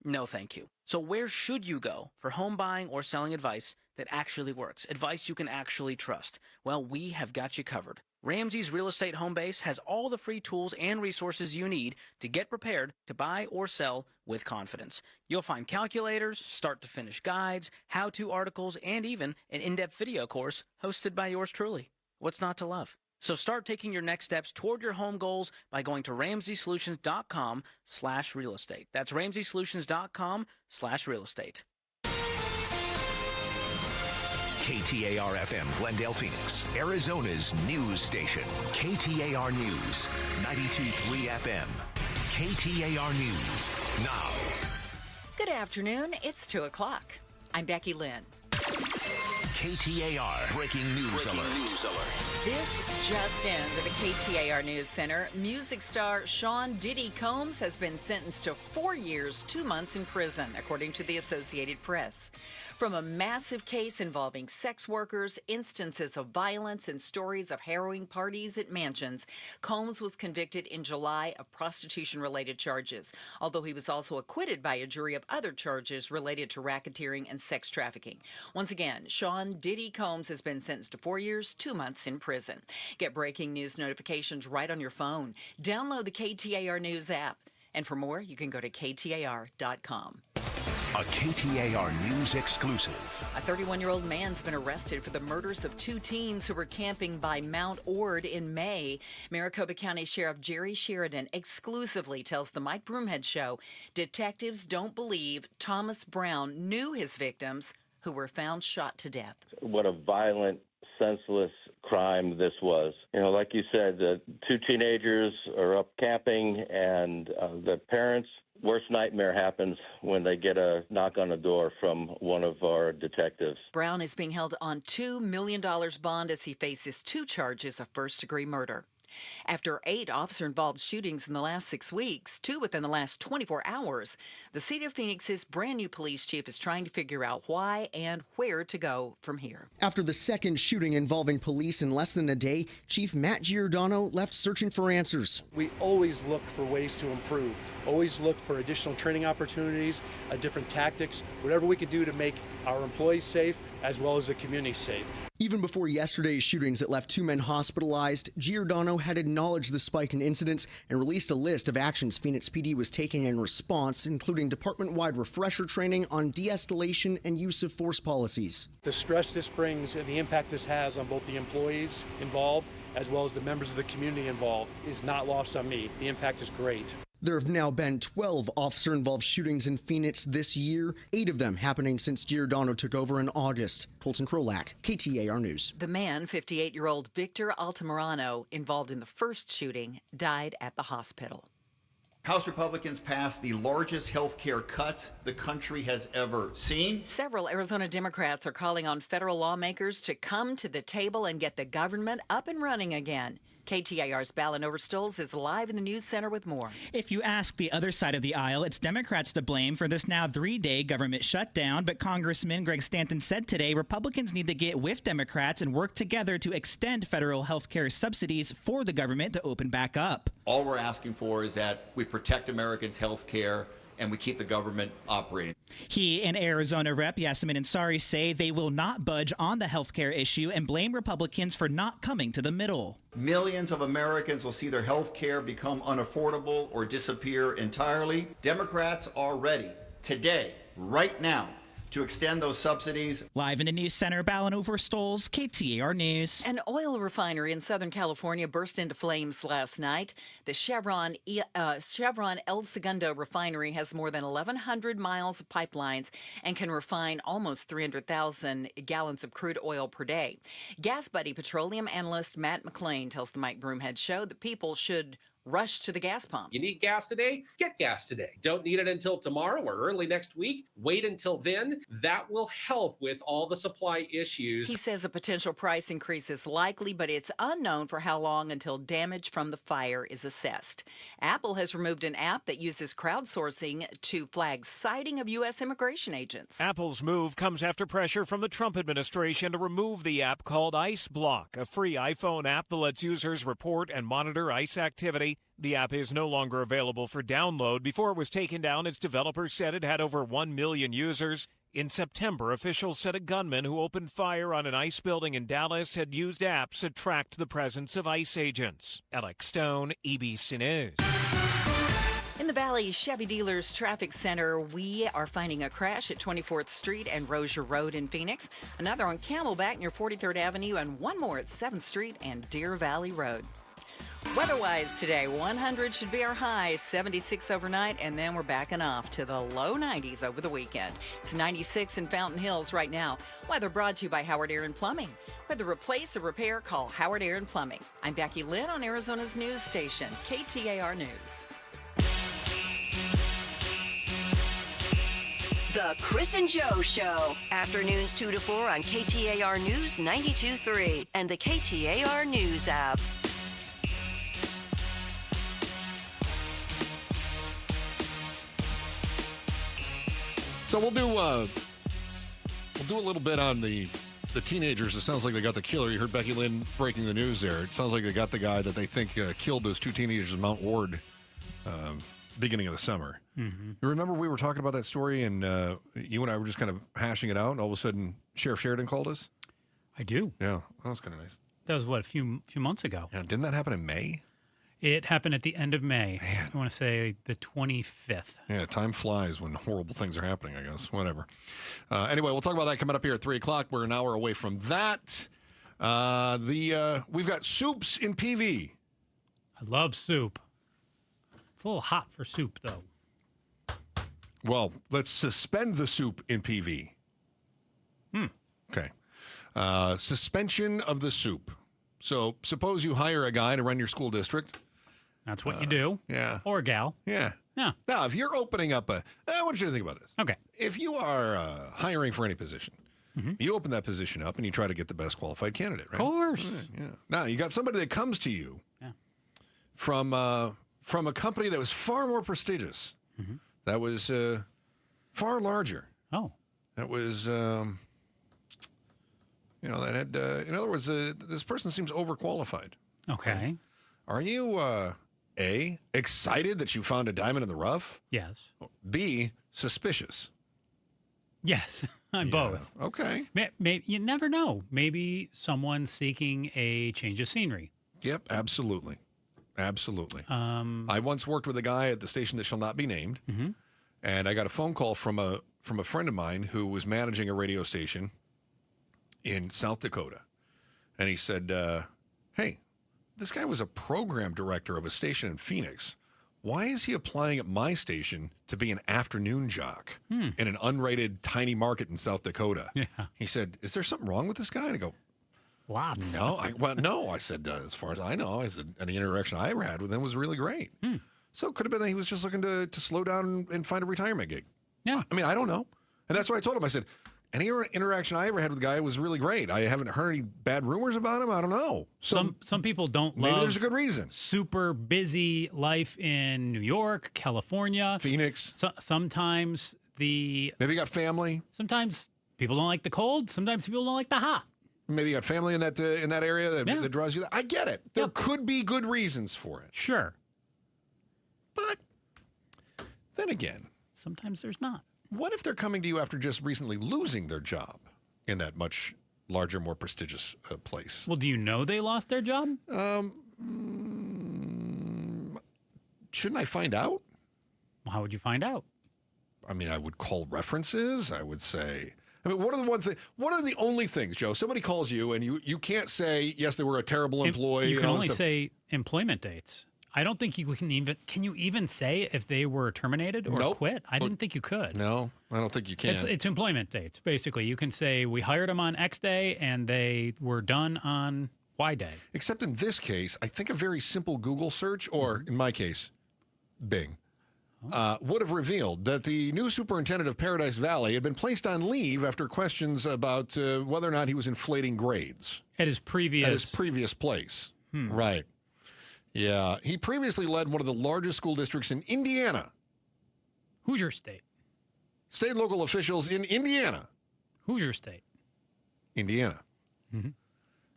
No, thank you. So where should you go for home buying or selling advice that actually works? Advice you can actually trust? Well, we have got you covered. Ramsey's Real Estate Home Base has all the free tools and resources you need to get prepared to buy or sell with confidence. You'll find calculators, start-to-finish guides, how-to articles, and even an in-depth video course hosted by yours truly. What's not to love? So start taking your next steps toward your home goals by going to RamseySolutions.com/real estate. That's RamseySolutions.com/real estate. KTAR-FM, Glendale, Phoenix, Arizona's news station. KTAR News, 92.3 FM. KTAR News, now. Good afternoon. It's 2 o'clock. I'm Becky Lynn. KTAR Breaking News Alert. This just in to the KTAR News Center. Music star Sean Diddy Combs has been sentenced to 4 years, 2 months in prison, according to the Associated Press. From a massive case involving sex workers, instances of violence, and stories of harrowing parties at mansions, Combs was convicted in July of prostitution-related charges, although he was also acquitted by a jury of other charges related to racketeering and sex trafficking. Once again, Sean Diddy Combs has been sentenced to 4 years, 2 months in prison. Get breaking news notifications right on your phone. Download the KTAR News app. And for more, you can go to KTAR.com. A KTAR News exclusive. A 31-year-old man's been arrested for the murders of 2 teens who were camping by Mount Ord in May. Maricopa County Sheriff Jerry Sheridan exclusively tells the Mike Broomhead Show detectives don't believe Thomas Brown knew his victims, who were found shot to death. What a violent, senseless crime this was. You know, like you said, the 2 teenagers are up camping, and the parents' worst nightmare happens when they get a knock on the door from one of our detectives. Brown is being held on $2 million bond as he faces 2 charges of first-degree murder. After 8 officer-involved shootings in the last 6 weeks, 2 within the last 24 hours, the City of Phoenix's brand-new police chief is trying to figure out why and where to go from here. After the second shooting involving police in less than a day, Chief Matt Giordano left searching for answers. We always look for ways to improve, always look for additional training opportunities, different tactics, whatever we could do to make our employees safe as well as the community safe. Even before yesterday's shootings that left 2 men hospitalized, Giordano had acknowledged the spike in incidents and released a list of actions Phoenix PD was taking in response, including department-wide refresher training on de-escalation and use of force policies. The stress this brings and the impact this has on both the employees involved as well as the members of the community involved is not lost on me. The impact is great. There have now been 12 officer-involved shootings in Phoenix this year, 8 of them happening since Giordano took over in August. Colton Krolak, KTAR News. The man, 58-year-old Victor Altamirano, involved in the first shooting, died at the hospital. House Republicans passed the largest health care cuts the country has ever seen. Several Arizona Democrats are calling on federal lawmakers to come to the table and get the government up and running again. KTAR's Ballin Overstoles is live in the News Center with more. If you ask the other side of the aisle, it's Democrats to blame for this now 3-day government shutdown. But Congressman Greg Stanton said today Republicans need to get with Democrats and work together to extend federal health care subsidies for the government to open back up. All we're asking for is that we protect Americans' health care and we keep the government operating. He and Arizona Rep. Yasmin Ansari say they will not budge on the health care issue and blame Republicans for not coming to the middle. Millions of Americans will see their health care become unaffordable or disappear entirely. Democrats are ready today, right now, to extend those subsidies. Live in the News Center, Ballin Overstoles, KTAR News. An oil refinery in Southern California burst into flames last night. The Chevron El Segundo refinery has more than 1,100 miles of pipelines and can refine almost 300,000 gallons of crude oil per day. Gas Buddy petroleum analyst Matt McClain tells the Mike Broomhead Show that people should rush to the gas pump. You need gas today? Get gas today. Don't need it until tomorrow or early next week? Wait until then. That will help with all the supply issues. He says a potential price increase is likely, but it's unknown for how long until damage from the fire is assessed. Apple has removed an app that uses crowdsourcing to flag sighting of U.S. immigration agents. Apple's move comes after pressure from the Trump administration to remove the app called Ice Block, a free iPhone app that lets users report and monitor ICE activity The app is no longer available for download. Before it was taken down, its developers said it had over 1 million users. In September, officials said a gunman who opened fire on an ICE building in Dallas had used apps to track the presence of ICE agents. Alex Stone, ABC News. In the Valley Chevy Dealers Traffic Center, we are finding a crash at 24th Street and Rozier Road in Phoenix, another on Camelback near 43rd Avenue, and one more at 7th Street and Deer Valley Road. Weather-wise today, 100 should be our high, 76 overnight, and then we're backing off to the low 90s over the weekend. It's 96 in Fountain Hills right now. Weather brought to you by Howard Air and Plumbing. Whether replace or repair, call Howard Air and Plumbing. I'm Becky Lynn on Arizona's news station, KTAR News. The Chris and Joe Show. Afternoons 2 to 4 on KTAR News 92.3 and the KTAR News app. So we'll do a little bit on the teenagers. It sounds like they got the killer. You heard Becky Lynn breaking the news there. It sounds like they got the guy that they think killed those two teenagers in Mount Ward beginning of the summer. Mm-hmm. You remember we were talking about that story, and you and I were just kind of hashing it out, and all of a sudden Sheriff Sheridan called us? I do. Yeah, that was kind of nice. That was, what, a few months ago? Yeah, didn't that happen in May? It happened at the end of May. Man. I want to say the 25th. Yeah, time flies when horrible things are happening, I guess. Whatever. Anyway, we'll talk about that coming up here at 3 o'clock. We're an hour away from that. We've got soups in PV. I love soup. It's a little hot for soup, though. Well, let's suspend the soup in PV. Okay. Suspension of the soup. So suppose you hire a guy to run your school district. That's what you do. Yeah. Or a gal. Yeah. Yeah. Now, if you're opening up I want you to think about this. Okay. If you are hiring for any position, you open that position up and you try to get the best qualified candidate, right? Of course. Yeah. Now, you got somebody that comes to you from a company that was far more prestigious, that was far larger. Oh. That was... that had, in other words, this person seems overqualified. Okay. Are you, A, excited that you found a diamond in the rough? Yes. B, suspicious? Yes, I'm both. Okay. Maybe, you never know. Maybe someone's seeking a change of scenery. Yep, absolutely. Absolutely. I once worked with a guy at the station that shall not be named, and I got a phone call from a friend of mine who was managing a radio station in South Dakota. And he said, hey, this guy was a program director of a station in Phoenix. Why is he applying at my station to be an afternoon jock in an unrated tiny market in South Dakota? Yeah. He said, is there something wrong with this guy? And I go, lots. No. No. I said, as far as I know, I said, any interaction I ever had with him was really great. So it could have been that he was just looking to slow down and find a retirement gig. Yeah. I mean, I don't know. And that's what I told him. I said, any interaction I ever had with the guy was really great. I haven't heard any bad rumors about him. I don't know. Some people don't love. Maybe there's a good reason. Super busy life in New York, California, Phoenix. Sometimes maybe you got family. Sometimes people don't like the cold. Sometimes people don't like the hot. Maybe you got family in that area that draws you. I get it. There could be good reasons for it. Sure. But then again, sometimes there's not. What if they're coming to you after just recently losing their job in that much larger, more prestigious place? Well, do you know they lost their job? Shouldn't I find out? Well, how would you find out? I mean, I would call references. I would say... I mean, what are the only things, Joe? Somebody calls you and you can't say, yes, they were a terrible employee. You can only say employment dates. I don't think you can you even say if they were terminated or quit? I didn't think you could. No, I don't think you can. It's employment dates, basically. You can say we hired them on X day and they were done on Y day. Except in this case, I think a very simple Google search, or in my case, Bing, would have revealed that the new superintendent of Paradise Valley had been placed on leave after questions about whether or not he was inflating grades. At his previous place. Right. Yeah, he previously led one of the largest school districts in Indiana. Who's your state? State and local officials in Indiana. Who's your state? Indiana.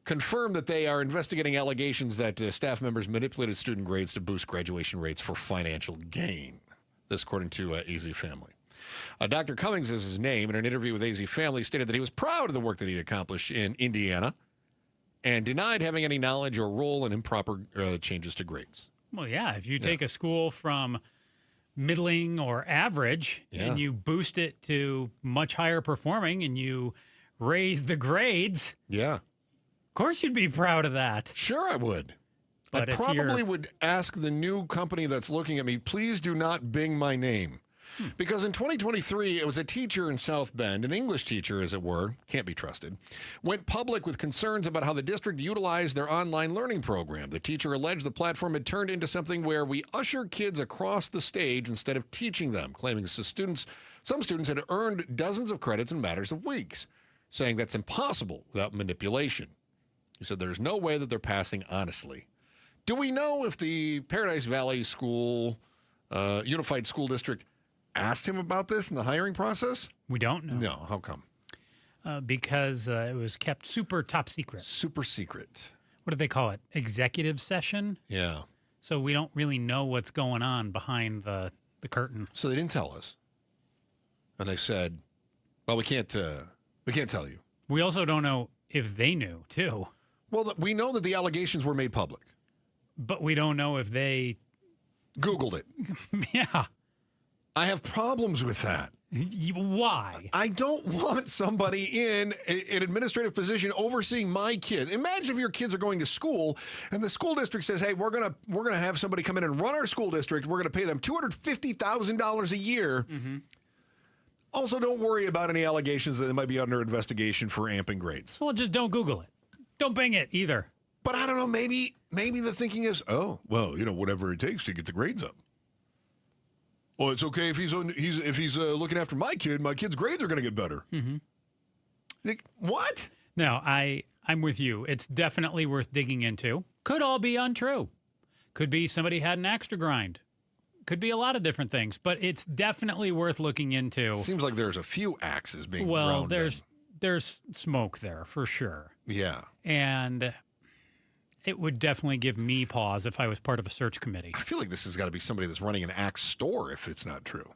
confirmed that they are investigating allegations that staff members manipulated student grades to boost graduation rates for financial gain. This according to AZ Family. Dr. Cummings is his name. In an interview with AZ Family, stated that he was proud of the work that he'd accomplished in Indiana and denied having any knowledge or role in improper changes to grades. Well, yeah, if you take a school from middling or average and you boost it to much higher performing and you raise the grades, of course you'd be proud of that. Sure, I would. But I probably would ask the new company that's looking at me, please do not Bing my name. Because in 2023, it was a teacher in South Bend, an English teacher, as it were, can't be trusted, went public with concerns about how the district utilized their online learning program. The teacher alleged the platform had turned into something where we usher kids across the stage instead of teaching them, claiming some students had earned dozens of credits in matters of weeks, saying that's impossible without manipulation. He said there's no way that they're passing honestly. Do we know if the Paradise Valley School, Unified School District, asked him about this in the hiring process? We don't know. No, how come? Because it was kept super top secret. Super secret. What do they call it? Executive session? Yeah. So we don't really know what's going on behind the curtain. So they didn't tell us. And they said, well, we can't tell you. We also don't know if they knew, too. Well, we know that the allegations were made public. But we don't know if they Googled it. Yeah. I have problems with that. Why? I don't want somebody in an administrative position overseeing my kid. Imagine if your kids are going to school and the school district says, hey, we're gonna have somebody come in and run our school district. We're going to pay them $250,000 a year. Mm-hmm. Also, don't worry about any allegations that they might be under investigation for amping grades. Well, just don't Google it. Don't Bing it either. But I don't know, maybe the thinking is, oh, well, whatever it takes to get the grades up. Well, it's okay if he's looking after my kid's grades are going to get better. Mm-hmm. Like, what? No, I'm with you. It's definitely worth digging into. Could all be untrue. Could be somebody had an axe to grind. Could be a lot of different things, but it's definitely worth looking into. Seems like there's a few axes being ground. Well, there's smoke there for sure. Yeah. And it would definitely give me pause if I was part of a search committee. I feel like this has got to be somebody that's running an axe store if it's not true.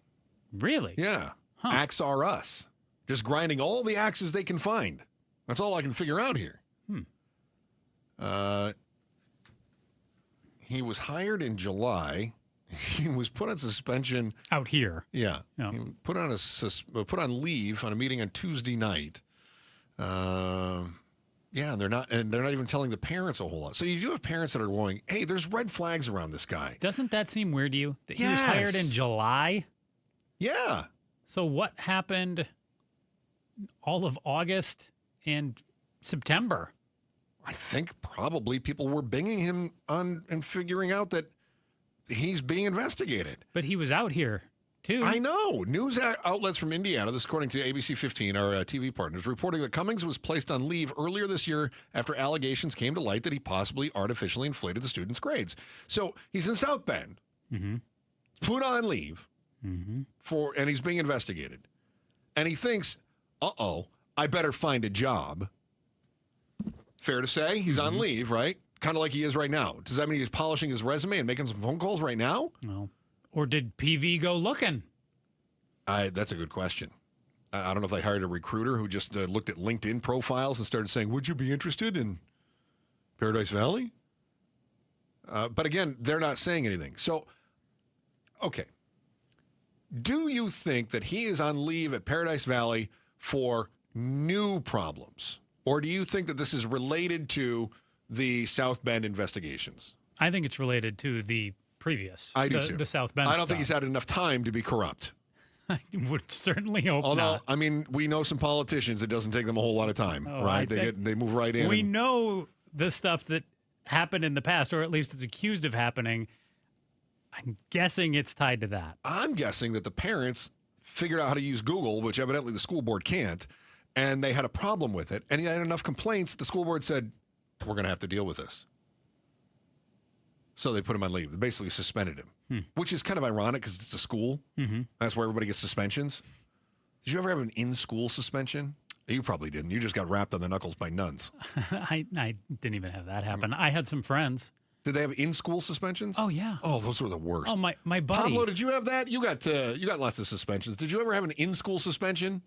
Really? Yeah. Huh. Axe are us. Just grinding all the axes they can find. That's all I can figure out here. He was hired in July. He was put on suspension. Out here. Yeah. He put on leave on a meeting on Tuesday night. Yeah, and they're not even telling the parents a whole lot. So you do have parents that are going, hey, there's red flags around this guy. Doesn't that seem weird to you? That he was hired in July? Yeah. So what happened all of August and September? I think probably people were binging him on and figuring out that he's being investigated. But he was out here, too. I know. News outlets from Indiana, this according to ABC 15, our TV partners, reporting that Cummings was placed on leave earlier this year after allegations came to light that he possibly artificially inflated the students' grades. So he's in South Bend, put on leave, and he's being investigated. And he thinks, I better find a job. Fair to say, he's on leave, right? Kind of like he is right now. Does that mean he's polishing his resume and making some phone calls right now? No. Or did PV go looking? That's a good question. I don't know if they hired a recruiter who just looked at LinkedIn profiles and started saying, would you be interested in Paradise Valley? But again, they're not saying anything. So, okay. Do you think that he is on leave at Paradise Valley for new problems? Or do you think that this is related to the South Bend investigations? I think it's related to the previous. I do too. The South Bend I don't stuff. think he's had enough time to be corrupt. I would certainly hope Although, not. I mean, we know some politicians, it doesn't take them a whole lot of time, right? They move right in. We know the stuff that happened in the past, or at least is accused of happening. I'm guessing it's tied to that. I'm guessing that the parents figured out how to use Google, which evidently the school board can't, and they had a problem with it. And he had enough complaints, the school board said, we're going to have to deal with this. So they put him on leave. They basically suspended him, which is kind of ironic because it's a school. That's where everybody gets suspensions. Did you ever have an in-school suspension? You probably didn't. You just got wrapped on the knuckles by nuns. I didn't even have that happen. I had some friends. Did they have in-school suspensions? Oh, yeah. Oh, those were the worst. Oh, my buddy. Pablo, did you have that? You got lots of suspensions. Did you ever have an in-school suspension?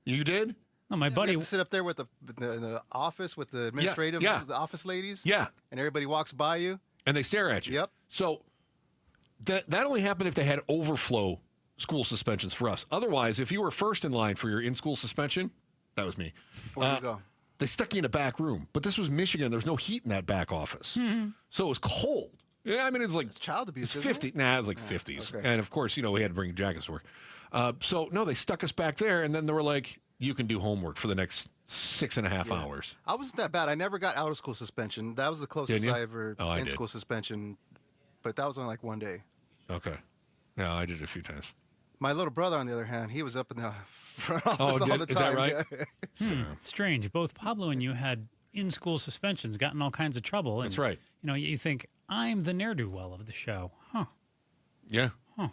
You did? Oh, my buddy. You had to sit up there with the office with the administrative the office ladies. Yeah. And everybody walks by you. And they stare at you. Yep. So that only happened if they had overflow school suspensions for us. Otherwise, if you were first in line for your in-school suspension, that was me. Where'd you go? They stuck you in a back room. But this was Michigan. There was no heat in that back office. Mm-hmm. So it was cold. Yeah, I mean, it's like... It's child abuse, It's isn't 50. it? Nah, it was like 50s. Okay. And, of course, we had to bring jackets to work. So, no, they stuck us back there, and then they were like, you can do homework for the next 6.5 hours. I wasn't that bad. I never got out of school suspension. That was the closest I ever in-school suspension. But that was only like one day. Okay. No, I did it a few times. My little brother, on the other hand, he was up in the front office all the time. Is that right? Yeah. Strange. Both Pablo and you had in-school suspensions, got in all kinds of trouble. And, That's right. You think, I'm the ne'er-do-well of the show. Huh. Yeah. Huh.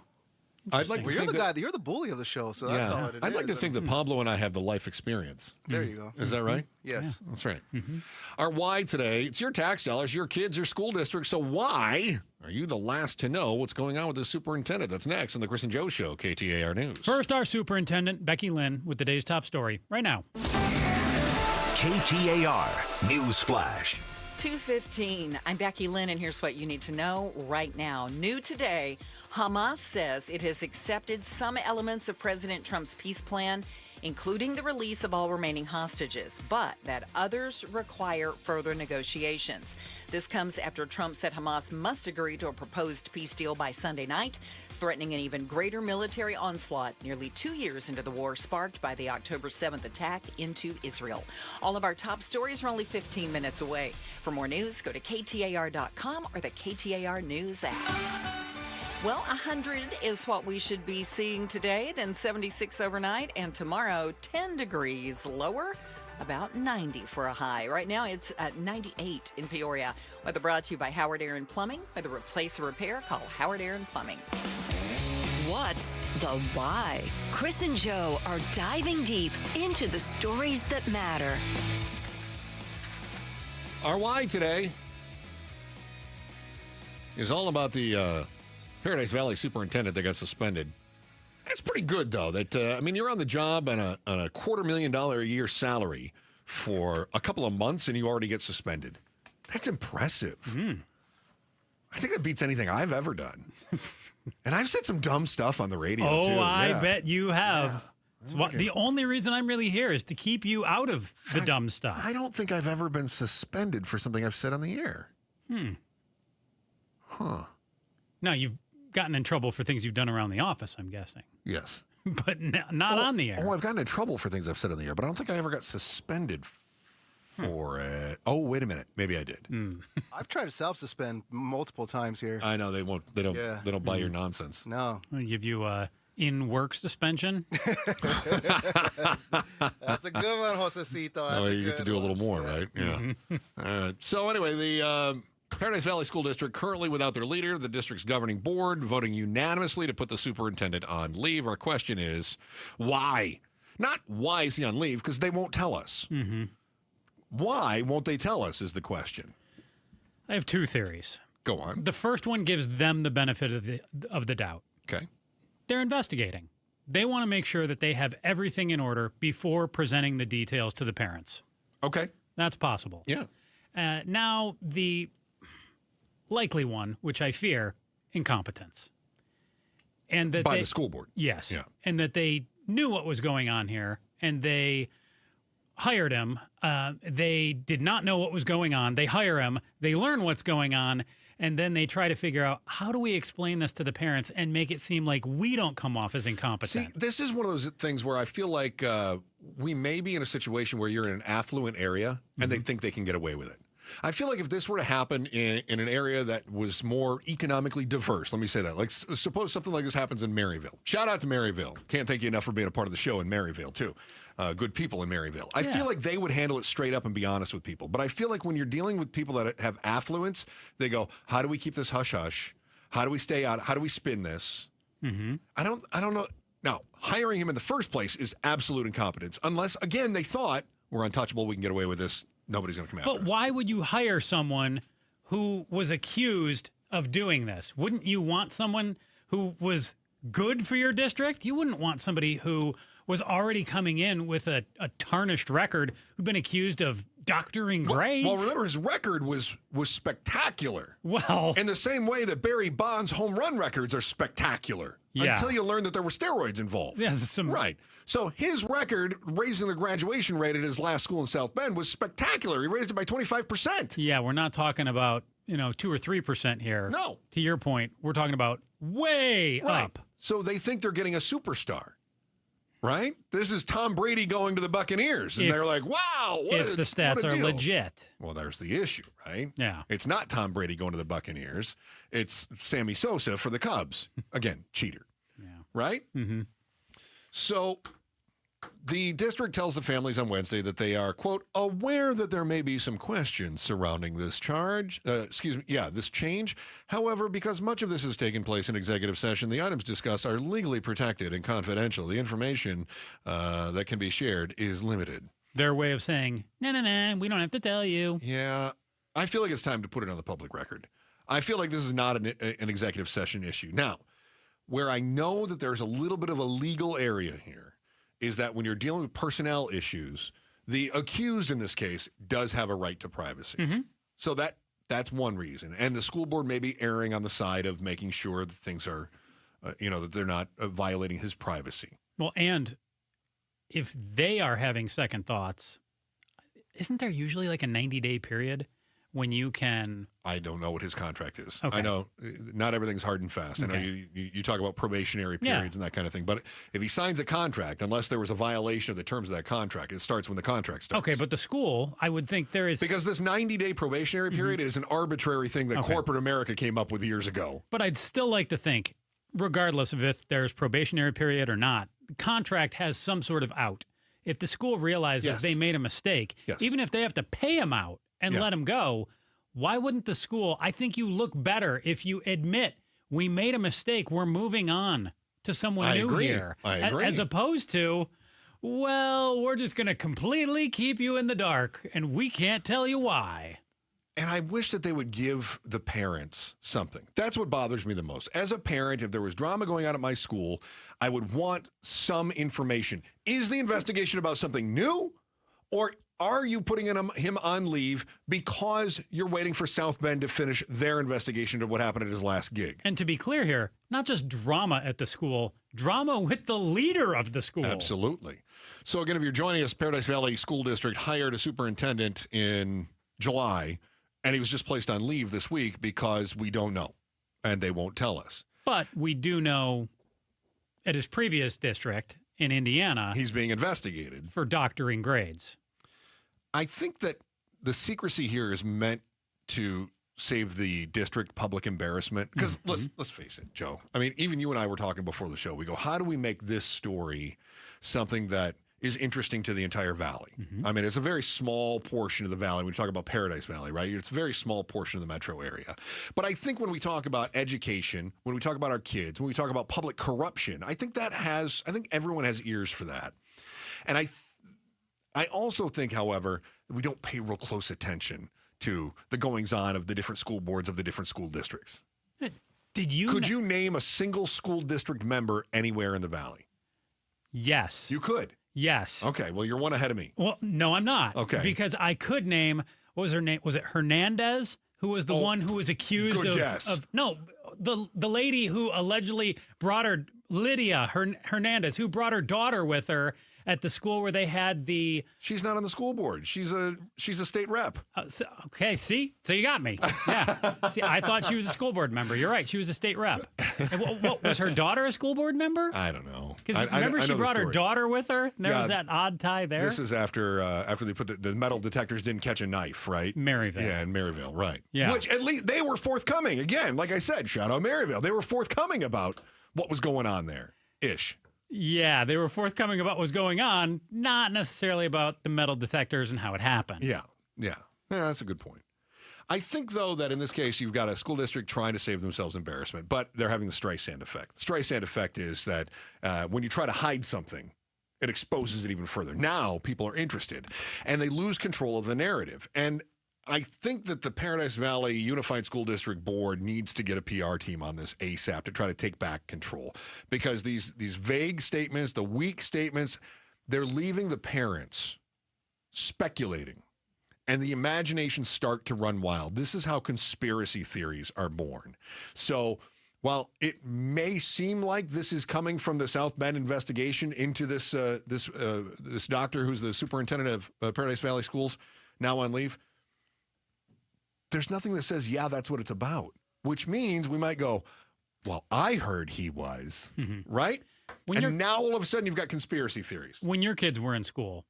I'd like to Well, you're think the that, guy. You're the bully of the show, so that's all it is. I'd like to think that Pablo and I have the life experience. There you go. Is that right? Yes. That's right. Mm-hmm. Our why today, it's your tax dollars, your kids, your school district. So why are you the last to know what's going on with the superintendent? That's next on the Chris and Joe Show, KTAR News. First, our superintendent, Becky Lynn, with the day's top story right now. KTAR News Flash. 2:15. I'm Becky Lynn, and here's what you need to know right now. New today, Hamas says it has accepted some elements of President Trump's peace plan, including the release of all remaining hostages, but that others require further negotiations. This comes after Trump said Hamas must agree to a proposed peace deal by Sunday night, threatening an even greater military onslaught nearly 2 years into the war sparked by the October 7th attack into Israel. All of our top stories are only 15 minutes away. For more news, go to KTAR.com or the KTAR News app. Well, 100 is what we should be seeing today, then 76 overnight, and tomorrow 10 degrees lower, about 90 for a high. Right now it's at 98 in Peoria. Weather brought to you by Howard Aaron Plumbing. Whether replace or repair, call Howard Aaron Plumbing. What's the why? Chris and Joe are diving deep into the stories that matter. Our why today is all about the Paradise Valley superintendent that got suspended. That's pretty good, though. That you're on the job on a $250,000 a year salary for a couple of months, and you already get suspended. That's impressive. I think that beats anything I've ever done. And I've said some dumb stuff on the radio, too. Oh, I bet you have. The only reason I'm really here is to keep you out of the dumb stuff. I don't think I've ever been suspended for something I've said on the air. Huh. Now, you've gotten in trouble for things you've done around the office, I'm guessing. Yes. But not on the air. Oh, I've gotten in trouble for things I've said on the air, but I don't think I ever got suspended for it. Oh, wait a minute. Maybe I did. I've tried to self-suspend multiple times here. I know they won't. They don't buy your nonsense. No. I'll give you a in-work suspension. That's a good one, Josecito. You get to do a little more, right? Yeah. So anyway, the Paradise Valley School District currently without their leader, the district's governing board voting unanimously to put the superintendent on leave. Our question is, why? Not why is he on leave, because they won't tell us. Why won't they tell us is the question. I have two theories. Go on. The first one gives them the benefit of the doubt. Okay. They're investigating. They want to make sure that they have everything in order before presenting the details to the parents. Okay. That's possible. Yeah. Now, the likely one, which I fear, incompetence. And that By the school board. Yes. Yeah. And that they knew what was going on here, and they hired him. They did not know what was going on. They hire him. They learn what's going on, and then they try to figure out, how do we explain this to the parents and make it seem like we don't come off as incompetent? See, this is one of those things where I feel like we may be in a situation where you're in an affluent area and they think they can get away with it. I feel like if this were to happen in an area that was more economically diverse, let me say that. Like, suppose something like this happens in Maryville. Shout out to Maryville. Can't thank you enough for being a part of the show in Maryville, too. Good people in Maryville. I feel like they would handle it straight up and be honest with people. But I feel like when you're dealing with people that have affluence, they go, how do we keep this hush-hush? How do we stay out? How do we spin this? I don't know. Now, hiring him in the first place is absolute incompetence. Unless, again, they thought, we're untouchable, we can get away with this, nobody's going to come after us. But why would you hire someone who was accused of doing this? Wouldn't you want someone who was good for your district? You wouldn't want somebody who was already coming in with a tarnished record, who'd been accused of doctoring grades. Well, remember, his record was spectacular. Well, in the same way that Barry Bonds' home run records are spectacular. Yeah. Until you learn that there were steroids involved. Yeah, right. So his record, raising the graduation rate at his last school in South Bend, was spectacular. He raised it by 25%. Yeah, we're not talking about, 2 or 3% here. No. To your point, we're talking about way up. So they think they're getting a superstar. Right? This is Tom Brady going to the Buccaneers. And they're like, wow, if the stats are legit. Well, there's the issue, right? Yeah. It's not Tom Brady going to the Buccaneers. It's Sammy Sosa for the Cubs. Again, cheater. Yeah. Right? Mm-hmm. So the district tells the families on Wednesday that they are, quote, aware that there may be some questions surrounding this this change. However, because much of this has taken place in executive session, the items discussed are legally protected and confidential. The information that can be shared is limited. Their way of saying, no, we don't have to tell you. Yeah, I feel like it's time to put it on the public record. I feel like this is not an executive session issue. Now, where I know that there's a little bit of a legal area here is that when you're dealing with personnel issues, the accused in this case does have a right to privacy. Mm-hmm. So that's one reason. And the school board may be erring on the side of making sure that things are, that they're not violating his privacy. Well, and if they are having second thoughts, isn't there usually like a 90-day period when you can... I don't know what his contract is. Okay. I know not everything's hard and fast. Okay. I know you talk about probationary periods and that kind of thing. But if he signs a contract, unless there was a violation of the terms of that contract, it starts when the contract starts. Okay, but the school, I would think there is... Because this 90-day probationary period is an arbitrary thing that corporate America came up with years ago. But I'd still like to think, regardless of if there's probationary period or not, the contract has some sort of out. If the school realizes they made a mistake, even if they have to pay him out and let him go, why wouldn't the school? I think you look better if you admit we made a mistake. We're moving on to someone new here. I agree. As opposed to, well, we're just going to completely keep you in the dark and we can't tell you why. And I wish that they would give the parents something. That's what bothers me the most. As a parent, if there was drama going on at my school, I would want some information. Is the investigation about something new, or are you putting him on leave because you're waiting for South Bend to finish their investigation of what happened at his last gig? And to be clear here, not just drama at the school, drama with the leader of the school. Absolutely. So again, if you're joining us, Paradise Valley School District hired a superintendent in July, and he was just placed on leave this week because we don't know, and they won't tell us. But we do know at his previous district in Indiana, he's being investigated for doctoring grades. I think that the secrecy here is meant to save the district public embarrassment. Because let's face it, Joe. I mean, even you and I were talking before the show. We go, how do we make this story something that is interesting to the entire valley? Mm-hmm. I mean, it's a very small portion of the valley. When you talk about Paradise Valley, right? It's a very small portion of the metro area. But I think when we talk about education, when we talk about our kids, when we talk about public corruption, I think everyone has ears for that. And I also think, however, that we don't pay real close attention to the goings-on of the different school boards of the different school districts. Could you name a single school district member anywhere in the valley? Yes. You could? Yes. Okay, well, you're one ahead of me. Well, no, I'm not. Okay. Because I could name, what was her name? Was it Hernandez? Who was the one who was accused of no, the lady who allegedly brought her, Lydia Hernandez, who brought her daughter with her at the school where they had the... She's not on the school board. She's a state rep. Okay, see? So you got me. Yeah. See, I thought she was a school board member. You're right. She was a state rep. And what was her daughter a school board member? I don't know. Because remember she brought her daughter with her? And there was that odd tie there? This is after they put the metal detectors didn't catch a knife, right? Maryville. Yeah, in Maryville, right. Yeah. Which at least they were forthcoming. Again, like I said, shout out Maryville. They were forthcoming about what was going on there. Ish. Yeah, they were forthcoming about what was going on, not necessarily about the metal detectors and how it happened. Yeah, that's a good point. I think, though, that in this case, you've got a school district trying to save themselves embarrassment, but they're having the Streisand effect. The Streisand effect is that when you try to hide something, it exposes it even further. Now people are interested, and they lose control of the narrative. And I think that the Paradise Valley Unified School District Board needs to get a PR team on this ASAP to try to take back control, because these vague statements, the weak statements, they're leaving the parents speculating, and the imaginations start to run wild. This is how conspiracy theories are born. So while it may seem like this is coming from the South Bend investigation into this doctor who's the superintendent of Paradise Valley Schools, now on leave, there's nothing that says, yeah, that's what it's about, which means we might go, well, I heard he was, right? And now all of a sudden you've got conspiracy theories. When your kids were in school,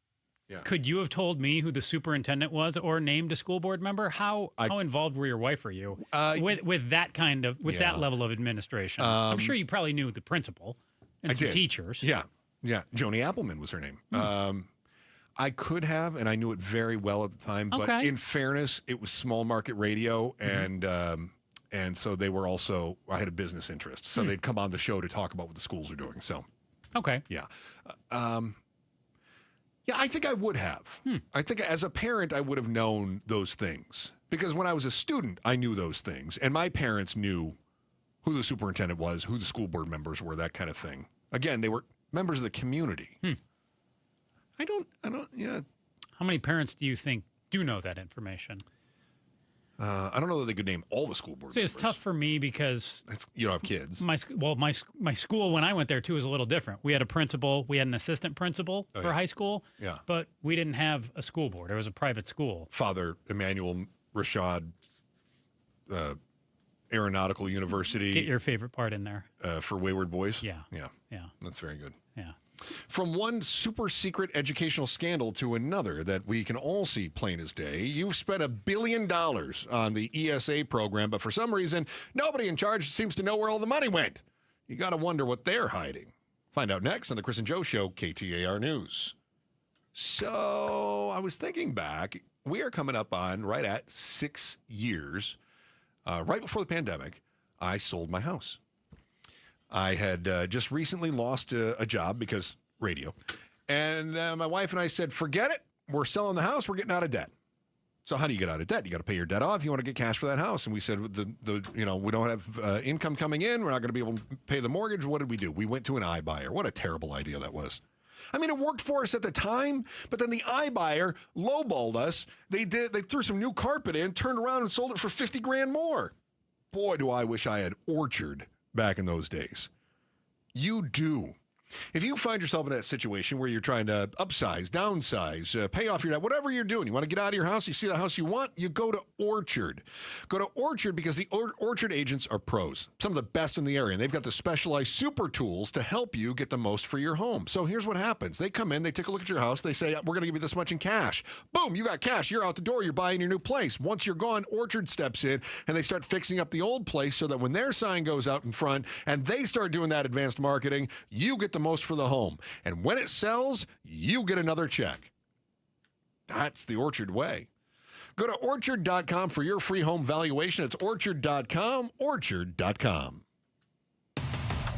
could you have told me who the superintendent was or named a school board member? How involved were your wife or you with that that level of administration? I'm sure you probably knew the principal and some teachers. Yeah. Joni Appleman was her name. I could have, and I knew it very well at the time. But in fairness, it was small market radio, and so they were also. I had a business interest, so they'd come on the show to talk about what the schools are doing. So, I think I would have. I think as a parent, I would have known those things, because when I was a student, I knew those things, and my parents knew who the superintendent was, who the school board members were, that kind of thing. Again, they were members of the community. I don't. How many parents do you think do know that information? I don't know that they could name all the school board members. It's tough for me because you don't have kids. My school, when I went there too, was a little different. We had a principal, we had an assistant principal for high school, but we didn't have a school board. It was a private school. Father Emmanuel Rashad, Aeronautical University. Get your favorite part in there. For wayward boys? Yeah. That's very good. Yeah. From one super secret educational scandal to another that we can all see plain as day, you've spent $1 billion on the ESA program, but for some reason, nobody in charge seems to know where all the money went. You got to wonder what they're hiding. Find out next on the Chris and Joe Show, KTAR News. So I was thinking back, we are coming up on right at 6 years. Right before the pandemic, I sold my house. I had just recently lost a job because radio. And my wife and I said, forget it. We're selling the house. We're getting out of debt. So how do you get out of debt? You got to pay your debt off. You want to get cash for that house. And we said, we don't have income coming in. We're not going to be able to pay the mortgage. What did we do? We went to an iBuyer. What a terrible idea that was. I mean, it worked for us at the time, but then the iBuyer lowballed us. They threw some new carpet in, turned around and sold it for $50,000 more. Boy, do I wish I had Orchard back in those days. You do. If you find yourself in that situation where you're trying to upsize, downsize, pay off your debt, whatever you're doing, you want to get out of your house, you see the house you want, you go to Orchard. Go to Orchard because the Orchard agents are pros, some of the best in the area, and they've got the specialized super tools to help you get the most for your home. So here's what happens. They come in, they take a look at your house, they say, we're going to give you this much in cash. Boom, you got cash, you're out the door, you're buying your new place. Once you're gone, Orchard steps in, and they start fixing up the old place so that when their sign goes out in front and they start doing that advanced marketing, you get the most for the home. And when it sells, you get another check. That's the Orchard way. Go to orchard.com for your free home valuation. It's orchard.com, orchard.com.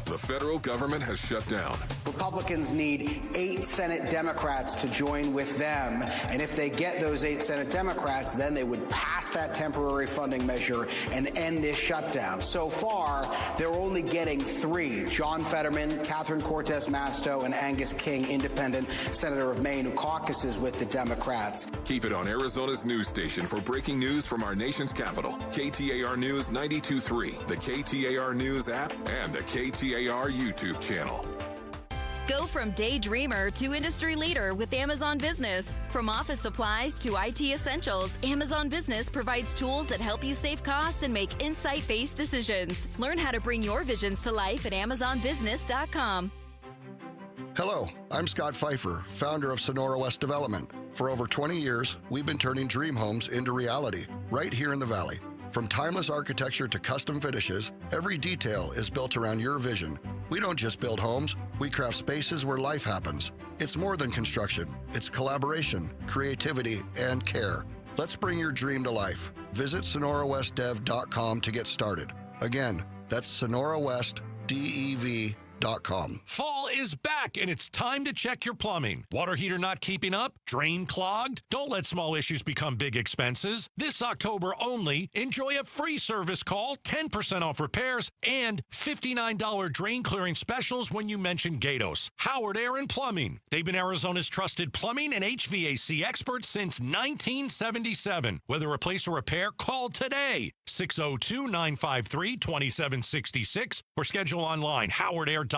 The federal government has shut down. Republicans need 8 Senate Democrats to join with them. And if they get those 8 Senate Democrats, then they would pass that temporary funding measure and end this shutdown. So far, they're only getting 3. John Fetterman, Catherine Cortez Masto, and Angus King, independent senator of Maine, who caucuses with the Democrats. Keep it on Arizona's news station for breaking news from our nation's capital. KTAR News 92.3, the KTAR News app, and the KTAR YouTube channel. Go from daydreamer to industry leader with Amazon Business. From office supplies to IT essentials, Amazon Business provides tools that help you save costs and make insight-based decisions. Learn how to bring your visions to life at AmazonBusiness.com. Hello, I'm Scott Pfeiffer, founder of Sonora West Development. For over 20 years, we've been turning dream homes into reality right here in the Valley. From timeless architecture to custom finishes, every detail is built around your vision. We don't just build homes, we craft spaces where life happens. It's more than construction. It's collaboration, creativity, and care. Let's bring your dream to life. Visit SonoraWestDev.com to get started. Again, that's SonoraWestDev.com. Fall is back, and it's time to check your plumbing. Water heater not keeping up? Drain clogged? Don't let small issues become big expenses. This October only, enjoy a free service call, 10% off repairs, and $59 drain clearing specials when you mention Gatos. Howard Air and Plumbing. They've been Arizona's trusted plumbing and HVAC experts since 1977. Whether replace or repair, call today. 602-953-2766 or schedule online, howardair.com.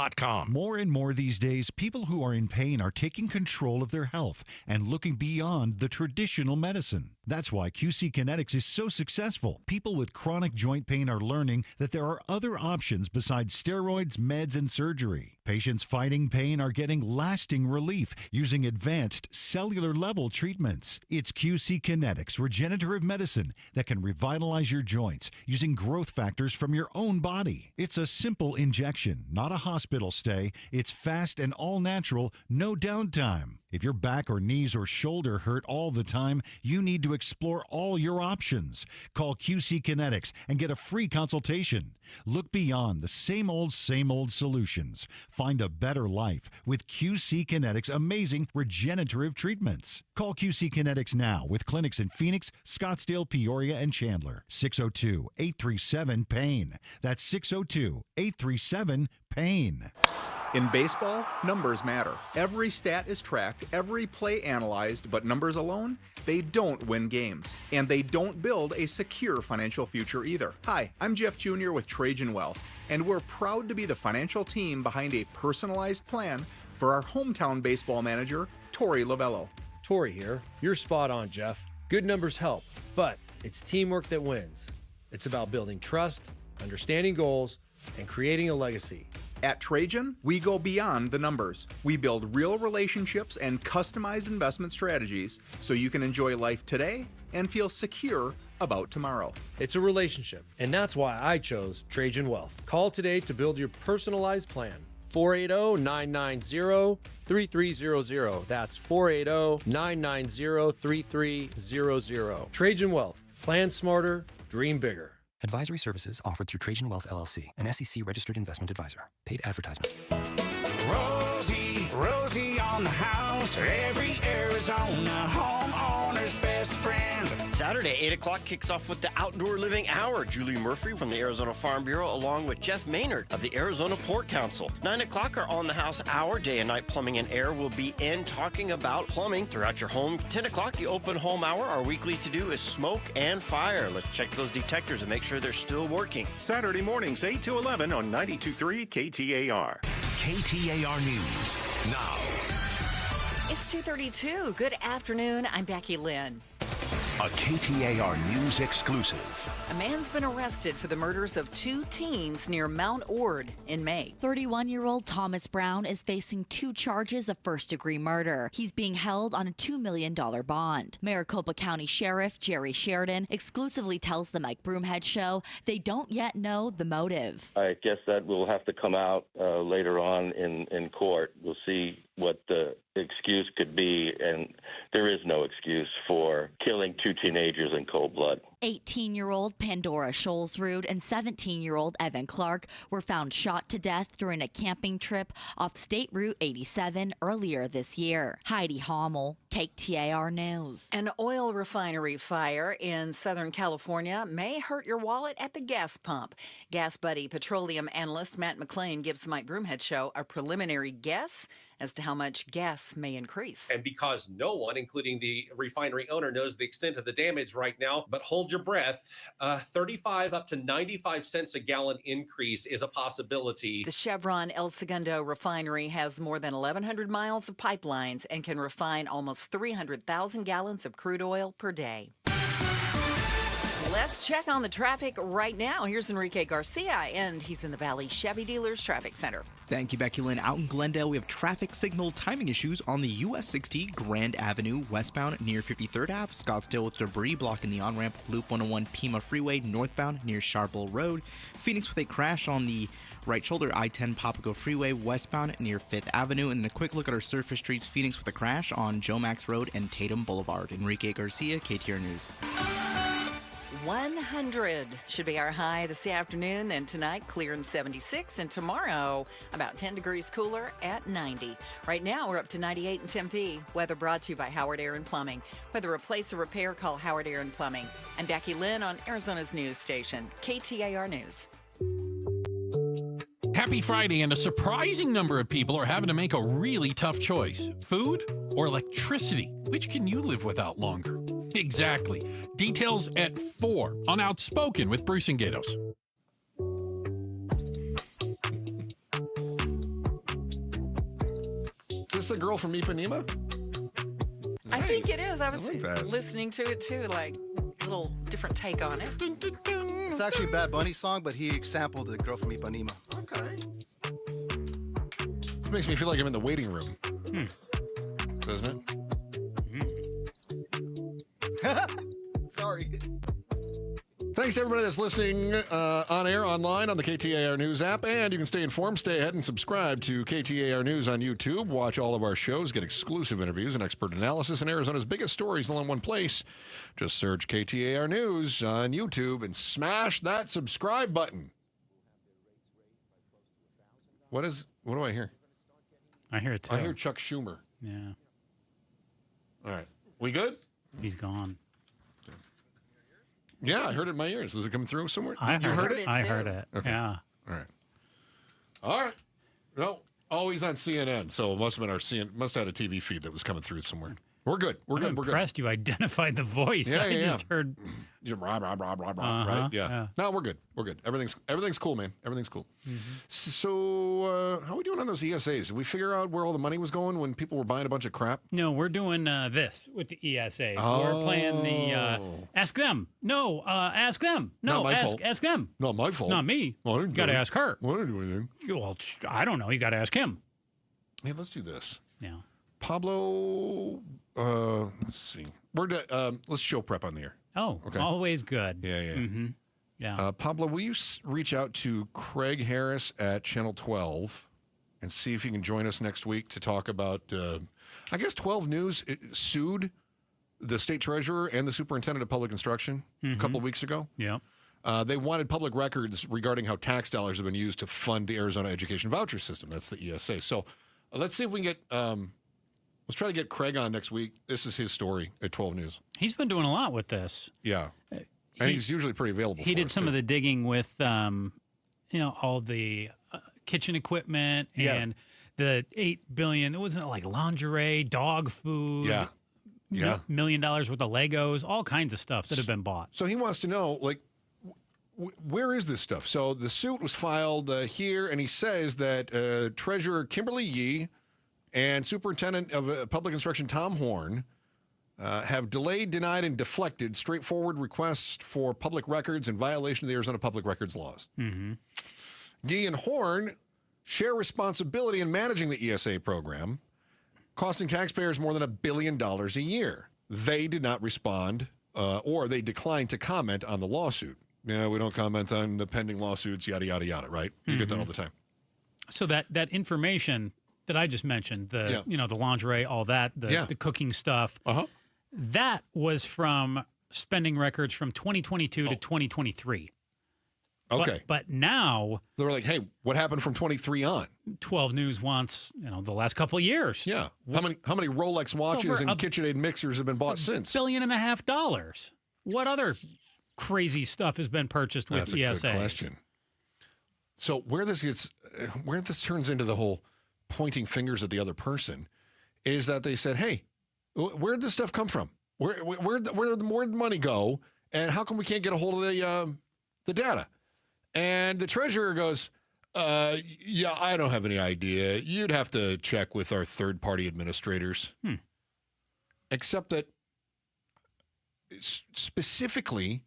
More and more these days, people who are in pain are taking control of their health and looking beyond the traditional medicine. That's why QC Kinetics is so successful. People with chronic joint pain are learning that there are other options besides steroids, meds, and surgery. Patients fighting pain are getting lasting relief using advanced cellular-level treatments. It's QC Kinetics regenerative medicine that can revitalize your joints using growth factors from your own body. It's a simple injection, not a hospital stay. It's fast and all-natural, no downtime. If your back or knees or shoulder hurt all the time, you need to explore all your options. Call QC Kinetics and get a free consultation. Look beyond the same old solutions. Find a better life with QC Kinetics' amazing regenerative treatments. Call QC Kinetics now with clinics in Phoenix, Scottsdale, Peoria, and Chandler. 602-837-PAIN. That's 602-837-PAIN. In baseball, numbers matter. Every stat is tracked, every play analyzed, but numbers alone, they don't win games. And they don't build a secure financial future either. Hi, I'm Jeff Jr. with Trajan Wealth, and we're proud to be the financial team behind a personalized plan for our hometown baseball manager, Tori Lovello. Tori here. You're spot on, Jeff. Good numbers help, but it's teamwork that wins. It's about building trust, understanding goals, and creating a legacy. At Trajan, we go beyond the numbers. We build real relationships and customized investment strategies so you can enjoy life today and feel secure about tomorrow. It's a relationship, and that's why I chose Trajan Wealth. Call today to build your personalized plan. 480-990-3300. That's 480-990-3300. Trajan Wealth. Plan smarter, dream bigger. Advisory services offered through Trajan Wealth LLC, an SEC-registered investment advisor. Paid advertisement. Rosie on the house, every Arizona homeowner's best friend. Saturday, 8 o'clock kicks off with the Outdoor Living Hour. Julie Murphy from the Arizona Farm Bureau, along with Jeff Maynard of the Arizona Port Council. 9 o'clock, our On the House Hour, Day and Night Plumbing and Air will be in talking about plumbing throughout your home. 10 o'clock, the Open Home Hour. Our weekly to-do is smoke and fire. Let's check those detectors and make sure they're still working. Saturday mornings, 8 to 11 on 92.3 KTAR. KTAR News now. It's 2:32. Good afternoon. I'm Becky Lynn. A KTAR News exclusive. A man's been arrested for the murders of 2 teens near Mount Ord in May. 31-year-old Thomas Brown is facing 2 charges of first-degree murder. He's being held on a $2 million bond. Maricopa County Sheriff Jerry Sheridan exclusively tells the Mike Broomhead Show they don't yet know the motive. I guess that will have to come out later on in court. We'll see what the excuse could be, and there is no excuse for killing 2 teenagers in cold blood. 18-year-old Pandora Scholzrud and 17-year-old Evan Clark were found shot to death during a camping trip off State Route 87 earlier this year. Heidi Hommel, KTAR News. An oil refinery fire in Southern California may hurt your wallet at the gas pump. Gas Buddy petroleum analyst Matt McClain gives the Mike Broomhead Show a preliminary guess as to how much gas may increase. And because no one, including the refinery owner, knows the extent of the damage right now, but hold your breath, 35 up to 95 cents a gallon increase is a possibility. The Chevron El Segundo refinery has more than 1,100 miles of pipelines and can refine almost 300,000 gallons of crude oil per day. Let's check on the traffic right now. Here's Enrique Garcia, and he's in the Valley Chevy Dealers Traffic Center. Thank you, Becky Lynn. Out in Glendale, we have traffic signal timing issues on the US 60 Grand Avenue westbound near 53rd Ave. Scottsdale with debris blocking the on-ramp. Loop 101 Pima Freeway northbound near Sharpeville Road. Phoenix with a crash on the right shoulder I-10 Papago Freeway westbound near 5th Avenue. And then a quick look at our surface streets. Phoenix with a crash on Joe Max Road and Tatum Boulevard. Enrique Garcia, KTAR News. 100 should be our high this afternoon. Then tonight, clear and 76. And tomorrow, about 10 degrees cooler at 90. Right now, we're up to 98 in Tempe. Weather brought to you by Howard Air and Plumbing. Whether replace or repair, call Howard Air and Plumbing. I'm Becky Lynn on Arizona's news station, KTAR News. Happy Friday, and a surprising number of people are having to make a really tough choice. Food or electricity? Which can you live without longer? Exactly. Details at 4 on Outspoken with Bruce and Gatos. Is this a girl from Ipanema? I think it is. I was like that. listening to it too, like a little different take on it. It's actually a Bad Bunny song, but he sampled the girl from Ipanema. Okay. This makes me feel like I'm in the waiting room. Doesn't it? Sorry. Thanks, everybody that's listening on air, online, on the KTAR News app. And you can stay informed, stay ahead, and subscribe to KTAR News on YouTube. Watch all of our shows, get exclusive interviews and expert analysis, and Arizona's biggest stories all in one place. Just search KTAR News on YouTube and smash that subscribe button. What do I hear? I hear it too. I hear Chuck Schumer. Yeah. All right. We good? He's gone. Yeah, I heard it in my ears. Was it coming through somewhere? I heard it? I heard it. Okay. Yeah. All right. No, always on CNN. So it must have been must have had a TV feed that was coming through somewhere. We're good. We're good. We're impressed you identified the voice. Yeah, I just heard. Right? Yeah. No, we're good. We're good. Everything's cool, man. Everything's cool. So, how are we doing on those ESAs? Did we figure out where all the money was going when people were buying a bunch of crap? No, we're doing this with the ESAs. We're playing the ask them. No, ask them. No, ask them. Not my fault. It's not me. Well, You got to ask her. Well, I didn't do anything. Well, I don't know. You got to ask him. Hey, let's do this. Yeah. Pablo, let's see. Let's show prep on the air. Oh, okay. Always good. Yeah. Mm-hmm. Yeah. Pablo, will you reach out to Craig Harris at Channel 12 and see if he can join us next week to talk about, I guess 12 News sued the state treasurer and the superintendent of public instruction a couple of weeks ago. Yeah. They wanted public records regarding how tax dollars have been used to fund the Arizona Education Voucher System. That's the ESA. So let's see if we can get... let's try to get Craig on next week. This is his story at 12 News. He's been doing a lot with this. Yeah. And he's usually pretty available. He did some of the digging with, all the kitchen equipment and the $8 billion. It wasn't like lingerie, dog food. Yeah. $1 million worth of Legos, all kinds of stuff that have been bought. So he wants to know, like, where is this stuff? So the suit was filed here, and he says that Treasurer Kimberly Yee and Superintendent of Public Instruction Tom Horn have delayed, denied, and deflected straightforward requests for public records in violation of the Arizona public records laws. Mm-hmm. Yee and Horn share responsibility in managing the ESA program, costing taxpayers more than $1 billion a year. They did not respond, or they declined to comment on the lawsuit. Yeah, we don't comment on the pending lawsuits, yada, yada, yada, right? You get that all the time. So that information that I just mentioned, the lingerie, all that, the cooking stuff, that was from spending records from 2022 to 2023. Okay. But now... They were like, hey, what happened from 23 on? 12 News wants, the last couple of years. Yeah. How many Rolex watches and KitchenAid mixers have been bought since? $1.5 billion. What other crazy stuff has been purchased with ESAs? That's a good question. So where this turns into the whole pointing fingers at the other person is that they said, hey, where'd this stuff come from? Where'd the money go? And how come we can't get a hold of the data? And the treasurer goes, yeah, I don't have any idea. You'd have to check with our third-party administrators. Except that specifically,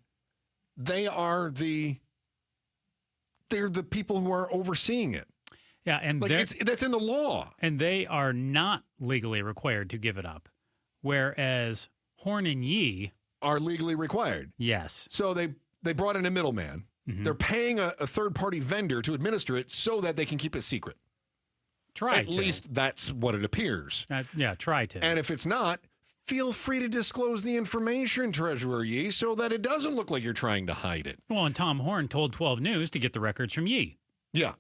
they're the people who are overseeing it. Yeah, and that's in the law. And they are not legally required to give it up, whereas Horn and Yee are legally required. Yes. So they brought in a middleman. Mm-hmm. They're paying a third-party vendor to administer it so that they can keep it secret. At least that's what it appears. Try to. And if it's not, feel free to disclose the information, Treasurer Yee, so that it doesn't look like you're trying to hide it. Well, and Tom Horn told 12 News to get the records from Yee. Yeah.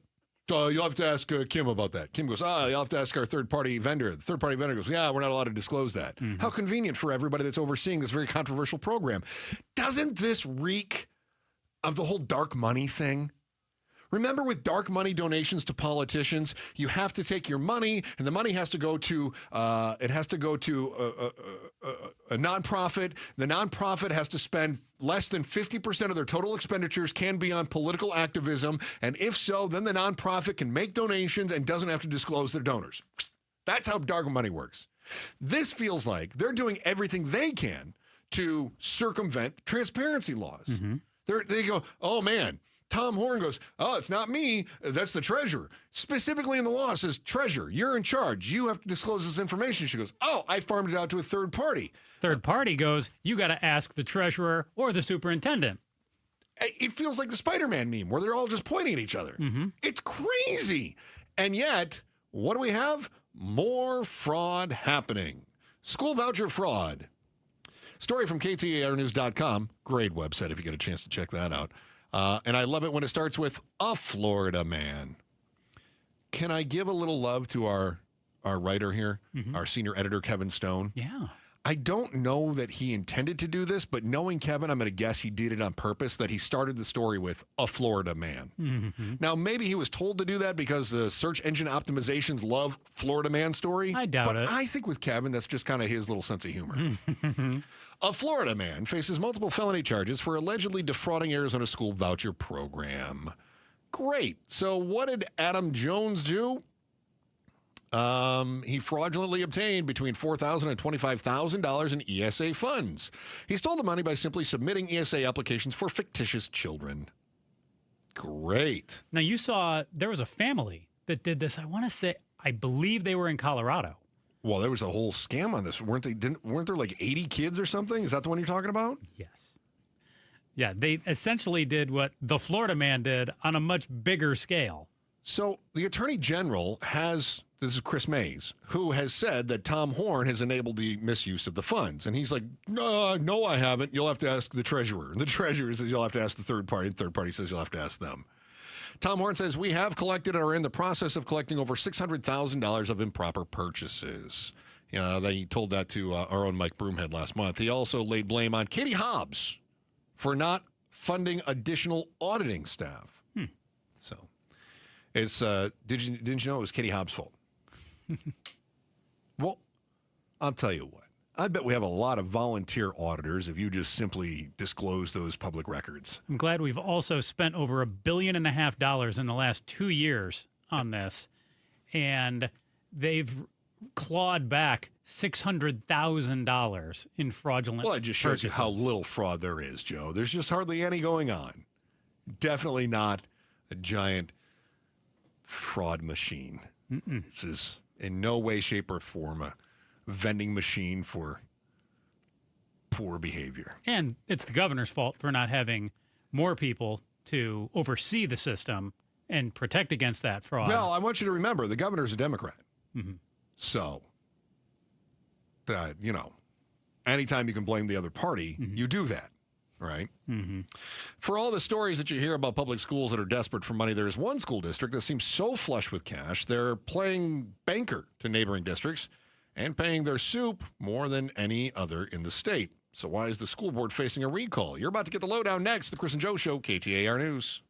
You'll have to ask Kim about that. Kim goes, you'll have to ask our third-party vendor. The third-party vendor goes, yeah, we're not allowed to disclose that. Mm-hmm. How convenient for everybody that's overseeing this very controversial program. Doesn't this reek of the whole dark money thing? Remember with dark money donations to politicians, you have to take your money, and the money has to go to a nonprofit. The nonprofit has to spend less than 50% of their total expenditures can be on political activism, and if so, then the nonprofit can make donations and doesn't have to disclose their donors. That's how dark money works. This feels like they're doing everything they can to circumvent transparency laws. Mm-hmm. They go, oh man. Tom Horn goes, it's not me. That's the treasurer. Specifically in the law, it says, treasurer, you're in charge. You have to disclose this information. She goes, I farmed it out to a third party. Third party goes, you got to ask the treasurer or the superintendent. It feels like the Spider-Man meme where they're all just pointing at each other. Mm-hmm. It's crazy. And yet, what do we have? More fraud happening. School voucher fraud. Story from KTAR-News.com. Great website if you get a chance to check that out. And I love it when it starts with a Florida man. Can I give a little love to our writer here, our senior editor, Kevin Stone? Yeah. I don't know that he intended to do this, but knowing Kevin, I'm going to guess he did it on purpose, that he started the story with a Florida man. Mm-hmm. Now, maybe he was told to do that because the search engine optimizations love Florida man story. I doubt it. But I think with Kevin, that's just kind of his little sense of humor. A Florida man faces multiple felony charges for allegedly defrauding Arizona school voucher program. Great. So what did Adam Jones do? He fraudulently obtained between $4,000 and $25,000 in ESA funds. He stole the money by simply submitting ESA applications for fictitious children. Great. Now, you saw there was a family that did this. I believe they were in Colorado. Well, there was a whole scam on this. Weren't there like 80 kids or something? Is that the one you're talking about? Yes. Yeah, they essentially did what the Florida man did on a much bigger scale. So the Attorney General this is Chris Mays, who has said that Tom Horn has enabled the misuse of the funds. And he's like, no, I haven't. You'll have to ask the treasurer. And the treasurer says you'll have to ask the third party. The third party says you'll have to ask them. Tom Horn says, we have collected or are in the process of collecting over $600,000 of improper purchases. They told that to our own Mike Broomhead last month. He also laid blame on Katie Hobbs for not funding additional auditing staff. So it's didn't you know it was Katie Hobbs' fault? Well, I'll tell you what. I bet we have a lot of volunteer auditors if you just simply disclose those public records. I'm glad we've also spent over $1.5 billion in the last 2 years on this, and they've clawed back $600,000 in fraudulent Well, it just shows you how little fraud there is, Joe. There's just hardly any going on. Definitely not a giant fraud machine. This is in no way, shape, or form a vending machine for poor behavior. And it's the governor's fault for not having more people to oversee the system and protect against that fraud. Well, I want you to remember, the governor's a Democrat. So, anytime you can blame the other party, you do that, right? For all the stories that you hear about public schools that are desperate for money, there is one school district that seems so flush with cash, they're playing banker to neighboring districts and paying their soup more than any other in the state. So why is the school board facing a recall? You're about to get the lowdown next. The Chris and Joe Show, KTAR News.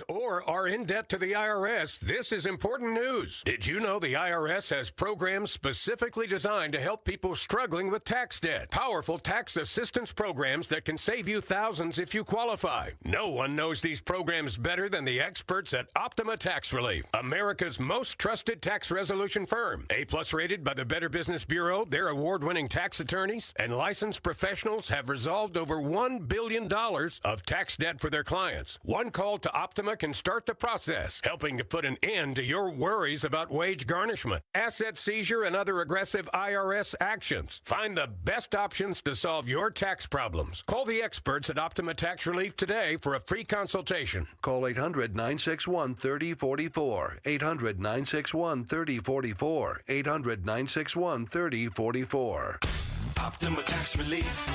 or are in debt to the IRS, this is important news. Did you know the IRS has programs specifically designed to help people struggling with tax debt? Powerful tax assistance programs that can save you thousands if you qualify. No one knows these programs better than the experts at Optima Tax Relief, America's most trusted tax resolution firm. A-plus rated by the Better Business Bureau, their award-winning tax attorneys and licensed professionals have resolved over $1 billion of tax debt for their clients. One call to Optima can start the process, helping to put an end to your worries about wage garnishment, asset seizure, and other aggressive IRS actions. Find the best options to solve your tax problems. Call the experts at Optima Tax Relief today for a free consultation. Call 800-961-3044. 800-961-3044. 800-961-3044. Optima Tax Relief.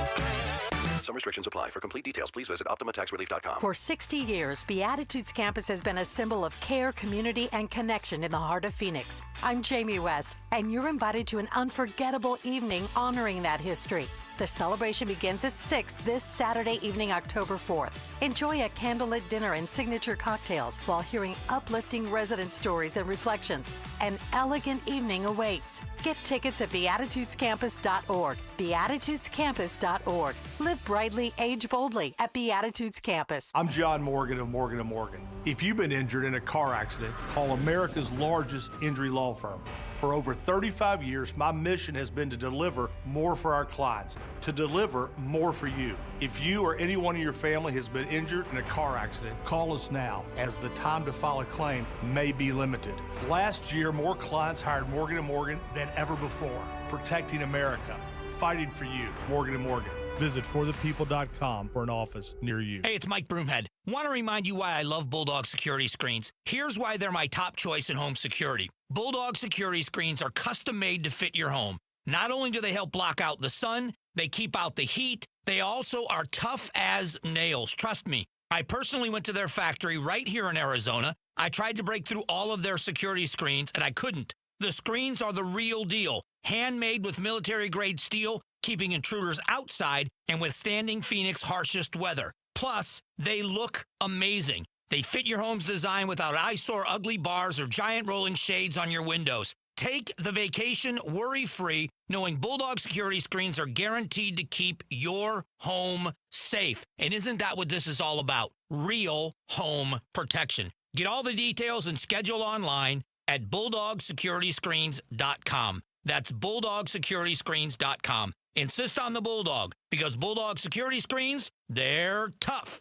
Some restrictions apply. For complete details, please visit OptimaTaxRelief.com. For 60 years, Beatitudes Campus has been a symbol of care, community, and connection in the heart of Phoenix. I'm Jamie West, and you're invited to an unforgettable evening honoring that history. The celebration begins at 6 this Saturday evening, October 4th. Enjoy a candlelit dinner and signature cocktails while hearing uplifting resident stories and reflections. An elegant evening awaits. Get tickets at beatitudescampus.org. Beatitudescampus.org. Live brightly, age boldly at Beatitudes Campus. I'm John Morgan of Morgan & Morgan. If you've been injured in a car accident, call America's largest injury law firm. For over 35 years, my mission has been to deliver more for our clients, to deliver more for you. If you or anyone in your family has been injured in a car accident, call us now, as the time to file a claim may be limited. Last year, more clients hired Morgan & Morgan than ever before, protecting America, fighting for you. Morgan & Morgan. Visit forthepeople.com for an office near you. Hey, it's Mike Broomhead. Want to remind you why I love Bulldog security screens. Here's why they're my top choice in home security. Bulldog security screens are custom made to fit your home. Not only do they help block out the sun, they keep out the heat, they also are tough as nails. Trust me. I personally went to their factory right here in Arizona. I tried to break through all of their security screens, and I couldn't. The screens are the real deal. Handmade with military-grade steel, keeping intruders outside and withstanding Phoenix's harshest weather. Plus, they look amazing. They fit your home's design without eyesore ugly bars or giant rolling shades on your windows. Take the vacation worry-free, knowing Bulldog security screens are guaranteed to keep your home safe. And isn't that what this is all about? Real home protection. Get all the details and schedule online at BulldogSecurityScreens.com. That's BulldogSecurityScreens.com. Insist on the Bulldog, because Bulldog security screens, they're tough.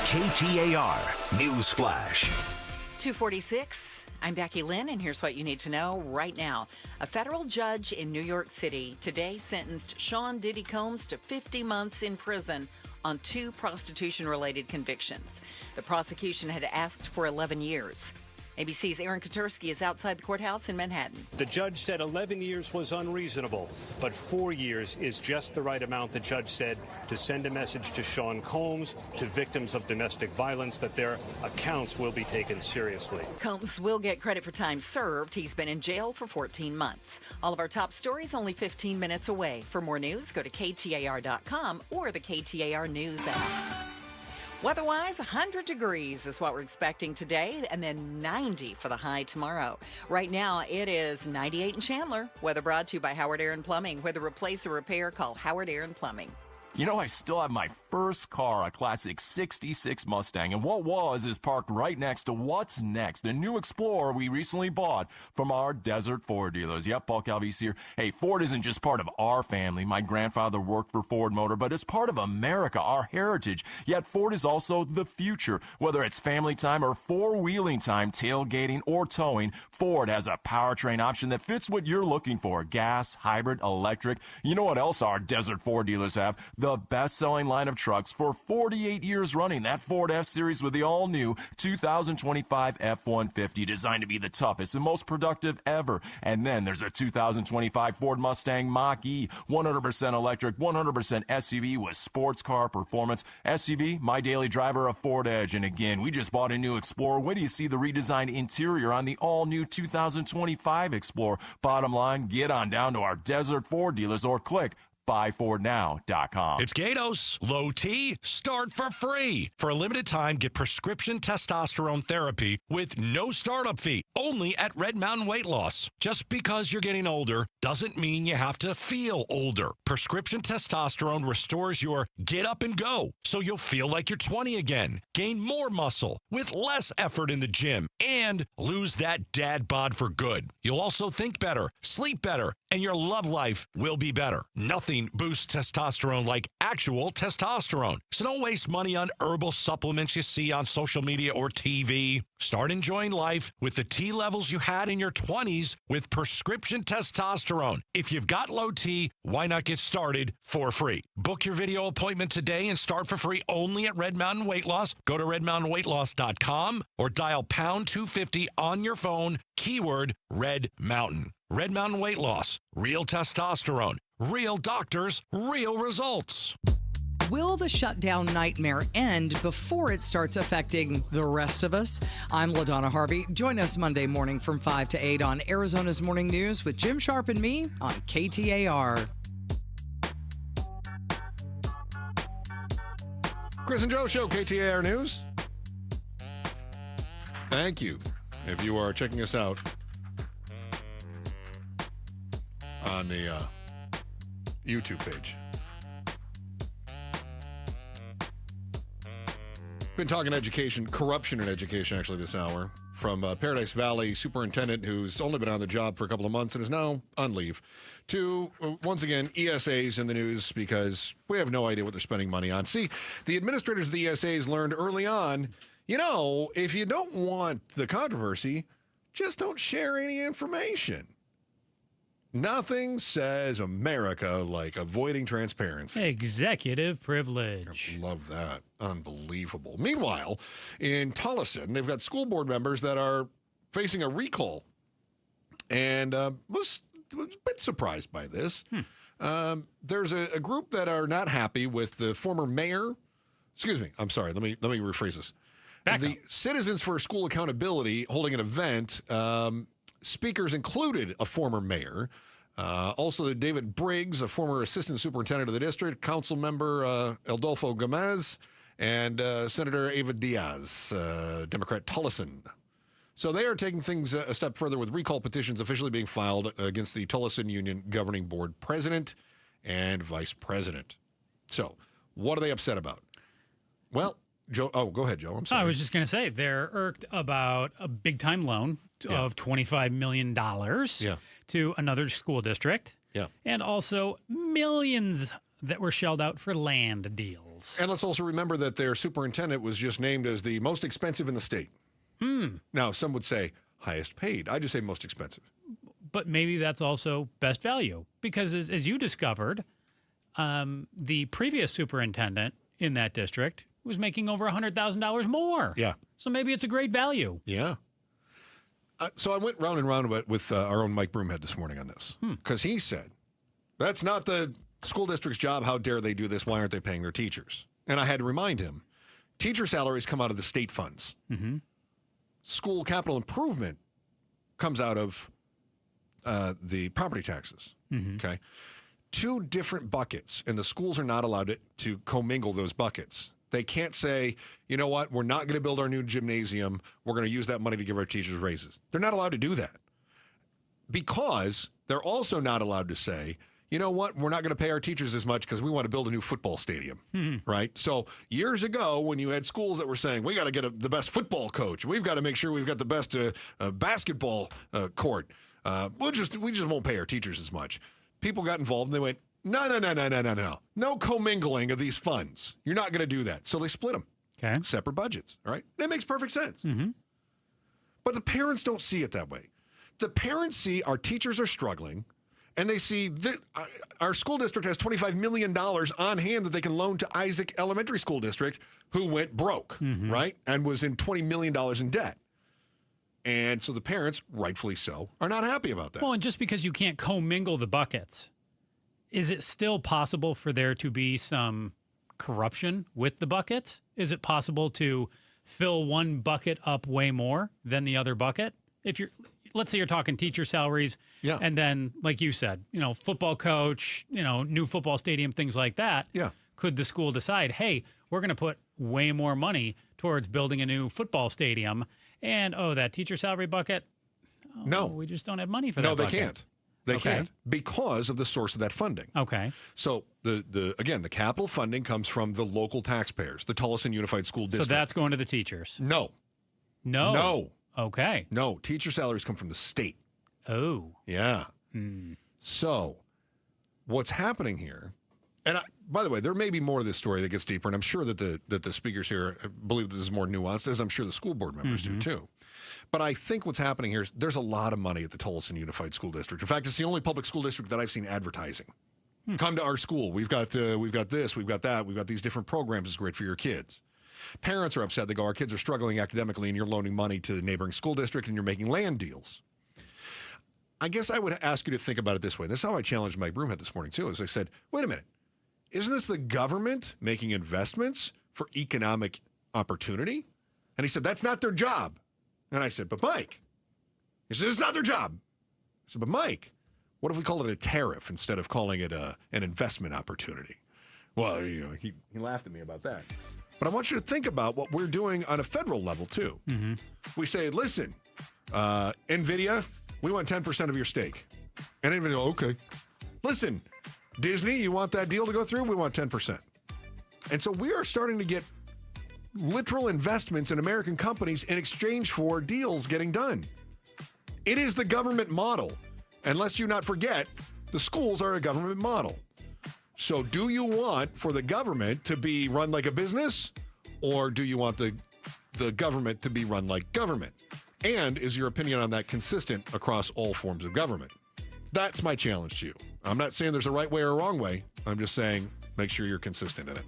KTAR News Flash. 2:46. I'm Becky Lynn, and here's what you need to know right now. A federal judge in New York City today sentenced Sean Diddy Combs to 50 months in prison on 2 prostitution-related convictions. The prosecution had asked for 11 years. ABC's Aaron Katursky is outside the courthouse in Manhattan. The judge said 11 years was unreasonable, but 4 years is just the right amount, the judge said, to send a message to Sean Combs, to victims of domestic violence, that their accounts will be taken seriously. Combs will get credit for time served. He's been in jail for 14 months. All of our top stories only 15 minutes away. For more news, go to KTAR.com or the KTAR News app. Weather-wise, 100 degrees is what we're expecting today, and then 90 for the high tomorrow. Right now, it is 98 in Chandler. Weather brought to you by Howard Aaron Plumbing. Whether replace or repair, call Howard Aaron Plumbing. You know, I still have my first car, a classic 66 Mustang, and what was is parked right next to what's next, a new Explorer we recently bought from our Desert Ford dealers. Yep, Paul Calvise here. Hey, Ford isn't just part of our family. My grandfather worked for Ford Motor, but it's part of America, our heritage. Yet Ford is also the future. Whether it's family time or four-wheeling time, tailgating or towing, Ford has a powertrain option that fits what you're looking for. Gas, hybrid, electric. You know what else our Desert Ford dealers have? The best-selling line of trucks for 48 years running. That Ford F-Series with the all-new 2025 F-150, designed to be the toughest and most productive ever. And then there's a 2025 Ford Mustang Mach-E, 100% electric, 100% SUV with sports car performance. SUV, my daily driver, a Ford Edge. And again, we just bought a new Explorer. Wait till you see the redesigned interior on the all-new 2025 Explorer. Bottom line, get on down to our Desert Ford dealers or click BuyFordNow.com. It's Gatos. Low T, start for free. For a limited time, get prescription testosterone therapy with no startup fee, only at Red Mountain Weight Loss. Just because you're getting older doesn't mean you have to feel older. Prescription testosterone restores your get up and go, so you'll feel like you're 20 again, gain more muscle with less effort in the gym, and lose that dad bod for good. You'll also think better, sleep better, and your love life will be better. Nothing boosts testosterone like actual testosterone. So don't waste money on herbal supplements you see on social media or TV. Start enjoying life with the T levels you had in your 20s with prescription testosterone. If you've got low T, why not get started for free? Book your video appointment today and start for free only at Red Mountain Weight Loss. Go to redmountainweightloss.com or dial pound 250 on your phone, keyword Red Mountain. Red Mountain Weight Loss. Real testosterone. Real doctors. Real results. Will the shutdown nightmare end before it starts affecting the rest of us? I'm LaDonna Harvey. Join us Monday morning from 5 to 8 on Arizona's Morning News with Jim Sharp and me on KTAR. Chris and Joe Show, KTAR News. Thank you. If you are checking us out on the YouTube page. Been talking education, corruption in education, actually, this hour, from Paradise Valley superintendent who's only been on the job for a couple of months and is now on leave, to, once again, ESAs in the news because we have no idea what they're spending money on. See, the administrators of the ESAs learned early on, you know, if you don't want the controversy, just don't share any information. Nothing says America like avoiding transparency. Executive privilege. I love that. Unbelievable. Meanwhile, in Tolleson, they've got school board members that are facing a recall. And was a bit surprised by this. There's a group that are not happy with the former mayor. Excuse me. I'm sorry. Let me rephrase this. The Citizens for School Accountability holding an event. Speakers included a former mayor, also David Briggs, a former assistant superintendent of the district, council member Eldolfo Gomez, and Senator Ava Diaz, Democrat Tolleson. So they are taking things a step further with recall petitions officially being filed against the Tolleson Union Governing Board president and vice president. So what are they upset about? Well, Joe, go ahead, Joe. I'm sorry. I was just going to say they're irked about a big-time loan of $25 million to another school district. Yeah. And also millions that were shelled out for land deals. And let's also remember that their superintendent was just named as the most expensive in the state. Now, some would say highest paid. I just say most expensive. But maybe that's also best value. Because as you discovered, the previous superintendent in that district was making over $100,000 more. Yeah. So maybe it's a great value. Yeah. So I went round and round with our own Mike Broomhead this morning on this. Because he said, that's not the school district's job. How dare they do this? Why aren't they paying their teachers? And I had to remind him, teacher salaries come out of the state funds. School capital improvement comes out of the property taxes. Okay. Two different buckets, and the schools are not allowed to commingle those buckets. They can't say, you know what, we're not going to build our new gymnasium. We're going to use that money to give our teachers raises. They're not allowed to do that because they're also not allowed to say, you know what, we're not going to pay our teachers as much because we want to build a new football stadium, right? So years ago when you had schools that were saying, we got to get the best football coach, we've got to make sure we've got the best basketball court, we just won't pay our teachers as much. People got involved and they went, no commingling of these funds. You're not going to do that. So they split them. Okay. Separate budgets, right? That makes perfect sense. But the parents don't see it that way. The parents see our teachers are struggling, and they see that our school district has $25 million on hand that they can loan to Isaac Elementary School District, who went broke, right? And was in $20 million in debt. And so the parents, rightfully so, are not happy about that. Well, and just because you can't commingle the buckets, is it still possible for there to be some corruption with the buckets? Is it possible to fill one bucket up way more than the other bucket? If you're, let's say you're talking teacher salaries, and then, like you said, football coach, new football stadium, things like that. Yeah. Could the school decide, hey, we're going to put way more money towards building a new football stadium, and that teacher salary bucket? No, we just don't have money for that. No, they can't. They can't because of the source of that funding. Okay. So the capital funding comes from the local taxpayers, the Tullison Unified School District. So that's going to the teachers. No. Okay. No, teacher salaries come from the state. Oh. Yeah. So what's happening here? And by the way, there may be more of this story that gets deeper, and I'm sure that the speakers here believe that this is more nuanced, as I'm sure the school board members do too. But I think what's happening here is there's a lot of money at the Tullison Unified School District. In fact, it's the only public school district that I've seen advertising. Come to our school. We've got this, we've got that, we've got these different programs. It's great for your kids. Parents are upset. They go, our kids are struggling academically, and you're loaning money to the neighboring school district, and you're making land deals. I guess I would ask you to think about it this way. This is how I challenged Mike Broomhead this morning, too, is I said, wait a minute. Isn't this the government making investments for economic opportunity? And he said, that's not their job. And I said, but Mike. He said, it's not their job. I said, but Mike, what if we call it a tariff instead of calling it an investment opportunity? Well, he laughed at me about that. But I want you to think about what we're doing on a federal level, too. Mm-hmm. We say, listen, NVIDIA, we want 10% of your stake. And NVIDIA, okay. Listen, Disney, you want that deal to go through? We want 10%. And so we are starting to get literal investments in American companies in exchange for deals getting done. It is the government model. And lest you not forget, the schools are a government model. So do you want for the government to be run like a business, or do you want the government to be run like government? And is your opinion on that consistent across all forms of government? That's my challenge to you. I'm not saying there's a right way or a wrong way. I'm just saying make sure you're consistent in it.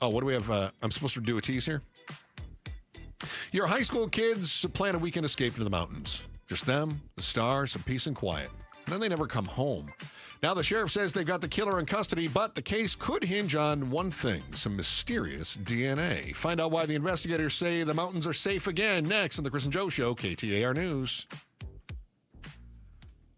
What do we have? I'm supposed to do a tease here. Your high school kids plan a weekend escape into the mountains. Just them, the stars, some peace and quiet. And then they never come home. Now the sheriff says they've got the killer in custody, but the case could hinge on one thing, some mysterious DNA. Find out why the investigators say the mountains are safe again next on the Chris and Joe Show, KTAR News.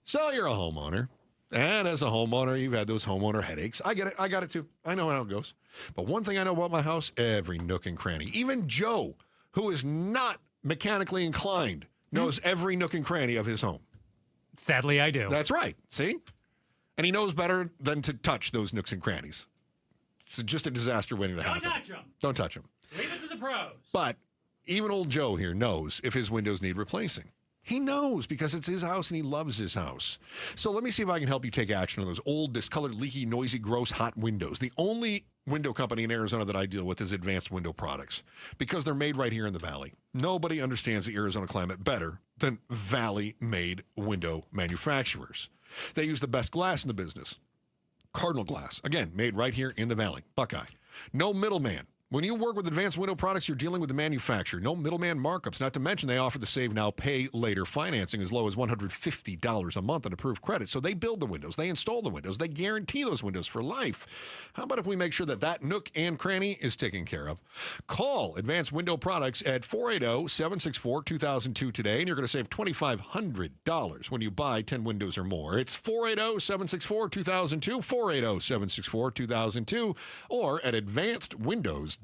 So you're a homeowner. And as a homeowner, you've had those homeowner headaches. I get it. I got it too. I know how it goes. But one thing I know about my house, every nook and cranny, even Joe, who is not mechanically inclined, knows every nook and cranny of his home. Sadly, I do. That's right. See? And he knows better than to touch those nooks and crannies. It's just a disaster waiting to happen. Don't touch them. Don't touch them. Leave it to the pros. But even old Joe here knows if his windows need replacing. He knows because it's his house and he loves his house. So let me see if I can help you take action on those old, discolored, leaky, noisy, gross, hot windows. The only window company in Arizona that I deal with is Advanced Window Products because they're made right here in the Valley. Nobody understands the Arizona climate better than Valley-made window manufacturers. They use the best glass in the business. Cardinal glass, again, made right here in the Valley. Buckeye. No middleman. When you work with Advanced Window Products, you're dealing with the manufacturer. No middleman markups. Not to mention they offer the save now, pay later financing as low as $150 a month on approved credit. So they build the windows. They install the windows. They guarantee those windows for life. How about if we make sure that that nook and cranny is taken care of? Call Advanced Window Products at 480-764-2002 today, and you're going to save $2,500 when you buy 10 windows or more. It's 480-764-2002, 480-764-2002, or at advancedwindows.com.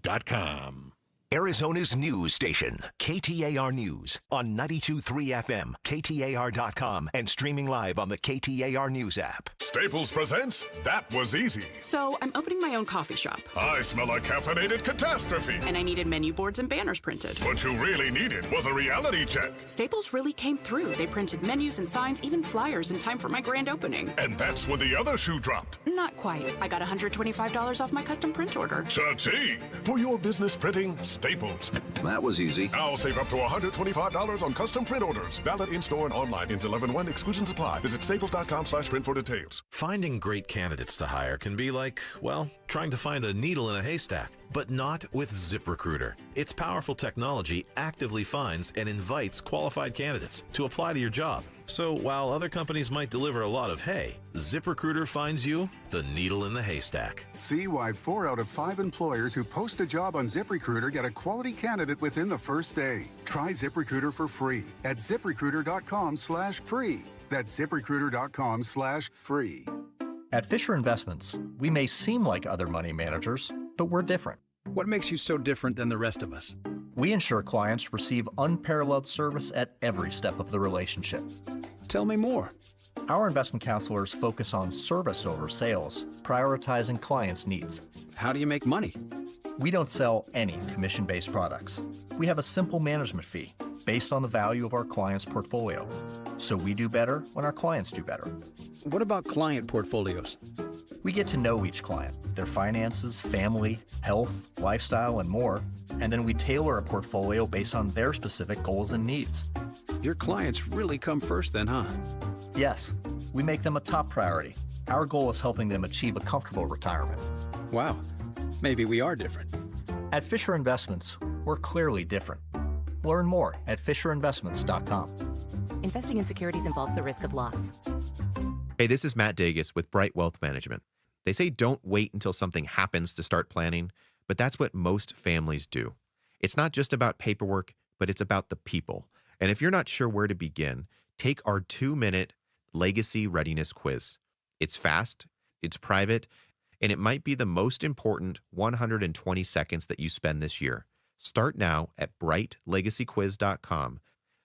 Arizona's news station, KTAR News, on 92.3 FM, KTAR.com, and streaming live on the KTAR News app. Staples presents That Was Easy. So, I'm opening my own coffee shop. I smell a caffeinated catastrophe. And I needed menu boards and banners printed. What you really needed was a reality check. Staples really came through. They printed menus and signs, even flyers in time for my grand opening. And that's when the other shoe dropped. Not quite. I got $125 off my custom print order. Cha-ching! For your business printing, Staples. That was easy. Now save up to $125 on custom print orders. Valid in-store and online. Ends 11/1. Exclusions apply. Visit staples.com/print for details. Finding great candidates to hire can be like, well, trying to find a needle in a haystack. But not with ZipRecruiter. Its powerful technology actively finds and invites qualified candidates to apply to your job. So while other companies might deliver a lot of hay, ZipRecruiter finds you the needle in the haystack. See why 4 out of 5 employers who post a job on ZipRecruiter get a quality candidate within the first day. Try ZipRecruiter for free at ZipRecruiter.com/free. That's ZipRecruiter.com/free. At Fisher Investments, we may seem like other money managers, but we're different. What makes you so different than the rest of us? We ensure clients receive unparalleled service at every step of the relationship. Tell me more. Our investment counselors focus on service over sales, prioritizing clients' needs. How do you make money? We don't sell any commission-based products. We have a simple management fee based on the value of our clients' portfolio. So we do better when our clients do better. What about client portfolios? We get to know each client, their finances, family, health, lifestyle, and more, and then we tailor a portfolio based on their specific goals and needs. Your clients really come first then, huh? Yes, we make them a top priority. Our goal is helping them achieve a comfortable retirement. Wow, maybe we are different. At Fisher Investments, we're clearly different. Learn more at FisherInvestments.com. Investing in securities involves the risk of loss. Hey, this is Matt Dagus with Bright Wealth Management. They say don't wait until something happens to start planning, but that's what most families do. It's not just about paperwork, but it's about the people. And if you're not sure where to begin, take our 2-minute Legacy Readiness Quiz. It's fast, it's private, and it might be the most important 120 seconds that you spend this year. Start now at brightlegacyquiz.com.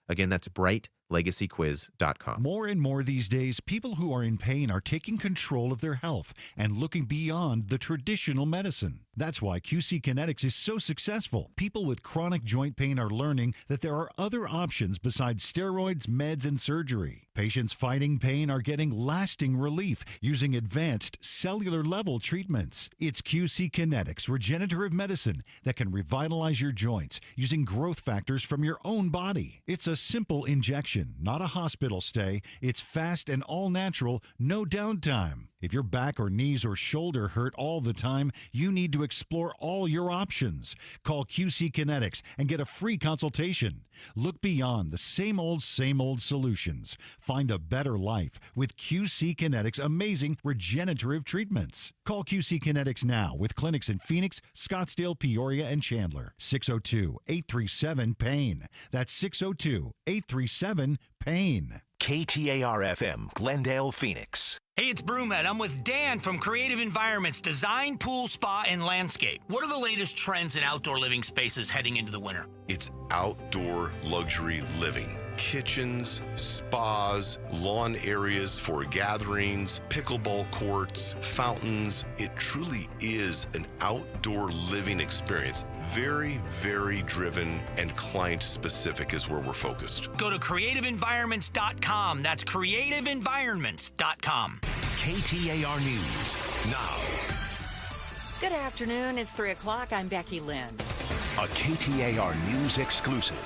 Again, that's brightlegacyquiz.com. More and more these days, people who are in pain are taking control of their health and looking beyond the traditional medicine. That's why QC Kinetics is so successful. People with chronic joint pain are learning that there are other options besides steroids, meds, and surgery. Patients fighting pain are getting lasting relief using advanced cellular-level treatments. It's QC Kinetics regenerative medicine that can revitalize your joints using growth factors from your own body. It's a simple injection, not a hospital stay. It's fast and all-natural, no downtime. If your back or knees or shoulder hurt all the time, you need to explore all your options. Call QC Kinetics and get a free consultation. Look beyond the same old solutions. Find a better life with QC Kinetics' amazing regenerative treatments. Call QC Kinetics now with clinics in Phoenix, Scottsdale, Peoria, and Chandler. 602-837-PAIN. That's 602-837-PAIN. KTAR-FM, Glendale, Phoenix. Hey, it's Broomhead. I'm with Dan from Creative Environments Design, Pool, Spa, and Landscape. What are the latest trends in outdoor living spaces heading into the winter? It's outdoor luxury living. Kitchens, spas, lawn areas for gatherings, pickleball courts, fountains. It truly is an outdoor living experience. Very, very driven and client-specific is where we're focused. Go to creativeenvironments.com. That's creativeenvironments.com. KTAR News now. Good afternoon. It's 3 o'clock. I'm Becky Lynn. A KTAR News exclusive.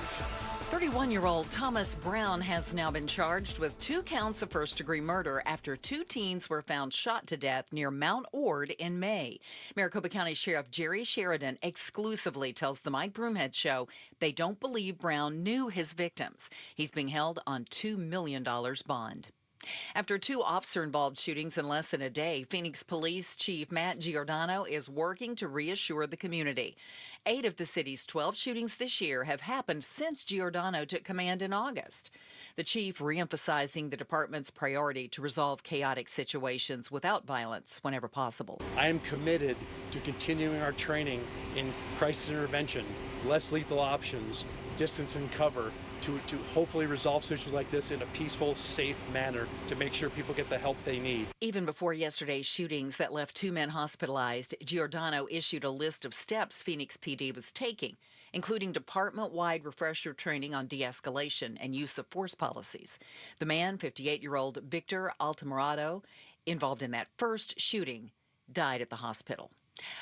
31-year-old Thomas Brown has now been charged with 2 counts of first-degree murder after 2 teens were found shot to death near Mount Ord in May. Maricopa County Sheriff Jerry Sheridan exclusively tells the Mike Broomhead Show they don't believe Brown knew his victims. He's being held on $2 million bond. After 2 officer-involved shootings in less than a day, Phoenix Police Chief Matt Giordano is working to reassure the community. 8 of the city's 12 shootings this year have happened since Giordano took command in August. The chief reemphasizing the department's priority to resolve chaotic situations without violence whenever possible. I am committed to continuing our training in crisis intervention, less lethal options, distance and cover, to hopefully resolve situations like this in a peaceful, safe manner to make sure people get the help they need. Even before yesterday's shootings that left 2 men hospitalized, Giordano issued a list of steps Phoenix PD was taking, including department-wide refresher training on de-escalation and use of force policies. The man, 58-year-old Victor Altamirado, involved in that first shooting, died at the hospital.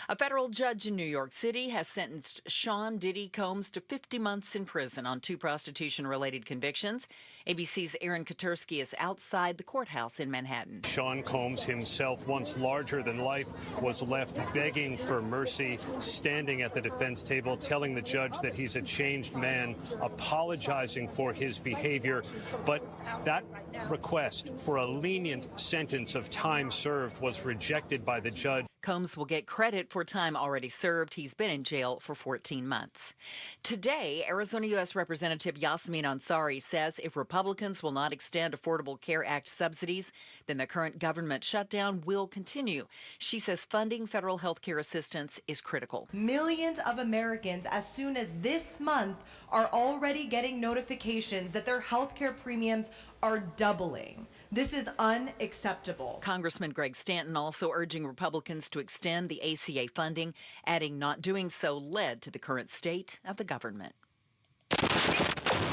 A federal judge in New York City has sentenced Sean Diddy Combs to 50 months in prison on 2 prostitution-related convictions. ABC's Aaron Katursky is outside the courthouse in Manhattan. Sean Combs himself, once larger than life, was left begging for mercy, standing at the defense table, telling the judge that he's a changed man, apologizing for his behavior. But that request for a lenient sentence of time served was rejected by the judge. Combs will get credit for time already served. He's been in jail for 14 months. Today, Arizona U.S. Representative Yasmin Ansari says if Republicans will not extend Affordable Care Act subsidies, then the current government shutdown will continue. She says funding federal health care assistance is critical. Millions of Americans, as soon as this month, are already getting notifications that their health care premiums are doubling. This is unacceptable. Congressman Greg Stanton also urging Republicans to extend the ACA funding, adding not doing so led to the current state of the government.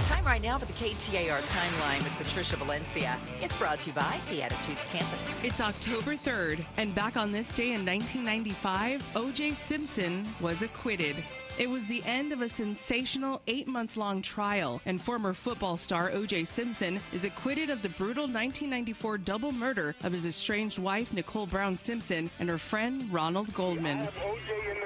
Time right now for the KTAR Timeline with Patricia Valencia. It's brought to you by the Attitudes Campus. It's October 3rd, and back on this day in 1995, O.J. Simpson was acquitted. It was the end of a sensational 8-month-long trial, and former football star O.J. Simpson is acquitted of the brutal 1994 double murder of his estranged wife, Nicole Brown Simpson, and her friend, Ronald Goldman.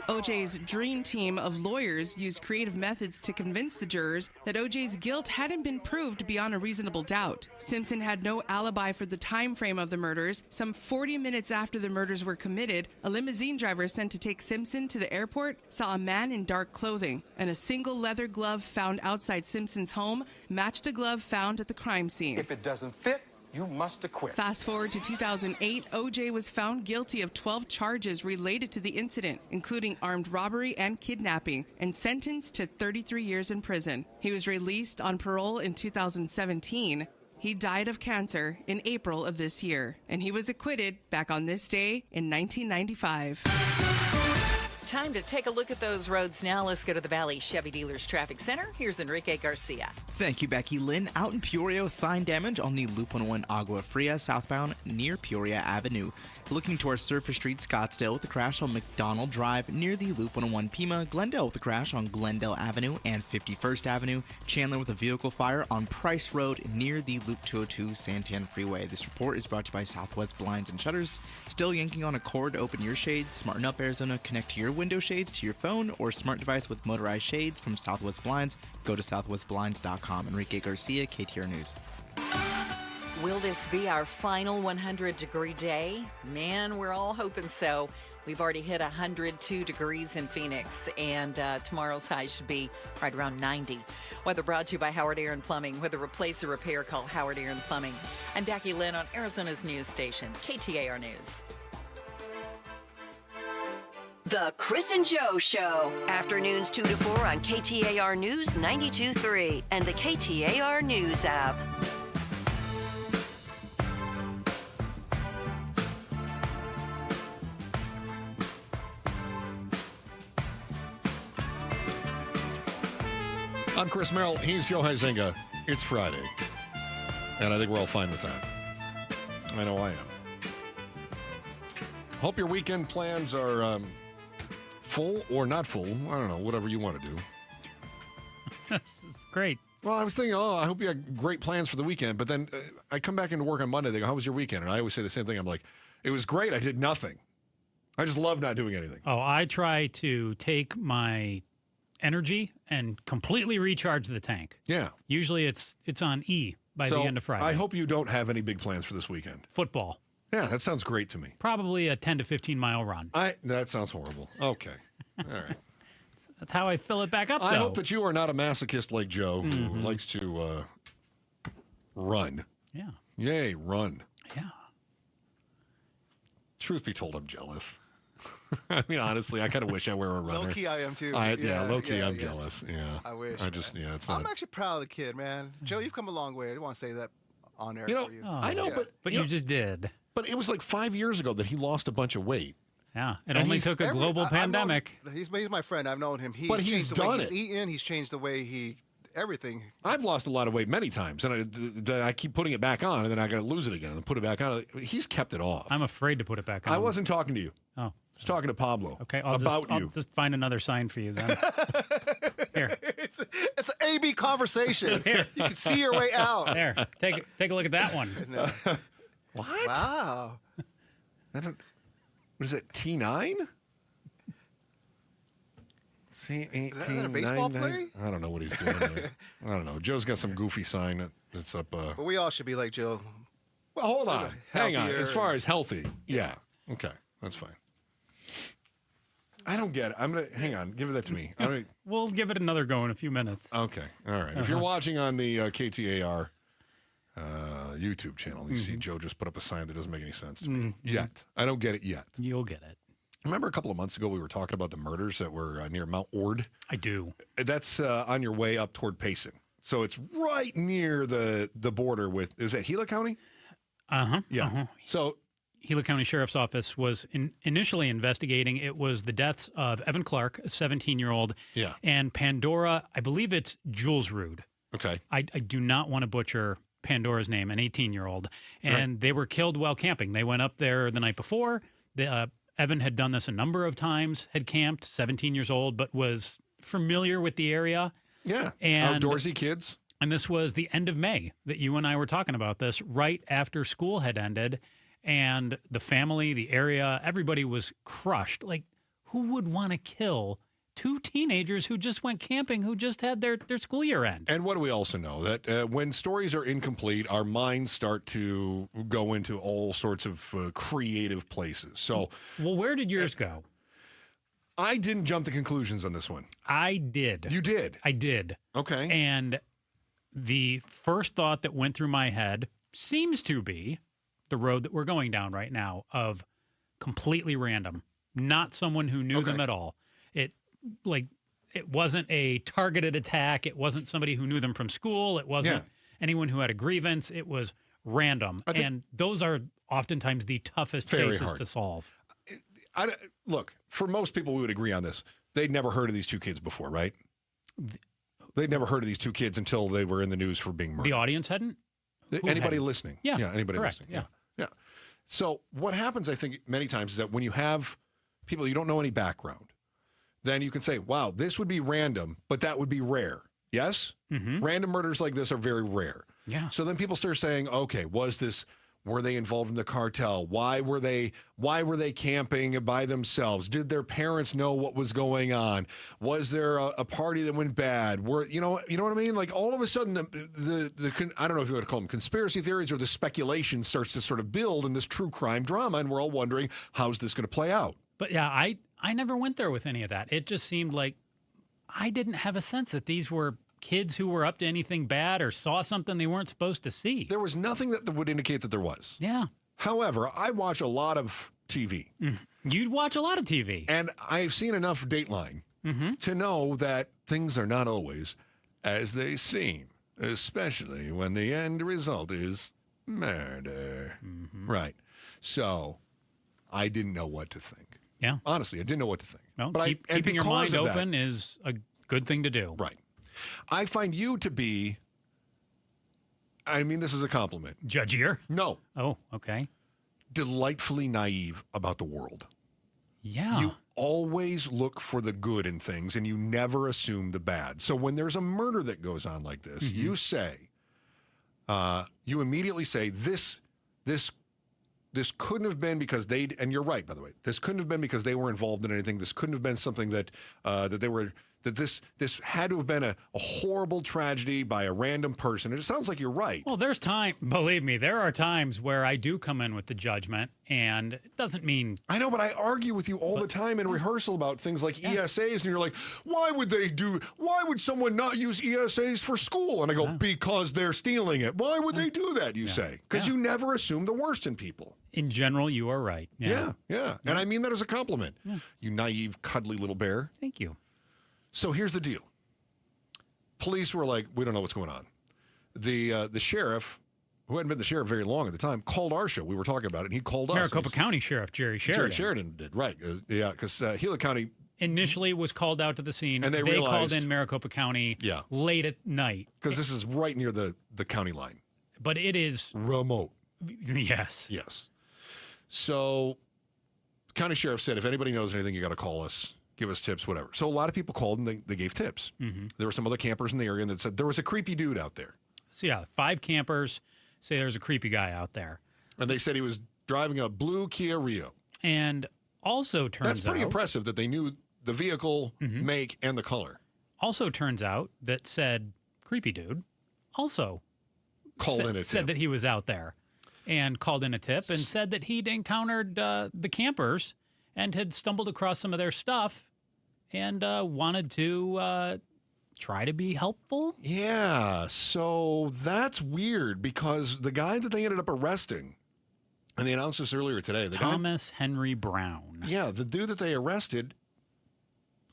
O.J.'s dream team of lawyers used creative methods to convince the jurors that O.J.'s guilt hadn't been proved beyond a reasonable doubt. Simpson had no alibi for the time frame of the murders. Some 40 minutes after the murders were committed, a limousine driver sent to take Simpson to the airport saw a man in dark clothing, and a single leather glove found outside Simpson's home matched a glove found at the crime scene. If it doesn't fit, you must acquit. Fast forward to 2008, O.J. was found guilty of 12 charges related to the incident, including armed robbery and kidnapping, and sentenced to 33 years in prison. He was released on parole in 2017. He died of cancer in April of this year, and he was acquitted back on this day in 1995. Time to take a look at those roads now. Let's go to the Valley Chevy Dealers Traffic Center. Here's Enrique Garcia. Thank you, Becky Lynn. Out in Peoria, sign damage on the Loop 101 Agua Fria southbound near Peoria Avenue. Looking towards Surface Street, Scottsdale with a crash on McDonald Drive near the Loop 101 Pima. Glendale with a crash on Glendale Avenue and 51st Avenue. Chandler with a vehicle fire on Price Road near the Loop 202 Santan Freeway. This report is brought to you by Southwest Blinds and Shutters. Still yanking on a cord to open your shades? Smarten up, Arizona. Connect your window shades to your phone or smart device with motorized shades from Southwest Blinds. Go to southwestblinds.com. Enrique Garcia, KTAR News. Will this be our final 100-degree day? Man, we're all hoping so. We've already hit 102 degrees in Phoenix, and tomorrow's high should be right around 90. Weather brought to you by Howard Air and Plumbing. With a replace or repair, call Howard Air and Plumbing. I'm Becky Lynn on Arizona's news station, KTAR News. The Chris and Joe Show. Afternoons 2 to 4 on KTAR News 92.3 and the KTAR News app. I'm Chris Merrill. He's Joe Huizenga. It's Friday. And I think we're all fine with that. I know I am. Hope your weekend plans are full or not full. I don't know, whatever you want to do. That's great. Well, I was thinking, I hope you had great plans for the weekend. But then I come back into work on Monday. They go, how was your weekend? And I always say the same thing. I'm like, it was great. I did nothing. I just love not doing anything. Oh, I try to take my energy and completely recharge the tank. Yeah. Usually it's on E by the end of Friday. I hope you don't have any big plans for this weekend. Football. Yeah, that sounds great to me. Probably a 10 to 15 mile run. That sounds horrible. Okay. All right. That's how I fill it back up, though. I hope that you are not a masochist like Joe who likes to run. Yeah. Yay, run. Yeah. Truth be told, I'm jealous. I mean, honestly, I kind of wish I were a runner. Low-key, I am too. Low-key, I'm jealous. Yeah. I wish. It's not. I'm actually proud of the kid, man. Joe, you've come a long way. I didn't want to say that on air for you. I know, but you just did. But it was like 5 years ago that he lost a bunch of weight. Yeah, it only took a global pandemic. He's my friend. I've known him. But he's done it. He's eaten. He's changed the way everything. I've lost a lot of weight many times, and I keep putting it back on, and then I got to lose it again and put it back on. He's kept it off. I'm afraid to put it back on. I wasn't talking to you. Oh, was talking to Pablo. Okay, I'll I'll just find another sign for you then. Here. It's an A-B conversation. Here. You can see your way out. There, take a look at that one. No. What? Wow. What is it, T9? Is that a baseball play? I don't know what he's doing there. I don't know. Joe's got some goofy sign that's up. But we all should be like Joe. Well, hold on. Hang on. Healthier. As far as healthy, yeah. Okay, that's fine. I don't get it. I'm going to, hang on. Give that to me. We'll give it another go in a few minutes. Okay, all right. If you're watching on the KTAR YouTube channel, you see Joe just put up a sign that doesn't make any sense to me yet. I don't get it yet. You'll get it. Remember a couple of months ago we were talking about the murders that were near Mount Ord? I do. That's on your way up toward Payson. So it's right near the border with, is that Gila County? Uh-huh. Yeah. Uh-huh. So Gila County Sheriff's Office was initially investigating. It was the deaths of Evan Clark, a 17-year-old, and Pandora, I believe it's Jules Rude. Okay. I do not want to butcher Pandora's name, an 18-year-old. And they were killed while camping. They went up there the night before. Evan had done this a number of times, had camped, 17 years old, but was familiar with the area. Yeah, and outdoorsy kids. And this was the end of May that you and I were talking about this, right after school had ended. And the family, the area, everybody was crushed. Like, who would want to kill two teenagers who just went camping, who just had their school year end? And what do we also know? That when stories are incomplete, our minds start to go into all sorts of creative places. So, well, where did yours go? I didn't jump to conclusions on this one. I did. You did? I did. Okay. And the first thought that went through my head seems to be the road that we're going down right now of completely random, not someone who knew them at all. It wasn't a targeted attack. It wasn't somebody who knew them from school. It wasn't anyone who had a grievance. It was random. And those are oftentimes the toughest cases to solve. Look, for most people, we would agree on this. They'd never heard of these two kids before, right? They'd never heard of these two kids until they were in the news for being murdered. The audience hadn't? Anybody listening? Yeah, anybody correct. listening. Yeah. So what happens, I think, many times is that when you have people you don't know any background, then you can say, wow, this would be random, but that would be rare. Yes? Mm-hmm. Random murders like this are very rare. Yeah. So then people start saying, okay, were they involved in the cartel? Why were they camping by themselves? Did their parents know what was going on? Was there a party that went bad? You know what I mean? Like all of a sudden, the I don't know if you want to call them conspiracy theories or the speculation starts to sort of build in this true crime drama, and we're all wondering, how's this going to play out? But yeah, I never went there with any of that. It just seemed like I didn't have a sense that these were kids who were up to anything bad or saw something they weren't supposed to see. There was nothing that would indicate that there was. Yeah. However, I watch a lot of TV. You'd watch a lot of TV. And I've seen enough Dateline to know that things are not always as they seem, especially when the end result is murder. Right. So I didn't know what to think. Yeah. Honestly, I didn't know what to think. No, but keeping your mind open is a good thing to do. Right. I find you to be, I mean this is a compliment. Judgier? No. Oh, okay. Delightfully naive about the world. Yeah. You always look for the good in things and you never assume the bad. So when there's a murder that goes on like this, you say, you immediately say, this couldn't have been because and you're right, by the way, this couldn't have been because they were involved in anything. This couldn't have been something that this had to have been a horrible tragedy by a random person. It sounds like you're right. Well, believe me, there are times where I do come in with the judgment, and it doesn't mean... I know, but I argue with you all the time in rehearsal about things like ESAs, and you're like, why would someone not use ESAs for school? And I go, because they're stealing it. Why would they do that, you say? Because you never assume the worst in people. In general, you are right. Yeah. And I mean that as a compliment. Yeah. You naive, cuddly little bear. Thank you. So here's the deal. Police were like, we don't know what's going on. The sheriff, who hadn't been the sheriff very long at the time, called our show. We were talking about it, and he called us. Maricopa County Sheriff Jerry Sheridan. Jerry Sheridan did, right. Because Gila County... Initially was called out to the scene. And they called in Maricopa County late at night. Because this is right near the county line. But it is... remote. Yes. Yes. So County sheriff said, if anybody knows anything, you got to call us, give us tips, whatever. So a lot of people called and they gave tips. Mm-hmm. There were some other campers in the area that said there was a creepy dude out there. So, yeah, 5 campers say there's a creepy guy out there. And they said he was driving a blue Kia Rio. And also turns out... That's pretty impressive that they knew the vehicle, make, and the color. Also turns out that said creepy dude also said that he was out there and called in a tip and said that he'd encountered the campers and had stumbled across some of their stuff and wanted to try to be helpful. Yeah, so that's weird because the guy that they ended up arresting, and they announced this earlier today. Thomas Henry Brown. Yeah, the dude that they arrested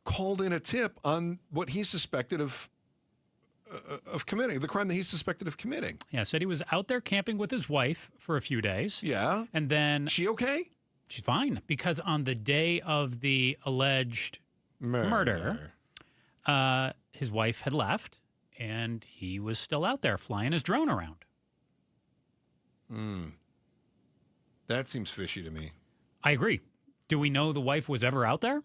called in a tip on what he suspected of committing, the crime that he's suspected of committing. Yeah, said he was out there camping with his wife for a few days. Yeah. And then... She okay? She's fine, because on the day of the alleged murder his wife had left, and he was still out there flying his drone around. That seems fishy to me. I agree. Do we know the wife was ever out there?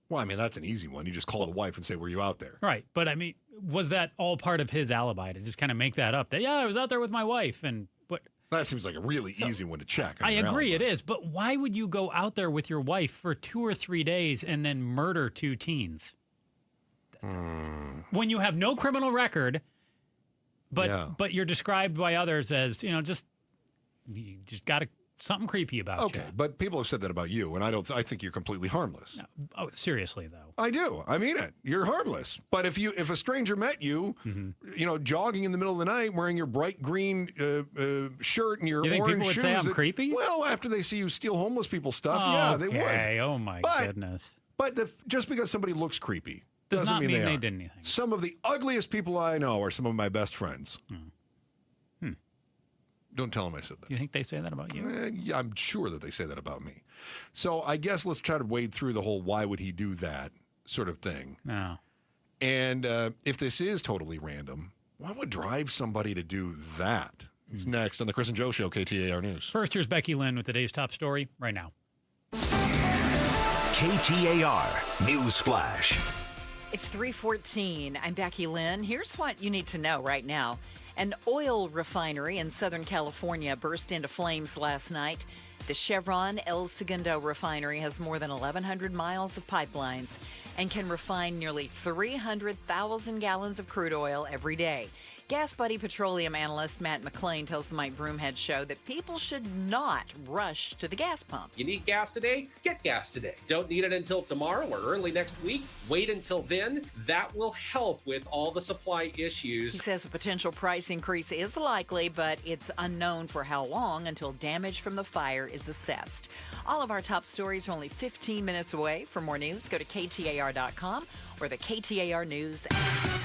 Well, I mean, that's an easy one. You just call the wife and say, were you out there? Right. But, I mean, was that all part of his alibi to just kind of make that up? That, yeah, I was out there with my wife. That seems like a really easy one to check. I agree, it is. But why would you go out there with your wife for 2 or 3 days and then murder 2 teens? When you have no criminal record, but you're described by others as, you just got something creepy about you. Okay, but people have said that about you, and I think you're completely harmless. No. Oh, seriously, though. I do. I mean it. You're harmless. But if a stranger met you, jogging in the middle of the night wearing your bright green shirt and your you think orange people would shoes, say I'm creepy? Well, after they see you steal homeless people's stuff, yeah, they would. Okay. Oh my goodness. But just because somebody looks creepy does not mean they did anything. Some of the ugliest people I know are some of my best friends. Don't tell them I said that. Do you think they say that about you? Yeah, I'm sure that they say that about me. So I guess let's try to wade through the whole why would he do that sort of thing. No. And if this is totally random, what would drive somebody to do that? It's next on the Chris and Joe Show, KTAR News. First, here's Becky Lynn with today's top story right now. KTAR News Flash. It's 3:14. I'm Becky Lynn. Here's what you need to know right now. An oil refinery in Southern California burst into flames last night. The Chevron El Segundo refinery has more than 1,100 miles of pipelines and can refine nearly 300,000 gallons of crude oil every day. Gas Buddy petroleum analyst Matt McClain tells the Mike Broomhead Show that people should not rush to the gas pump. You need gas today? Get gas today. Don't need it until tomorrow or early next week? Wait until then. That will help with all the supply issues. He says a potential price increase is likely, but it's unknown for how long until damage from the fire is assessed. All of our top stories are only 15 minutes away. For more news, go to KTAR.com or the KTAR News app.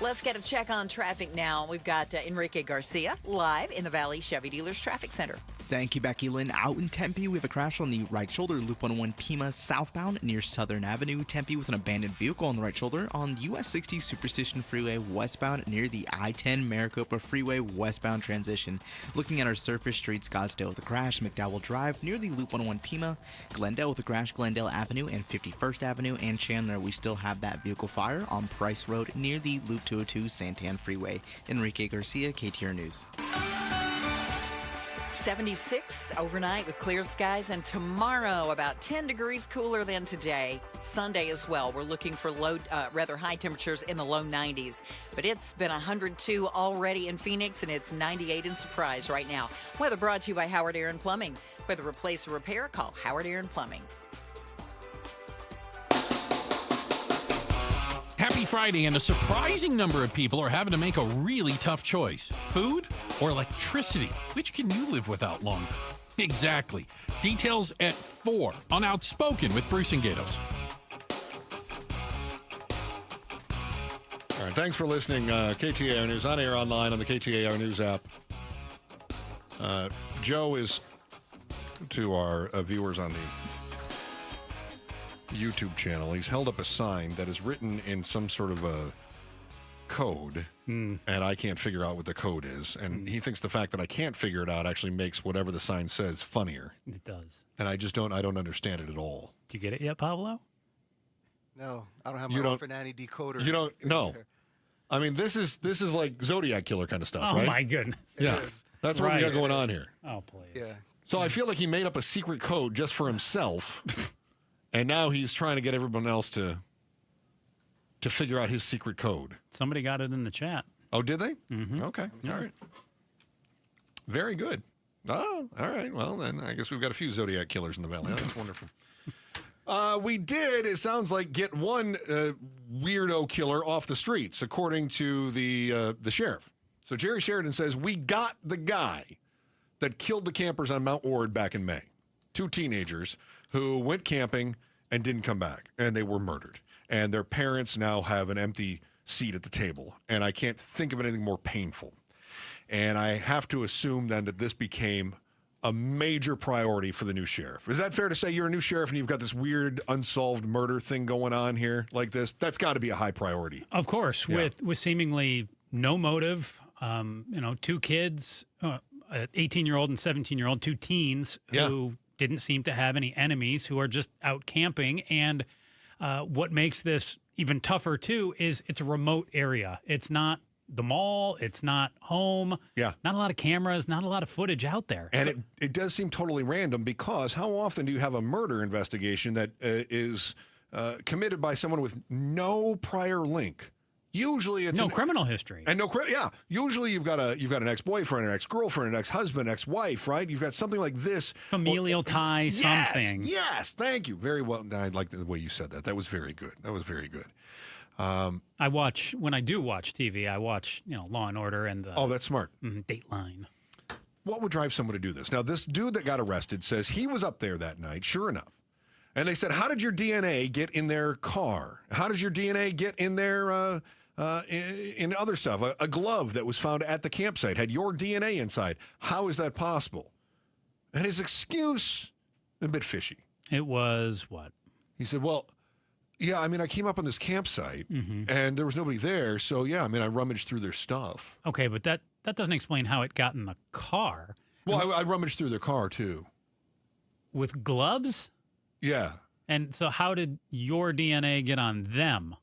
Let's get a check on traffic now. We've got Enrique Garcia live in the Valley Chevy Dealers Traffic Center. Thank you, Becky Lynn. Out in Tempe, we have a crash on the right shoulder, Loop 101 Pima southbound near Southern Avenue. Tempe with an abandoned vehicle on the right shoulder on US 60 Superstition Freeway westbound near the I-10 Maricopa Freeway westbound transition. Looking at our surface street, Scottsdale with a crash, McDowell Drive near the Loop 101 Pima, Glendale with a crash, Glendale Avenue and 51st Avenue, and Chandler, we still have that vehicle fire on Price Road near the Loop 202 Santan Freeway. Enrique Garcia, KTAR News. 76 overnight with clear skies, and tomorrow about 10 degrees cooler than today. Sunday as well. We're looking for rather high temperatures in the low 90s. But it's been 102 already in Phoenix, and it's 98 in Surprise right now. Weather brought to you by Howard Aaron Plumbing. Whether replace or repair, call Howard Aaron Plumbing. Happy Friday, and a surprising number of people are having to make a really tough choice. Food or electricity? Which can you live without longer? Exactly. Details at 4 on Outspoken with Bruce and Gatos. All right, thanks for listening. KTAR News on air, online, on the KTAR News app. Joe is, to our viewers on the YouTube channel, he's held up a sign that is written in some sort of a code, and I can't figure out what the code is. And he thinks the fact that I can't figure it out actually makes whatever the sign says funnier. It does. And I don't understand it at all. Do you get it yet, Pablo? No, I don't have my Orphan Annie decoder. You don't? No. I mean, this is like Zodiac Killer kind of stuff, right? Oh, my goodness. Yeah. That's what we got going on here. Oh, please. Yeah. So I feel like he made up a secret code just for himself, and now he's trying to get everyone else to figure out his secret code. Somebody got it in the chat. Oh, did they? Mm-hmm. Okay. All right. Very good. Oh, all right. Well, then I guess we've got a few Zodiac Killers in the Valley. That's wonderful. We did, it sounds like, get one weirdo killer off the streets, according to the sheriff. So Jerry Sheridan says, we got the guy that killed the campers on Mount Ord back in May. 2 teenagers who went camping and didn't come back, and they were murdered. And their parents now have an empty seat at the table. And I can't think of anything more painful. And I have to assume then that this became a major priority for the new sheriff. Is that fair to say? You're a new sheriff and you've got this weird unsolved murder thing going on here like this? That's got to be a high priority. Of course, Yeah. with seemingly no motive, 2 kids, 18-year-old and 17-year-old, 2 teens who didn't seem to have any enemies, who are just out camping. And what makes this even tougher, too, is it's a remote area. It's not the mall, it's not home. Yeah. Not a lot of cameras, not a lot of footage out there. And it does seem totally random, because how often do you have a murder investigation that is committed by someone with no prior link? Usually it's no criminal history. And usually you've got an ex-boyfriend, an ex-girlfriend, an ex-husband, ex-wife, right? You've got something like this. Familial tie, something. Yes, thank you. Very well. I like the way you said that. That was very good. When I do watch TV, I watch, Law and Order and the that's smart. Dateline. What would drive someone to do this? Now, this dude that got arrested says he was up there that night, sure enough. And they said, how did your DNA get in their car? How did your DNA get in their in other stuff? A glove that was found at the campsite had your DNA inside. How is that possible? And his excuse, a bit fishy. It was what? He said, well, yeah, I mean, I came up on this campsite and there was nobody there. So, yeah, I mean, I rummaged through their stuff. Okay, but that doesn't explain how it got in the car. Well, I rummaged through their car, too. With gloves? Yeah. And so how did your DNA get on them?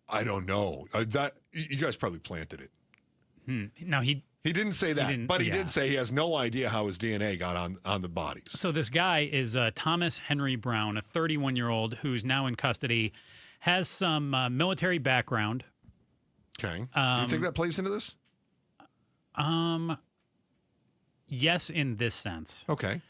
I don't know. You guys probably planted it. Now, he didn't say that, but he did say he has no idea how his DNA got on the bodies. So this guy is Thomas Henry Brown, a 31-year-old who's now in custody, has some military background. Okay. Do you think that plays into this? Yes, in this sense. Okay.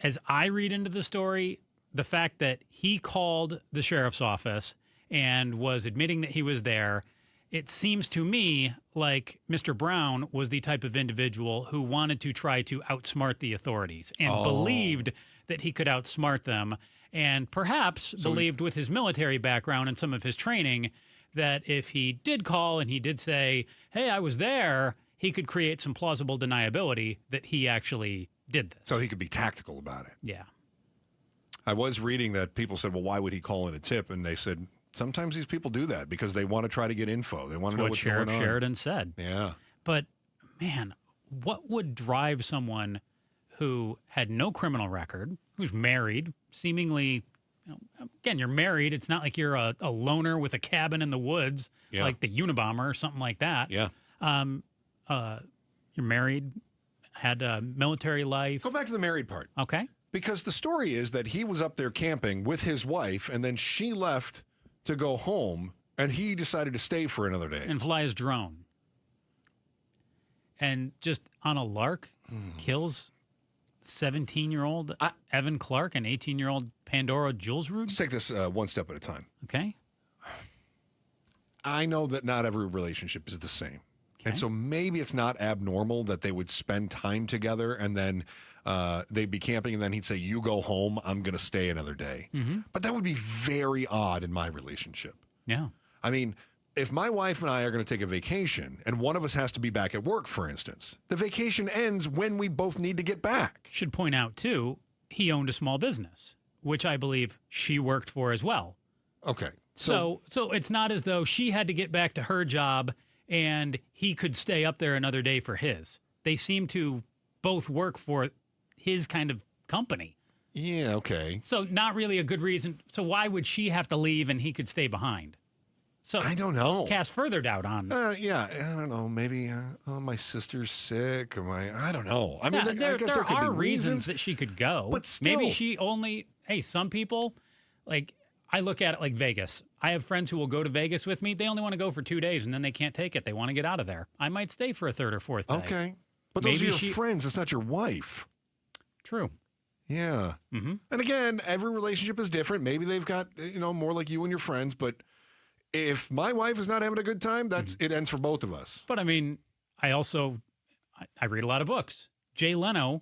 As I read into the story, the fact that he called the sheriff's office and was admitting that he was there, it seems to me like Mr. Brown was the type of individual who wanted to try to outsmart the authorities and believed that he could outsmart them, and perhaps believed with his military background and some of his training that if he did call and he did say, hey, I was there, he could create some plausible deniability that he actually did this. So he could be tactical about it. Yeah. I was reading that people said, well, why would he call in a tip? And they said, sometimes these people do that because they want to try to get info. They want to know what's going on. Sheriff Sheridan said. Yeah. But, man, what would drive someone who had no criminal record, who's married, seemingly, again, you're married. It's not like you're a loner with a cabin in the woods, like the Unabomber or something like that. Yeah. You're married, had a military life. Go back to the married part. Okay. Because the story is that he was up there camping with his wife, and then she left to go home, and he decided to stay for another day. And fly his drone. And just on a lark, kills 17-year-old Evan Clark and 18-year-old Pandora Julesrud? Let's take this one step at a time. Okay. I know that not every relationship is the same. Okay. And so maybe it's not abnormal that they would spend time together and then they'd be camping and then he'd say, you go home, I'm going to stay another day. Mm-hmm. But that would be very odd in my relationship. Yeah. I mean, if my wife and I are going to take a vacation and one of us has to be back at work, for instance, the vacation ends when we both need to get back. Should point out, too, he owned a small business, which I believe she worked for as well. Okay. So it's not as though she had to get back to her job and he could stay up there another day for his. They seem to both work for his kind of company. Yeah, okay. So not really a good reason. So why would she have to leave and he could stay behind? So I don't know. Cast further doubt on. Yeah, I don't know. Maybe my sister's sick, or I don't know. I mean, there I guess there could are be reasons that she could go. But still. Maybe she only. Hey, some people, like I look at it like Vegas. I have friends who will go to Vegas with me. They only want to go for 2 days and then they can't take it. They want to get out of there. I might stay for a third or fourth day. Okay, but those are your friends. It's not your wife. True. Yeah. Mm-hmm. And again, every relationship is different. Maybe they've got more like you and your friends, but. If my wife is not having a good time, it ends for both of us. But I mean, I read a lot of books. Jay Leno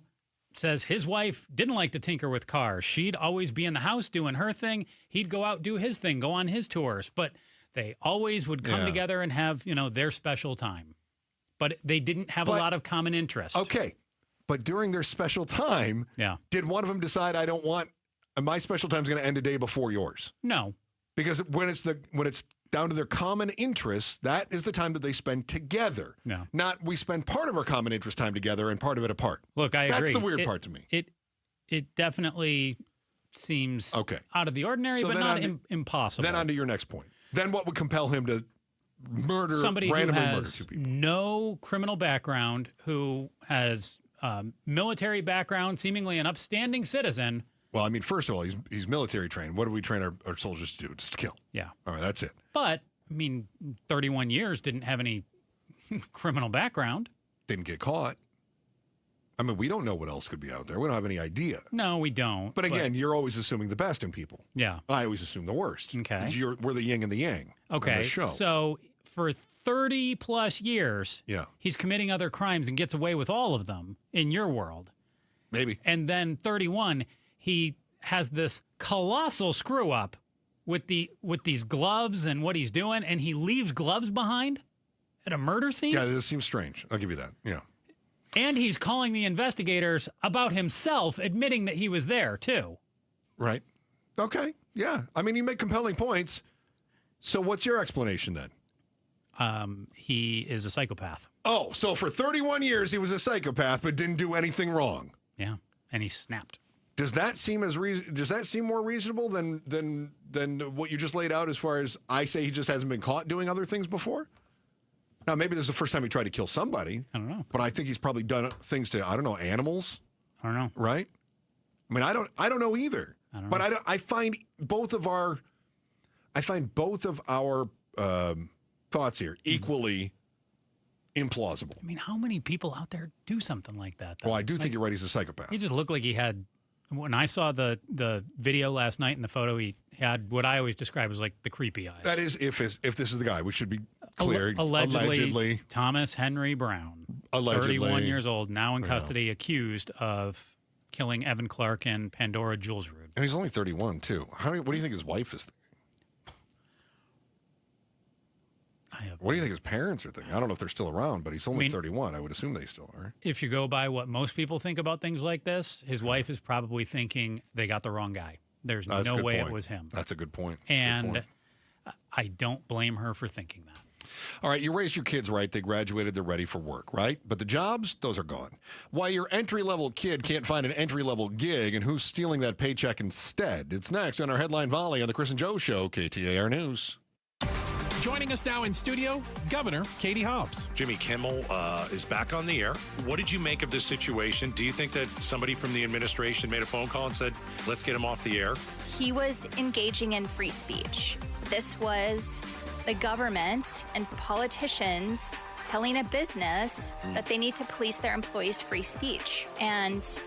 says his wife didn't like to tinker with cars. She'd always be in the house doing her thing. He'd go out, do his thing, go on his tours. But they always would come together and have, their special time. But they didn't have a lot of common interest. Okay. But during their special time, did one of them decide, I don't want, my special time is going to end a day before yours? No. Because when it's down to their common interests, that is the time that they spend together. No. Not we spend part of our common interest time together and part of it apart. Look, I agree. That's the weird part to me. It definitely seems out of the ordinary, but not impossible. Then on to your next point. Then what would compel him to somebody randomly who murder has 2 people? No criminal background, who has military background, seemingly an upstanding citizen. Well, I mean, first of all, he's military trained. What do we train our soldiers to do? Just to kill. Yeah. All right, that's it. But, I mean, 31 years, didn't have any criminal background. Didn't get caught. I mean, we don't know what else could be out there. We don't have any idea. No, we don't. But again, you're always assuming the best in people. Yeah. I always assume the worst. Okay. We're the yin and the yang on this show. So for 30 plus years, he's committing other crimes and gets away with all of them in your world. Maybe. And then 31... he has this colossal screw up with these gloves and what he's doing, and he leaves gloves behind at a murder scene? Yeah, this seems strange. I'll give you that. Yeah. And he's calling the investigators about himself, admitting that he was there, too. Right. Okay. Yeah. I mean, you make compelling points. So what's your explanation then? He is a psychopath. Oh, so for 31 years he was a psychopath but didn't do anything wrong. Yeah. And he snapped. Does that seem more reasonable than what you just laid out as far as I say he just hasn't been caught doing other things before? Now, maybe this is the first time he tried to kill somebody. I don't know. But I think he's probably done things to, animals. I don't know. Right? I mean, I don't know either. I find both of our thoughts here equally implausible. I mean, how many people out there do something like that, though? Well, I do think you're right. He's a psychopath. He just looked like he had... When I saw the video last night and the photo, he had what I always describe as like the creepy eyes. That is, if this is the guy, we should be clear. Allegedly, Thomas Henry Brown, allegedly, 31 years old, now in custody, accused of killing Evan Clark and Pandora Julesrud. And he's only 31 too. What do you think his wife is thinking? What do you think his parents are thinking? I don't know if they're still around, but he's only 31. I would assume they still are. If you go by what most people think about things like this, his wife is probably thinking they got the wrong guy. There's no way it was him. That's a good point. And I don't blame her for thinking that. All right, you raised your kids right. They graduated. They're ready for work, right? But the jobs, those are gone. Why your entry-level kid can't find an entry-level gig and who's stealing that paycheck instead? It's next on our Headline Volley on the Chris and Joe Show, KTAR News. Joining us now in studio, Governor Katie Hobbs. Jimmy Kimmel is back on the air. What did you make of this situation? Do you think that somebody from the administration made a phone call and said, let's get him off the air? He was engaging in free speech. This was the government and politicians telling a business that they need to police their employees' free speech. And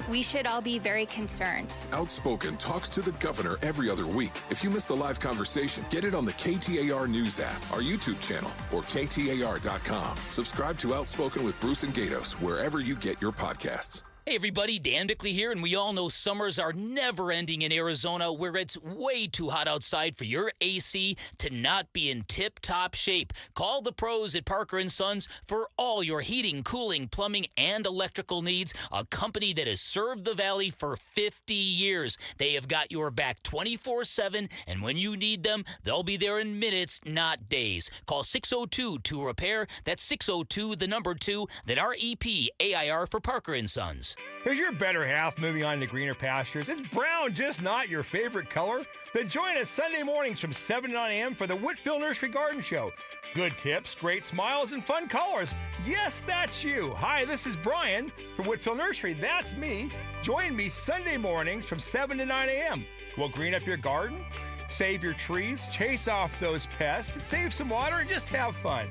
we should all be very concerned. Outspoken talks to the governor every other week. If you missed the live conversation, get it on the KTAR News app, our YouTube channel, or KTAR.com. Subscribe to Outspoken with Bruce and Gatos wherever you get your podcasts. Hey everybody, Dan Bickley here, and we all know summers are never ending in Arizona, where it's way too hot outside for your AC to not be in tip-top shape. Call the pros at Parker & Sons for all your heating, cooling, plumbing, and electrical needs, a company that has served the Valley for 50 years. They have got your back 24/7, and when you need them, they'll be there in minutes, not days. Call 602-2REPAIR. That's 602-2, then REPAIR for Parker & Sons. Is your better half moving on to greener pastures? Is brown just not your favorite color? Then join us Sunday mornings from 7 to 9 a.m. for the Whitfield Nursery Garden Show. Good tips, great smiles, and fun colors. Yes, that's you. Hi, this is Brian from Whitfield Nursery. That's me. Join me Sunday mornings from 7 to 9 a.m. We'll green up your garden, save your trees, chase off those pests, save some water, and just have fun.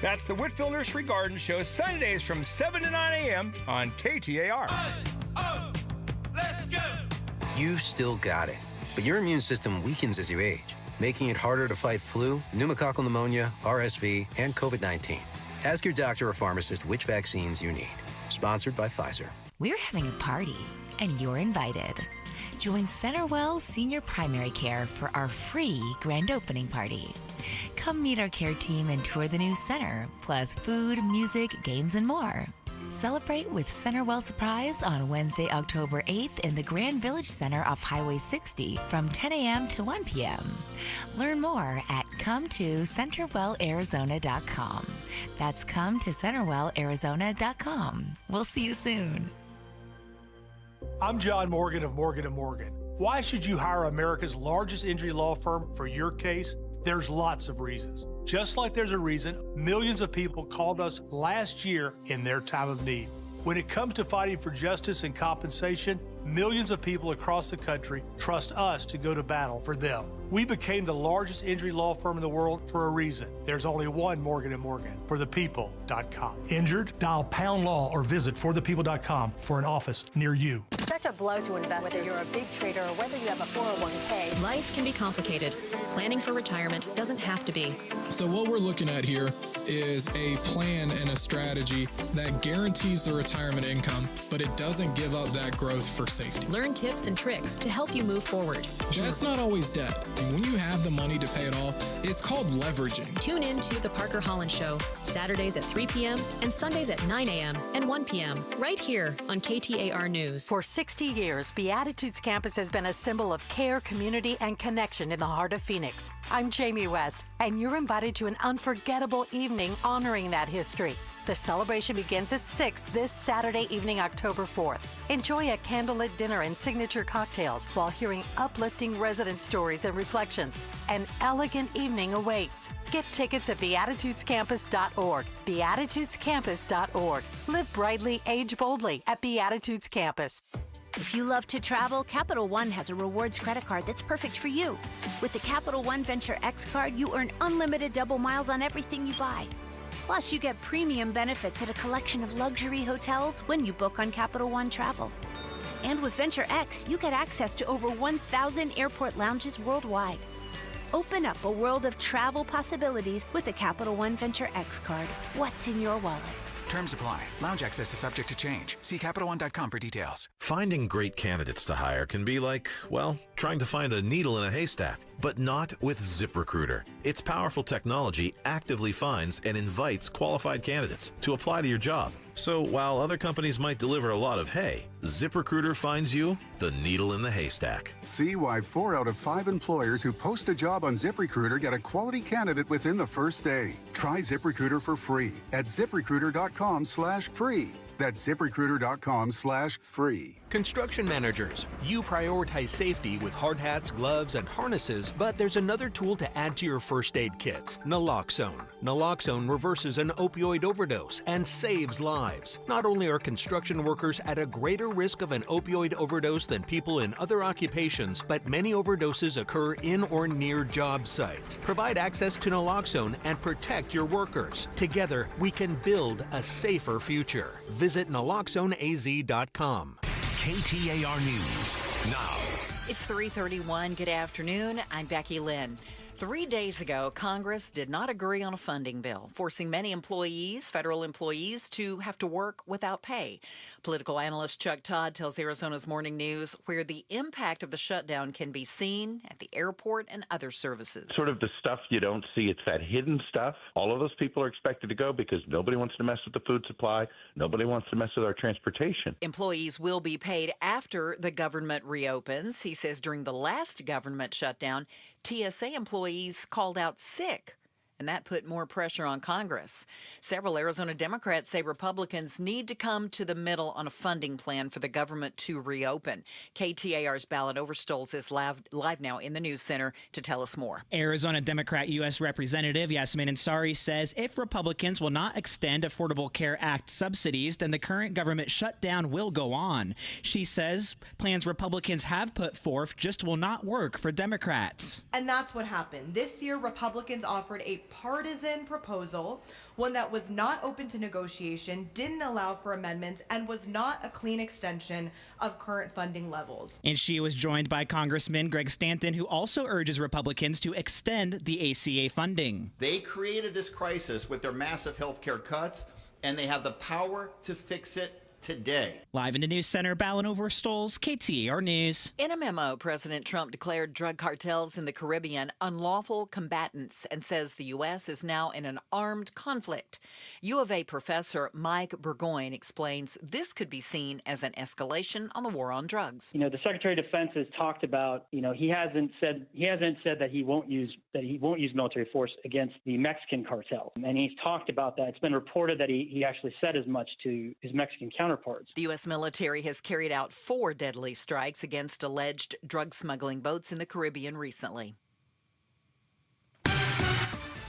That's the Whitfield Nursery Garden Show, Sundays from 7 to 9 a.m. on KTAR. Let's go! You've still got it, but your immune system weakens as you age, making it harder to fight flu, pneumococcal pneumonia, RSV, and COVID-19. Ask your doctor or pharmacist which vaccines you need. Sponsored by Pfizer. We're having a party, and you're invited. Join Centerwell Senior Primary Care for our free grand opening party. Come meet our care team and tour the new center, plus food, music, games, and more. Celebrate with Centerwell Surprise on Wednesday, October 8th in the Grand Village Center off Highway 60 from 10 a.m. to 1 p.m. Learn more at ComeToCenterwellArizona.com. That's ComeToCenterwellArizona.com. We'll see you soon. I'm John Morgan of Morgan & Morgan. Why should you hire America's largest injury law firm for your case? There's lots of reasons. Just like there's a reason millions of people called us last year in their time of need. When it comes to fighting for justice and compensation, millions of people across the country trust us to go to battle for them. We became the largest injury law firm in the world for a reason. There's only one Morgan & Morgan, forthepeople.com. Injured? Dial pound law or visit forthepeople.com for an office near you. Such a blow to investors. Whether you're a big trader or whether you have a 401k. Life can be complicated. Planning for retirement doesn't have to be. So what we're looking at here is a plan and a strategy that guarantees the retirement income, but it doesn't give up that growth for safety. Learn tips and tricks to help you move forward. That's not always debt. And when you have the money to pay it off, it's called leveraging. Tune in to The Parker Holland Show, Saturdays at 3 p.m. and Sundays at 9 a.m. and 1 p.m. right here on KTAR News. For 60 years, Beatitudes Campus has been a symbol of care, community, and connection in the heart of Phoenix. I'm Jamie West, and you're invited to an unforgettable evening honoring that history. The celebration begins at 6 this Saturday evening, October 4th. Enjoy a candlelit dinner and signature cocktails while hearing uplifting resident stories and reflections. An elegant evening awaits. Get tickets at beatitudescampus.org. Beatitudescampus.org. Live brightly, age boldly at Beatitudes Campus. If you love to travel, Capital One has a rewards credit card that's perfect for you. With the Capital One Venture X card, you earn unlimited double miles on everything you buy. Plus, you get premium benefits at a collection of luxury hotels when you book on Capital One Travel. And with Venture X, you get access to over 1,000 airport lounges worldwide. Open up a world of travel possibilities with the Capital One Venture X card. What's in your wallet? Terms apply. Lounge access is subject to change. See CapitalOne.com for details. Finding great candidates to hire can be like, well, trying to find a needle in a haystack, but not with ZipRecruiter. Its powerful technology actively finds and invites qualified candidates to apply to your job. So while other companies might deliver a lot of hay, ZipRecruiter finds you the needle in the haystack. See why 4 out of 5 employers who post a job on ZipRecruiter get a quality candidate within the first day. Try ZipRecruiter for free at ZipRecruiter.com/free. That's ZipRecruiter.com/free. Construction managers, you prioritize safety with hard hats, gloves, and harnesses, but there's another tool to add to your first aid kits, naloxone. Naloxone reverses an opioid overdose and saves lives. Not only are construction workers at a greater risk of an opioid overdose than people in other occupations, but many overdoses occur in or near job sites. Provide access to naloxone and protect your workers. Together, we can build a safer future. Visit naloxoneaz.com. KTAR News now. It's 3:31. Good afternoon. I'm Becky Lynn. 3 days ago, Congress did not agree on a funding bill, forcing many employees, federal employees, to have to work without pay. Political analyst Chuck Todd tells Arizona's Morning News where the impact of the shutdown can be seen at the airport and other services. Sort of the stuff you don't see. It's that hidden stuff. All of those people are expected to go because nobody wants to mess with the food supply. Nobody wants to mess with our transportation. Employees will be paid after the government reopens. He says during the last government shutdown, TSA employees called out sick, and that put more pressure on Congress. Several Arizona Democrats say Republicans need to come to the middle on a funding plan for the government to reopen. KTAR's Ballot Overstoles is live now in the News Center to tell us more. Arizona Democrat U.S. Representative Yasmin Ansari says if Republicans will not extend Affordable Care Act subsidies, then the current government shutdown will go on. She says plans Republicans have put forth just will not work for Democrats. And that's what happened. This year, Republicans offered a partisan proposal, one that was not open to negotiation, didn't allow for amendments, and was not a clean extension of current funding levels. And she was joined by Congressman Greg Stanton, who also urges Republicans to extend the ACA funding. They created this crisis with their massive health care cuts, and they have the power to fix it today. Live in the News Center, Ballin Overstoles, KTAR News. In a memo, President Trump declared drug cartels in the Caribbean unlawful combatants and says the U.S. is now in an armed conflict. U of A professor Mike Burgoyne explains this could be seen as an escalation on the war on drugs. The Secretary of Defense has talked about, he hasn't said that he won't use military force against the Mexican cartel. And he's talked about that. It's been reported that he actually said as much to his Mexican counterparts. The U.S. military has carried out 4 deadly strikes against alleged drug smuggling boats in the Caribbean recently.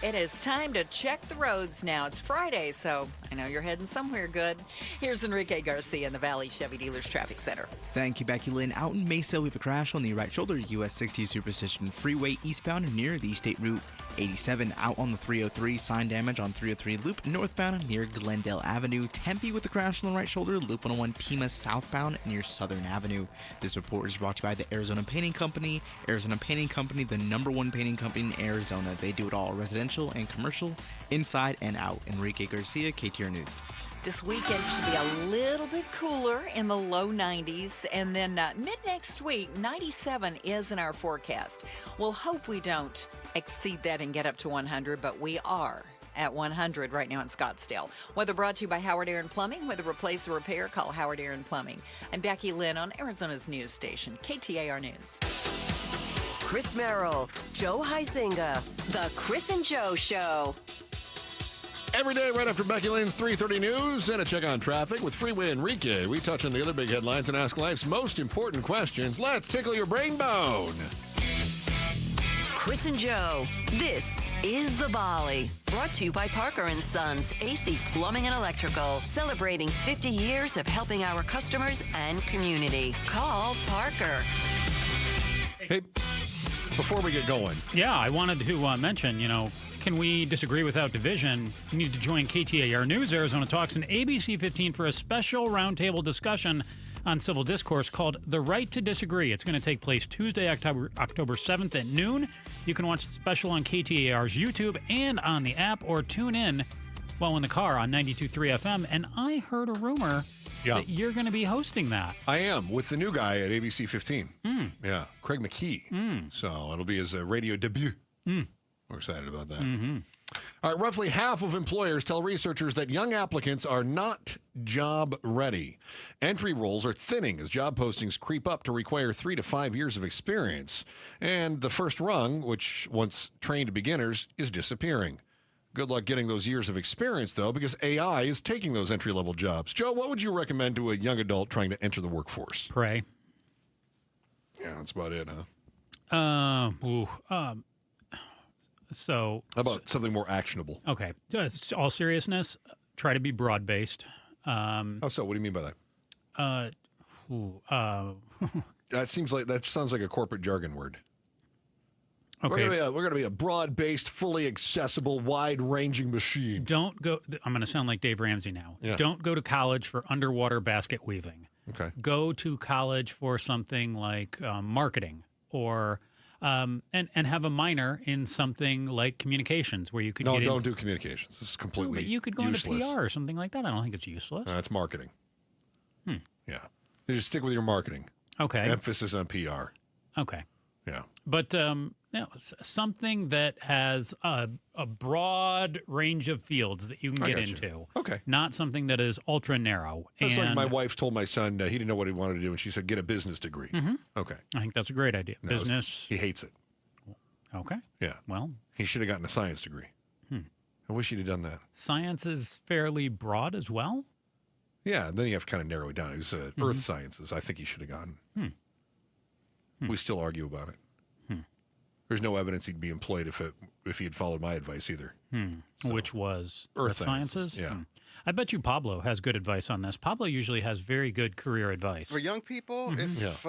It is time to check the roads now. It's Friday, so I know you're heading somewhere good. Here's Enrique Garcia in the Valley Chevy Dealers Traffic Center. Thank you, Becky Lynn. Out in Mesa, we have a crash on the right shoulder, US 60 Superstition Freeway eastbound near the State Route 87. Out on the 303, sign damage on 303 Loop northbound near Glendale Avenue. Tempe with a crash on the right shoulder, Loop 101 Pima southbound near Southern Avenue. This report is brought to you by the Arizona Painting Company. Arizona Painting Company, the #1 painting company in Arizona. They do it all, residential and commercial, inside and out. Enrique Garcia, KTAR News. This weekend should be a little bit cooler in the low 90s, and then mid next week, 97 is in our forecast. We'll hope we don't exceed that and get up to 100, but we are at 100 right now in Scottsdale. Weather brought to you by Howard Aaron Plumbing. Whether replace or repair, call Howard Aaron Plumbing. I'm Becky Lynn on Arizona's news station, KTAR News. Chris Merrill, Joe Huizinga, The Chris and Joe Show. Every day right after Becky Lynn's 3:30 news and a check on traffic with Freeway Enrique. We touch on the other big headlines and ask life's most important questions. Let's tickle your brain bone. Chris and Joe, this is The Volley. Brought to you by Parker & Sons, AC Plumbing and Electrical. Celebrating 50 years of helping our customers and community. Call Parker. Hey, before we get going. Yeah, I wanted to mention, can we disagree without division? You need to join KTAR News, Arizona Talks, and ABC 15 for a special roundtable discussion on civil discourse called The Right to Disagree. It's going to take place Tuesday, October 7th at noon. You can watch the special on KTAR's YouTube and on the app, or tune in while in the car on 92.3 FM. And I heard a rumor that you're going to be hosting that. I am, with the new guy at ABC 15. Yeah, Craig McKee. So it'll be his radio debut. We're excited about that. All right, roughly half of employers tell researchers that young applicants are not job ready. Entry roles are thinning as job postings creep up to require 3 to 5 years of experience. And the first rung, which once trained beginners, is disappearing. Good luck getting those years of experience, though, because AI is taking those entry-level jobs. Joe, what would you recommend to a young adult trying to enter the workforce? Pray. Yeah, that's about it, huh? So how about something more actionable? Okay. All seriousness, try to be broad-based. How so? What do you mean by that? That sounds like a corporate jargon word. Okay. We're going to be a broad-based, fully accessible, wide-ranging machine. Don't go. I'm going to sound like Dave Ramsey now. Yeah. Don't go to college for underwater basket weaving. Okay. Go to college for something like marketing or and have a minor in something like communications, where you could No, don't do communications. This is completely but you could go useless. into PR or something like that. I don't think it's useless. That's marketing. Yeah. You just stick with your marketing. Okay. Emphasis on PR. Okay. Yeah. But something that has a broad range of fields that you can I get got you. into. Okay. Not something that is ultra narrow. That's like And my wife told my son he didn't know what he wanted to do, and she said, get a business degree. Okay. I think that's a great idea. No, Business. he hates it. Okay. Yeah. Well, he should have gotten a science degree. I wish he'd have done that. Science is fairly broad as well. Yeah, then you have to kind of narrow it down. It was earth sciences. I think he should have gotten. We still argue about it. There's no evidence he'd be employed if he had followed my advice either. Which was Earth sciences? Yeah. I bet you Pablo has good advice on this. Pablo usually has very good career advice. For young people, if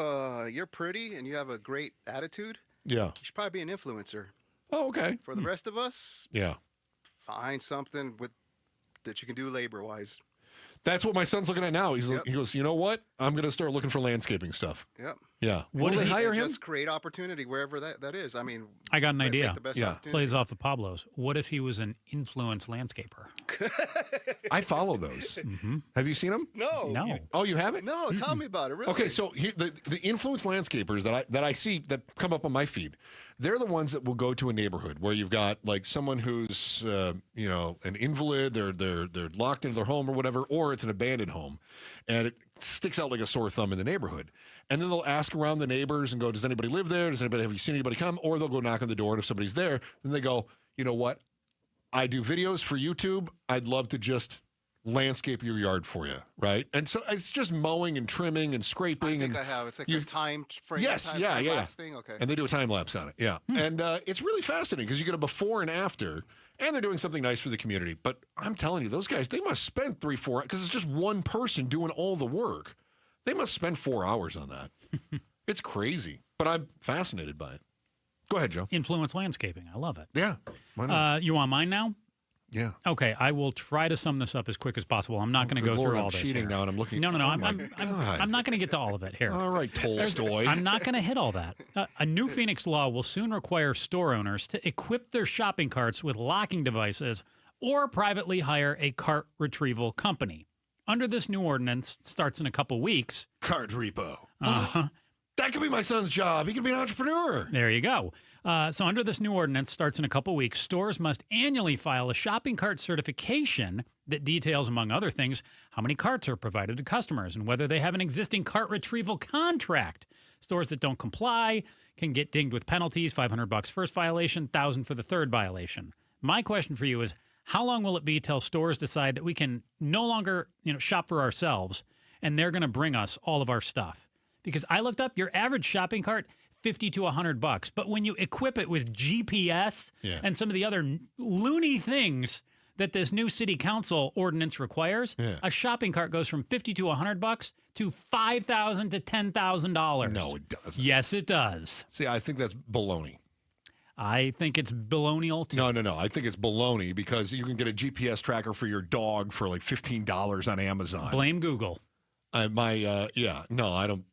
you're pretty and you have a great attitude, Yeah. you should probably be an influencer. Oh, okay. For the rest of us, Yeah. find something that you can do labor-wise. That's what my son's looking at now. He goes, you know what? I'm going to start looking for landscaping stuff. Yep. Yeah. What Will did they he- hire him? Just create opportunity wherever that is. I mean, I got an make idea. the best Yeah. opportunity. Plays off of Pablo's. What if he was an influence landscaper? I follow those. Have you seen them? No. No. Oh, you haven't? No, tell me about it. Really. Okay, so here, the influence landscapers that I see that come up on my feed, they're the ones that will go to a neighborhood where you've got like someone who's an invalid, they're locked into their home or whatever, or it's an abandoned home, and it sticks out like a sore thumb in the neighborhood. And then they'll ask around the neighbors and go, does anybody live there? Have you seen anybody come? Or they'll go knock on the door, and if somebody's there, then they go, you know what? I do videos for YouTube. I'd love to just landscape your yard for you, right? And so it's just mowing and trimming and scraping. I think I have. It's like a time frame. Yes, time yeah. lapse thing. Okay. And they do a time lapse on it, yeah. And it's really fascinating because you get a before and after, and they're doing something nice for the community. But I'm telling you, those guys, they must spend 3-4 because it's just one person doing all the work. They must spend 4 hours on that. It's crazy, but I'm fascinated by it. Go ahead, Joe. Influence landscaping. I love it. Yeah. Why not? You want mine now? Yeah. Okay, I will try to sum this up as quick as possible. I'm not going to go through all I'm this. cheating here. now, and I'm looking. No. Oh, I'm my not going to get to all of it here. All right, Tolstoy. I'm not going to hit all that. A new Phoenix law will soon require store owners to equip their shopping carts with locking devices or privately hire a cart retrieval company. Under this new ordinance, starts in a couple weeks. Cart repo. That could be my son's job. He could be an entrepreneur. There you go. So under this new ordinance, starts in a couple weeks, stores must annually file a shopping cart certification that details, among other things, how many carts are provided to customers and whether they have an existing cart retrieval contract. Stores that don't comply can get dinged with penalties, $500 first violation, $1,000 for the third violation. My question for you is, how long will it be till stores decide that we can no longer, shop for ourselves and they're going to bring us all of our stuff? Because I looked up your average shopping cart, $50 to $100. But when you equip it with GPS and some of the other loony things that this new city council ordinance requires, a shopping cart goes from $50 to $100 to $5,000 to $10,000. No, it doesn't. Yes, it does. See, I think that's baloney. I think it's balonial too. No. I think it's baloney because you can get a GPS tracker for your dog for like $15 on Amazon. Blame Google. I don't.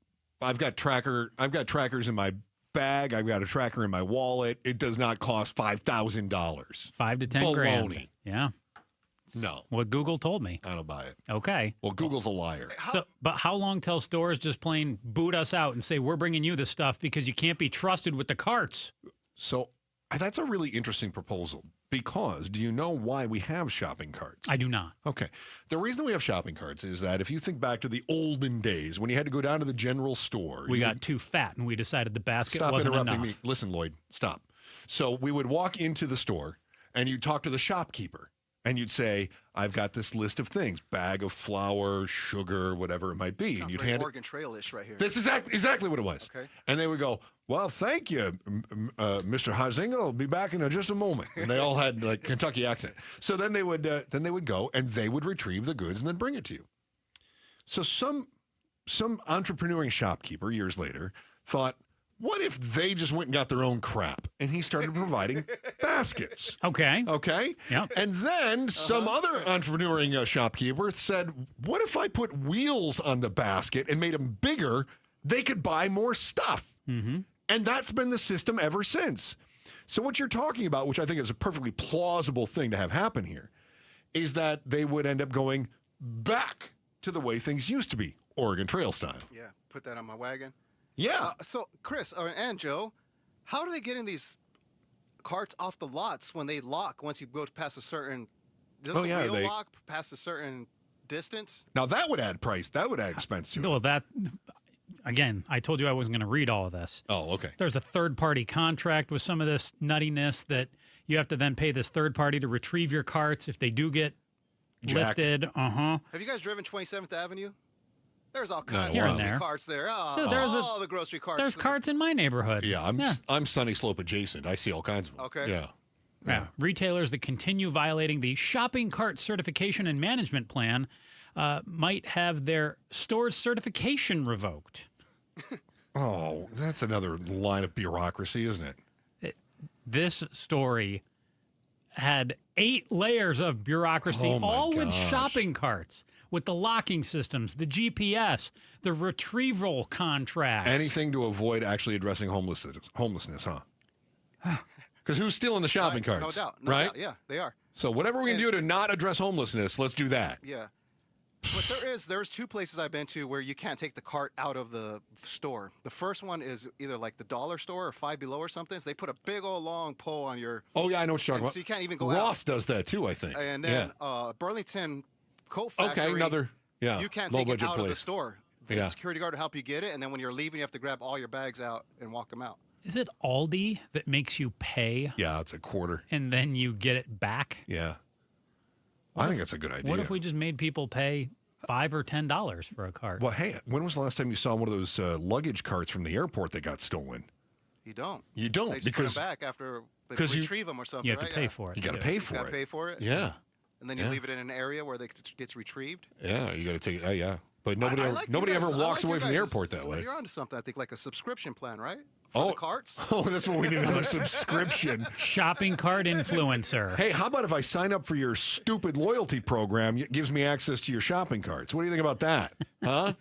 I've got trackers in my bag. I've got a tracker in my wallet. It does not cost $5,000. $5 to $10 grand. Baloney. Yeah. No. What Google told me. I don't buy it. Okay. Well, Google's a liar. But how long till stores just plain boot us out and say, we're bringing you the stuff because you can't be trusted with the carts? So that's a really interesting proposal because do you know why we have shopping carts? I do not. Okay. The reason we have shopping carts is that if you think back to the olden days when you had to go down to the general store. We got too fat and we decided the basket Stop wasn't interrupting enough. me. Listen, Lloyd, stop. So we would walk into the store and you'd talk to the shopkeeper and you'd say, I've got this list of things, bag of flour, sugar, whatever it might be. Sounds and you'd very hand Oregon Trail-ish right here. This is exactly what it was. Okay. And they would go, well, thank you, Mr. Huizinga. I'll be back in just a moment. And they all had like Kentucky accent. So then they would go and they would retrieve the goods and then bring it to you. So some entrepreneuring shopkeeper years later thought, what if they just went and got their own crap? And he started providing baskets. Okay. Yeah. And then some other entrepreneuring shopkeeper said, what if I put wheels on the basket and made them bigger? They could buy more stuff. Mm-hmm. And that's been the system ever since. So what you're talking about, which I think is a perfectly plausible thing to have happen here, is that they would end up going back to the way things used to be, Oregon Trail style. Yeah, put that on my wagon. Yeah. So, Chris and Joe, how do they get in these carts off the lots when they lock once you go past a certain... Does the wheel lock past a certain distance? Now, that would add price. That would add expense to it. Well, that... Again, I told you I wasn't going to read all of this. Oh, okay. There's a third-party contract with some of this nuttiness that you have to then pay this third party to retrieve your carts if they do get lifted. Have you guys driven 27th Avenue? There's all kinds of grocery carts there. Oh, the grocery carts. There's carts in my neighborhood. Yeah, I'm Sunny Slope adjacent. I see all kinds of them. Okay. Yeah. Retailers that continue violating the shopping cart certification and management plan might have their store's certification revoked. Oh, that's another line of bureaucracy, isn't it? This story had 8 layers of bureaucracy, all with shopping carts, with the locking systems, the GPS, the retrieval contracts. Anything to avoid actually addressing homelessness, huh? Because who's stealing the shopping carts? No doubt. Right? Yeah, they are. So whatever we can do to not address homelessness, let's do that. Yeah. But there's 2 places I've been to where you can't take the cart out of the store. The first one is either like the dollar store or Five Below or something. So they put a big old long pole on your... Oh, yeah, I know what you're talking about. So you can't even go out. Ross does that too, I think. And then Burlington Coat Factory. Okay, another, you can't take it out of the place. store. The security guard will help you get it. And then when you're leaving, you have to grab all your bags out and walk them out. Is it Aldi that makes you pay? Yeah, it's a quarter. And then you get it back? Yeah. I think that's a good idea. What if we just made people pay $5 or $10 for a cart? Well, hey, when was the last time you saw one of those luggage carts from the airport that got stolen? You don't. You don't, they just because put them back after they retrieve them or something. You have to pay for it. You got to pay for it. You got to pay for it. Yeah. And then you leave it in an area where it gets retrieved. Yeah, you got to take it. Yeah. But nobody ever walks away from the airport that way. You're onto something. I think like a subscription plan, right? For the carts. Oh, that's what we need, another subscription. Shopping cart influencer. Hey, how about if I sign up for your stupid loyalty program? It gives me access to your shopping carts. What do you think about that? Huh?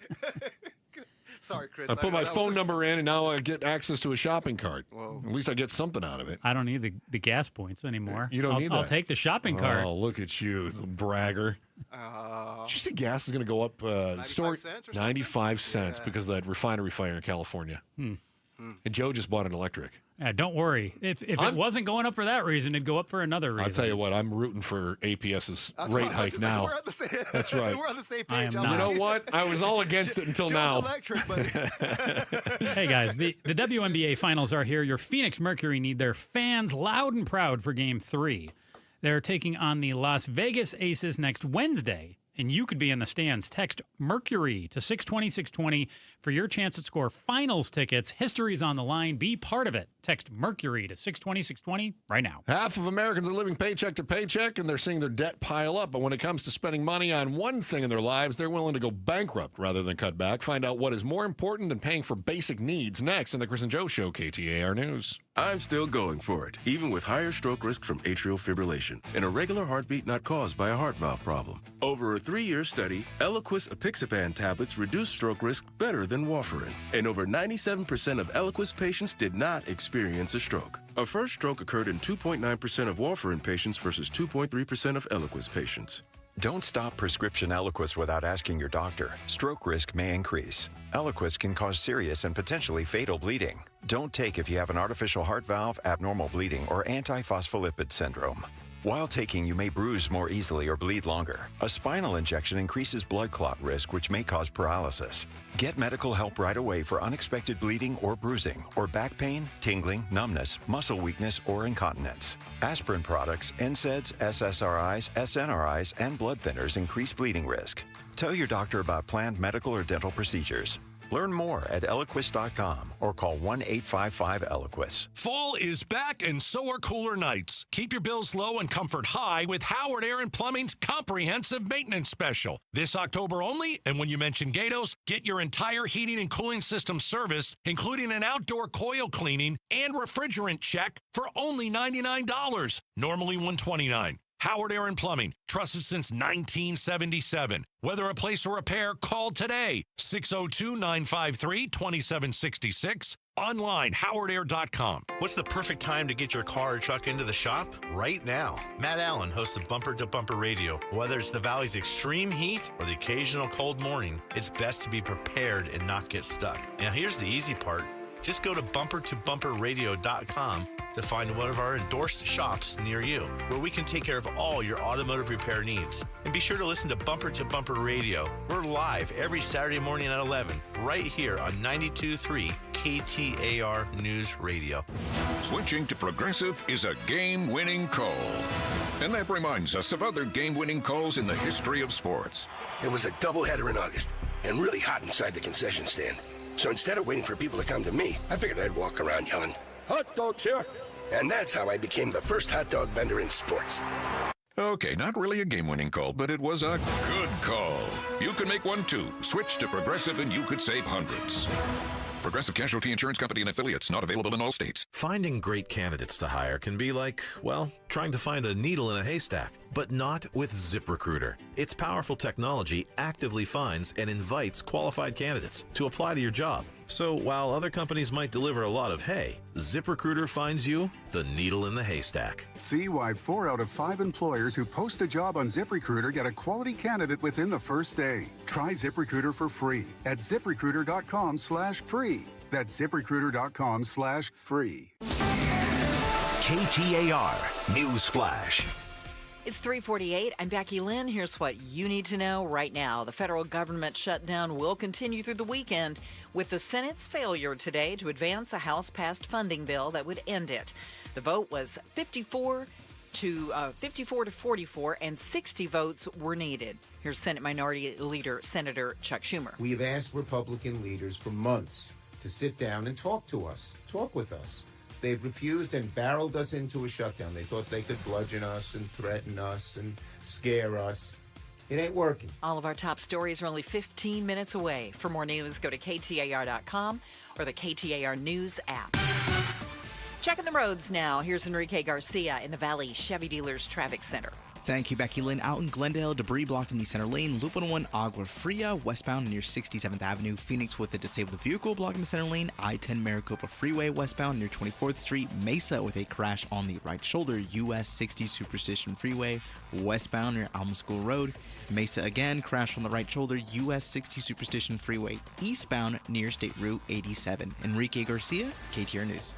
Sorry, Chris. I put my phone number in, and now I get access to a shopping cart. Whoa. At least I get something out of it. I don't need the gas points anymore. You don't need that? I'll take the shopping cart. Oh, look at you, bragger. Did you see gas is going to go up 95 cents or something? 95 cents because of that refinery fire in California. And Joe just bought an electric. Yeah, don't worry. If it wasn't going up for that reason, it'd go up for another reason. I'll tell you what, I'm rooting for APS's rate hike now. That's right. We're on the same page. You know what? I was all against it until now. Electric, but Hey, guys, the WNBA finals are here. Your Phoenix Mercury need their fans loud and proud for Game 3. They're taking on the Las Vegas Aces next Wednesday, and you could be in the stands. Text Mercury to 620-620 for your chance at score finals tickets. History's on the line. Be part of it. Text Mercury to 620-620 right now. Half of Americans are living paycheck to paycheck, and they're seeing their debt pile up. But when it comes to spending money on one thing in their lives, they're willing to go bankrupt rather than cut back. Find out what is more important than paying for basic needs next in the Chris and Joe Show, KTAR News. I'm still going for it, even with higher stroke risk from atrial fibrillation, an irregular heartbeat not caused by a heart valve problem. Over a 3-year study, Eliquis apixaban tablets reduce stroke risk better than warfarin, and over 97% of Eliquis patients did not experience a stroke. A first stroke occurred in 2.9% of warfarin patients versus 2.3% of Eliquis patients. Don't stop prescription Eliquis without asking your doctor. Stroke risk may increase. Eliquis can cause serious and potentially fatal bleeding. Don't take if you have an artificial heart valve, abnormal bleeding, or antiphospholipid syndrome. While taking, you may bruise more easily or bleed longer. A spinal injection increases blood clot risk, which may cause paralysis. Get medical help right away for unexpected bleeding or bruising, or back pain, tingling, numbness, muscle weakness, or incontinence. Aspirin products, NSAIDs, SSRIs, SNRIs, and blood thinners increase bleeding risk. Tell your doctor about planned medical or dental procedures. Learn more at Eliquis.com or call 1-855-ELIQUIS. Fall is back and so are cooler nights. Keep your bills low and comfort high with Howard Air and Plumbing's comprehensive maintenance special. This October only, and when you mention Gatos, get your entire heating and cooling system serviced, including an outdoor coil cleaning and refrigerant check for only $99. Normally $129. Howard Air and Plumbing, trusted since 1977. Whether a place or repair, call today. 602-953-2766. Online, howardair.com. What's the perfect time to get your car or truck into the shop? Right now. Matt Allen hosts of Bumper to Bumper Radio. Whether it's the Valley's extreme heat or the occasional cold morning, it's best to be prepared and not get stuck. Now, here's the easy part. Just go to bumpertobumperradio.com to find one of our endorsed shops near you, where we can take care of all your automotive repair needs. And be sure to listen to Bumper Radio. We're live every Saturday morning at 11, right here on 92.3 KTAR News Radio. Switching to Progressive is a game-winning call. And that reminds us of other game-winning calls in the history of sports. It was a doubleheader in August, and really hot inside the concession stand. So instead of waiting for people to come to me, I figured I'd walk around yelling, "Hot dogs here!" And that's how I became the first hot dog vendor in sports. Okay, not really a game-winning call, but it was a good call. You can make one too. Switch to Progressive and you could save hundreds. Progressive Casualty Insurance Company and affiliates, not available in all states. Finding great candidates to hire can be like, well, trying to find a needle in a haystack, but not with ZipRecruiter. Its powerful technology actively finds and invites qualified candidates to apply to your job. So while other companies might deliver a lot of hay, ZipRecruiter finds you the needle in the haystack. See why 4 out of 5 employers who post a job on ZipRecruiter get a quality candidate within the first day. Try ZipRecruiter for free at ZipRecruiter.com/free. That's ZipRecruiter.com/free. KTAR News Flash. It's 3:48. I'm Becky Lynn. Here's what you need to know right now. The federal government shutdown will continue through the weekend with the Senate's failure today to advance a House-passed funding bill that would end it. The vote was 54 to 44, and 60 votes were needed. Here's Senate Minority Leader Senator Chuck Schumer. We have asked Republican leaders for months to sit down and talk with us. They've refused and barreled us into a shutdown. They thought they could bludgeon us and threaten us and scare us. It ain't working. All of our top stories are only 15 minutes away. For more news, go to KTAR.com or the KTAR News app. Checking the roads now. Here's Enrique Garcia in the Valley Chevy Dealers Traffic Center. Thank you, Becky Lynn. Out in Glendale, debris blocking the center lane. Loop 101 Agua Fria, westbound near 67th Avenue. Phoenix with a disabled vehicle blocking the center lane. I-10 Maricopa Freeway, westbound near 24th Street. Mesa with a crash on the right shoulder. US 60 Superstition Freeway, westbound near Alma School Road. Mesa again, crash on the right shoulder. US 60 Superstition Freeway, eastbound near State Route 87. Enrique Garcia, KTAR News.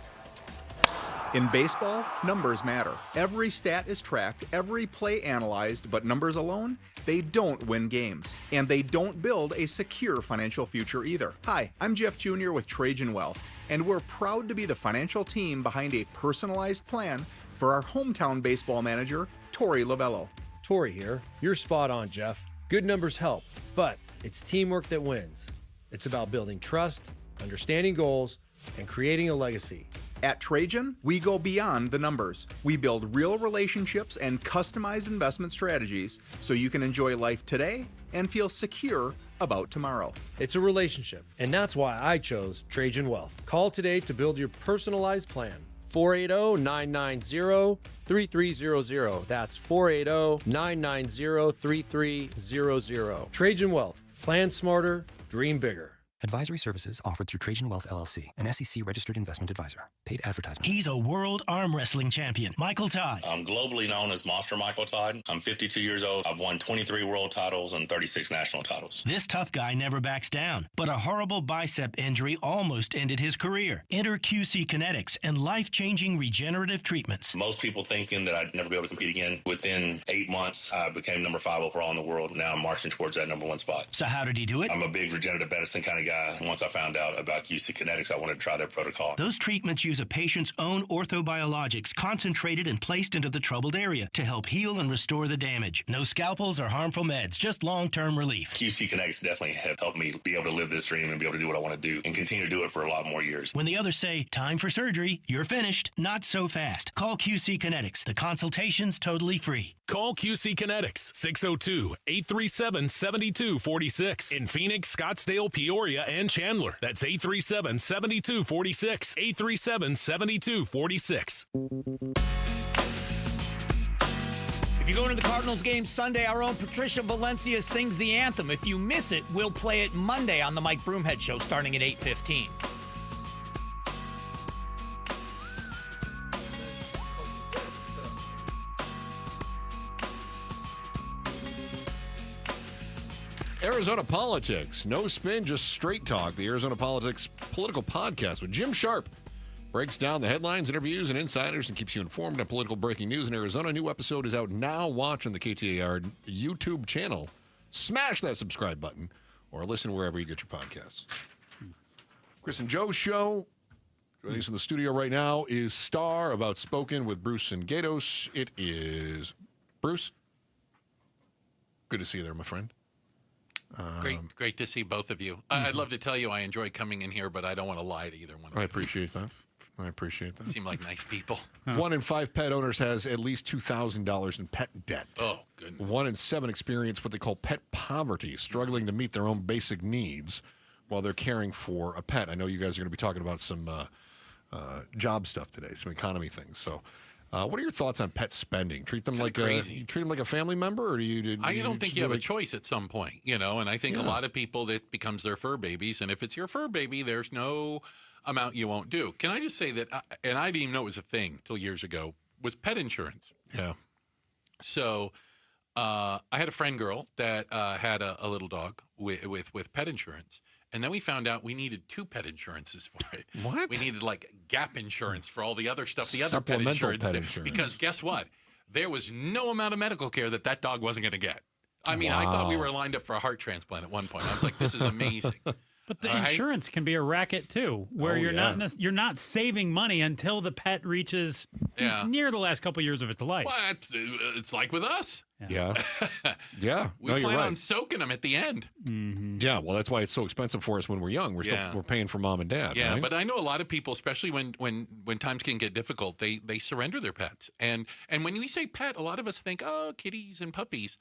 In baseball, numbers matter. Every stat is tracked, every play analyzed, but numbers alone, they don't win games. And they don't build a secure financial future either. Hi, I'm Jeff Jr. with Trajan Wealth, and we're proud to be the financial team behind a personalized plan for our hometown baseball manager, Tori Lavello. Tori here. You're spot on, Jeff. Good numbers help, but it's teamwork that wins. It's about building trust, understanding goals, and creating a legacy. At Trajan, we go beyond the numbers. We build real relationships and customized investment strategies so you can enjoy life today and feel secure about tomorrow. It's a relationship, and that's why I chose Trajan Wealth. Call today to build your personalized plan. 480-990-3300. That's 480-990-3300. Trajan Wealth. Plan smarter, dream bigger. Advisory services offered through Trajan Wealth LLC, an SEC-registered investment advisor. Paid advertisement. He's a world arm wrestling champion, Michael Todd. I'm globally known as Monster Michael Todd. I'm 52 years old. I've won 23 world titles and 36 national titles. This tough guy never backs down, but a horrible bicep injury almost ended his career. Enter QC Kinetics and life-changing regenerative treatments. Most people thinking that I'd never be able to compete again. Within 8 months, I became number 5 overall in the world. Now I'm marching towards that number 1 spot. So how did he do it? I'm a big regenerative medicine kind of guy. Once I found out about QC Kinetics, I wanted to try their protocol. Those treatments use a patient's own orthobiologics concentrated and placed into the troubled area to help heal and restore the damage. No scalpels or harmful meds, just long-term relief. QC Kinetics definitely have helped me be able to live this dream and be able to do what I want to do and continue to do it for a lot more years. When the others say, time for surgery, you're finished. Not so fast. Call QC Kinetics. The consultation's totally free. Call QC Kinetics, 602-837-7246. In Phoenix, Scottsdale, Peoria, and Chandler. That's 837-7246. 837-7246. If you're going to the Cardinals game Sunday, our own Patricia Valencia sings the anthem. If you miss it, we'll play it Monday on the Mike Broomhead Show starting at 8:15. Arizona politics. No spin, just straight talk. The Arizona Politics Political Podcast with Jim Sharp breaks down the headlines, interviews, and insiders and keeps you informed on political breaking news in Arizona. A new episode is out now. Watch on the KTAR YouTube channel. Smash that subscribe button or listen wherever you get your podcasts. Chris and Joe Show. Joining us in the studio right now is Star of Outspoken with Bruce and Gatos. It is Bruce. Good to see you there, my friend. Great to see both of you. I'd love to tell you I enjoy coming in here, but I don't want to lie to either one of you. I appreciate that. Seem like nice people. 1 in 5 pet owners has at least $2,000 in pet debt. Oh, goodness. 1 in 7 experience what they call pet poverty, struggling to meet their own basic needs while they're caring for a pet. I know you guys are going to be talking about some job stuff today, some economy things. So, what are your thoughts on pet spending? Treat them like a family member, or do you? I don't think you have a choice at some point, and I think a lot of people that becomes their fur babies, and if it's your fur baby, there's no amount you won't do. Can I just say that? And I didn't even know it was a thing till years ago. Was pet insurance? Yeah. So, I had a friend girl that had a little dog with pet insurance. And then we found out we needed 2 pet insurances for it. What? We needed like gap insurance for all the other stuff, the other pet insurance. Because guess what? There was no amount of medical care that dog wasn't going to get. I mean, I thought we were lined up for a heart transplant at one point. I was like, this is amazing. But the insurance can be a racket too, where you're not saving money until the pet reaches near the last couple years of its life. Well, it's like with us. Yeah. Yeah. We plan on soaking them at the end. Mm-hmm. Yeah. Well, that's why it's so expensive for us when we're young. We're paying for mom and dad. Yeah. Right? But I know a lot of people, especially when times can get difficult, they surrender their pets. And when we say pet, a lot of us think, oh, kitties and puppies.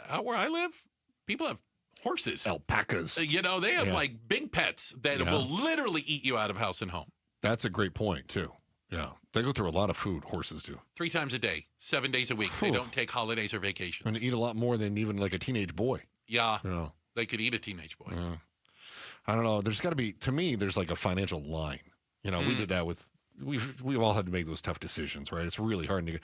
Out where I live, people have horses, alpacas. They have like big pets that will literally eat you out of house and home. That's a great point too. Yeah, they go through a lot of food. Horses do 3 times a day, 7 days a week. They don't take holidays or vacations. And they eat a lot more than even like a teenage boy. Yeah, they could eat a teenage boy. Yeah. I don't know. There's got to be, to me, there's like a financial line. We did that with. We've all had to make those tough decisions, right? It's really hard to.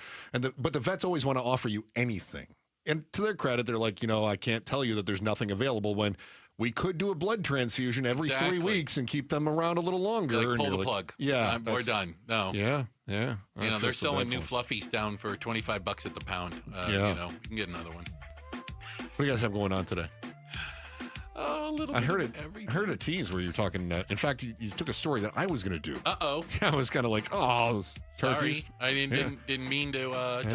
But the vets always want to offer you anything. And to their credit, they're like, I can't tell you that there's nothing available when we could do a blood transfusion every 3 weeks and keep them around a little longer. Like, pull the plug. Yeah. We're done. No. Yeah. They're selling new fluffies down for $25 at the pound. We can get another one. What do you guys have going on today? Oh, a little bit I heard of it. everything. I heard a tease where you're talking. In fact, you took a story that I was going to do. Uh-oh. I was kind of like, those turkeys. Sorry, I didn't mean to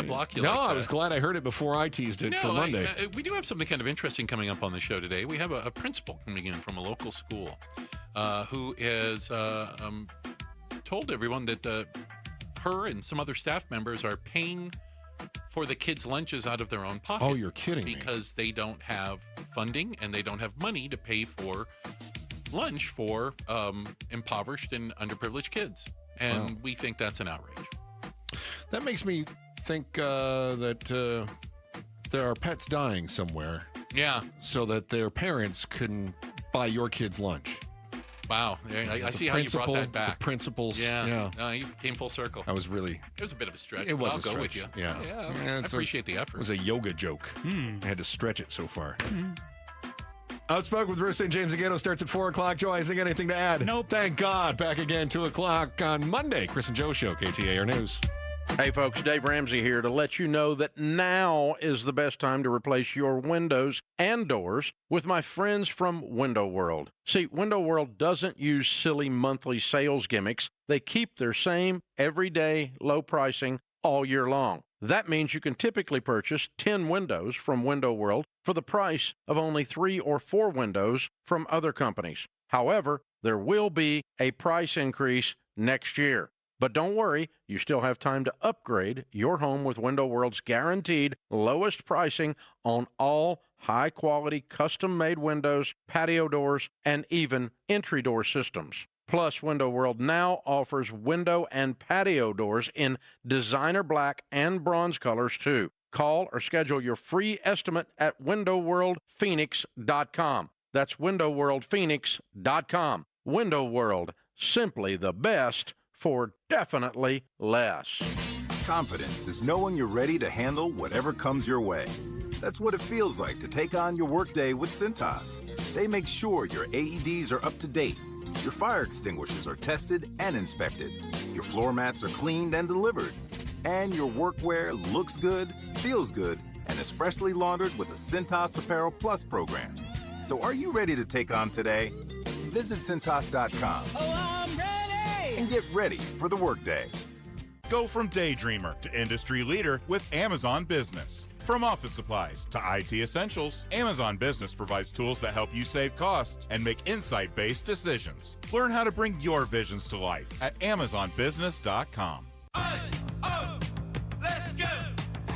block you. No, like that. I was glad I heard it before I teased it for Monday. We do have something kind of interesting coming up on the show today. We have a principal coming in from a local school who has told everyone that her and some other staff members are paying for the kids' lunches out of their own pocket. Oh, you're kidding me. Because they don't have funding and they don't have money to pay for lunch for impoverished and underprivileged kids. And we think that's an outrage. That makes me think that there are pets dying somewhere. Yeah. So that their parents can buy your kids lunch. Wow. I see how you brought that back. The principles. Yeah. You came full circle. I was really... It was a bit of a stretch. It was I'll a stretch. go with you. Yeah. I appreciate the effort. It was a yoga joke. I had to stretch it so far. Outspoken with Bruce St. James again. Starts at 4 o'clock. Joe, I think anything to add? Nope. Thank God. Back again 2 o'clock on Monday. Chris and Joe Show, KTAR News. Hey folks, Dave Ramsey here to let you know that now is the best time to replace your windows and doors with my friends from Window World. See, Window World doesn't use silly monthly sales gimmicks. They keep their same everyday low pricing all year long. That means you can typically purchase 10 windows from Window World for the price of only 3 or 4 windows from other companies. However, there will be a price increase next year. But don't worry, you still have time to upgrade your home with Window World's guaranteed lowest pricing on all high-quality custom-made windows, patio doors, and even entry door systems. Plus, Window World now offers window and patio doors in designer black and bronze colors, too. Call or schedule your free estimate at windowworldphoenix.com. That's windowworldphoenix.com. Window World, simply the best for definitely less. Confidence is knowing you're ready to handle whatever comes your way. That's what it feels like to take on your workday with Cintas. They make sure your AEDs are up to date, your fire extinguishers are tested and inspected, your floor mats are cleaned and delivered, and your workwear looks good, feels good, and is freshly laundered with the Cintas Apparel Plus program. So are you ready to take on today? Visit Cintas.com. Oh, I'm ready! And get ready for the workday. Go from daydreamer to industry leader with Amazon Business. From office supplies to IT essentials, Amazon Business provides tools that help you save costs and make insight-based decisions. Learn how to bring your visions to life at AmazonBusiness.com. Let's go!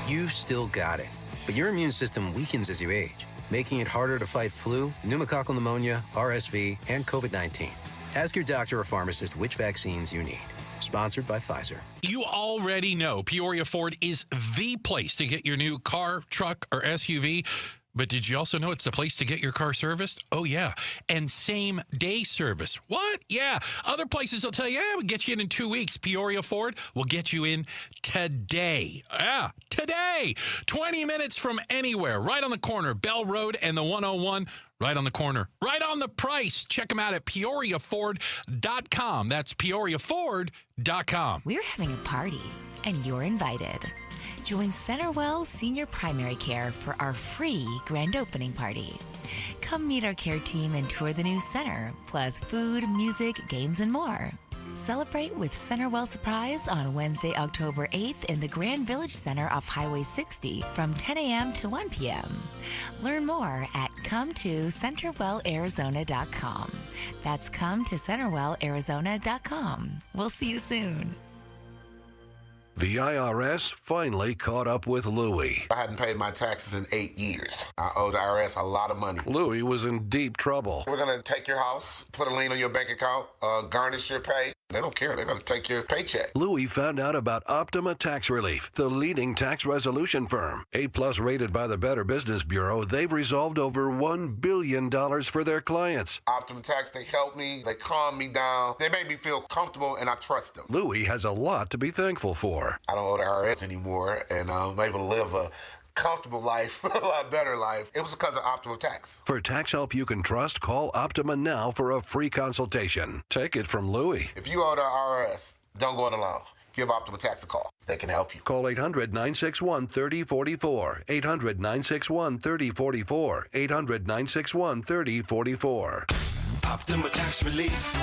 You've still got it, but your immune system weakens as you age, making it harder to fight flu, pneumococcal pneumonia, RSV, and COVID-19. Ask your doctor or pharmacist which vaccines you need. Sponsored by Pfizer. You already know Peoria Ford is the place to get your new car, truck, or SUV. But did you also know it's the place to get your car serviced? Oh, yeah. And same-day service. What? Yeah. Other places will tell you, we'll get you in 2 weeks. Peoria Ford will get you in today. Yeah, today. 20 minutes from anywhere. Right on the corner. Bell Road and the 101. Right on the corner. Right on the price. Check them out at PeoriaFord.com. That's PeoriaFord.com. We're having a party, and you're invited. Join Centerwell Senior Primary Care for our free grand opening party. Come meet our care team and tour the new center, plus food, music, games, and more. Celebrate with Centerwell Surprise on Wednesday, October 8th in the Grand Village Center off Highway 60 from 10 a.m. to 1 p.m. Learn more at ComeToCenterwellArizona.com. That's ComeToCenterwellArizona.com. We'll see you soon. The IRS finally caught up with Louie. I hadn't paid my taxes in 8 years. I owed the IRS a lot of money. Louie was in deep trouble. We're going to take your house, put a lien on your bank account, garnish your pay. They don't care. They're going to take your paycheck. Louie found out about Optima Tax Relief, the leading tax resolution firm. A-plus rated by the Better Business Bureau, they've resolved over $1 billion for their clients. Optima Tax, they help me. They calm me down. They make me feel comfortable, and I trust them. Louie has a lot to be thankful for. I don't owe the IRS anymore, and I'm able to live a comfortable life, a lot better life. It was because of Optima Tax. For tax help you can trust, call Optima now for a free consultation. Take it from Louie. If you owe the IRS, don't go it alone. Give Optima Tax a call. They can help you. Call 800-961-3044. 800-961-3044. 800-961-3044. Optima Tax Relief.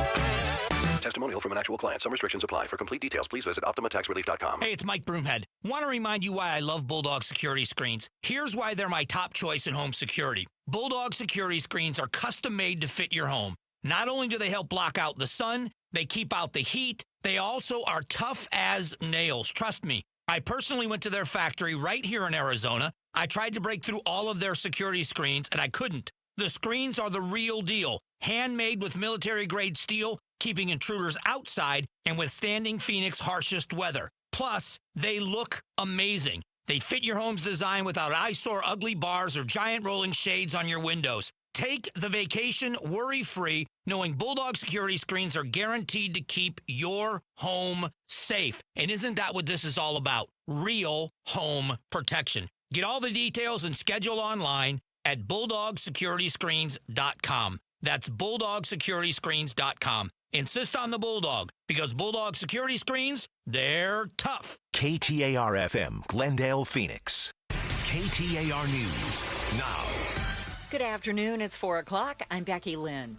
Testimonial from an actual client. Some restrictions apply. For complete details, please visit OptimaTaxRelief.com. Hey, it's Mike Broomhead. Want to remind you why I love Bulldog security screens. Here's why they're my top choice in home security. Bulldog security screens are custom made to fit your home. Not only do they help block out the sun, they keep out the heat, they also are tough as nails. Trust me. I personally went to their factory right here in Arizona. I tried to break through all of their security screens, and I couldn't. The screens are the real deal. Handmade with military-grade steel, keeping intruders outside and withstanding Phoenix's harshest weather. Plus, they look amazing. They fit your home's design without eyesore, ugly bars, or giant rolling shades on your windows. Take the vacation worry-free, knowing Bulldog security screens are guaranteed to keep your home safe. And isn't that what this is all about? Real home protection. Get all the details and schedule online at BulldogSecurityScreens.com. That's BulldogSecurityScreens.com. Insist on the Bulldog, because Bulldog security screens, they're tough. KTAR-FM, Glendale, Phoenix. KTAR News now. Good afternoon. It's 4 o'clock. I'm Becky Lynn.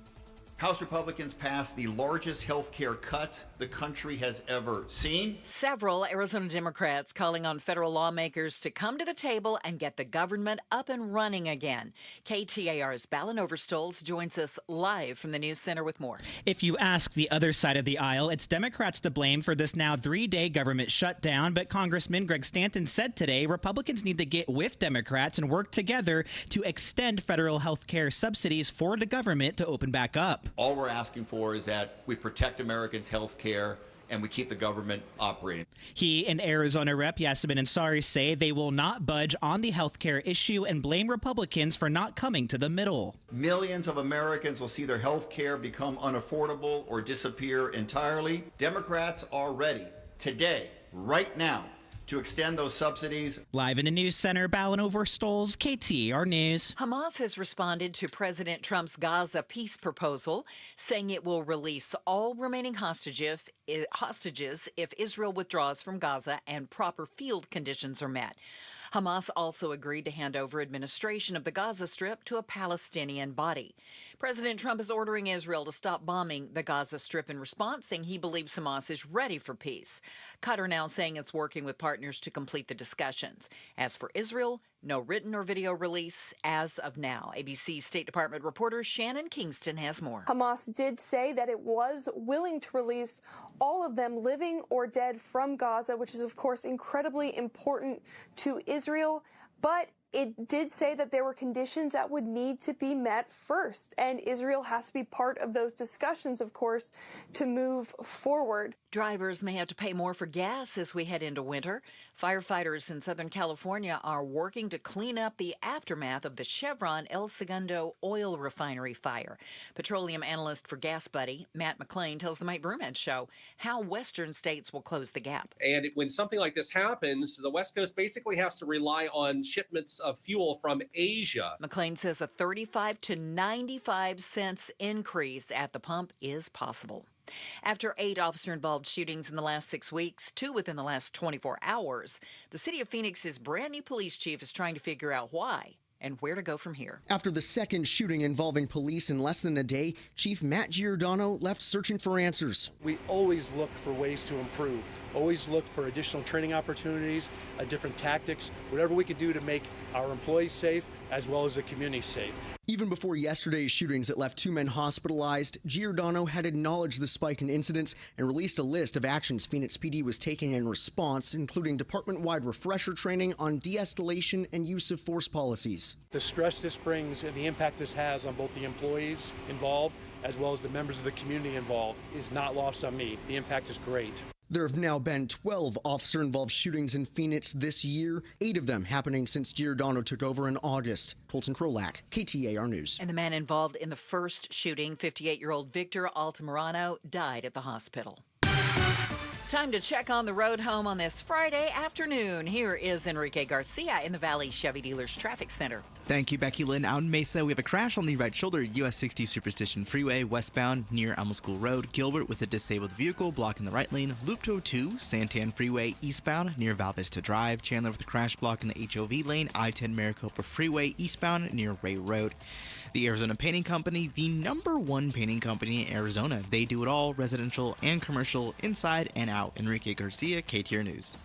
House Republicans passed the largest health care cuts the country has ever seen. Several Arizona Democrats calling on federal lawmakers to come to the table and get the government up and running again. KTAR's Ballin Overstolz joins us live from the News Center with more. If you ask the other side of the aisle, it's Democrats to blame for this now 3-day government shutdown. But Congressman Greg Stanton said today Republicans need to get with Democrats and work together to extend federal health care subsidies for the government to open back up. All we're asking for is that we protect Americans' health care and we keep the government operating. He and Arizona Rep. Yasmin Ansari say they will not budge on the health care issue and blame Republicans for not coming to the middle. Millions of Americans will see their health care become unaffordable or disappear entirely. Democrats are ready today, right now, to extend those subsidies. Live in the news center, Ballin Overstoles, KTAR News. Hamas has responded to President Trump's Gaza peace proposal, saying it will release all remaining hostages if Israel withdraws from Gaza and proper field conditions are met. Hamas also agreed to hand over administration of the Gaza Strip to a Palestinian body. President Trump is ordering Israel to stop bombing the Gaza Strip in response, saying he believes Hamas is ready for peace. Qatar now saying it's working with partners to complete the discussions. As for Israel, no written or video release as of now. ABC State Department reporter Shannon Kingston has more. Hamas did say that it was willing to release all of them, living or dead, from Gaza, which is, of course, incredibly important to Israel. But it did say that there were conditions that would need to be met first, and Israel has to be part of those discussions, of course, to move forward. Drivers may have to pay more for gas as we head into winter. Firefighters in Southern California are working to clean up the aftermath of the Chevron El Segundo oil refinery fire. Petroleum analyst for Gas Buddy, Matt McClain, tells the Mike Brumhead Show how western states will close the gap. And when something like this happens, the West Coast basically has to rely on shipments of fuel from Asia. McClain says a 35 to 95 cents increase at the pump is possible. After 8 officer-involved shootings in the last 6 weeks, 2 within the last 24 hours, the city of Phoenix's brand new police chief is trying to figure out why and where to go from here. After the second shooting involving police in less than a day, Chief Matt Giordano left searching for answers. We always look for ways to improve, always look for additional training opportunities, different tactics, whatever we could do to make our employees safe as well as the community safe. Even before yesterday's shootings that left 2 men hospitalized, Giordano had acknowledged the spike in incidents and released a list of actions Phoenix PD was taking in response, including department-wide refresher training on de-escalation and use of force policies. The stress this brings and the impact this has on both the employees involved as well as the members of the community involved is not lost on me. The impact is great. There have now been 12 officer-involved shootings in Phoenix this year, 8 of them happening since Giordano took over in August. Colton Krolak, KTAR News. And the man involved in the first shooting, 58-year-old Victor Altamirano, died at the hospital. Time to check on the road home on this Friday afternoon. Here is Enrique Garcia in the Valley Chevy Dealers Traffic Center. Thank you, Becky Lynn. Out in Mesa, we have a crash on the right shoulder, US 60 Superstition Freeway, westbound near Alma School Road. Gilbert with a disabled vehicle blocking the right lane. Loop 202, Santan Freeway, eastbound near Val Vista Drive. Chandler with a crash block in the HOV lane. I-10 Maricopa Freeway, eastbound near Ray Road. The Arizona Painting Company, the #1 painting company in Arizona. They do it all, residential and commercial, inside and out. Enrique Garcia, KTAR News.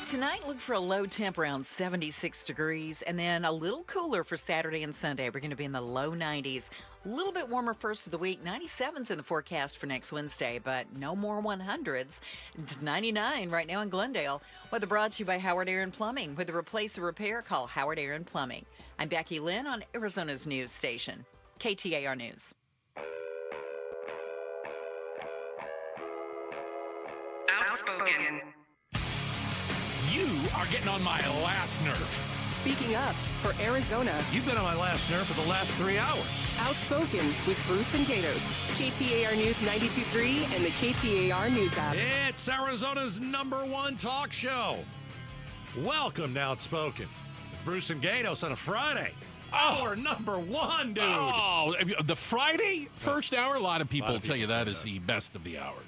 Tonight, look for a low temp around 76 degrees, and then a little cooler for Saturday and Sunday. We're going to be in the low 90s. A little bit warmer first of the week. 97's in the forecast for next Wednesday, but no more 100s. It's 99 right now in Glendale. Weather brought to you by Howard Aaron Plumbing. With a replace or repair, call Howard Aaron Plumbing. I'm Becky Lynn on Arizona's news station, KTAR News. Outspoken. You are getting on my last nerve. Speaking up for Arizona. You've been on my last nerve for the last 3 hours. Outspoken with Bruce and Gatos. KTAR News 92.3 and the KTAR News app. It's Arizona's #1 talk show. Welcome to Outspoken with Bruce and Gatos on a Friday. Hour #1, dude. Oh, the Friday first hour? A lot of people will tell you that is the best of the hours.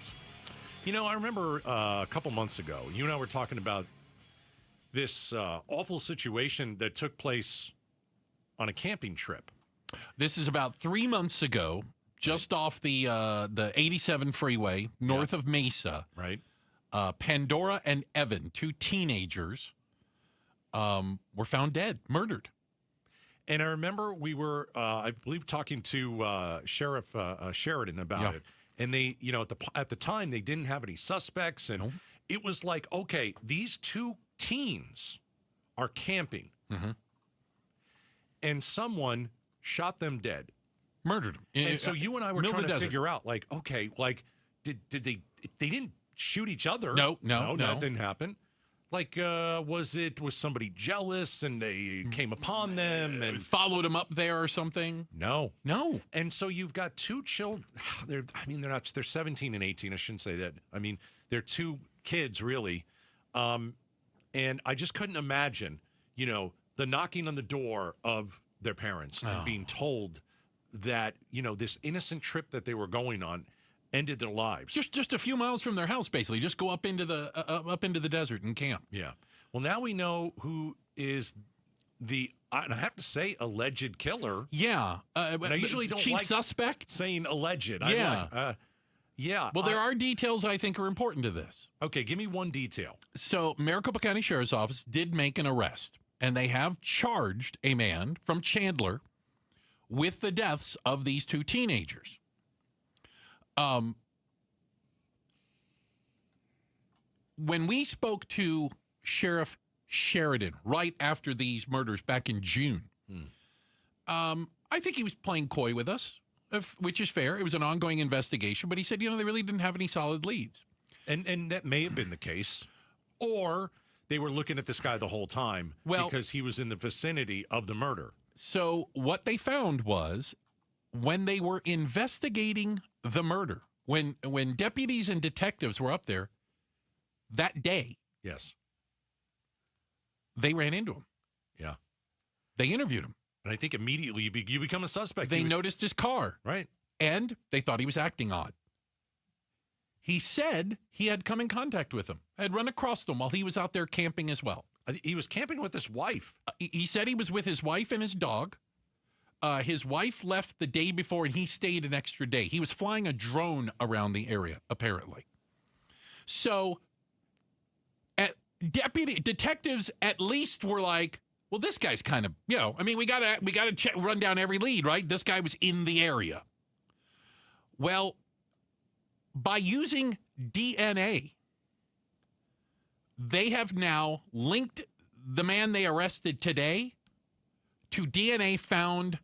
You know, I remember a couple months ago, you and I were talking about this awful situation that took place on a camping trip. This is about 3 months ago, just off the 87 freeway, north of Mesa. Right. Pandora and Evan, 2 teenagers, were found dead, murdered. And I remember we were, I believe, talking to Sheriff Sheridan about it. And they, you know, at the time, they didn't have any suspects. And it was like, okay, these 2 teens are camping. Mm-hmm. And someone shot them dead. Murdered them. And so you and I were trying to figure out, like, okay, like, did they didn't shoot each other. No. That didn't happen. Like, was somebody jealous and they came upon them and followed them up there or something? No. And so you've got 2 children. They're 17 and 18. I shouldn't say that. I mean, they're 2 kids, really. And I just couldn't imagine, the knocking on the door of their parents and being told that, this innocent trip that they were going on ended their lives. Just a few miles from their house, basically. Just go up into the desert and camp. Yeah. Well, now we know who is and I have to say, alleged killer. Yeah. And I usually don't chief like suspect saying alleged. Yeah. Yeah. Well, there are details I think are important to this. Okay, give me one detail. So, Maricopa County Sheriff's Office did make an arrest, and they have charged a man from Chandler with the deaths of these two teenagers. When we spoke to Sheriff Sheridan right after these murders back in June, I think he was playing coy with us, which is fair. It was an ongoing investigation, but he said, they really didn't have any solid leads. And that may have been the case. Or they were looking at this guy the whole time because he was in the vicinity of the murder. So what they found was when they were investigating the murder, when deputies and detectives were up there that day, yes, they ran into him. Yeah. They interviewed him. And I think immediately you become a suspect. They noticed his car. Right. And they thought he was acting odd. He said he had come in contact with him, had run across them while he was out there camping as well. He was camping with his wife. He said he was with his wife and his dog. His wife left the day before, and he stayed an extra day. He was flying a drone around the area, apparently. So, detectives at least were like, well, this guy's kind of, we gotta run down every lead, right? This guy was in the area. Well, by using DNA, they have now linked the man they arrested today to DNA found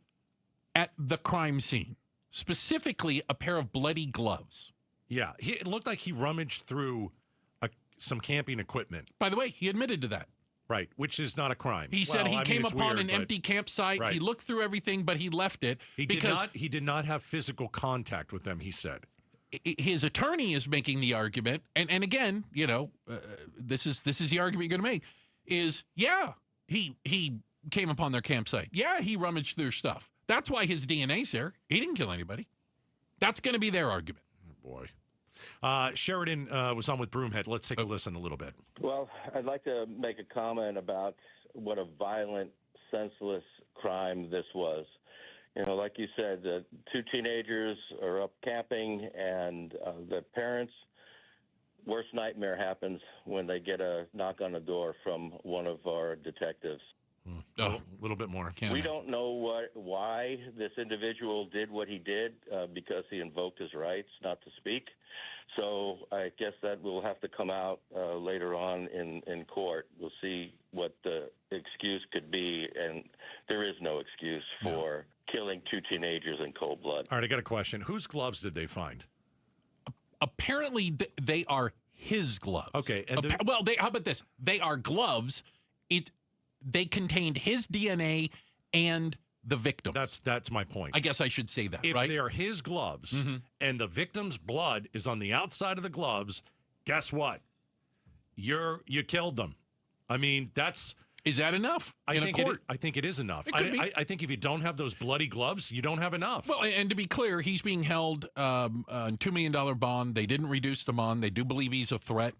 at the crime scene, specifically a pair of bloody gloves. Yeah, it looked like he rummaged through some camping equipment. By the way, he admitted to that. Right, which is not a crime. He said he came upon an empty campsite. Right. He looked through everything, but he left it. He did not have physical contact with them, he said. His attorney is making the argument, and again, this is the argument you're going to make, is, he came upon their campsite. Yeah, he rummaged their stuff. That's why his DNA's there. He didn't kill anybody. That's going to be their argument. Oh, boy. Sheridan was on with Broomhead. Let's take a listen a little bit. Well, I'd like to make a comment about what a violent, senseless crime this was. Like you said, the two teenagers are up camping, and the parents' worst nightmare happens when they get a knock on the door from one of our detectives. A little bit more. We don't know why this individual did what he did, because he invoked his rights not to speak. So I guess that will have to come out later on in court. We'll see what the excuse could be, and there is no excuse for killing two teenagers in cold blood. All right, I got a question. Whose gloves did they find? Apparently, they are his gloves. Okay. And how about this? They are gloves. They contained his DNA and the victim's. That's my point. I guess I should say that, if right? They are his gloves and the victim's blood is on the outside of the gloves, guess what? You killed them. I mean, is that enough in a court? I think it is enough. It could be. I think if you don't have those bloody gloves, you don't have enough. Well, and to be clear, he's being held on $2 million bond. They didn't reduce the bond. They do believe he's a threat.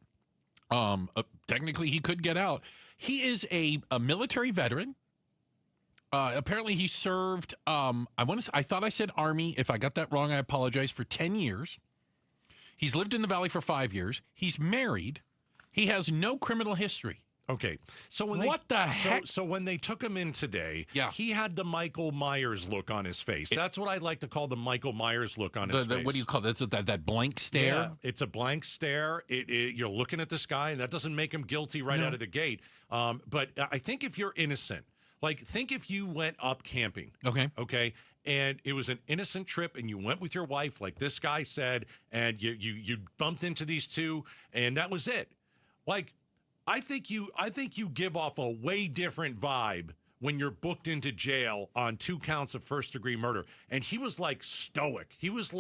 Technically, he could get out. He is a military veteran. Apparently, he served. I thought I said Army. If I got that wrong, I apologize. For 10 years, he's lived in the Valley for 5 years. He's married. He has no criminal history. Okay, so what the heck? So when they took him in today, he had the Michael Myers look on his face. That's what I like to call the Michael Myers look on his face. What do you call that? That blank stare? Yeah, it's a blank stare. You're looking at this guy, and that doesn't make him guilty right out of the gate. But I think if you're innocent, think if you went up camping. Okay. And it was an innocent trip, and you went with your wife, like this guy said, and you bumped into these two, and that was it. I think you give off a way different vibe when you're booked into jail on 2 counts of first-degree murder. And he was stoic. He was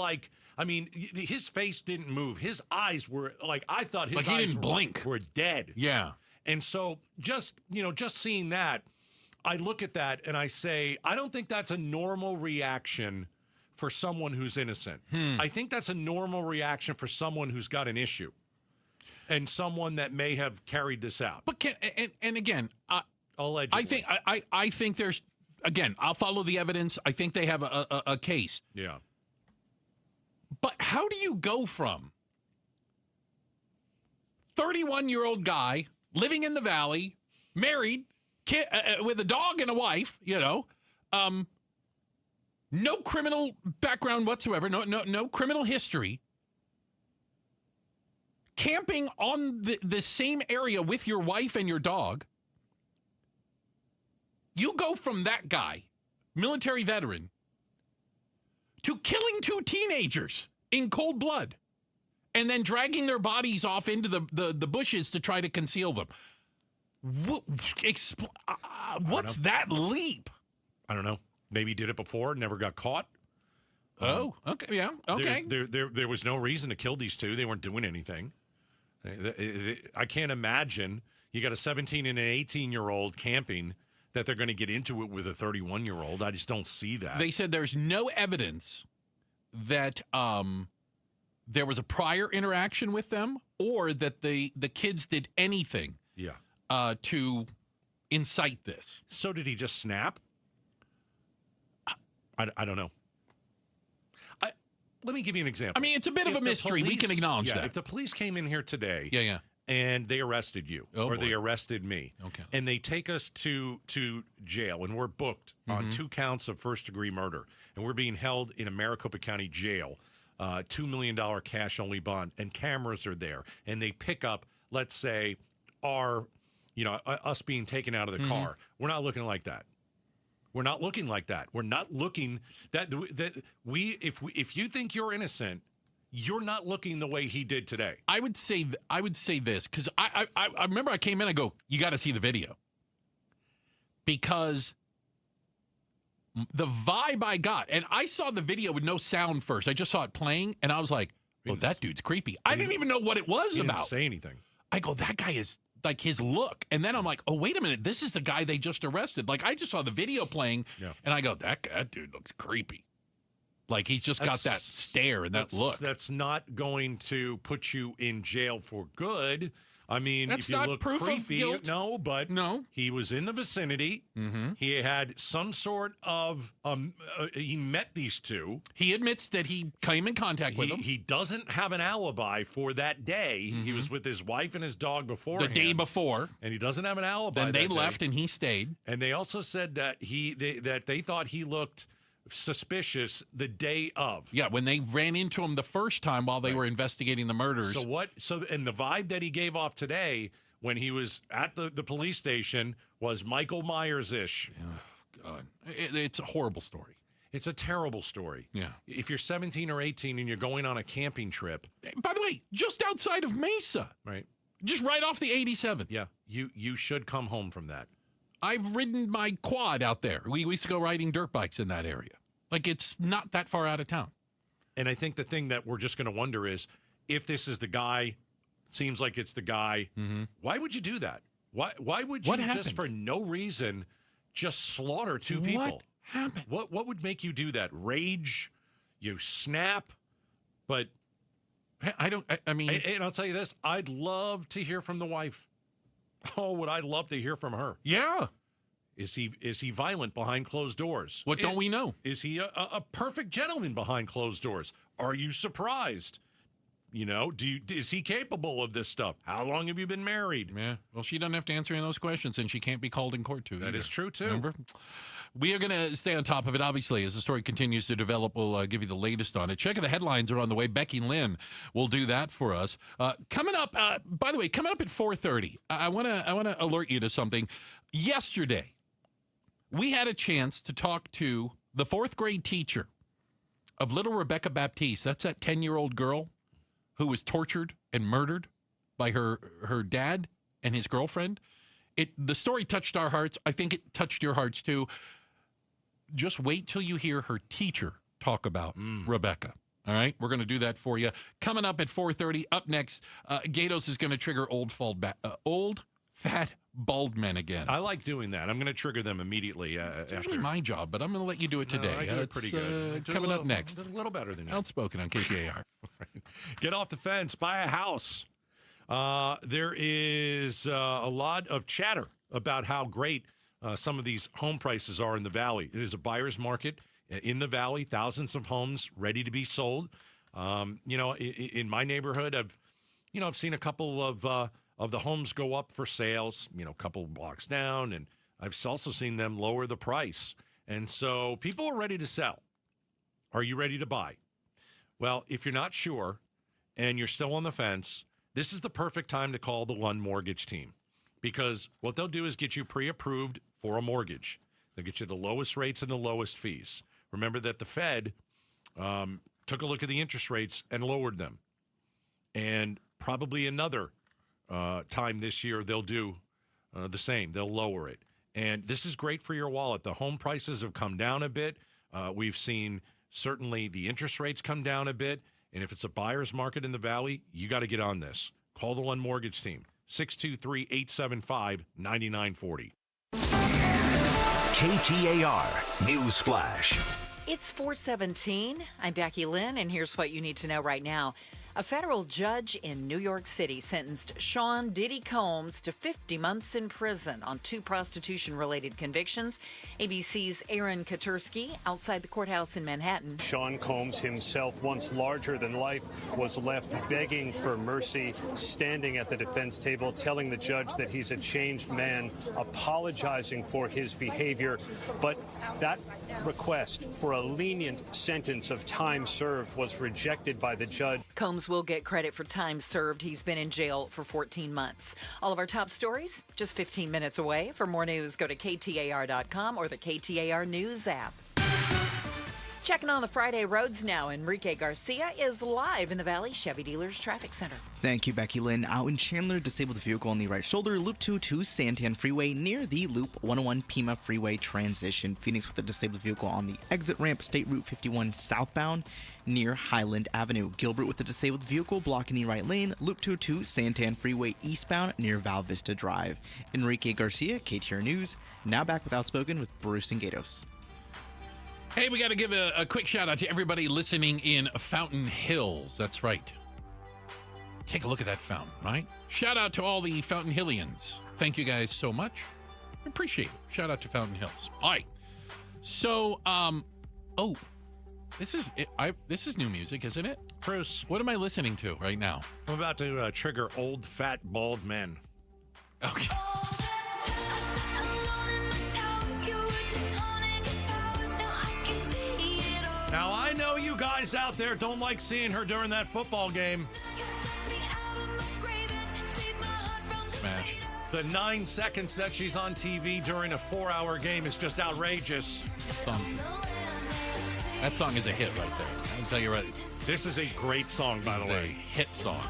his face didn't move. His eyes were I thought his eyes didn't blink. Were dead. Yeah. And so just seeing that, I look at that and I say, I don't think that's a normal reaction for someone who's innocent. I think that's a normal reaction for someone who's got an issue and someone that may have carried this out. But again, allegedly. I think there's, again, I'll follow the evidence. I think they have a case. Yeah. But how do you go from 31-year-old guy living in the valley, married, with a dog and a wife, no criminal background whatsoever, no criminal history, camping on the same area with your wife and your dog? You go from that guy, military veteran, to killing 2 teenagers in cold blood and then dragging their bodies off into the bushes to try to conceal them. What's that leap? I don't know. Maybe did it before, never got caught. Oh, okay, yeah, okay. There was no reason to kill these 2. They weren't doing anything. I can't imagine you got a 17 and an 18-year-old camping that they're going to get into it with a 31-year-old. I just don't see that. They said there's no evidence that there was a prior interaction with them or that the kids did anything to incite this. So did he just snap? I don't know. Let me give you an example. I mean, it's a bit of a mystery. We can acknowledge that. If the police came in here today Yeah. and they arrested you or they arrested me Okay. and they take us to jail and we're booked on 2 counts of first-degree murder and we're being held in a Maricopa County jail, $2 million cash-only bond, and cameras are there, and they pick up, let's say, us being taken out of the car. We're not looking like that. We're not looking like that. We're not looking if you think you're innocent, you're not looking the way he did today. I would say this because I remember I came in. I go, you got to see the video because the vibe I got, and I saw the video with no sound first. I just saw it playing, and I was like, "Oh, that dude's creepy." I didn't even know what it was about. Didn't say anything. I go, that guy is like his look, and then I'm like, oh, wait a minute, this is the guy they just arrested. Like I just saw the video playing, and I go, that dude looks creepy. Like he's just got that stare and that look. That's not going to put you in jail for good. I mean, That's if you not look proof of creepy, guilt. No, he was in the vicinity. He had some sort of he met these 2. He admits that he came in contact with them. He doesn't have an alibi for that day. He was with his wife and his dog before the day before, and he doesn't have an alibi. Then they that left day. And he stayed. And they also said that they thought he looked suspicious the day of. Yeah, when they ran into him the first time while they were investigating the murders. So and the vibe that he gave off today when he was at the police station was Michael Myers-ish. Oh, God. It's a horrible story. It's a terrible story. Yeah. If you're 17 or 18 and you're going on a camping trip. By the way, just outside of Mesa. Right. Just right off the 87. Yeah. You should come home from that. I've ridden my quad out there. We used to go riding dirt bikes in that area. Like, it's not that far out of town. And I think the thing that we're just going to wonder is, if this is the guy, seems like it's the guy, why would you do that? Why would you just for no reason just slaughter 2 people? What happened? What would make you do that? Rage? You snap? But I mean... And I'll tell you this, I'd love to hear from the wife. Oh, would I love to hear from her? Yeah. Is he violent behind closed doors? What don't we know? Is he a perfect gentleman behind closed doors? Are you surprised? Is he capable of this stuff? How long have you been married? Yeah. Well, she doesn't have to answer any of those questions, and she can't be called in court to. That is true, too. Remember? We are going to stay on top of it, obviously. As the story continues to develop, we'll give you the latest on it. Check the headlines are on the way. Becky Lynn will do that for us. Coming up, by the way, coming up at 4:30, I want to alert you to something. Yesterday, we had a chance to talk to the 4th grade teacher of little Rebecca Baptiste. That's that 10-year-old girl who was tortured and murdered by her dad and his girlfriend. The story touched our hearts. I think it touched your hearts too. Just wait till you hear her teacher talk about Rebecca. All right, we're going to do that for you. Coming up at 4:30. Up next, Gatos is going to trigger old fat, bald men again. I like doing that. I'm going to trigger them immediately. It's usually my job, but I'm going to let you do it today. I do it pretty good. Coming up next. A little better than you. Outspoken on KTAR. Get off the fence. Buy a house. There is a lot of chatter about how great some of these home prices are in the Valley. It is a buyer's market in the Valley. Thousands of homes ready to be sold. In my neighborhood, I've seen a couple of the homes go up for sales, a couple of blocks down, and I've also seen them lower the price. And so people are ready to sell. Are you ready to buy? Well, if you're not sure and you're still on the fence, this is the perfect time to call the Lund Mortgage team, because what they'll do is get you pre-approved for a mortgage. They'll get you the lowest rates and the lowest fees. Remember that the Fed took a look at the interest rates and lowered them. And probably another time this year, they'll do the same. They'll lower it. And this is great for your wallet. The home prices have come down a bit. We've seen certainly the interest rates come down a bit. And if it's a buyer's market in the Valley, you got to get on this. Call the Lund Mortgage team, 623-875-9940. KTAR News Flash. It's 4:17. I'm Becky Lynn, and here's what you need to know right now. A federal judge in New York City sentenced Sean Diddy Combs to 50 months in prison on 2 prostitution-related convictions. ABC's Aaron Katursky outside the courthouse in Manhattan. Sean Combs himself, once larger than life, was left begging for mercy, standing at the defense table, telling the judge that he's a changed man, apologizing for his behavior. But that request for a lenient sentence of time served was rejected by the judge. Combs will get credit for time served. He's been in jail for 14 months. All of our top stories just 15 minutes away. For more news, go to KTAR.com or the KTAR News app. Checking on the Friday roads now. Enrique Garcia is live in the Valley Chevy Dealers Traffic Center. Thank you, Becky Lynn. Out in Chandler, disabled vehicle on the right shoulder, Loop 202 Santan Freeway near the Loop 101 Pima Freeway transition. Phoenix with a disabled vehicle on the exit ramp, State Route 51 southbound near Highland Avenue. Gilbert with a disabled vehicle blocking the right lane, Loop 202 Santan Freeway eastbound near Val Vista Drive. Enrique Garcia, KTAR News. Now back with Outspoken with Bruce and Gatos. Hey, we got to give a quick shout out to everybody listening in Fountain Hills. That's right. Take a look at that fountain, right? Shout out to all the Fountain Hillians. Thank you guys so much. Appreciate it. Shout out to Fountain Hills. All right. So, this is new music, isn't it? Bruce, what am I listening to right now? I'm about to trigger old, fat, bald men. Okay. Now, I know you guys out there don't like seeing her during that football game. It's a smash. The 9 seconds that she's on TV during a 4-hour game is just outrageous. That song is a hit right there. I'll tell you right. This is a great song, by the way. A hit song.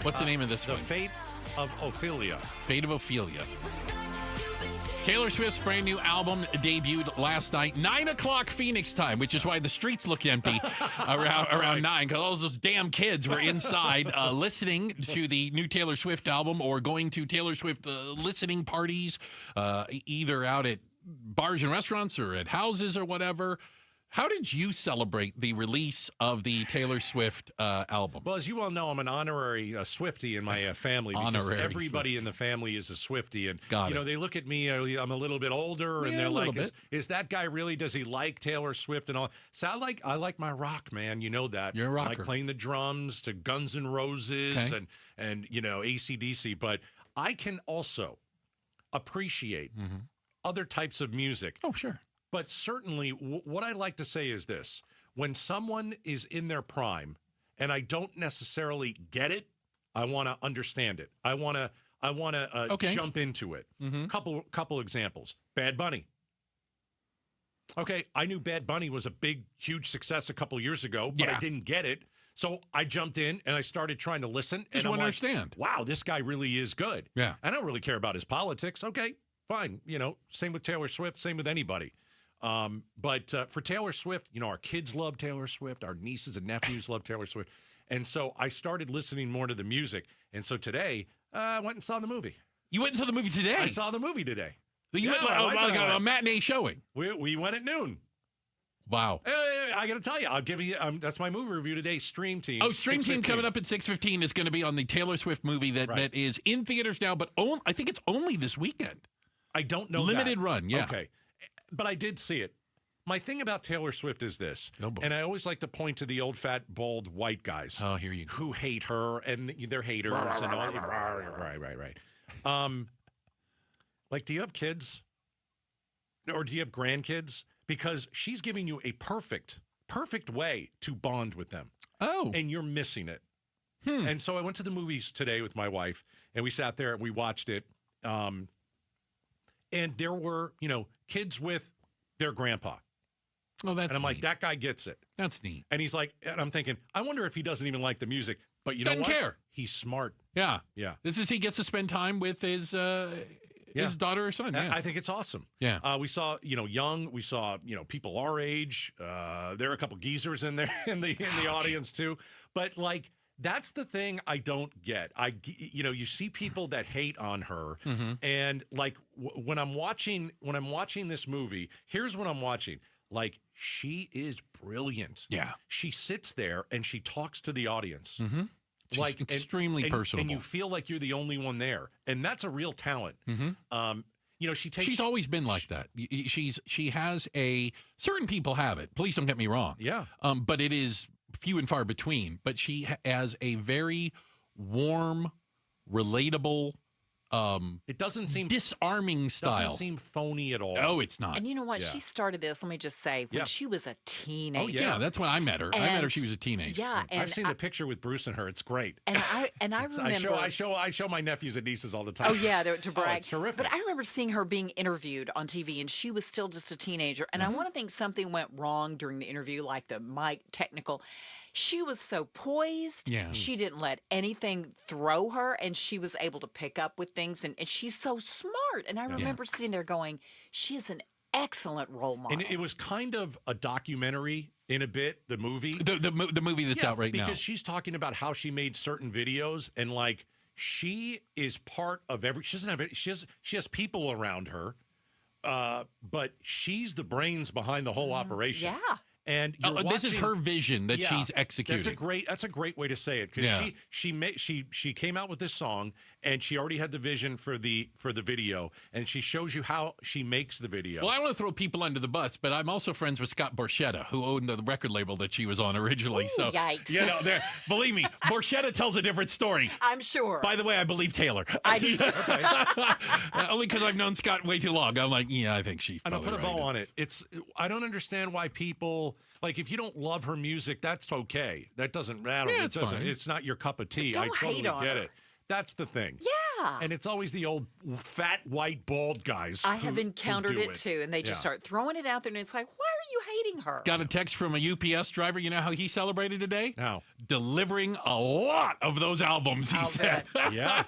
What's the name of this one? The Fate of Ophelia. Fate of Ophelia. Taylor Swift's brand new album debuted last night, 9 o'clock Phoenix time, which is why the streets look empty around 9, because all those damn kids were inside listening to the new Taylor Swift album or going to Taylor Swift listening parties, either out at bars and restaurants or at houses or whatever. How did you celebrate the release of the Taylor Swift album? Well, as you well know, I'm an honorary Swiftie in my family because everybody in the family is a Swiftie. And, they look at me, I'm a little bit older, and they're like, is that guy really, does he like Taylor Swift and all? So I like my rock, man. You know that. You're a rocker. I like playing the drums to Guns N' Roses and AC/DC. But I can also appreciate other types of music. Oh, sure. But certainly, what I like to say is this. When someone is in their prime, and I don't necessarily get it, I want to understand it. I want to jump into it. Couple examples. Bad Bunny. Okay, I knew Bad Bunny was a big, huge success a couple years ago, but I didn't get it. So I jumped in, and I started trying to listen. Just want to understand. Wow, this guy really is good. Yeah. I don't really care about his politics. Okay, fine. Same with Taylor Swift, same with anybody. But for Taylor Swift, our kids love Taylor Swift. Our nieces and nephews love Taylor Swift. And so I started listening more to the music. And so today I went and saw the movie. You went and saw the movie today? I saw the movie today. You went like a matinee showing? We went at noon. Wow. I got to tell you, I'll give you, that's my movie review today, Stream Team. Oh, Stream Team coming up at 6:15 is going to be on the Taylor Swift movie that is in theaters now, but I think it's only this weekend. I don't know Limited run, yeah. Okay. But I did see it. My thing about Taylor Swift is this, and I always like to point to the old, fat, bald, white guys. Oh, here you go. Who hate her, and they're haters. And all, right. Like, do you have kids? Or do you have grandkids? Because she's giving you a perfect way to bond with them. Oh. And you're missing it. And so I went to the movies today with my wife, and we sat there and we watched it. And there were, kids with their grandpa. Oh, that's And I'm like, neat. that guy gets it. That's neat. And he's like, and I'm thinking, I wonder if he doesn't even like the music. But you know what? Doesn't care. He's smart. Yeah. Yeah. He gets to spend time with his daughter or son. Yeah. I think it's awesome. Yeah. We saw, young. We saw, people our age. There are a couple geezers in there in the audience too. But like, that's the thing I don't get. You see people that hate on her, and like when I'm watching this movie, here's what I'm watching. Like, she is brilliant. Yeah. She sits there and she talks to the audience. She's extremely personable. And you feel like you're the only one there. And that's a real talent. She's always been like that. She has certain people have it. Please don't get me wrong. Yeah. But it is few and far between. But she has a very warm, relatable, it doesn't seem disarming style. Doesn't seem phony at all. Oh, it's not. And you know what? Yeah. She started this, let me just say, when she was a teenager. Oh, yeah. That's when I met her. I met her. She was a teenager. Yeah. And I've seen the picture with Bruce and her. It's great. And I remember. I show my nephews and nieces all the time. Oh, yeah, to brag. Oh, it's terrific. But I remember seeing her being interviewed on TV, and she was still just a teenager. And I want to think something went wrong during the interview, like the mic technical. She was so poised. Yeah. She didn't let anything throw her, and she was able to pick up with things. And she's so smart. And I remember sitting there going, she is an excellent role model. And it was kind of a documentary in a bit, the movie. The movie that's out right now. Because she's talking about how she made certain videos, and like she is part of she doesn't have she has people around her, but she's the brains behind the whole operation. Yeah. And this is her vision that she's executing. That's a great way to say it, because she came out with this song, and she already had the vision for the video, and she shows you how she makes the video. Well, I want to throw people under the bus, but I'm also friends with Scott Borchetta, who owned the record label that she was on originally. Ooh, yikes. Believe me, Borchetta tells a different story. I'm sure. By the way, I believe Taylor. I do. Only because I've known Scott way too long. I'm like, yeah, I think she. And I'll put a bow on it. I don't understand why people. Like, if you don't love her music, that's okay. That doesn't matter. Yeah, fine. It's not your cup of tea. But I don't totally hate on get her. it. That's the thing. Yeah. And it's always the old fat, white, bald guys. I have encountered who do it too, and they just start throwing it out there, and it's like, why are you hating her? Got a text from a UPS driver. You know how he celebrated today? How? Delivering a lot of those albums, he said. Yeah.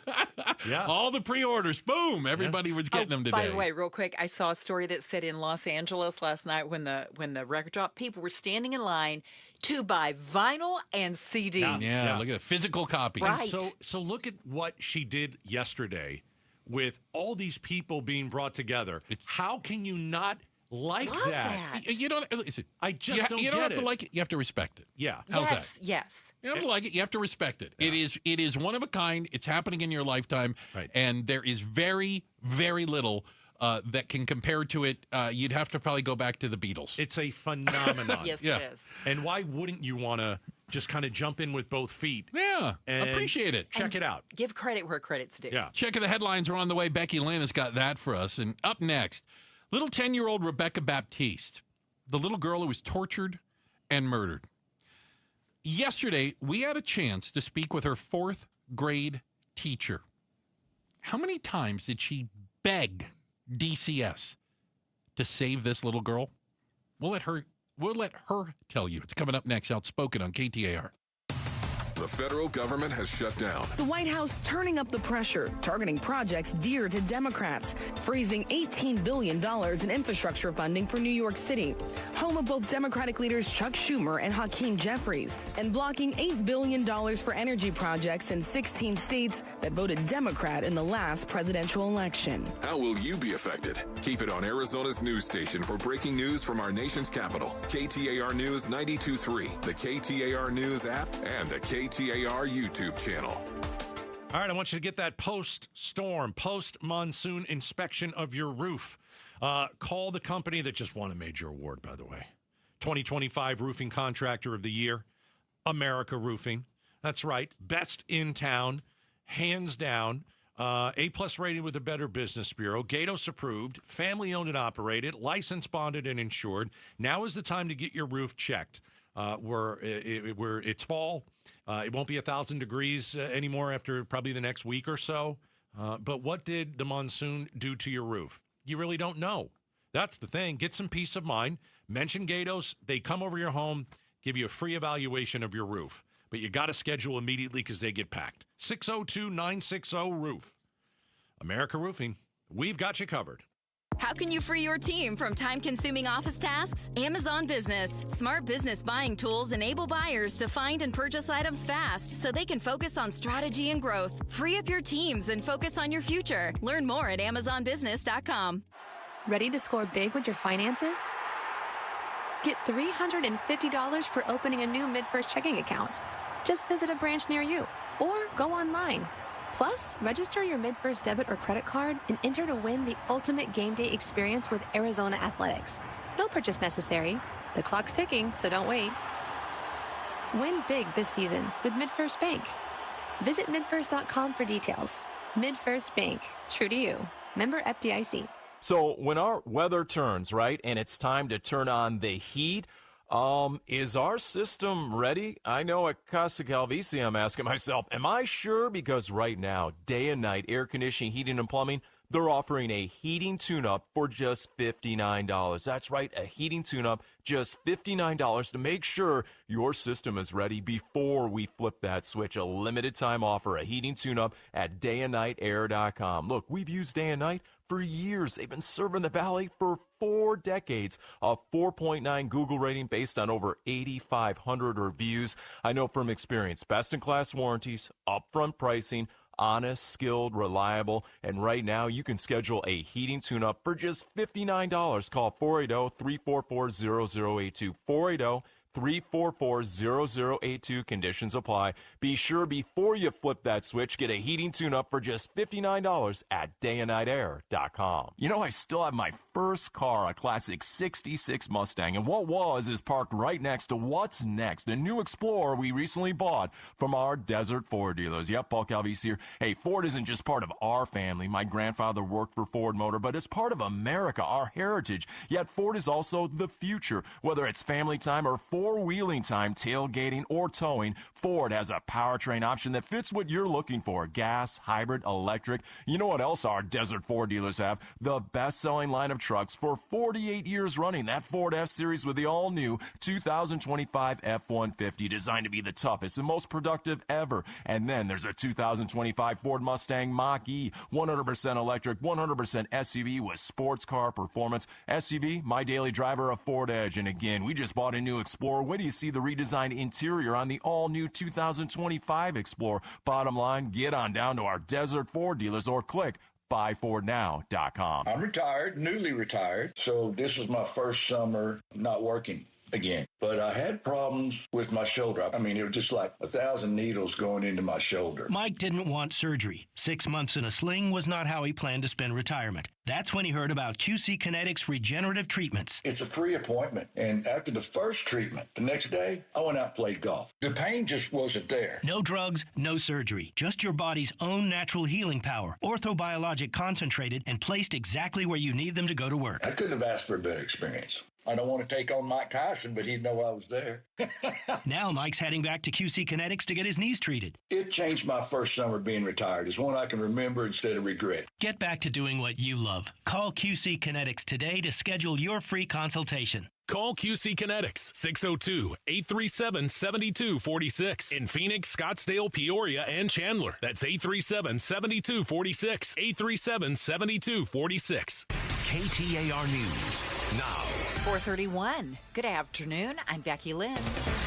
All the pre-orders, boom, everybody was getting them today. By the way, real quick, I saw a story that said in Los Angeles last night when the record dropped, people were standing in line to buy vinyl and CDs. Yeah, look at it. Physical copies. Right. So look at what she did yesterday with all these people being brought together. How can you not like that? You don't. Listen, I just don't You get don't have it. to like it. You have to respect it. Yeah. How's that? Yes. You don't have to like it. You have to respect it. Yeah. It is one of a kind. It's happening in your lifetime, and there is very, very little that can compare to it. You'd have to probably go back to the Beatles. It's a phenomenon. Yes, it is. And why wouldn't you want to just kind of jump in with both feet? Yeah, and appreciate it. Check it out. Give credit where credit's due. Yeah. Check the headlines are on the way. Becky Lynn has got that for us. And up next, little 10-year-old Rebecca Baptiste, the little girl who was tortured and murdered. Yesterday, we had a chance to speak with her 4th grade teacher. How many times did she beg DCS to save this little girl? We'll let her tell you. It's coming up next. Outspoken on KTAR. The federal government has shut down. The White House turning up the pressure, targeting projects dear to Democrats, freezing $18 billion in infrastructure funding for New York City, home of both Democratic leaders Chuck Schumer and Hakeem Jeffries, and blocking $8 billion for energy projects in 16 states that voted Democrat in the last presidential election. How will you be affected? Keep it on Arizona's news station for breaking news from our nation's capital. KTAR News 92.3, the KTAR News app, and the KTAR YouTube channel. All right, I want you to get that post-storm, post-monsoon inspection of your roof. Call the company that just won a major award, by the way. 2025 Roofing Contractor of the Year, America Roofing. That's right, best in town, hands down. A-plus rating with the Better Business Bureau, Gatos approved, family-owned and operated, licensed, bonded, and insured. Now is the time to get your roof checked. It's fall. It won't be 1,000 degrees anymore after probably the next week or so. But what did the monsoon do to your roof? You really don't know. That's the thing. Get some peace of mind. Mention Gatos. They come over your home, give you a free evaluation of your roof. But you got to schedule immediately because they get packed. 602-960-ROOF. America Roofing. We've got you covered. How can you free your team from time-consuming office tasks? Amazon Business. Smart business buying tools enable buyers to find and purchase items fast so they can focus on strategy and growth. Free up your teams and focus on your future. Learn more at AmazonBusiness.com. Ready to score big with your finances? Get $350 for opening a new MidFirst checking account. Just visit a branch near you or go online. Plus, register your MidFirst debit or credit card and enter to win the ultimate game day experience with Arizona Athletics. No purchase necessary. The clock's ticking, so don't wait. Win big this season with MidFirst Bank. Visit midfirst.com for details. MidFirst Bank. True to you. Member FDIC. So when our weather turns, right, and it's time to turn on the heat, is our system ready? I know at Casa Calvici, I'm asking myself, am I sure? Because right now, day and night, air conditioning, heating, and plumbing, they're offering a heating tune-up for just $59. That's right, a heating tune-up, just $59 to make sure your system is ready before we flip that switch. A limited time offer, a heating tune-up at dayandnightair.com. Look, we've used Day and Night for years. They've been serving the Valley for 4 decades. A 4.9 Google rating based on over 8,500 reviews. I know from experience, best-in-class warranties, upfront pricing, honest, skilled, reliable, and right now you can schedule a heating tune-up for just $59. Call 480-344-0082. 480-344-0082. Conditions apply. Be sure before you flip that switch, get a heating tune-up for just $59 at dayandnightair.com. You know, I still have my first car, a classic 66 Mustang, and what was is parked right next to what's next, a new Explorer we recently bought from our Desert Ford dealers. Yep, Paul Calvici here. Hey, Ford isn't just part of our family. My grandfather worked for Ford Motor, but it's part of America, our heritage. Yet Ford is also the future. Whether it's family time or four-wheeling time, tailgating, or towing, Ford has a powertrain option that fits what you're looking for. Gas, hybrid, electric. You know what else our Desert Ford dealers have? The best-selling line of trucks for 48 years running. That Ford F-Series with the all-new 2025 F-150, designed to be the toughest and most productive ever. And then there's a 2025 Ford Mustang Mach-E, 100% electric, 100% SUV with sports car performance. SUV, my daily driver, a Ford Edge. And again, we just bought a new Explorer. Wait till you see the redesigned interior on the all-new 2025 Explorer. Bottom line, get on down to our Desert Ford dealers or click buyfordnow.com. I'm retired, newly retired, so this was my first summer not working again. But I had problems with my shoulder. I mean, it was just like 1,000 needles going into my shoulder. Mike didn't want surgery. 6 months in a sling was not how he planned to spend retirement. That's when he heard about QC Kinetics regenerative treatments. It's a free appointment. And after the first treatment, the next day, I went out and played golf. The pain just wasn't there. No drugs, no surgery. Just your body's own natural healing power. Orthobiologic concentrated and placed exactly where you need them to go to work. I couldn't have asked for a better experience. I don't want to take on Mike Tyson, but he'd know I was there. Now Mike's heading back to QC Kinetics to get his knees treated. It changed my first summer being retired. It's one I can remember instead of regret. Get back to doing what you love. Call QC Kinetics today to schedule your free consultation. Call QC Kinetics, 602-837-7246. In Phoenix, Scottsdale, Peoria, and Chandler. That's 837-7246. 837-7246. KTAR News now. It's 4:31. Good afternoon. I'm Becky Lynn.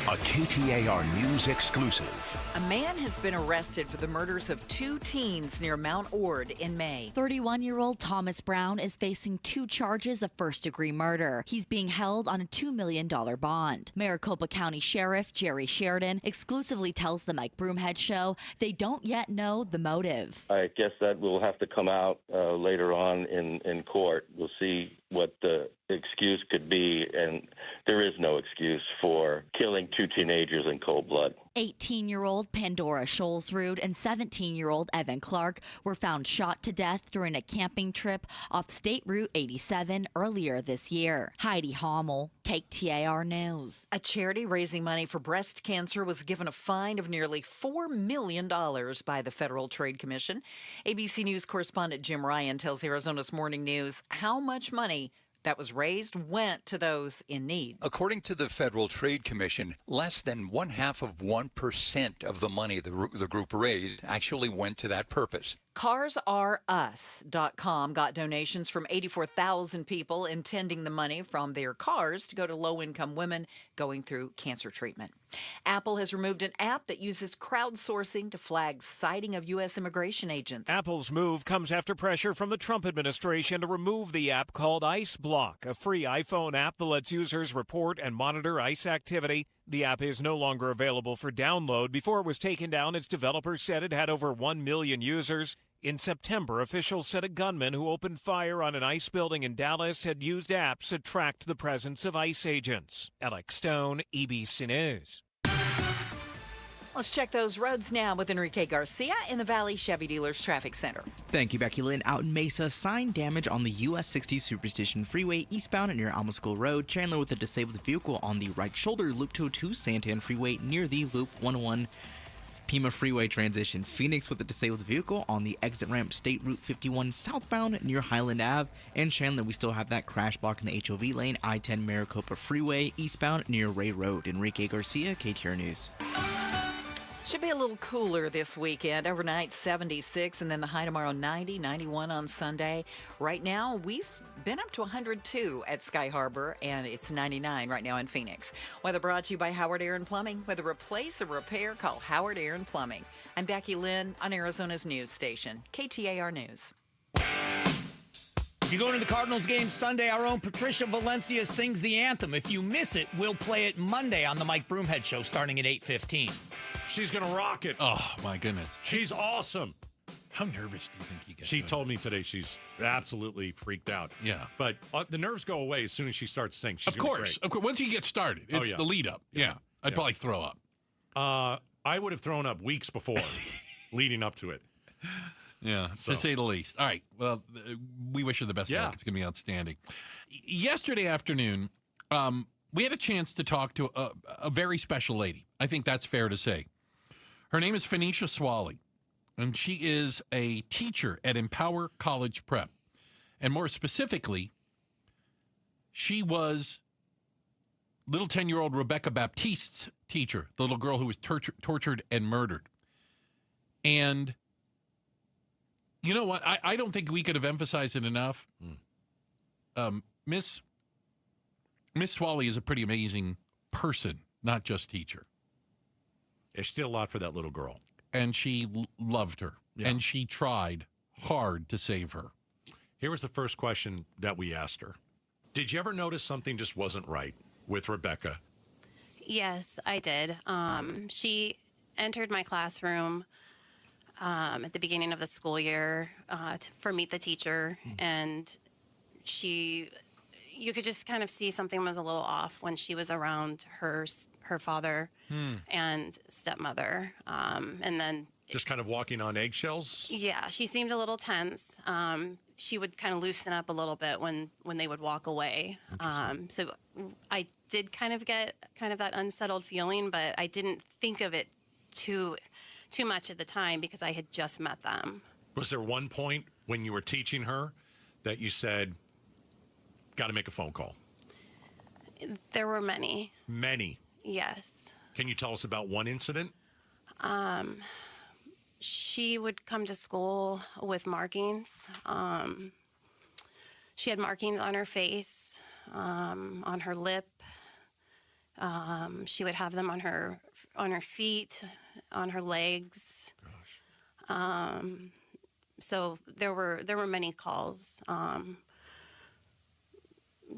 A KTAR News exclusive. A man has been arrested for the murders of 2 teens near Mount Ord in May. 31-year-old Thomas Brown is facing 2 charges of first-degree murder. He's being held on a $2 million bond. Maricopa County Sheriff Jerry Sheridan exclusively tells the Mike Broomhead Show they don't yet know the motive. I guess that will have to come out later on in court. We'll see what the excuse could be, and there is no excuse for killing 2 teenagers in cold blood. 18-year-old Pandora Scholzrud and 17-year-old Evan Clark were found shot to death during a camping trip off State Route 87 earlier this year. Heidi Hommel, KTAR News. A charity raising money for breast cancer was given a fine of nearly $4 million by the Federal Trade Commission. ABC News correspondent Jim Ryan tells Arizona's Morning News how much money that was raised went to those in need. According to the Federal Trade Commission, less than 0.5% of the money the group raised actually went to that purpose. CarsRUs.com got donations from 84,000 people intending the money from their cars to go to low-income women going through cancer treatment. Apple has removed an app that uses crowdsourcing to flag sighting of U.S. immigration agents. Apple's move comes after pressure from the Trump administration to remove the app called Ice Block, a free iPhone app that lets users report and monitor ICE activity. The app is no longer available for download. Before it was taken down, its developers said it had over 1 million users. In September, officials said a gunman who opened fire on an ICE building in Dallas had used apps to track the presence of ICE agents. Alex Stone, ABC News. Let's check those roads now with Enrique Garcia in the Valley Chevy Dealers Traffic Center. Thank you, Becky Lynn. Out in Mesa, sign damage on the US 60 Superstition Freeway eastbound near Alma School Road. Chandler with a disabled vehicle on the right shoulder. Loop 202 Santan Freeway near the Loop 101 Pima Freeway transition. Phoenix with a disabled vehicle on the exit ramp State Route 51 southbound near Highland Ave. And Chandler, we still have that crash block in the HOV lane, I-10 Maricopa Freeway eastbound near Ray Road. Enrique Garcia, KTAR News. Should be a little cooler this weekend. Overnight, 76, and then the high tomorrow, 90, 91 on Sunday. Right now, we've been up to 102 at Sky Harbor, and it's 99 right now in Phoenix. Weather brought to you by Howard Air and Plumbing. Whether replace or repair, call Howard Air and Plumbing. I'm Becky Lynn on Arizona's news station, KTAR News. If you go to the Cardinals game Sunday, our own Patricia Valencia sings the anthem. If you miss it, we'll play it Monday on the Mike Broomhead Show starting at 8:15. She's going to rock it. Oh, my goodness. She's awesome. How nervous do you think you get? She told me today she's absolutely freaked out. Yeah. But the nerves go away as soon as she starts singing. She's Of course. Once you get started, it's the lead up. Yeah. I'd probably throw up. I would have thrown up weeks before leading up to it. Yeah, to say the least. All right. Well, we wish her the best of luck. It's going to be outstanding. Yesterday afternoon, we had a chance to talk to a very special lady. I think that's fair to say. Her name is Phoenicia Swally, and she is a teacher at Empower College Prep. And more specifically, she was little 10-year-old Rebecca Baptiste's teacher, the little girl who was tortured and murdered. And you know what? I don't think we could have emphasized it enough. Miss Swally is a pretty amazing person, not just teacher. She did a lot for that little girl. And she loved her. Yeah. And she tried hard to save her. Here was the first question that we asked her. Did you ever notice something just wasn't right with Rebecca? Yes, I did. She entered my classroom at the beginning of the school year for Meet the Teacher, and you could just kind of see something was a little off when she was around her father and stepmother, and then just kind of walking on eggshells. Yeah, she seemed a little tense. She would kind of loosen up a little bit when they would walk away. So I did kind of get that unsettled feeling, but I didn't think of it too much at the time because I had just met them. Was there one point when you were teaching her that you said, got to make a phone call? There were many. Many? Yes. Can you tell us about one incident? She would come to school with markings. She had markings on her face, on her lip. She would have them on her feet, on her legs. Gosh. So there were many calls.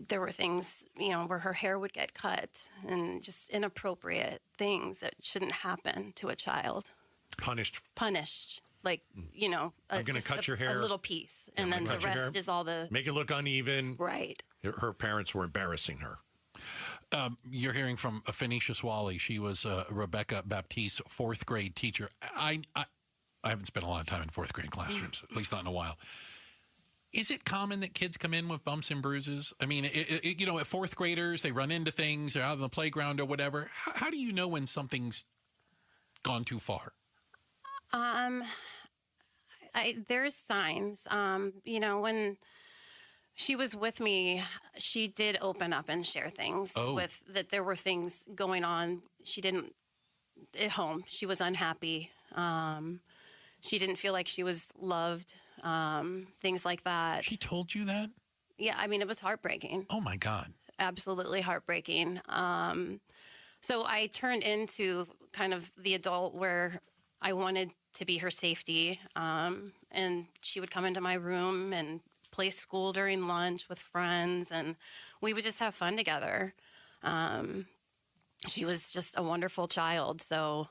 There were things, where her hair would get cut and just inappropriate things that shouldn't happen to a child. Punished. Like, I'm going to cut your hair. A little piece. And then the rest is all the... Make it look uneven. Right. Her parents were embarrassing her. You're hearing from Phoenicia Swally. She was Rebecca Baptiste's fourth grade teacher. I haven't spent a lot of time in fourth grade classrooms, at least not in a while. Is it common that kids come in with bumps and bruises? I mean, at fourth graders, they run into things, they're out on the playground or whatever. How do you know when something's gone too far? There's signs. When she was with me, she did open up and share things that there were things going on. She didn't at home. She was unhappy. She didn't feel like she was loved. Things like that. She told you that? Yeah, I mean, it was heartbreaking. Oh my God. Absolutely heartbreaking. So I turned into kind of the adult where I wanted to be her safety. And she would come into my room and play school during lunch with friends, and we would just have fun together. She was just a wonderful child. So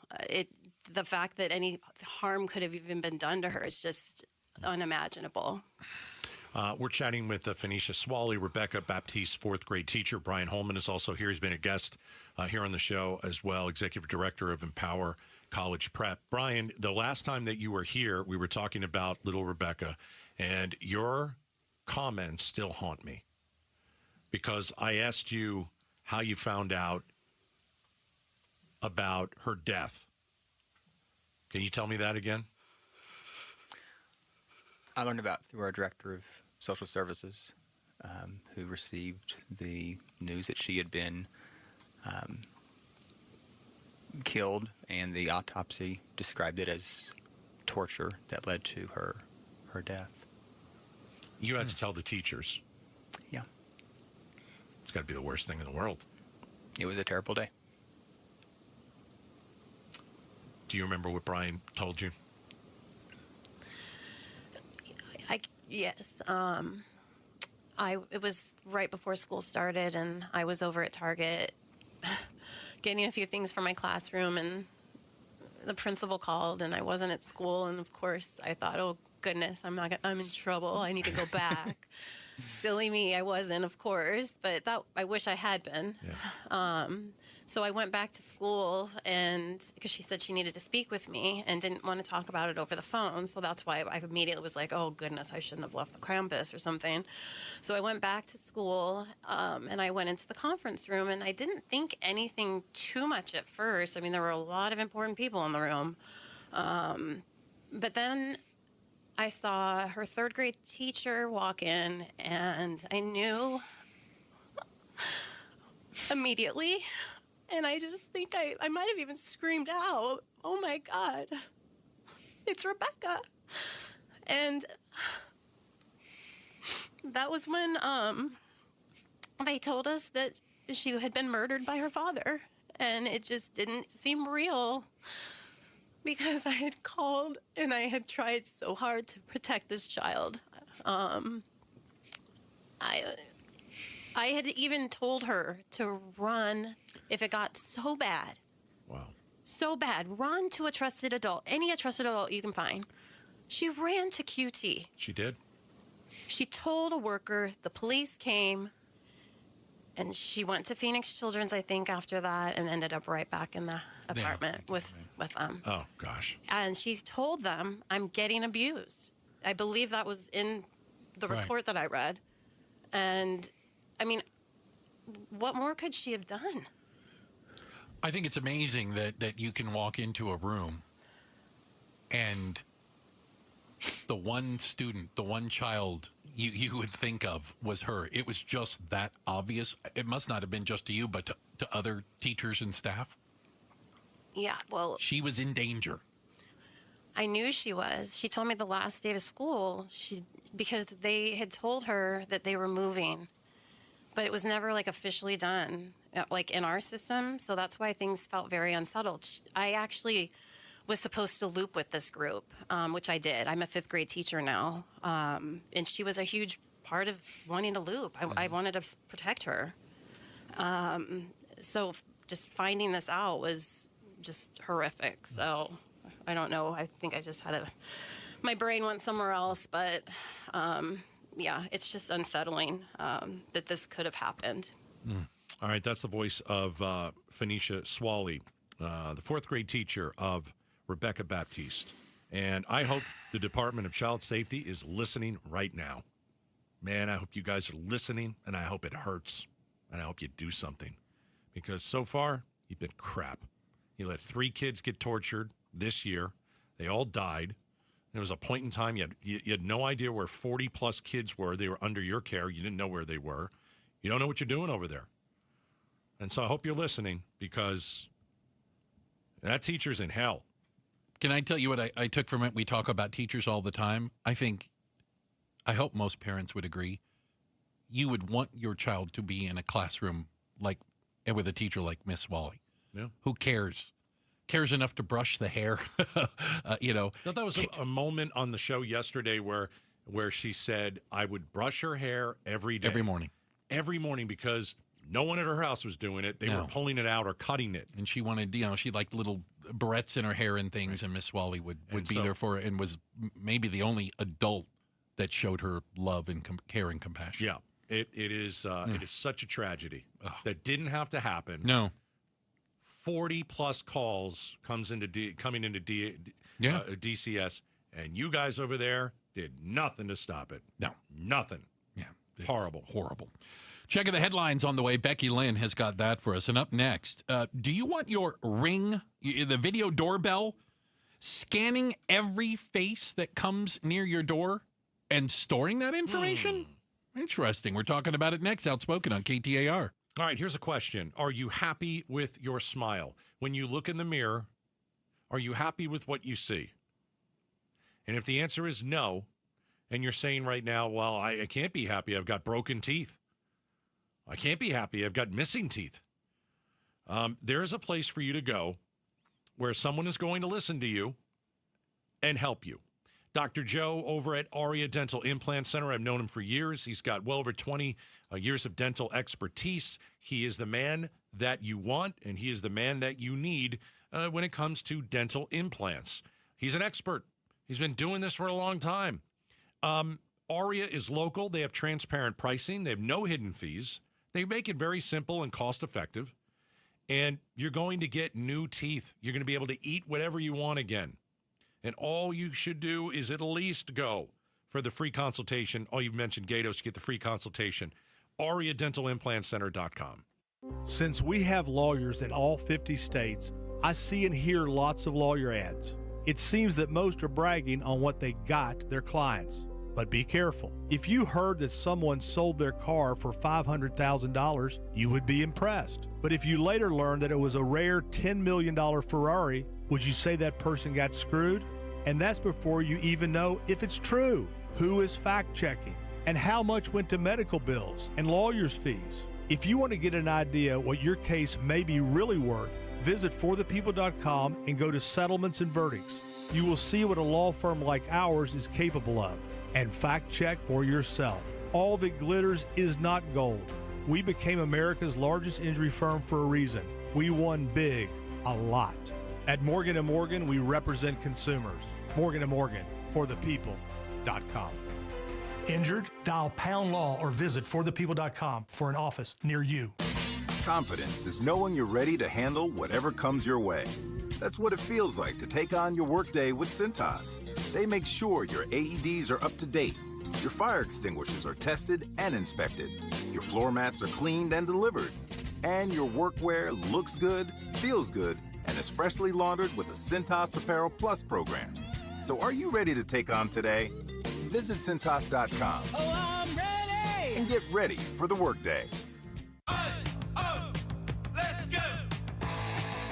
the fact that any harm could have even been done to her is just unimaginable. We're chatting with Phoenicia Swally, Rebecca Baptiste's fourth grade teacher. Brian Holman is also here. He's been a guest here on the show as well, executive director of Empower College Prep. Brian, the last time that you were here, we were talking about little Rebecca, and your comments still haunt me because I asked you how you found out about her death. Can you tell me that again? I learned about through our director of social services, who received the news that she had been killed, and the autopsy described it as torture that led to her death. You had to tell the teachers. Yeah. It's got to be the worst thing in the world. It was a terrible day. Do you remember what Brian told you? Yes. It was right before school started, and I was over at Target getting a few things for my classroom, and the principal called, and I wasn't at school, and of course I thought, oh goodness, I'm in trouble. I need to go back. Silly me, I wasn't, of course, but I wish I had been. Yeah. So I went back to school, and because she said she needed to speak with me and didn't want to talk about it over the phone. So that's why I immediately was like, oh, goodness, I shouldn't have left the campus or something. So I went back to school, and I went into the conference room, and I didn't think anything too much at first. I mean, there were a lot of important people in the room. But then I saw her third grade teacher walk in, and I knew immediately. And I just think I might have even screamed out, oh my God, it's Rebecca. And that was when they told us that she had been murdered by her father. And it just didn't seem real because I had called and I had tried so hard to protect this child. I had even told her to run if it got so bad. Wow. So bad. Run to a trusted adult. Any trusted adult you can find. She ran to QT. She did? She told a worker. The police came. And she went to Phoenix Children's, I think, after that, and ended up right back in the apartment with them. Oh, gosh. And she told them, I'm getting abused. I believe that was in the report that I read. And, I mean, what more could she have done? I think it's amazing that you can walk into a room and the one student, the one child you would think of was her. It was just that obvious. It must not have been just to you, but to other teachers and staff. Yeah, well, she was in danger. I knew she was. She told me the last day of school, because they had told her that they were moving, but it was never like officially done, like in our system. So that's why things felt very unsettled. I actually was supposed to loop with this group, which I did. I'm a 5th grade teacher now, and she was a huge part of wanting to loop. I wanted to protect her. So just finding this out was just horrific. So I don't know. I think I just had my brain went somewhere else, but yeah, it's just unsettling that this could have happened. All right, that's the voice of Phoenicia Swally, the 4th grade teacher of Rebecca Baptiste. And I hope the Department of Child Safety is listening right now. Man, I hope you guys are listening, and I hope it hurts, and I hope you do something. Because so far, you've been crap. You let 3 kids get tortured this year. They all died. There was a point in time you had no idea where 40-plus kids were. They were under your care. You didn't know where they were. You don't know what you're doing over there. And so I hope you're listening, because that teacher's in hell. Can I tell you what I took from it? We talk about teachers all the time. I hope most parents would agree. You would want your child to be in a classroom with a teacher like Miss Wally. Yeah. Who cares enough to brush the hair? That was a moment on the show yesterday where she said, I would brush her hair every day. Every morning, because no one at her house was doing it. They were pulling it out or cutting it. And she wanted, she liked little barrettes in her hair and things, and Miss Wally would be there for her, and was maybe the only adult that showed her love and care and compassion. Yeah, it is such a tragedy. That didn't have to happen. No. 40-plus calls coming into DCS, and you guys over there did nothing to stop it. No. Nothing. Yeah. Horrible. Checking the headlines on the way. Becky Lynn has got that for us. And up next, do you want your Ring, the video doorbell, scanning every face that comes near your door and storing that information? Interesting. We're talking about it next. Outspoken on KTAR. All right, here's a question. Are you happy with your smile? When you look in the mirror, are you happy with what you see? And if the answer is no, and you're saying right now, well, I can't be happy, I've got broken teeth. I can't be happy, I've got missing teeth. There is a place for you to go where someone is going to listen to you and help you. Dr. Joe over at Aria Dental Implant Center, I've known him for years. He's got well over 20 years of dental expertise. He is the man that you want, and he is the man that you need when it comes to dental implants. He's an expert. He's been doing this for a long time. Aria is local. They have transparent pricing. They have no hidden fees. They make it very simple and cost-effective. And you're going to get new teeth. You're going to be able to eat whatever you want again. And all you should do is at least go for the free consultation. Oh, you mentioned Gatos, you get the free consultation. AriaDentalImplantCenter.com. Since we have lawyers in all 50 states, I see and hear lots of lawyer ads. It seems that most are bragging on what they got their clients. But be careful. If you heard that someone sold their car for $500,000, you would be impressed. But if you later learned that it was a rare $10 million Ferrari, would you say that person got screwed? And that's before you even know if it's true. Who is fact-checking? And how much went to medical bills and lawyers' fees? If you want to get an idea what your case may be really worth, visit forthepeople.com and go to Settlements and Verdicts. You will see what a law firm like ours is capable of. And fact-check for yourself. All that glitters is not gold. We became America's largest injury firm for a reason. We won big, a lot. At Morgan & Morgan, we represent consumers. Morgan & Morgan, forthepeople.com. Injured? Dial #law or visit forthepeople.com for an office near you. Confidence is knowing you're ready to handle whatever comes your way. That's what it feels like to take on your workday with Cintas. They make sure your AEDs are up to date, your fire extinguishers are tested and inspected, Your floor mats are cleaned and delivered. And your workwear looks good, feels good, and is freshly laundered with the Cintas Apparel Plus program. So are you ready to take on today? Visit Cintas.com. Oh, I'm ready! And get ready for the workday.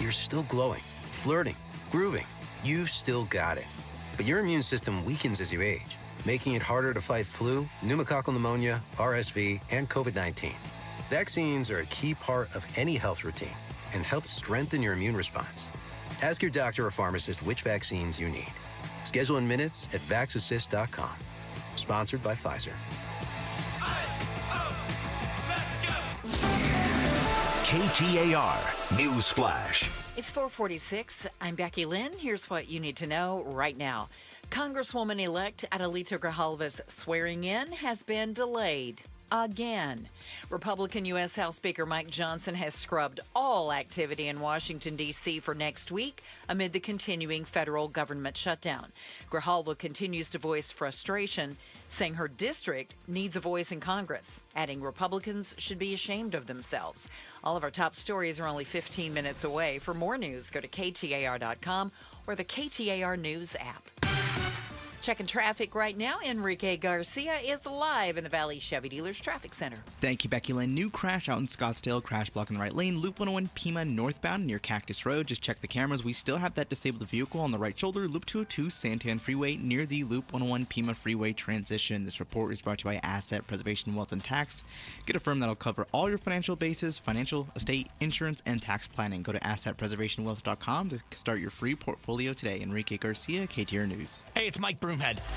You're still glowing, flirting, grooving. You've still got it. But your immune system weakens as you age, making it harder to fight flu, pneumococcal pneumonia, RSV, and COVID-19. Vaccines are a key part of any health routine and help strengthen your immune response. Ask your doctor or pharmacist which vaccines you need. Schedule in minutes at vaxassist.com. Sponsored by Pfizer. KTAR News Flash. It's 4:46. I'm Becky Lynn. Here's what you need to know right now. Congresswoman-elect Adelita Grijalva's swearing-in has been delayed again. Republican U.S. House Speaker Mike Johnson has scrubbed all activity in Washington, D.C. for next week amid the continuing federal government shutdown. Grijalva continues to voice frustration, saying her district needs a voice in Congress, adding Republicans should be ashamed of themselves. All of our top stories are only 15 minutes away. For more news, go to KTAR.com or the KTAR News app. Checking traffic right now, Enrique Garcia is live in the Valley Chevy Dealers Traffic Center. Thank you, Becky Lynn. New crash out in Scottsdale. Crash block in the right lane. Loop 101 Pima northbound near Cactus Road. Just check the cameras. We still have that disabled vehicle on the right shoulder. Loop 202 Santan Freeway near the Loop 101 Pima Freeway transition. This report is brought to you by Asset Preservation Wealth and Tax. Get a firm that'll cover all your financial bases, financial, estate, insurance, and tax planning. Go to AssetPreservationWealth.com to start your free portfolio today. Enrique Garcia, KTAR News. Hey, it's Mike Broomhead.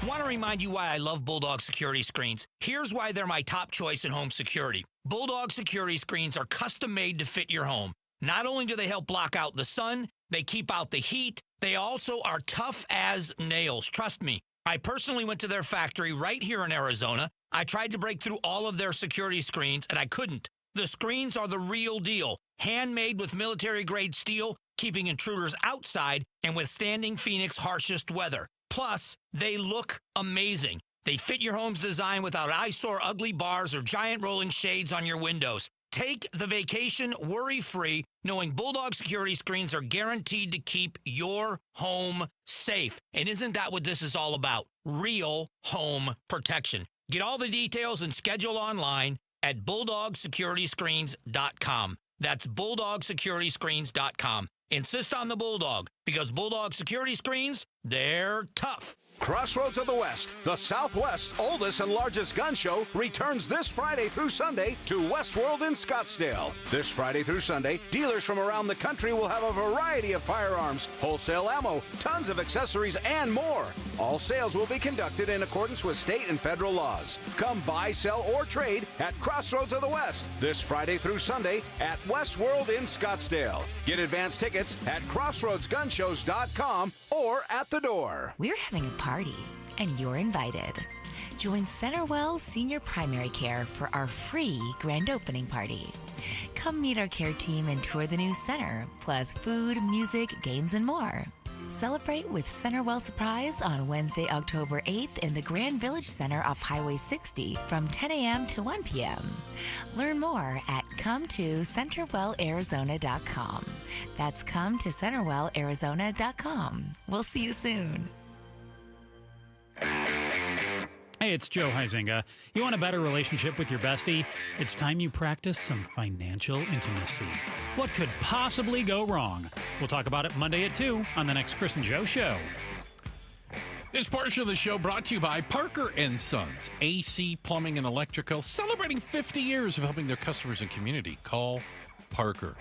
Want to remind you why I love Bulldog security screens. Here's why they're my top choice in home security. Bulldog security screens are custom made to fit your home. Not only do they help block out the sun, they keep out the heat, they also are tough as nails. Trust me, I personally went to their factory right here in Arizona. I tried to break through all of their security screens, and I couldn't. The screens are the real deal. Handmade with military-grade steel, keeping intruders outside and withstanding Phoenix's harshest weather. Plus, they look amazing. They fit your home's design without eyesore, ugly bars, or giant rolling shades on your windows. Take the vacation worry-free, knowing Bulldog security screens are guaranteed to keep your home safe. And isn't that what this is all about? Real home protection. Get all the details and schedule online at BulldogSecurityScreens.com. That's BulldogSecurityScreens.com. Insist on the Bulldog, because Bulldog security screens, they're tough. Crossroads of the West, the Southwest's oldest and largest gun show, returns this Friday through Sunday to Westworld in Scottsdale. This Friday through Sunday, dealers from around the country will have a variety of firearms, wholesale ammo, tons of accessories, and more. All sales will be conducted in accordance with state and federal laws. Come buy, sell, or trade at Crossroads of the West this Friday through Sunday at Westworld in Scottsdale. Get advance tickets at crossroadsgunshows.com or at the door. We're having a party, and you're invited. Join Centerwell Senior Primary Care for our free grand opening party. Come meet our care team and tour the new center, plus food, music, games, and more. Celebrate with Centerwell Surprise on Wednesday, October 8th in the Grand Village Center off Highway 60 from 10 a.m. to 1 p.m. Learn more at ComeToCenterwellArizona.com. That's ComeToCenterwellArizona.com. We'll see you soon. Hey, it's Joe Huizinga. You want a better relationship with your bestie? It's time you practice some financial intimacy. What could possibly go wrong? We'll talk about it Monday at 2 on the next Chris and Joe Show. This portion of the show brought to you by Parker & Sons, AC, Plumbing, and Electrical, celebrating 50 years of helping their customers and community. Call Parker.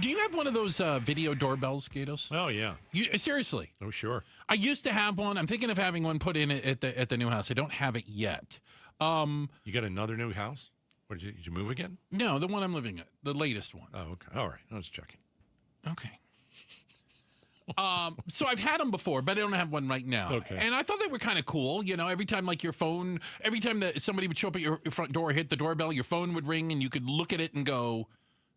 Do you have one of those video doorbells, Gatos? Oh, yeah. Seriously? Oh, sure. I used to have one. I'm thinking of having one put in at the new house. I don't have it yet. You got another new house? Or did you move again? No, the one I'm living at, the latest one. Oh, okay. All right. I was checking. Okay. So I've had them before, but I don't have one right now. Okay. And I thought they were kind of cool. You know, every time that somebody would show up at your front door, hit the doorbell, your phone would ring, and you could look at it and go,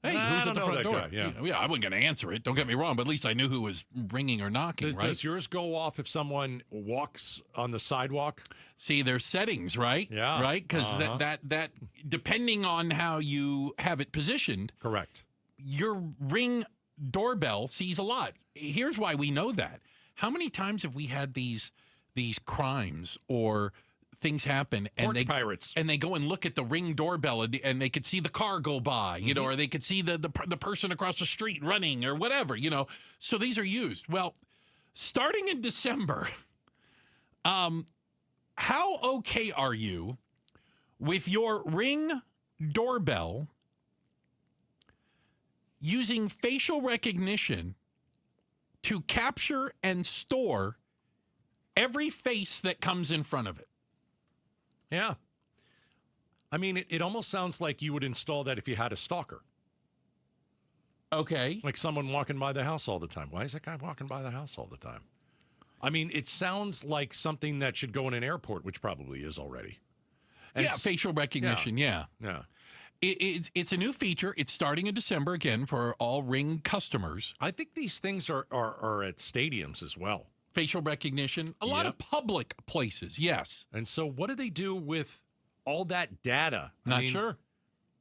Hey, I who's don't at the know front that door? guy, yeah. I wasn't going to answer it. Don't get me wrong, but at least I knew who was ringing or knocking, right? Does yours go off if someone walks on the sidewalk? See, there's settings, right? Yeah. Right? Because that depending on how you have it positioned, correct, your Ring doorbell sees a lot. Here's why we know that. How many times have we had these crimes or things happen and pirates and they go and look at the Ring doorbell and they could see the car go by, you know, or they could see the person across the street running or whatever, you know. So these are used. Well, starting in December, how okay are you with your Ring doorbell using facial recognition to capture and store every face that comes in front of it? Yeah. I mean, it almost sounds like you would install that if you had a stalker. Okay. Like someone walking by the house all the time. Why is that guy walking by the house all the time? I mean, it sounds like something that should go in an airport, which probably is already. And facial recognition, yeah. It's a new feature. It's starting in December again for all Ring customers. I think these things are at stadiums as well. Facial recognition, a lot of public places, yes. And so what do they do with all that data? Not sure.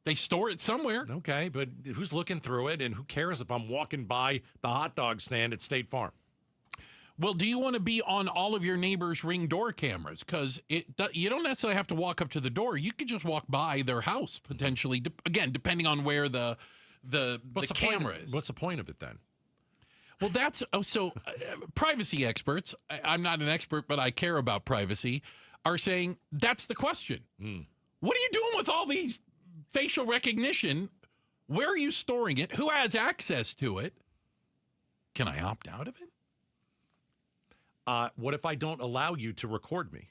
They store it somewhere. Okay, but who's looking through it, and who cares if I'm walking by the hot dog stand at State Farm? Well, do you want to be on all of your neighbors' Ring door cameras? Because you don't necessarily have to walk up to the door. You could just walk by their house, potentially, again, depending on where the camera is. What's the point of it then? Well, that's privacy experts, I'm not an expert, but I care about privacy, are saying that's the question. What are you doing with all these facial recognition? Where are you storing it? Who has access to it? Can I opt out of it? What if I don't allow you to record me?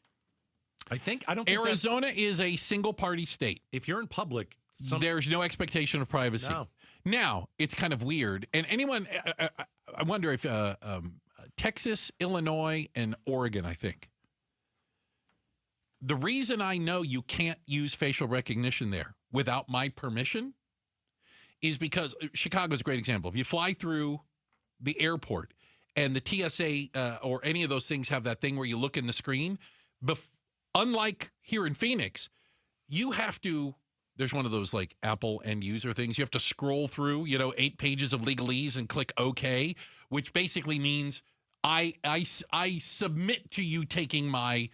I don't think Arizona is a single party state. If you're in public, there's no expectation of privacy. No. Now, it's kind of weird. And anyone, I wonder if Texas, Illinois, and Oregon, I think. The reason I know you can't use facial recognition there without my permission is because Chicago's a great example. If you fly through the airport and the TSA or any of those things have that thing where you look in the screen, unlike here in Phoenix, you have to. There's one of those like Apple end user things. You have to scroll through, 8 pages of legalese and click OK, which basically means I submit to you taking my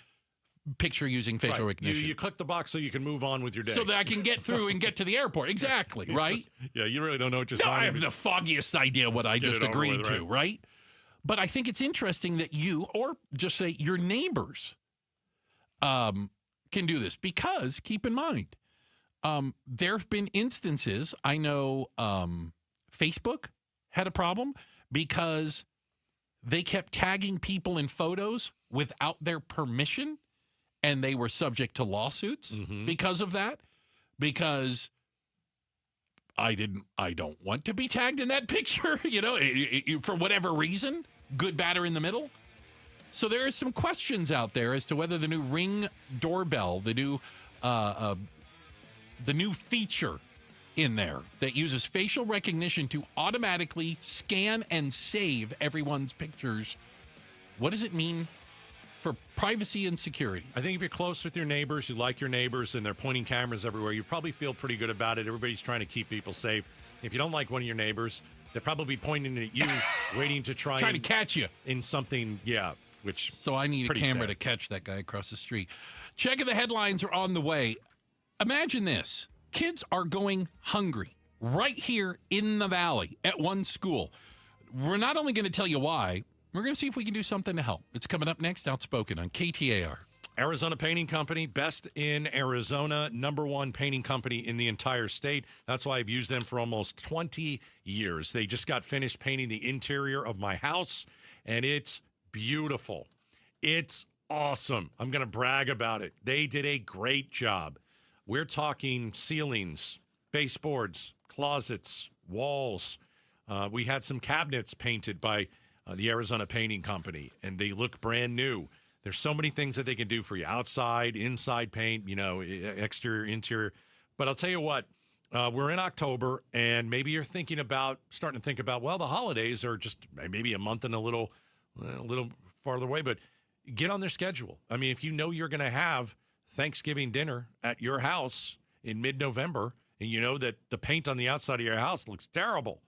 picture using facial recognition. You click the box so you can move on with your day. So that I can get through and get to the airport. Exactly, right? You really don't know what you're signing. signing. I have the foggiest idea what I just agreed to, right? But I think it's interesting that you, or just say your neighbors, can do this. Because, keep in mind, there have been instances, I know Facebook had a problem because they kept tagging people in photos without their permission, and they were subject to lawsuits because of that. Because I don't want to be tagged in that picture, for whatever reason, good, bad, or in the middle. So there are some questions out there as to whether the new Ring doorbell, the new feature in there that uses facial recognition to automatically scan and save everyone's pictures, what does it mean for privacy and security? I think if you're close with your neighbors, you like your neighbors, and they're pointing cameras everywhere, you probably feel pretty good about it. Everybody's trying to keep people safe. If you don't like one of your neighbors, they're probably pointing at you, waiting to trying to catch you in something, which so I need a camera to catch that guy across the street. Checking the headlines are on the way. Imagine this. Kids are going hungry right here in the Valley at one school. We're not only going to tell you why, we're going to see if we can do something to help. It's coming up next, Outspoken on KTAR. Arizona Painting Company, best in Arizona, #1 painting company in the entire state. That's why I've used them for almost 20 years. They just got finished painting the interior of my house, and it's beautiful. It's awesome. I'm going to brag about it. They did a great job. We're talking ceilings, baseboards, closets, walls. We had some cabinets painted by the Arizona Painting Company, and they look brand new. There's so many things that they can do for you. Outside, inside paint, exterior, interior. But I'll tell you what, we're in October, and maybe you're starting to think about, well, the holidays are just maybe a month and a little farther away, but get on their schedule. I mean, if you know you're going to have Thanksgiving dinner at your house in mid-November, and you know that the paint on the outside of your house looks terrible,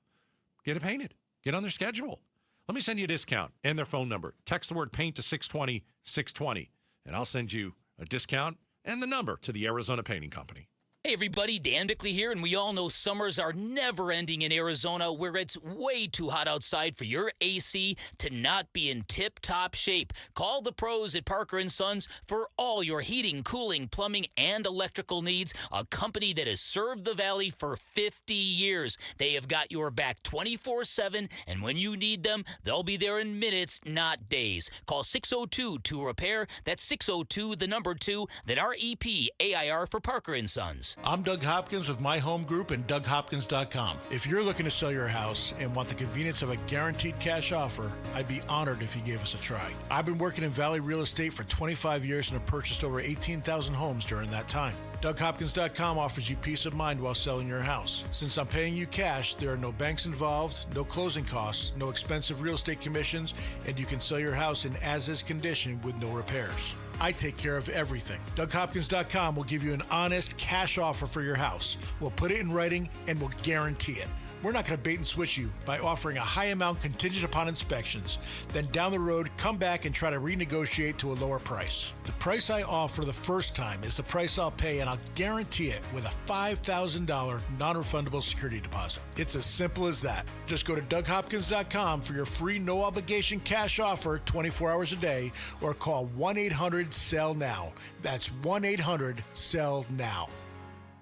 get it painted. Get on their schedule. Let me send you a discount and their phone number. Text the word paint to 620-620, and I'll send you a discount and the number to the Arizona Painting Company. Hey everybody, Dan Bickley here, and we all know summers are never ending in Arizona, where it's way too hot outside for your AC to not be in tip-top shape. Call the pros at Parker & Sons for all your heating, cooling, plumbing, and electrical needs, a company that has served the Valley for 50 years. They have got your back 24/7, and when you need them, they'll be there in minutes, not days. Call 602-2-REPAIR. That's 602-2, then REPAIR for Parker & Sons. I'm Doug Hopkins with My Home Group and DougHopkins.com. If you're looking to sell your house and want the convenience of a guaranteed cash offer, I'd be honored if you gave us a try. I've been working in Valley real estate for 25 years and have purchased over 18,000 homes during that time. DougHopkins.com offers you peace of mind while selling your house. Since I'm paying you cash, there are no banks involved, no closing costs, no expensive real estate commissions, and you can sell your house in as-is condition with no repairs. I take care of everything. DougHopkins.com will give you an honest cash offer for your house. We'll put it in writing and we'll guarantee it. We're not going to bait and switch you by offering a high amount contingent upon inspections. Then down the road, come back and try to renegotiate to a lower price. The price I offer the first time is the price I'll pay, and I'll guarantee it with a $5,000 non-refundable security deposit. It's as simple as that. Just go to DougHopkins.com for your free no-obligation cash offer 24 hours a day, or call 1-800-SELL-NOW. That's 1-800-SELL-NOW.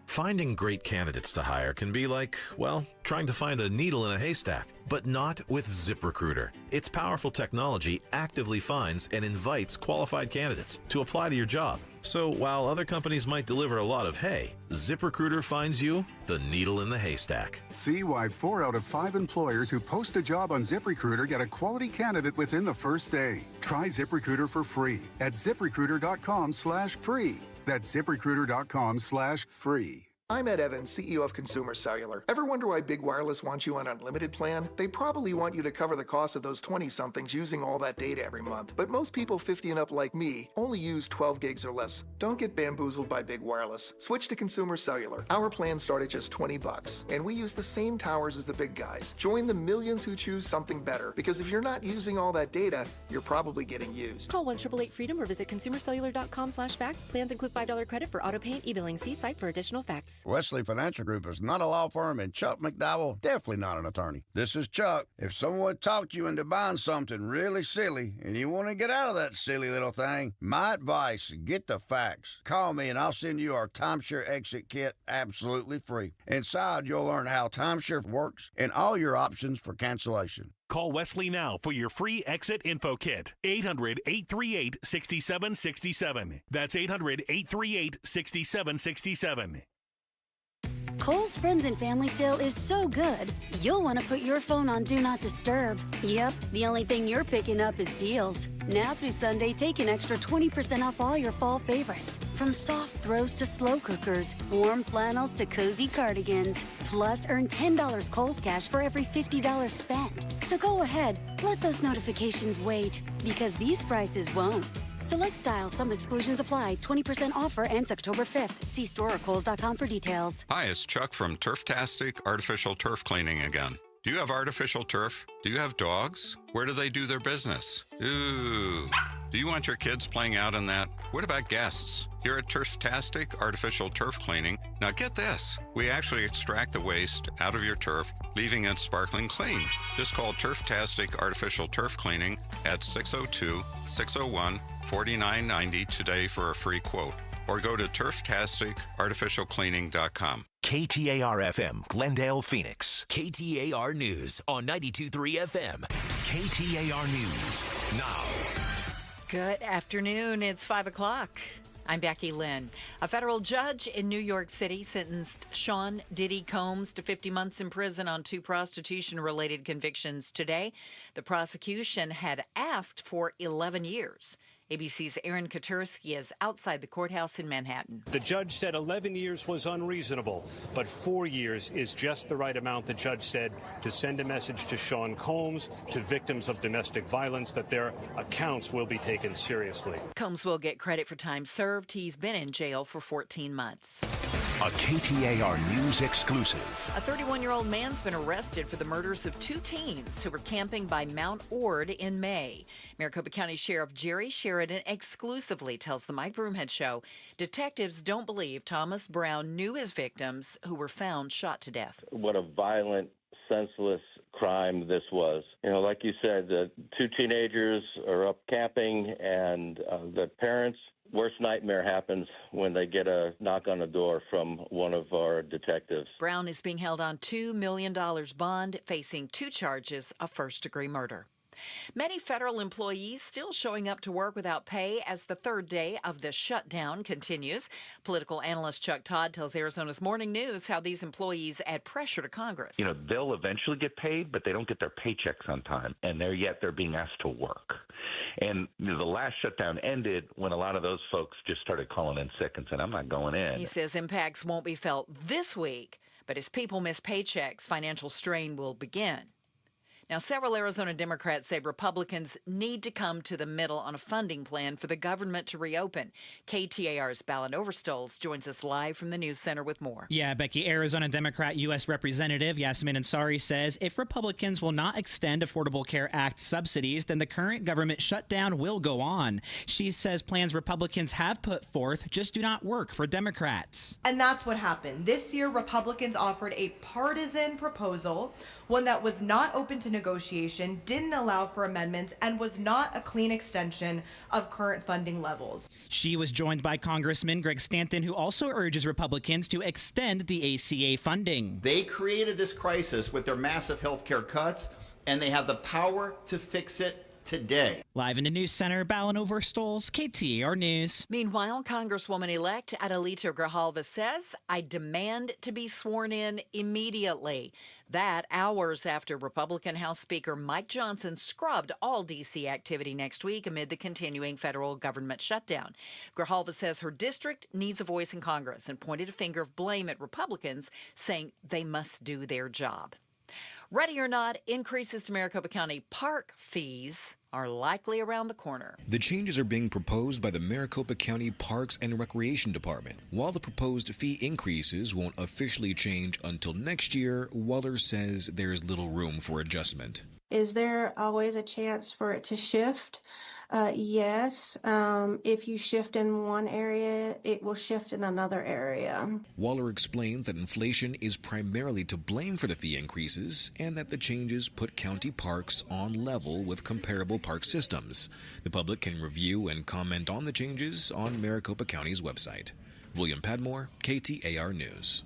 Finding great candidates to hire can be like, well, trying to find a needle in a haystack, but not with ZipRecruiter. Its powerful technology actively finds and invites qualified candidates to apply to your job. So while other companies might deliver a lot of hay, ZipRecruiter finds you the needle in the haystack. See why 4 out of 5 employers who post a job on ZipRecruiter get a quality candidate within the first day. Try ZipRecruiter for free at ZipRecruiter.com/free. That's ZipRecruiter.com/free. I'm Ed Evans, CEO of Consumer Cellular. Ever wonder why Big Wireless wants you on an unlimited plan? They probably want you to cover the cost of those 20-somethings using all that data every month. But most people 50 and up like me only use 12 gigs or less. Don't get bamboozled by Big Wireless. Switch to Consumer Cellular. Our plans start at just $20, and we use the same towers as the big guys. Join the millions who choose something better, because if you're not using all that data, you're probably getting used. Call 1-888-FREEDOM or visit consumercellular.com/facts. Plans include $5 credit for auto pay and e-billing. See site for additional facts. Wesley Financial Group is not a law firm, and Chuck McDowell definitely not an attorney. This is Chuck. If someone talked you into buying something really silly and you want to get out of that silly little thing, my advice, get the facts. Call me and I'll send you our timeshare exit kit absolutely free. Inside, you'll learn how timeshare works and all your options for cancellation. Call Wesley now for your free exit info kit. 800-838-6767. That's 800-838-6767. Kohl's Friends and Family Sale is so good, you'll want to put your phone on Do Not Disturb. Yep, the only thing you're picking up is deals. Now through Sunday, take an extra 20% off all your fall favorites. From soft throws to slow cookers, warm flannels to cozy cardigans. Plus, earn $10 Kohl's Cash for every $50 spent. So go ahead, let those notifications wait, because these prices won't. Select styles, some exclusions apply. 20% offer ends October 5th. See store or Kohl's.com for details. Hi, it's Chuck from Turftastic Artificial Turf Cleaning again. Do you have artificial turf? Do you have dogs? Where do they do their business? Ooh. Do you want your kids playing out in that? What about guests? Here at Turftastic Artificial Turf Cleaning, now get this. We actually extract the waste out of your turf, leaving it sparkling clean. Just call Turftastic Artificial Turf Cleaning at 602-601-4990 today for a free quote. Or go to turftasticartificialcleaning.com. KTAR-FM, Glendale, Phoenix. KTAR News on 92.3 FM. KTAR News now. Good afternoon. It's 5 o'clock. I'm Becky Lynn. A federal judge in New York City sentenced Sean Diddy Combs to 50 months in prison on 2 prostitution-related convictions today. The prosecution had asked for 11 years. ABC's Aaron Katursky is outside the courthouse in Manhattan. The judge said 11 years was unreasonable, but 4 years is just the right amount, the judge said, to send a message to Sean Combs, to victims of domestic violence, that their accounts will be taken seriously. Combs will get credit for time served. He's been in jail for 14 months. A KTAR News exclusive. A 31-year-old man's been arrested for the murders of 2 teens who were camping by Mount Ord in May. Maricopa County Sheriff Jerry Sheridan exclusively tells the Mike Broomhead Show detectives don't believe Thomas Brown knew his victims, who were found shot to death. What a violent, senseless crime this was. You know, like you said, the 2 teenagers are up camping, and the parents' worst nightmare happens when they get a knock on the door from one of our detectives. Brown is being held on $2 million bond, facing 2 charges of first-degree murder. Many federal employees still showing up to work without pay as the 3rd day of the shutdown continues. Political analyst Chuck Todd tells Arizona's Morning News how these employees add pressure to Congress. You know, they'll eventually get paid, but they don't get their paychecks on time, and they're being asked to work. And you know, the last shutdown ended when a lot of those folks just started calling in sick and said, I'm not going in. He says impacts won't be felt this week, but as people miss paychecks, financial strain will begin. Now, several Arizona Democrats say Republicans need to come to the middle on a funding plan for the government to reopen. KTAR's Ballin Overstoles joins us live from the News Center with more. Yeah, Becky, Arizona Democrat U.S. Representative Yasmin Ansari says if Republicans will not extend Affordable Care Act subsidies, then the current government shutdown will go on. She says plans Republicans have put forth just do not work for Democrats. And that's what happened. This year, Republicans offered a partisan proposal, one that was not open to negotiation, didn't allow for amendments, and was not a clean extension of current funding levels. She was joined by Congressman Greg Stanton, who also urges Republicans to extend the ACA funding. They created this crisis with their massive health care cuts, and they have the power to fix it today. Live in the News Center, Ballin Overstoles, KTAR News. Meanwhile, Congresswoman-elect Adelita Grijalva says, I demand to be sworn in immediately. That hours after Republican House Speaker Mike Johnson scrubbed all D.C. activity next week amid the continuing federal government shutdown. Grijalva says her district needs a voice in Congress and pointed a finger of blame at Republicans, saying they must do their job. Ready or not, increases to Maricopa County park fees are likely around the corner. The changes are being proposed by the Maricopa County Parks and Recreation Department. While the proposed fee increases won't officially change until next year, Waller says there's little room for adjustment. Is there always a chance for it to shift? Yes. If you shift in one area, it will shift in another area. Waller explains that inflation is primarily to blame for the fee increases and that the changes put county parks on level with comparable park systems. The public can review and comment on the changes on Maricopa County's website. William Padmore, KTAR News.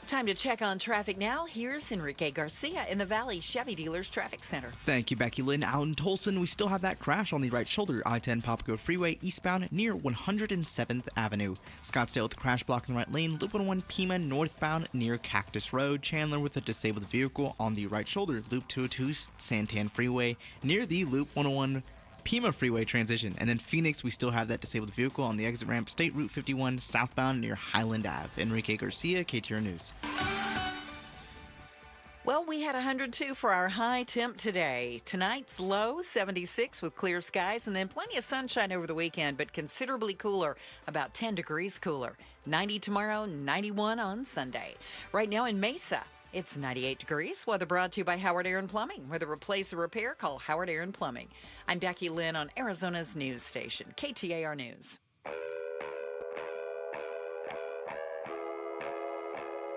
Time to check on traffic now. Here's Enrique Garcia in the Valley Chevy Dealers Traffic Center. Thank you, Becky Lynn. Out in Tolson, we still have that crash on the right shoulder, I-10 Papago Freeway eastbound near 107th Avenue. Scottsdale with a crash block in the right lane. Loop 101 Pima northbound near Cactus Road. Chandler with a disabled vehicle on the right shoulder. Loop 202 Santan Freeway near the Loop 101 Pima Freeway transition. And then Phoenix, we still have that disabled vehicle on the exit ramp, State Route 51 southbound near Highland Ave. Enrique Garcia, KTAR News. Well, we had 102 for our high temp today. Tonight's low, 76 with clear skies, and then plenty of sunshine over the weekend, but considerably cooler, about 10 degrees cooler. 90 tomorrow, 91 on Sunday. Right now in Mesa, it's 98 degrees. Weather brought to you by Howard Aaron Plumbing. Whether replace or repair, call Howard Aaron Plumbing. I'm Becky Lynn on Arizona's news station, KTAR News.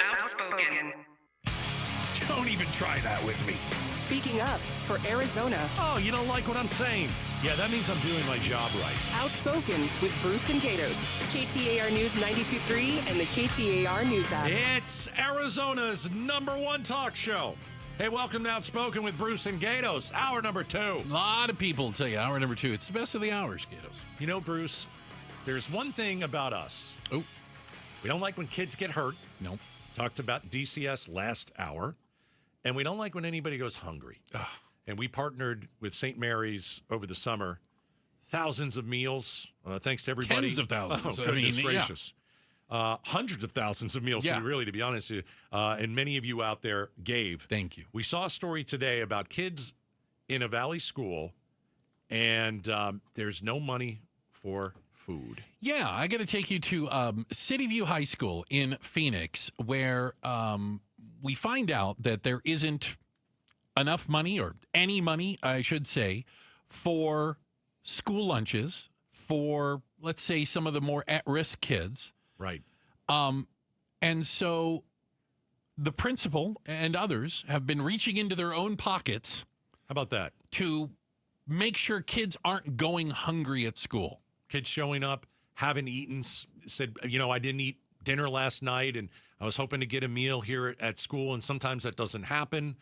Outspoken. Don't even try that with me. Speaking up for Arizona. Oh, you don't like what I'm saying? Yeah, that means I'm doing my job right. Outspoken with Bruce and Gatos. KTAR News 92.3 and the KTAR News app. It's Arizona's #1 talk show. Hey, welcome to Outspoken with Bruce and Gatos. Hour number 2. A lot of people tell you hour number 2. It's the best of the hours, Gatos. You know, Bruce, there's one thing about us. Oh. We don't like when kids get hurt. Nope. Talked about DCS last hour. And we don't like when anybody goes hungry. Ugh. And we partnered with St. Mary's over the summer. thousands of meals. Thanks to everybody. Tens of thousands. Oh, I mean, goodness gracious. Hundreds of thousands of meals, to be honest with you. And many of you out there gave. Thank you. We saw a story today about kids in a Valley school, and there's no money for food. Yeah, I got to take you to City View High School in Phoenix, where we find out that there isn't enough money, or any money, I should say, for school lunches for, let's say, some of the more at-risk kids. Right. And so the principal and others have been reaching into their own pockets. How about that? To make sure kids aren't going hungry at school. Kids showing up, haven't eaten, said, I didn't eat dinner last night, and I was hoping to get a meal here at school, and sometimes that doesn't happen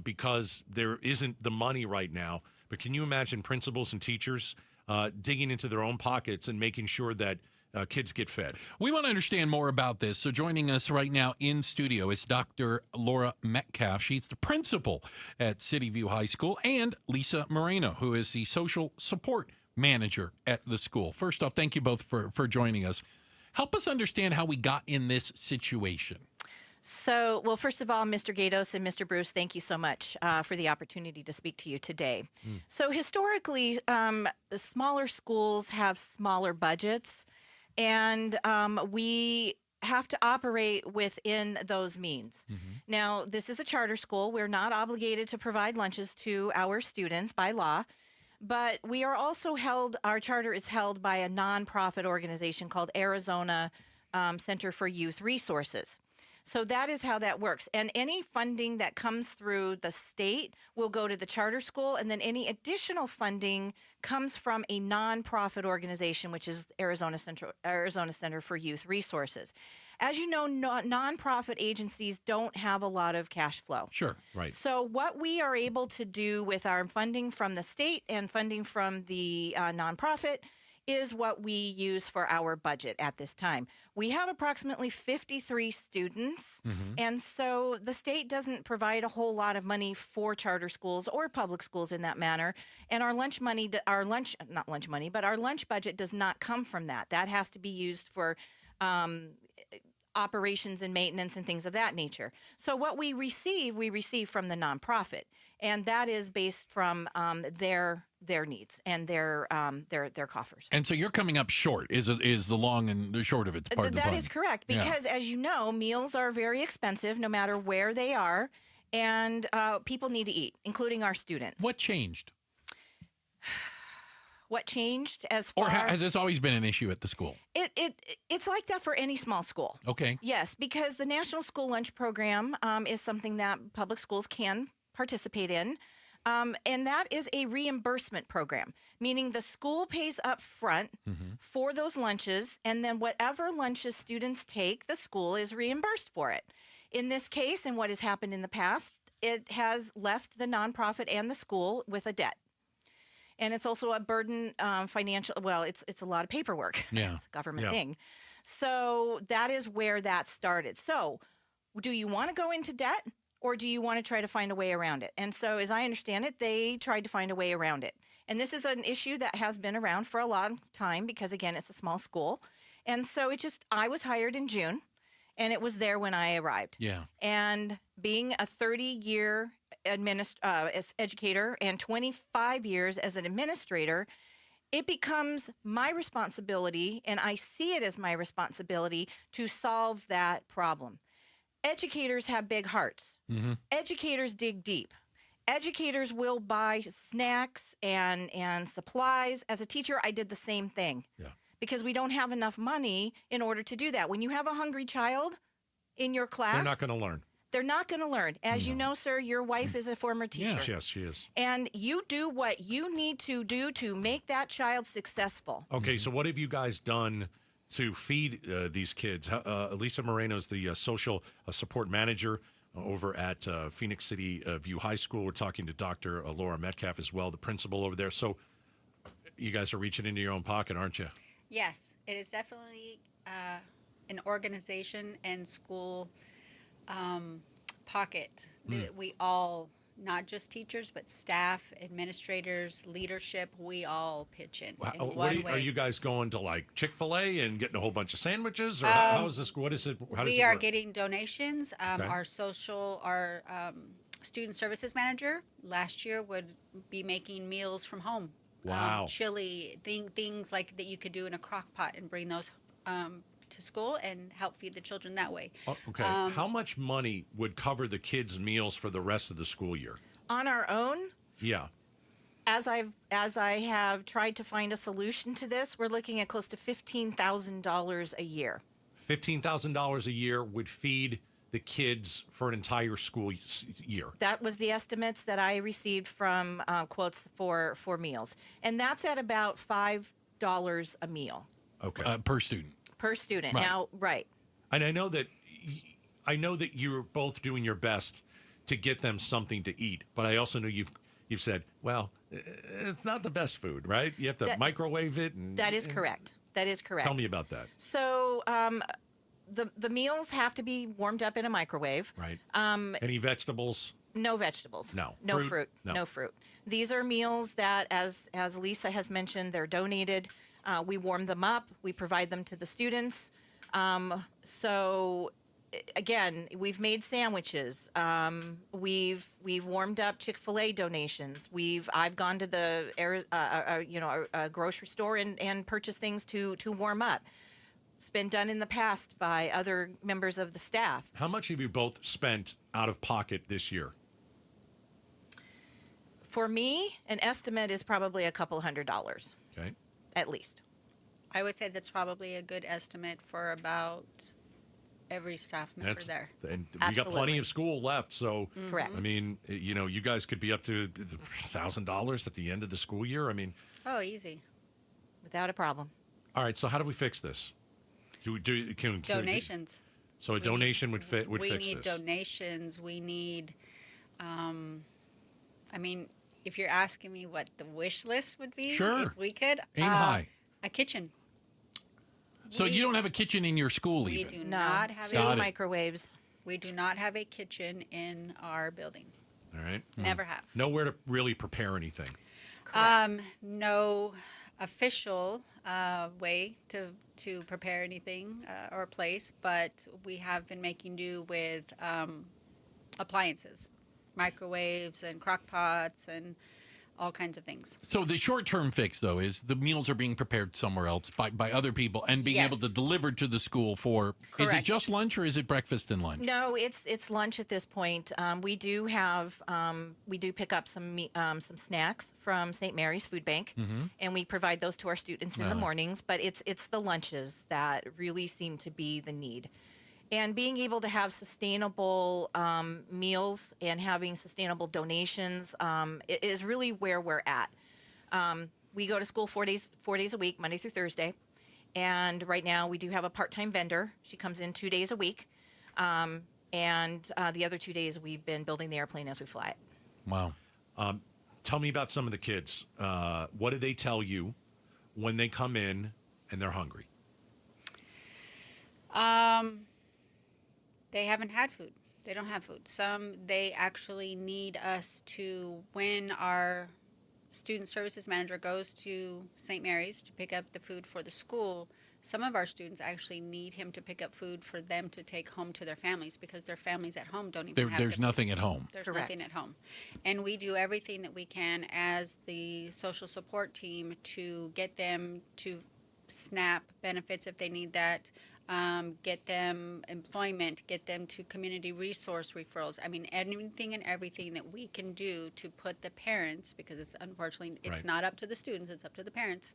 because there isn't the money right now. But can you imagine principals and teachers digging into their own pockets and making sure that kids get fed? We want to understand more about this. So joining us right now in studio is Dr. Laura Metcalf. She's the principal at City View High School, and Lisa Moreno, who is the social support manager at the school. First off, thank you both for joining us. Help us understand how we got in this situation. So, well, first of all, Mr. Gatos and Mr. Bruce, thank you so much for the opportunity to speak to you today. So historically, smaller schools have smaller budgets, and we have to operate within those means. Now, this is a charter school. We're not obligated to provide lunches to our students by law, but we are also our charter is held by a nonprofit organization called Arizona Center for Youth Resources. So that is how that works. And any funding that comes through the state will go to the charter school, and then any additional funding comes from a nonprofit organization, which is Arizona Center for Youth Resources. As you know, nonprofit agencies don't have a lot of cash flow. Sure, right. So what we are able to do with our funding from the state and funding from the nonprofit is what we use for our budget at this time. We have approximately 53 students, and so the state doesn't provide a whole lot of money for charter schools or public schools in that manner. And our lunch budget does not come from that. That has to be used for operations and maintenance and things of that nature. So what we receive from the nonprofit, and that is based from their needs and their coffers. And so you're coming up short is the long and the short of it's part of the That is correct, because as you know, meals are very expensive no matter where they are, and people need to eat, including our students. What changed? What changed as far... Or has this always been an issue at the school? It's like that for any small school. Okay. Yes, because the National School Lunch Program is something that public schools can participate in. And that is a reimbursement program, meaning the school pays up front for those lunches, and then whatever lunches students take, the school is reimbursed for it. In this case, and what has happened in the past, it has left the nonprofit and the school with a debt. And it's also a burden financial. Well, it's a lot of paperwork. Yeah. It's a government thing. So that is where that started. So do you want to go into debt, or do you want to try to find a way around it? And so as I understand it, they tried to find a way around it. And this is an issue that has been around for a long time because, again, it's a small school. And so I was hired in June, and it was there when I arrived. Yeah. And being a 30-year as educator and 25 years as an administrator, it becomes my responsibility, and I see it as my responsibility to solve that problem. Educators have big hearts. Educators dig deep. Educators will buy snacks and supplies. As a teacher, I did the same thing because we don't have enough money in order to do that. When you have a hungry child in your class, they're not going to learn. They're not going to learn. As you know, sir, your wife is a former teacher. Yes, she is. And you do what you need to do to make that child successful. Okay, so what have you guys done to feed these kids? Lisa Moreno is the social support manager over at Phoenix City View High School. We're talking to Dr. Laura Metcalf as well, the principal over there. So you guys are reaching into your own pocket, aren't you? Yes, it is definitely an organization and school pocket that we all not just teachers, but staff, administrators, leadership. We all pitch in What one way. are you guys going to like Chick-fil-A and getting a whole bunch of sandwiches, or how is this? What is it? How does we it are work? getting donations. Okay. Our student services manager last year would be making meals from home. Wow. Chili, things like that you could do in a crock pot and bring those to school and help feed the children that way. Oh, okay. How much money would cover the kids' meals for the rest of the school year? On our own, Yeah. as I have tried to find a solution to this, we're looking at close to $15,000 a year. $15,000 a year would feed the kids for an entire school year. That was the estimates that I received from quotes for meals, and that's at about $5 a meal. Okay. Per student. Per student. Right. Now, right. And I know that you're both doing your best to get them something to eat, but I also know you've said, well, it's not the best food, right? You have to microwave it. That is correct. That is correct. Tell me about that. So the meals have to be warmed up in a microwave. Right. Any vegetables? No vegetables. No. No fruit. No. No fruit. These are meals that, as Lisa has mentioned, they're donated. We warm them up. We provide them to the students. So, again, we've made sandwiches. We've warmed up Chick-fil-A donations. I've gone to the grocery store and purchased things to warm up. It's been done in the past by other members of the staff. How much have you both spent out of pocket this year? For me, an estimate is probably a couple $100. Okay. At least. I would say that's probably a good estimate for about every staff member there. And we got plenty of school left, so Correct. I mean, you guys could be up to $1,000 at the end of the school year. I mean, Oh, easy. Without a problem. all right. So how do we fix this? Donations. So a donation would fix We this. need donations. We need, if you're asking me what the wish list would be, Sure. if we could. Aim high. A kitchen. So you don't have a kitchen in your school We even? do not have Two microwaves. We do not have a kitchen in our building. All right. Never have. Nowhere to really prepare anything. No official way to prepare anything or place, but we have been making do with appliances, microwaves and crock pots and all kinds of things. So the short-term fix, though, is the meals are being prepared somewhere else by other people and being able to deliver to the school for. Is it Correct. just lunch or is it breakfast and lunch? No, it's lunch at this point. We do pick up some snacks from St. Mary's Food Bank, and we provide those to our students in the mornings. But it's the lunches that really seem to be the need. And being able to have sustainable meals and having sustainable donations is really where we're at. We go to school 4 days a week, Monday through Thursday. And right now we do have a part-time vendor. She comes in 2 days a week. And the other 2 days we've been building the airplane as we fly it. Wow. Tell me about some of the kids. What do they tell you when they come in and they're hungry? They haven't had food. They don't have food. Some, they actually need us to, when our student services manager goes to St. Mary's to pick up the food for the school, some of our students actually need him to pick up food for them to take home to their families because their families at home don't even have There's the nothing food. at home. There's Correct. nothing at home. And we do everything that we can as the social support team to get them to SNAP benefits if they need that, get them employment, get them to community resource referrals. I mean, anything and everything that we can do to put the parents, because it's unfortunately, it's Right. not up to the students, it's up to the parents,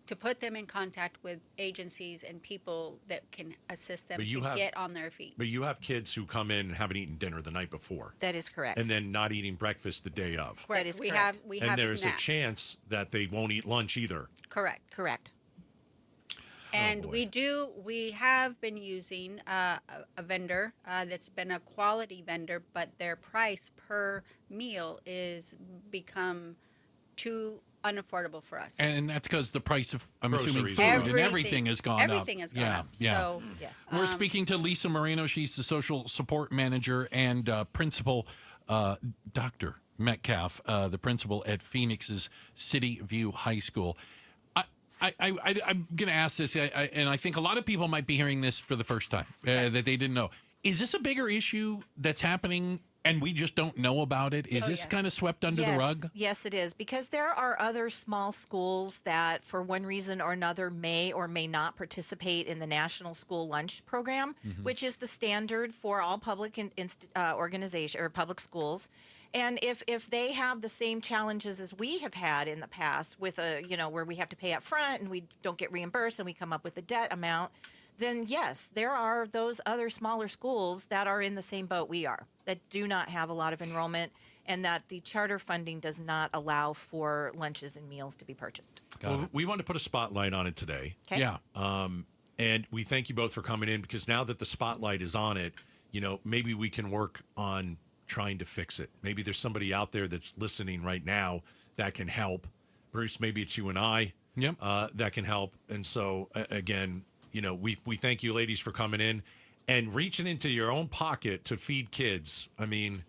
to put them in contact with agencies and people that can assist them to get on their feet. But you have kids who come in and haven't eaten dinner the night before. That is correct. And then not eating breakfast the day of. That is we correct. have And there's snacks. a chance that they won't eat lunch either. Correct. Correct. And we have been using a vendor that's been a quality vendor, but their price per meal is become too unaffordable for us. And that's because the price of, I'm assuming, Groceries. food and everything has gone up. Everything has gone up. Yeah. So, yes. We're speaking to Lisa Moreno. She's the social support manager and principal Dr. Metcalf, the principal at Phoenix's City View High School. I'm going to ask this, and I think a lot of people might be hearing this for the first time, that they didn't know. Is this a bigger issue that's happening and we just don't know about it? Is this kind of swept under the rug? Yes, it is, because there are other small schools that, for one reason or another, may or may not participate in the National School Lunch Program, which is the standard for all public organization or public schools. And if they have the same challenges as we have had in the past with where we have to pay up front and we don't get reimbursed and we come up with a debt amount, then yes, there are those other smaller schools that are in the same boat we are, that do not have a lot of enrollment and that the charter funding does not allow for lunches and meals to be purchased. Well, we want to put a spotlight on it today. Okay. Yeah. And we thank you both for coming in, because now that the spotlight is on it, maybe we can work on trying to fix it. Maybe there's somebody out there that's listening right now that can help. Bruce, maybe it's you and I that can help. And so, again, we thank you ladies for coming in and reaching into your own pocket to feed kids. I mean,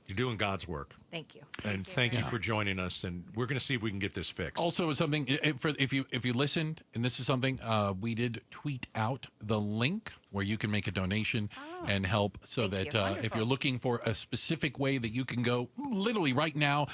you're doing God's work. Thank you. And thank you for joining us. And we're going to see if we can get this fixed. Also, something if you listened, and this is something we did tweet out the link where you can make a donation and help, so that if you're looking for a specific way that you can go, literally right now.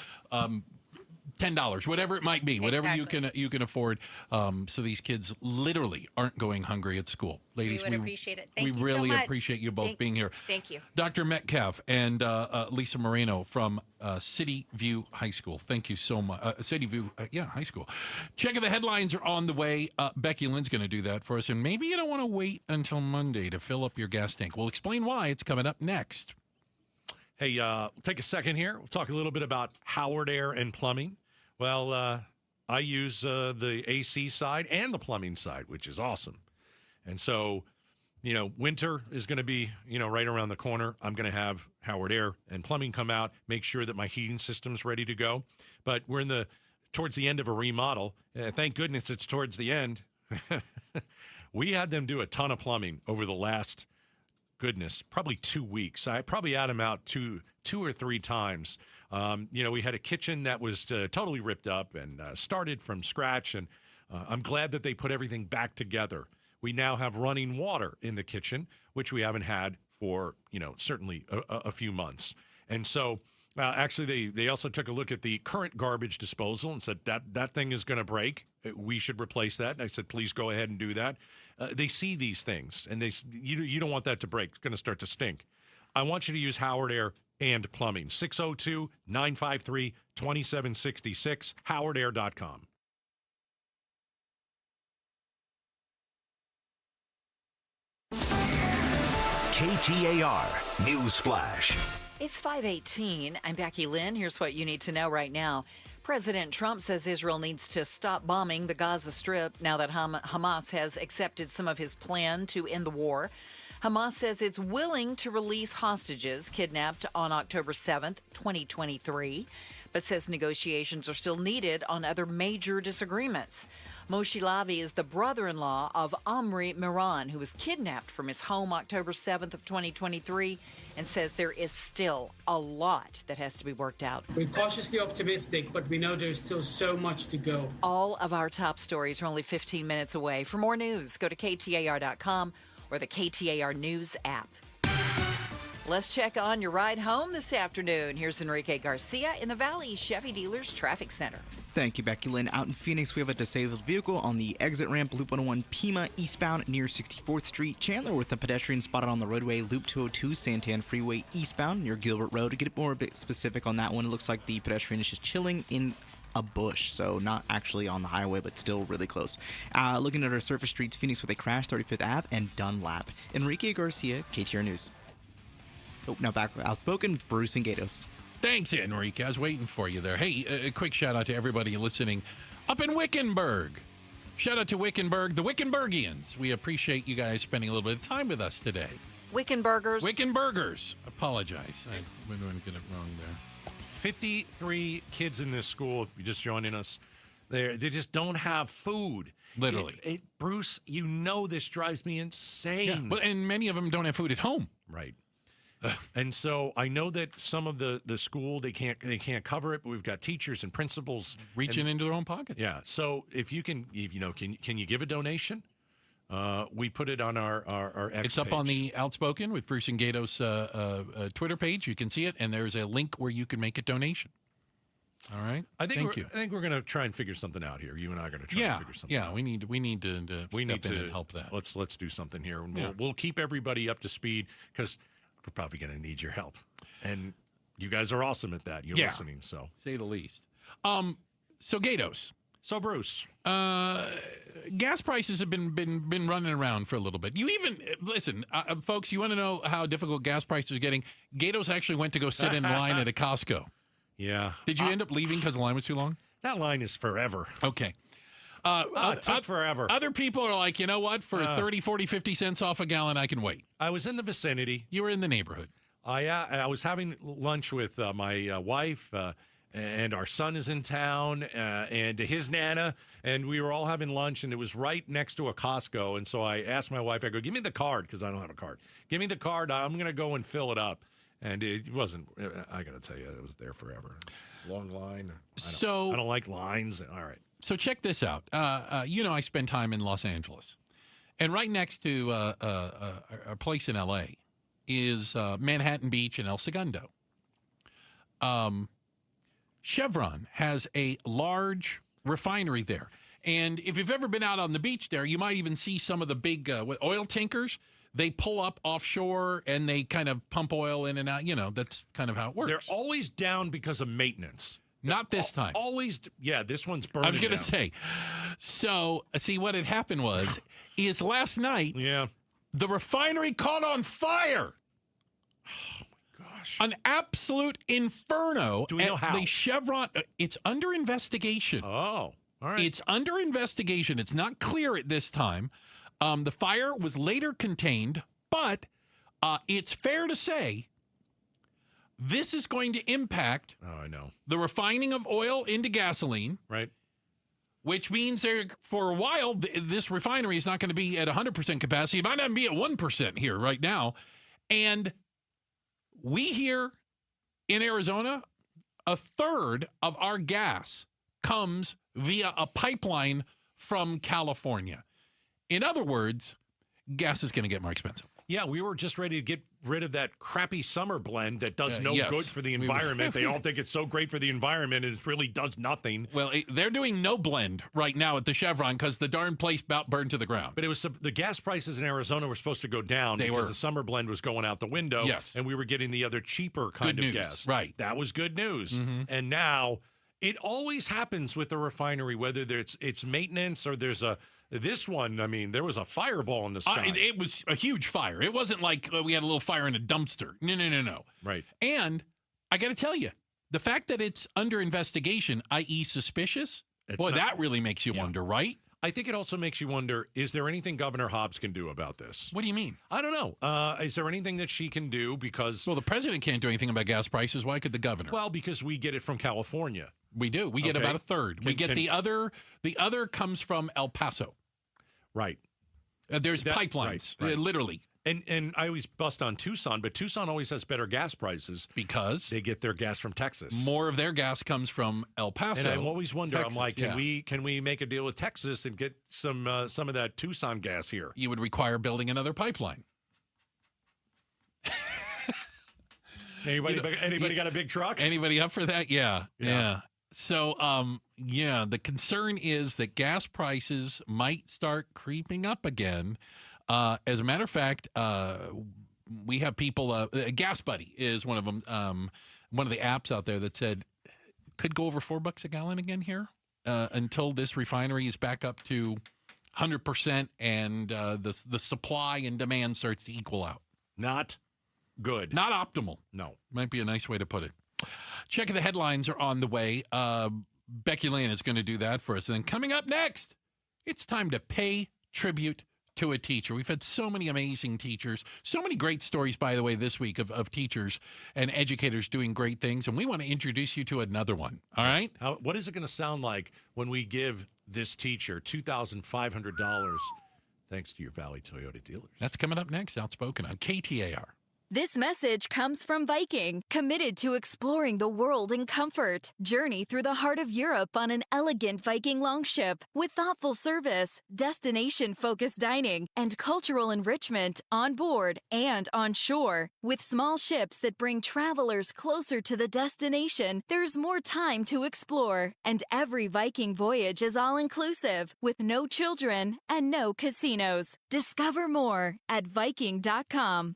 $10, whatever it might be, whatever you can afford, so these kids literally aren't going hungry at school. Ladies, we would appreciate it. Thank you so really much. appreciate you both being here. Thank you. Dr. Metcalf and Lisa Moreno from City View High School. Thank you so much. City View, High School. Checking the headlines are on the way. Becky Lynn's going to do that for us, and maybe you don't want to wait until Monday to fill up your gas tank. We'll explain why. It's coming up next. Hey, we'll take a second here. We'll talk a little bit about Howard Air and Plumbing. Well, I use the AC side and the plumbing side, which is awesome. And so, winter is going to be, right around the corner. I'm going to have Howard Air and Plumbing come out, make sure that my heating system's ready to go. But we're towards the end of a remodel. Thank goodness it's towards the end. We had them do a ton of plumbing over the last, probably 2 weeks. I probably had them out two or three times. We had a kitchen that was totally ripped up and started from scratch, and I'm glad that they put everything back together. We now have running water in the kitchen, which we haven't had for, certainly a few months. And so actually they also took a look at the current garbage disposal and said that thing is going to break. We should replace that. And I said, please go ahead and do that. They see these things, and you don't want that to break. It's going to start to stink. I want you to use Howard Air and Plumbing. 602-953-2766, howardair.com. KTAR News Flash. It's 5:18. I'm Becky Lynn. Here's what you need to know right now. President Trump says Israel needs to stop bombing the Gaza Strip now that Hamas has accepted some of his plan to end the war. Hamas says it's willing to release hostages kidnapped on October 7th, 2023, but says negotiations are still needed on other major disagreements. Moshe Lavi is the brother-in-law of Omri Miran, who was kidnapped from his home October 7th of 2023, and says there is still a lot that has to be worked out. We're cautiously optimistic, but we know there's still so much to go. All of our top stories are only 15 minutes away. For more news, go to KTAR.com or the KTAR News app. Let's check on your ride home this afternoon. Here's Enrique Garcia in the Valley Chevy Dealers Traffic Center. Thank you, Becky Lynn. Out in Phoenix, we have a disabled vehicle on the exit ramp, Loop 101 Pima eastbound near 64th Street. Chandler with a pedestrian spotted on the roadway, Loop 202 Santan Freeway eastbound near Gilbert Road. To get more a bit specific on that one, it looks like the pedestrian is just chilling in a bush, so not actually on the highway, but still really close. Looking at our surface streets, Phoenix with a crash, 35th Ave and Dunlap. Enrique Garcia, KTAR News. Oh, now back with Outspoken, Bruce and Gatos. Thanks, Enrique. I was waiting for you there. Hey, a quick shout out to everybody listening up in Wickenburg. Shout out to Wickenburg, the Wickenburgians. We appreciate you guys spending a little bit of time with us today. Wickenburgers. Apologize. We're going to get it wrong there. 53 kids in this school, if you're just joining us, they just don't have food. Literally. Bruce, this drives me insane. Yeah, and many of them don't have food at home. Right. And so I know that some of the school they can't cover it, but we've got teachers and principals reaching into their own pockets. Yeah. So if you can, can you give a donation? We put it on our X It's up page. on the Outspoken with Bruce and Gatos Twitter page. You can see it, and there's a link where you can make a donation. All right. Thank you. I think we're going to try and figure something out here. You and I are going to try and figure something out. Yeah, we need to step in and help that. Let's do something here. And we'll keep everybody up to speed because we're probably going to need your help. And you guys are awesome at that. You're listening, so. Say the least. So Gatos. So Bruce. Gas prices have been running around for a little bit. You even listen, folks. You want to know how difficult gas prices are getting? Gatos actually went to go sit in line at a Costco. Yeah. Did you end up leaving because the line was too long? That line is forever. Okay. It took forever. Other people are like, you know what? For 30, 40, 50 cents off a gallon, I can wait. I was in the vicinity. You were in the neighborhood. I was having lunch with my wife, and our son is in town, and his Nana, and we were all having lunch, and it was right next to a Costco. And so I asked my wife, I go, give me the card, because I don't have a card. Give me the card. I'm going to go and fill it up. And it wasn't, I got to tell you, it was there forever. Long line. I don't like lines. All right. So check this out. I spend time in Los Angeles. And right next to a place in L.A. is Manhattan Beach and El Segundo. Chevron has a large refinery there. And if you've ever been out on the beach there, you might even see some of the big oil tankers. They pull up offshore and they kind of pump oil in and out. That's kind of how it works. They're always down because of maintenance. Not this time. Always, this one's burning. I was going to say. So, see, what had happened is last night, the refinery caught on fire. Oh, my gosh. An absolute inferno. Do we know how? The Chevron, it's under investigation. Oh, all right. It's under investigation. It's not clear at this time. The fire was later contained, but it's fair to say this is going to impact the refining of oil into gasoline. Right. Which means for a while, this refinery is not going to be at 100% capacity. It might not be at 1% here right now. And we here in Arizona, a third of our gas comes via a pipeline from California. In other words, gas is going to get more expensive. Yeah, we were just ready to get rid of that crappy summer blend that does no good for the environment. They all think it's so great for the environment, and it really does nothing. Well, they're doing no blend right now at the Chevron because the darn place about burned to the ground. But it was the gas prices in Arizona were supposed to go down because the summer blend was going out the window. Yes. And we were getting the other cheaper kind of gas. Right. That was good news. Mm-hmm. And now it always happens with the refinery, whether it's maintenance or there's this one, I mean, there was a fireball in the sky. It was a huge fire. It wasn't like we had a little fire in a dumpster. No. Right. And I got to tell you, the fact that it's under investigation, i.e. suspicious, that really makes you wonder, right? I think it also makes you wonder, is there anything Governor Hobbs can do about this? What do you mean? I don't know. Is there anything that she can do because... Well, the president can't do anything about gas prices. Why could the governor? Well, because we get it from California. We do. We get about a third. We get the other. The other comes from El Paso. Right. There's pipelines, right. Literally. And I always bust on Tucson, but Tucson always has better gas prices because they get their gas from Texas. More of their gas comes from El Paso. And I always wonder, Texas, I'm like, can we make a deal with Texas and get some of that Tucson gas here? You would require building another pipeline. Anybody got a big truck? Anybody up for that? Yeah. So, the concern is that gas prices might start creeping up again. As a matter of fact, we have people, Gas Buddy is one of them, one of the apps out there that said could go over $4 a gallon again here until this refinery is back up to 100% and the supply and demand starts to equal out. Not good. Not optimal. No. Might be a nice way to put it. Check the headlines are on the way. Becky Lane is going to do that for us. And then coming up next, it's time to pay tribute to a teacher. We've had so many amazing teachers, so many great stories, by the way, this week of teachers and educators doing great things. And we want to introduce you to another one. All right? What is it going to sound like when we give this teacher $2,500 thanks to your Valley Toyota dealers? That's coming up next, Outspoken on KTAR. This message comes from Viking, committed to exploring the world in comfort. Journey through the heart of Europe on an elegant Viking longship with thoughtful service, destination-focused dining, and cultural enrichment on board and on shore. With small ships that bring travelers closer to the destination, there's more time to explore. And every Viking voyage is all-inclusive, with no children and no casinos. Discover more at Viking.com.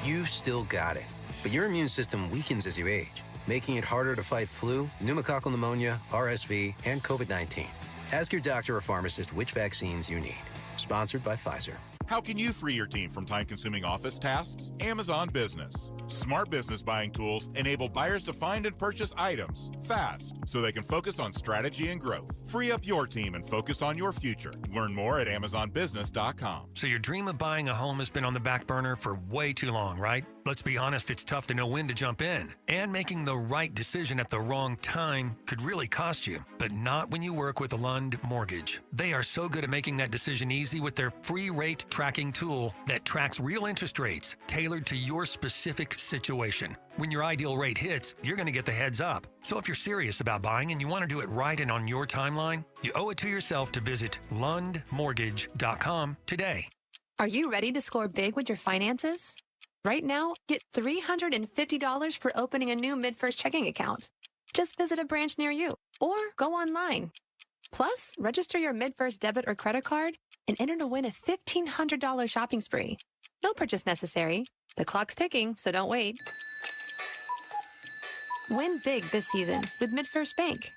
You've still got it, but your immune system weakens as you age, making it harder to fight flu, pneumococcal pneumonia, RSV, and COVID-19. Ask your doctor or pharmacist which vaccines you need. Sponsored by Pfizer. How can you free your team from time-consuming office tasks? Amazon Business. Smart business buying tools enable buyers to find and purchase items fast so they can focus on strategy and growth. Free up your team and focus on your future. Learn more at AmazonBusiness.com. So your dream of buying a home has been on the back burner for way too long, right? Let's be honest, it's tough to know when to jump in. And making the right decision at the wrong time could really cost you. But not when you work with Lund Mortgage. They are so good at making that decision easy with their free rate tracking tool that tracks real interest rates tailored to your specific situation. When your ideal rate hits, you're going to get the heads up. So if you're serious about buying and you want to do it right and on your timeline, you owe it to yourself to visit lundmortgage.com today. Are you ready to score big with your finances? Right now, get $350 for opening a new MidFirst checking account. Just visit a branch near you or go online. Plus, register your MidFirst debit or credit card and enter to win a $1,500 shopping spree. No purchase necessary. The clock's ticking, so don't wait. Win big this season with MidFirst Bank.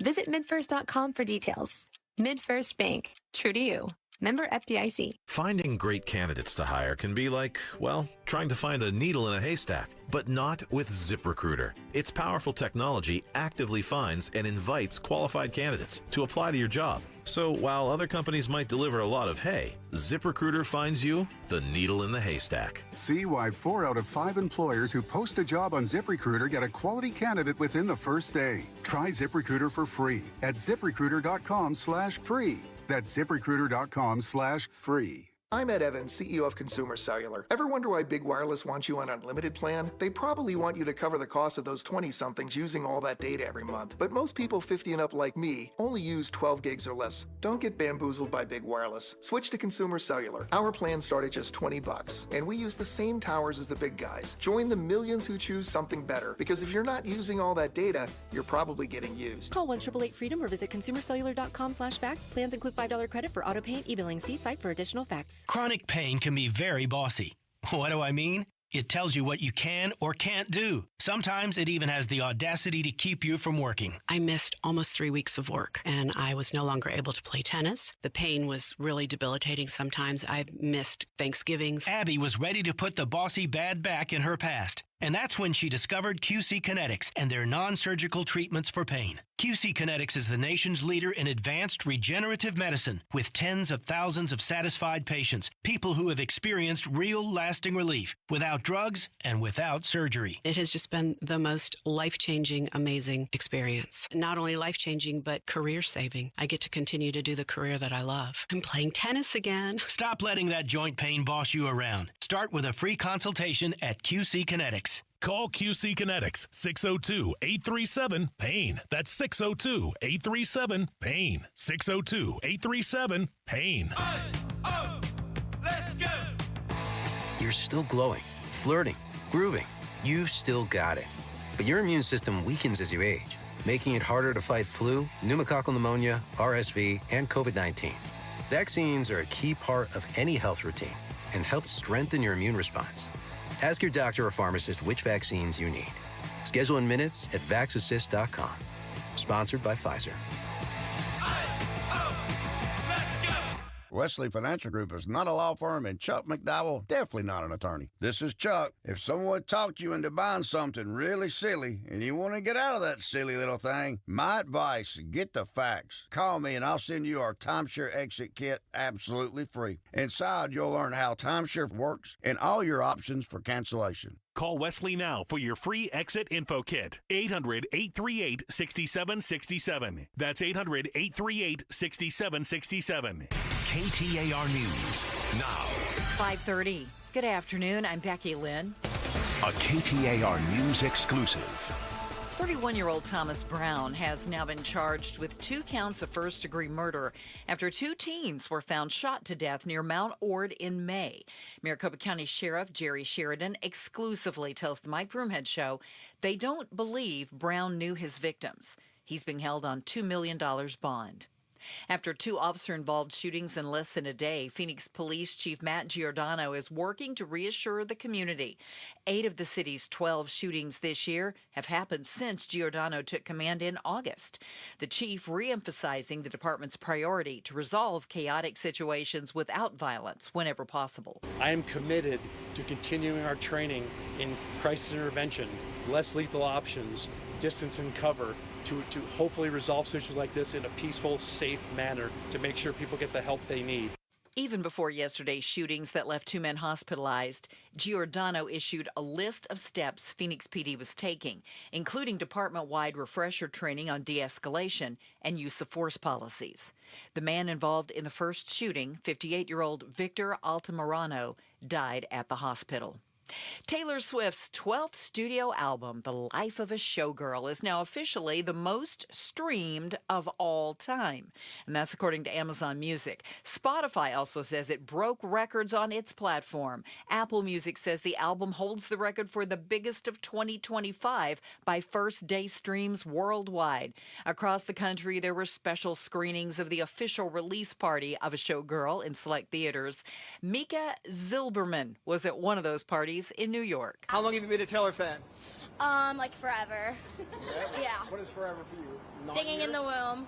Visit midfirst.com for details. MidFirst Bank. True to you. Member FDIC. Finding great candidates to hire can be like, well, trying to find a needle in a haystack, but not with ZipRecruiter. Its powerful technology actively finds and invites qualified candidates to apply to your job. So while other companies might deliver a lot of hay, ZipRecruiter finds you the needle in the haystack. See why 4 out of 5 employers who post a job on ZipRecruiter get a quality candidate within the first day. Try ZipRecruiter for free at ZipRecruiter.com/free. That's ZipRecruiter.com/free. I'm Ed Evans, CEO of Consumer Cellular. Ever wonder why Big Wireless wants you on an unlimited plan? They probably want you to cover the cost of those 20-somethings using all that data every month. But most people 50 and up like me only use 12 gigs or less. Don't get bamboozled by Big Wireless. Switch to Consumer Cellular. Our plans start at just $20, and we use the same towers as the big guys. Join the millions who choose something better, because if you're not using all that data, you're probably getting used. Call 1-888-FREEDOM or visit consumercellular.com/facts. Plans include $5 credit for auto pay and e-billing. See site for additional facts. Chronic pain can be very bossy. What do I mean? It tells you what you can or can't do. Sometimes it even has the audacity to keep you from working. I missed almost 3 weeks of work, and I was no longer able to play tennis. The pain was really debilitating sometimes. I missed Thanksgivings. Abby was ready to put the bossy bad back in her past. And that's when she discovered QC Kinetics and their non-surgical treatments for pain. QC Kinetics is the nation's leader in advanced regenerative medicine with tens of thousands of satisfied patients, people who have experienced real lasting relief without drugs and without surgery. It has just been the most life-changing, amazing experience. Not only life-changing, but career-saving. I get to continue to do the career that I love. I'm playing tennis again. Stop letting that joint pain boss you around. Start with a free consultation at QC Kinetics. Call QC Kinetics, 602-837-PAIN. That's 602-837-PAIN. 602-837-PAIN. Let's go! You're still glowing, flirting, grooving. You've still got it. But your immune system weakens as you age, making it harder to fight flu, pneumococcal pneumonia, RSV, and COVID-19. Vaccines are a key part of any health routine and help strengthen your immune response. Ask your doctor or pharmacist which vaccines you need. Schedule in minutes at VaxAssist.com. Sponsored by Pfizer. Wesley Financial Group is not a law firm, and Chuck McDowell definitely not an attorney. This is Chuck. If someone talked you into buying something really silly and you want to get out of that silly little thing, my advice, get the facts. Call me and I'll send you our timeshare exit kit absolutely free. Inside, you'll learn how timeshare works and all your options for cancellation. Call Wesley now for your free exit info kit. 800-838-6767. That's 800-838-6767. KTAR News now. It's 5:30. Good afternoon. I'm Becky Lynn. A KTAR News exclusive. 31-year-old Thomas Brown has now been charged with 2 counts of first-degree murder after 2 teens were found shot to death near Mount Ord in May. Maricopa County Sheriff Jerry Sheridan exclusively tells the Mike Broomhead Show they don't believe Brown knew his victims. He's being held on $2 million bond. After 2 officer-involved shootings in less than a day, Phoenix Police Chief Matt Giordano is working to reassure the community. 8 of the city's 12 shootings this year have happened since Giordano took command in August. The chief reemphasizing the department's priority to resolve chaotic situations without violence whenever possible. I am committed to continuing our training in crisis intervention, less lethal options, distance and cover, to hopefully resolve situations like this in a peaceful, safe manner to make sure people get the help they need. Even before yesterday's shootings that left 2 men hospitalized, Giordano issued a list of steps Phoenix PD was taking, including department-wide refresher training on de-escalation and use of force policies. The man involved in the first shooting, 58-year-old Victor Altamirano, died at the hospital. Taylor Swift's 12th studio album, The Life of a Showgirl, is now officially the most streamed of all time. And that's according to Amazon Music. Spotify also says it broke records on its platform. Apple Music says the album holds the record for the biggest of 2025 by first-day streams worldwide. Across the country, there were special screenings of the official release party of A Showgirl in select theaters. Mika Zilberman was at one of those parties in New York. How long have you been a Taylor fan? Like forever. Yeah. What is forever for you? Singing in the womb.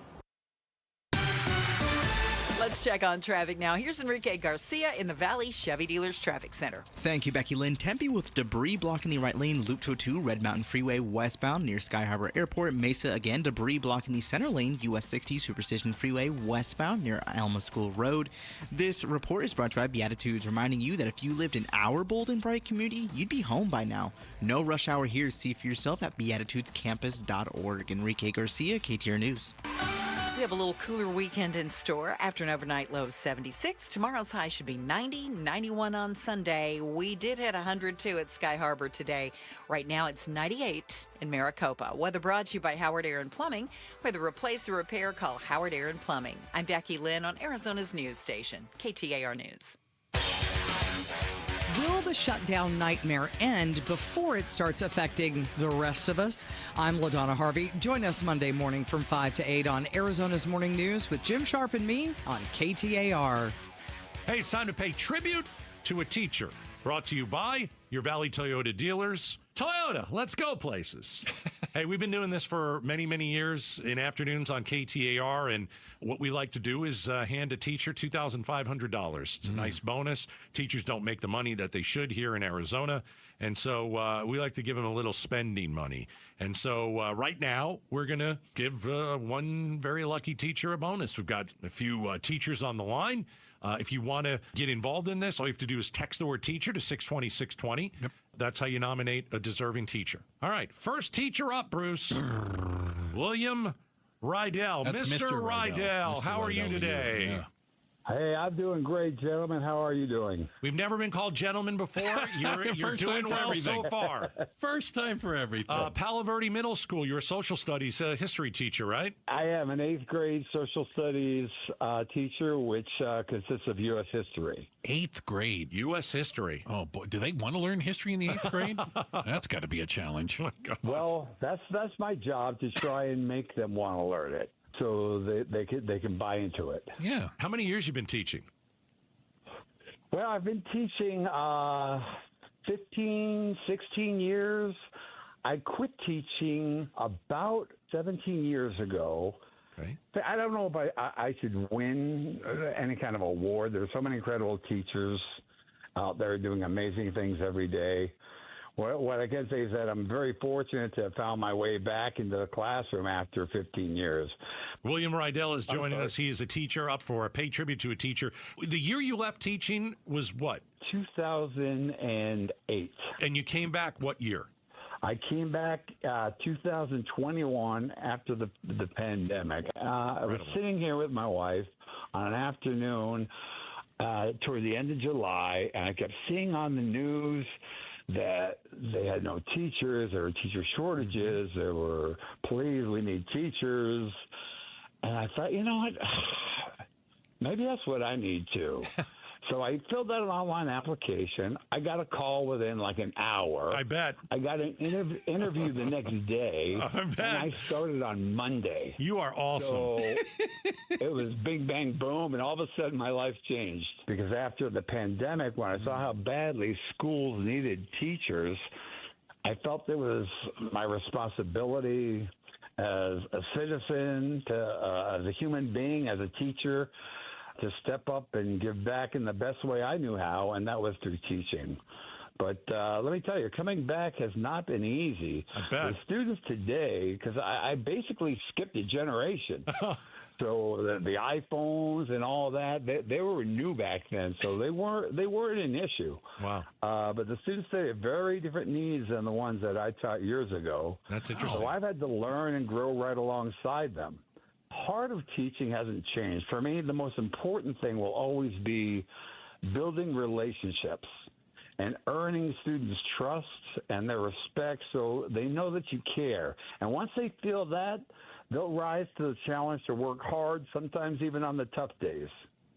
Let's check on traffic now. Here's Enrique Garcia in the Valley Chevy Dealers Traffic Center. Thank you, Becky Lynn. Tempe with debris blocking the right lane, Loop 202, Red Mountain Freeway westbound near Sky Harbor Airport. Mesa again, debris blocking the center lane, US 60 Superstition Freeway westbound near Alma School Road. This report is brought to you by Beatitudes, reminding you that if you lived in our bold and bright community, you'd be home by now. No rush hour here. See for yourself at beatitudescampus.org. Enrique Garcia, KTAR News. We have a little cooler weekend in store. After an overnight low of 76. Tomorrow's high should be 90, 91 on Sunday. We did hit 102 at Sky Harbor today. Right now it's 98 in Maricopa. Weather brought to you by Howard Air and Plumbing. Whether replace or repair, call Howard Air and Plumbing. I'm Becky Lynn on Arizona's news station, KTAR News. Will the shutdown nightmare end before it starts affecting the rest of us? I'm LaDonna Harvey. Join us Monday morning from 5 to 8 on Arizona's Morning News with Jim Sharp and me on KTAR. Hey, it's time to pay tribute to a teacher. Brought to you by your Valley Toyota dealers. Toyota, let's go places. Hey, we've been doing this for many, many years in afternoons on KTAR, and what we like to do is hand a teacher $2,500. It's a nice bonus. Teachers don't make the money that they should here in Arizona, and so we like to give them a little spending money. And so right now, we're going to give one very lucky teacher a bonus. We've got a few teachers on the line. If you want to get involved in this, all you have to do is text the word teacher to 620-620. Yep. That's how you nominate a deserving teacher. All right, first teacher up, Bruce. William Rydell. That's Mr. Rydell, how are you today? Yeah. Hey, I'm doing great, gentlemen. How are you doing? We've never been called gentlemen before. You're doing well so far. First time for everything. Palo Verde Middle School, you're a social studies history teacher, right? I am an 8th grade social studies teacher, which consists of U.S. history. 8th grade. U.S. history. Oh, boy. Do they want to learn history in the 8th grade? That's got to be a challenge. Oh, well, that's my job, to try and make them want to learn it, so they can buy into it. Yeah. How many years you been teaching? Well, I've been teaching 15, 16 years. I quit teaching about 17 years ago. Okay. I don't know if I should win any kind of award. There's so many incredible teachers out there doing amazing things every day. What I can say is that I'm very fortunate to have found my way back into the classroom after 15 years. William Rydell is joining us. He is a teacher, up for a pay tribute to a teacher. The year you left teaching was what? 2008. And you came back what year? I came back 2021 after the pandemic. I was sitting here with my wife on an afternoon toward the end of July, and I kept seeing on the news that they had no teachers, there were teacher shortages, there were, please, we need teachers. And I thought, you know what, maybe that's what I need to. So I filled out an online application. I got a call within like an hour. I bet. I got an interview the next day. I bet. And I started on Monday. You are awesome. So it was big bang boom, and all of a sudden my life changed. Because after the pandemic, when I saw how badly schools needed teachers, I felt it was my responsibility as a citizen, as a human being, as a teacher, to step up and give back in the best way I knew how, and that was through teaching. But let me tell you, coming back has not been easy. I bet. The students today, because I basically skipped a generation. So the iPhones and all that, they were new back then, so they weren't an issue. Wow. But the students today have very different needs than the ones that I taught years ago. That's interesting. So I've had to learn and grow right alongside them. Part of teaching hasn't changed. For me, the most important thing will always be building relationships and earning students' trust and their respect so they know that you care. And once they feel that, they'll rise to the challenge to work hard, sometimes even on the tough days.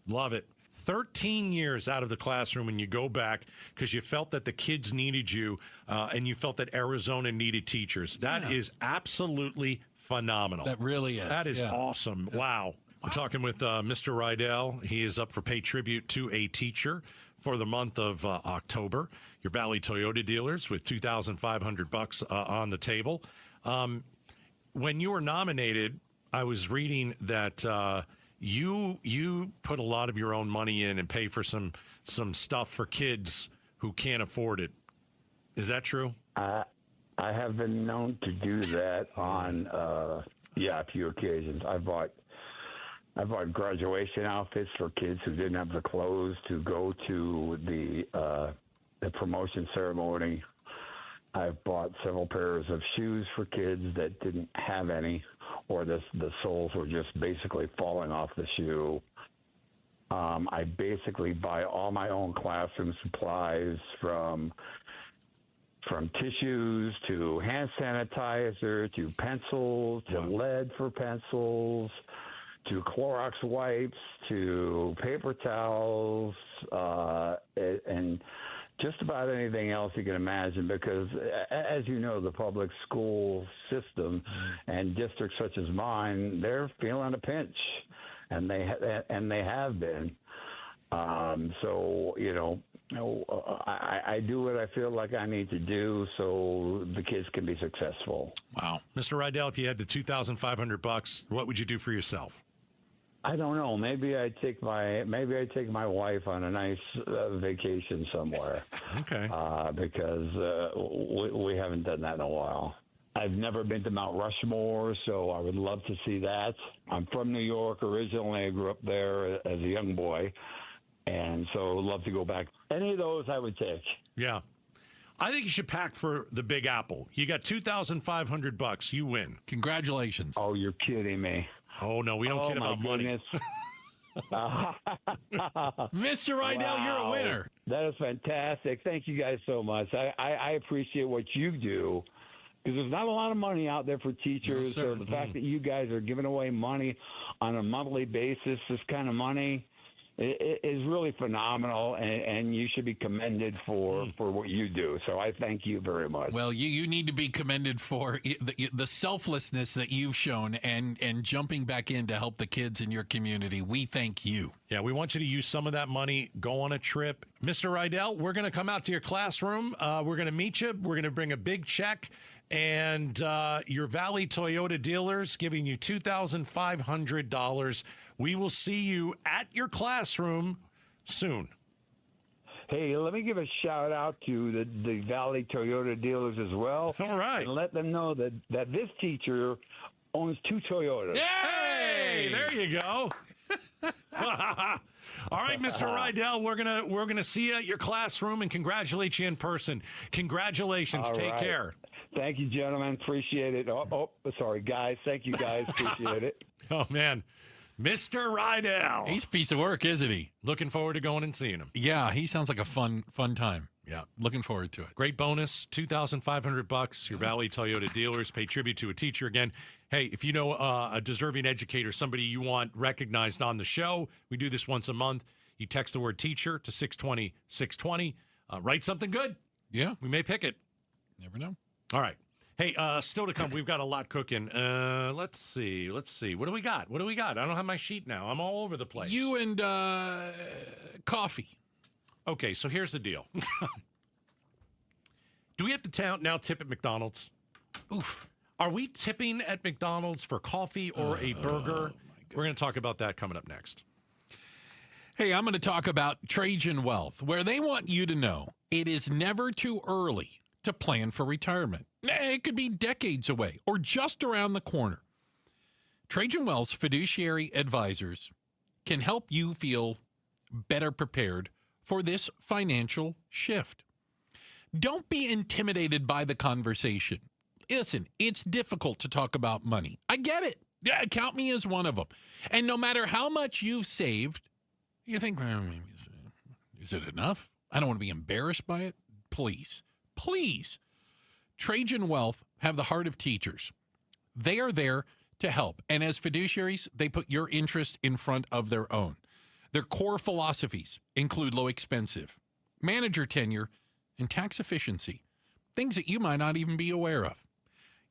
Love it. 13 years out of the classroom, and you go back because you felt that the kids needed you and you felt that Arizona needed teachers. That is absolutely phenomenal. That really is. That is awesome. Wow. I'm talking with Mr. Rydell. He is up for Pay Tribute to a Teacher for the month of October. Your Valley Toyota dealers with $2,500 on the table. When you were nominated, I was reading that you put a lot of your own money in and pay for some stuff for kids who can't afford it. Is that true? I have been known to do that on a few occasions. I bought graduation outfits for kids who didn't have the clothes to go to the promotion ceremony. I've bought several pairs of shoes for kids that didn't have any, or the soles were just basically falling off the shoe. I basically buy all my own classroom supplies, from tissues to hand sanitizer to pencils to lead for pencils to Clorox wipes to paper towels and just about anything else you can imagine, because as you know, the public school system and districts such as mine, they're feeling a pinch, and they have been. So, I do what I feel like I need to do so the kids can be successful. Wow. Mr. Rydell, if you had the $2,500, what would you do for yourself? I don't know. Maybe I'd take my wife on a nice vacation somewhere. Okay. Because we haven't done that in a while. I've never been to Mount Rushmore, so I would love to see that. I'm from New York originally. I grew up there as a young boy, and so I'd love to go back. Any of those I would take. Yeah. I think you should pack for the Big Apple. You got $2,500. You win. Congratulations. Oh, you're kidding me. Oh, no, we don't kid about money. Mr. Rydell, you're a winner. That is fantastic. Thank you guys so much. I appreciate what you do, because there's not a lot of money out there for teachers. So the fact that you guys are giving away money on a monthly basis, this kind of money, is really phenomenal, and you should be commended for what you do. So I thank you very much. Well, you need to be commended for the selflessness that you've shown and jumping back in to help the kids in your community. We thank you. Yeah, we want you to use some of that money, go on a trip. Mr. Rydell, we're going to come out to your classroom. We're going to meet you. We're going to bring a big check. And your Valley Toyota dealers giving you $2,500. We will see you at your classroom soon. Hey, let me give a shout out to the Valley Toyota dealers as well. All right. And let them know that this teacher owns 2 Toyotas. Yay! There you go. All right, Mr. Rydell, we're gonna see you at your classroom and congratulate you in person. Congratulations. All Take right. care. Thank you, gentlemen. Appreciate it. Oh, sorry, guys. Thank you, guys. Appreciate it. Oh, man. Mr. Rydell. He's a piece of work, isn't he? Looking forward to going and seeing him. Yeah, he sounds like a fun time. Yeah, looking forward to it. Great bonus, $2,500. Your Valley Toyota dealers pay tribute to a teacher again. Hey, if you know a deserving educator, somebody you want recognized on the show, we do this once a month. You text the word teacher to 620-620. Write something good. Yeah. We may pick it. Never know. All right. Hey, still to come, we've got a lot cooking. Let's see. What do we got? I don't have my sheet now. I'm all over the place. You and coffee. Okay, so here's the deal. Do we have to now tip at McDonald's? Oof. Are we tipping at McDonald's for coffee or a burger? We're going to talk about that coming up next. Hey, I'm going to talk about Trajan Wealth, where they want you to know it is never too early to plan for retirement. It could be decades away or just around the corner. Trajan Wealth's fiduciary advisors can help you feel better prepared for this financial shift. Don't be intimidated by the conversation. Listen, it's difficult to talk about money. I get it. Yeah, count me as one of them. And no matter how much you've saved, you think, is it enough? I don't want to be embarrassed by it. Please. Trajan Wealth have the heart of teachers. They are there to help. And as fiduciaries, they put your interest in front of their own. Their core philosophies include low expensive, manager tenure, and tax efficiency, things that you might not even be aware of.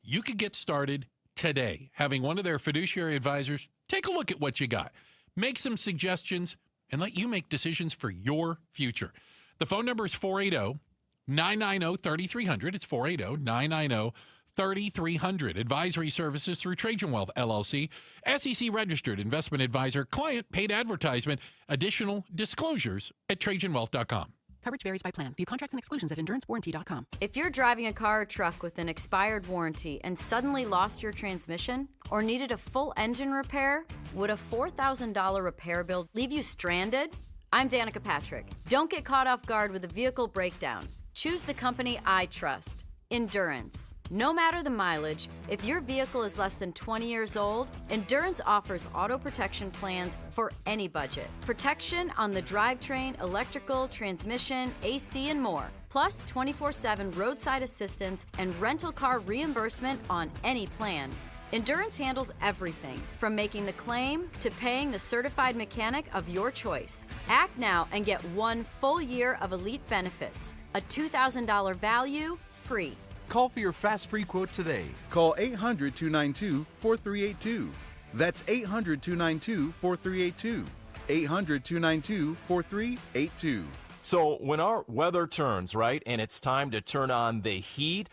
You could get started today having one of their fiduciary advisors take a look at what you got, make some suggestions, and let you make decisions for your future. The phone number is 480-990-3300. It's 480-990-3300. Advisory services through Trajan Wealth, LLC. SEC registered investment advisor. Client paid advertisement. Additional disclosures at TrajanWealth.com. Coverage varies by plan. View contracts and exclusions at EnduranceWarranty.com. If you're driving a car or truck with an expired warranty and suddenly lost your transmission or needed a full engine repair, would a $4,000 repair bill leave you stranded? I'm Danica Patrick. Don't get caught off guard with a vehicle breakdown. Choose the company I trust, Endurance. No matter the mileage, if your vehicle is less than 20 years old, Endurance offers auto protection plans for any budget. Protection on the drivetrain, electrical, transmission, AC, and more. Plus 24/7 roadside assistance and rental car reimbursement on any plan. Endurance handles everything, from making the claim to paying the certified mechanic of your choice. Act now and get 1 full year of elite benefits. A $2,000 value, free. Call for your fast free quote today. Call 800-292-4382. That's 800-292-4382. 800-292-4382. So when our weather turns, right, and it's time to turn on the heat,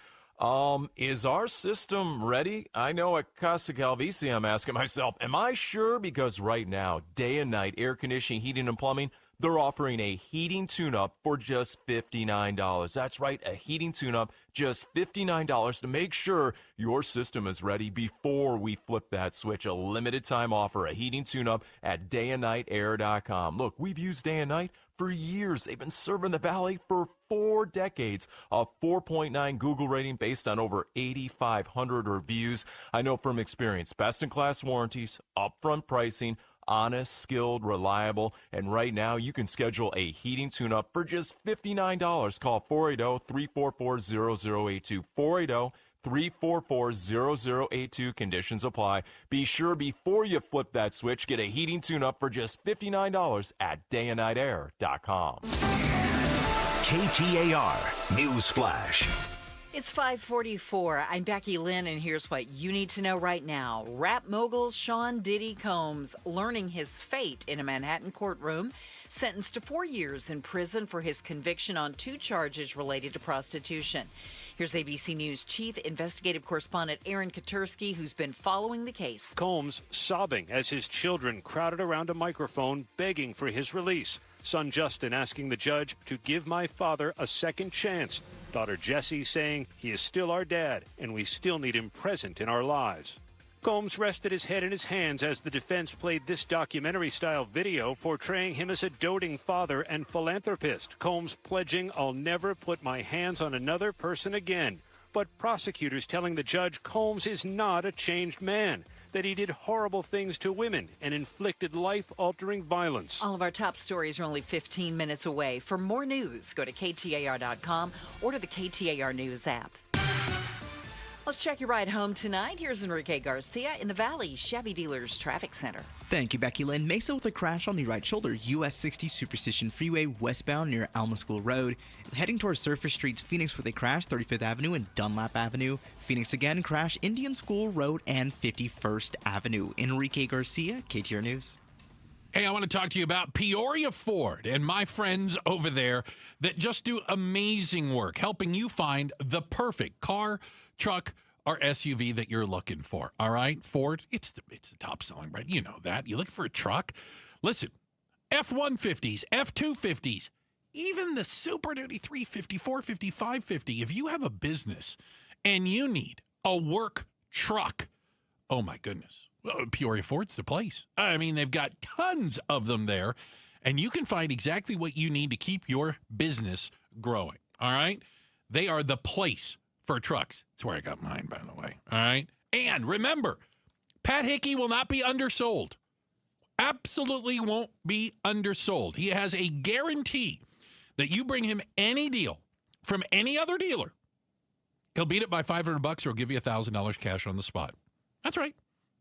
is our system ready? I know at Casa Calvici, I'm asking myself, am I sure? Because right now, day and night, air conditioning, heating, and plumbing, they're offering a heating tune-up for just $59. That's right, a heating tune-up, just $59 to make sure your system is ready before we flip that switch. A limited-time offer, a heating tune-up at dayandnightair.com. Look, we've used Day and Night for years. They've been serving the Valley for 4 decades. A 4.9 Google rating based on over 8,500 reviews. I know from experience, best-in-class warranties, upfront pricing, honest, skilled, reliable, and right now you can schedule a heating tune-up for just $59. Call 480-344-0082. 480-344-0082. Conditions apply. Be sure before you flip that switch, get a heating tune-up for just $59 at dayandnightair.com. KTAR News Flash. It's 5:44. I'm Becky Lynn, and here's what you need to know right now. Rap mogul Sean Diddy Combs learning his fate in a Manhattan courtroom, sentenced to 4 years in prison for his conviction on 2 charges related to prostitution. Here's ABC News Chief Investigative Correspondent Aaron Katursky, who's been following the case. Combs sobbing as his children crowded around a microphone begging for his release. Son Justin asking the judge to give my father a second chance. Daughter Jessie saying he is still our dad and we still need him present in our lives. Combs rested his head in his hands as the defense played this documentary-style video portraying him as a doting father and philanthropist. Combs pledging, "I'll never put my hands on another person again." But prosecutors telling the judge Combs is not a changed man. that he did horrible things to women and inflicted life-altering violence. All of our top stories are only 15 minutes away. For more news, go to KTAR.com or to the KTAR News app. Let's check your ride home tonight. Here's Enrique Garcia in the Valley Chevy Dealers Traffic Center. Thank you, Becky Lynn. Mesa with a crash on the right shoulder, US 60 Superstition Freeway westbound near Alma School Road. Heading towards Surface Streets, Phoenix with a crash, 35th Avenue and Dunlap Avenue. Phoenix again, crash Indian School Road and 51st Avenue. Enrique Garcia, KTAR News. Hey, I want to talk to you about Peoria Ford and my friends over there that just do amazing work helping you find the perfect car, truck, or SUV that you're looking for. All right, Ford, it's the top selling, right? You know that. You looking for a truck? Listen, F-150s, F-250s, even the Super Duty 350, 450, 550. If you have a business and you need a work truck, oh my goodness, well, Peoria Ford's the place. I mean, they've got tons of them there, and you can find exactly what you need to keep your business growing. All right, they are the place for trucks. That's where I got mine, by the way. All right. And remember, Pat Hickey will not be undersold. Absolutely won't be undersold. He has a guarantee that you bring him any deal from any other dealer, he'll beat it by $500 or he'll give you $1,000 cash on the spot. That's right.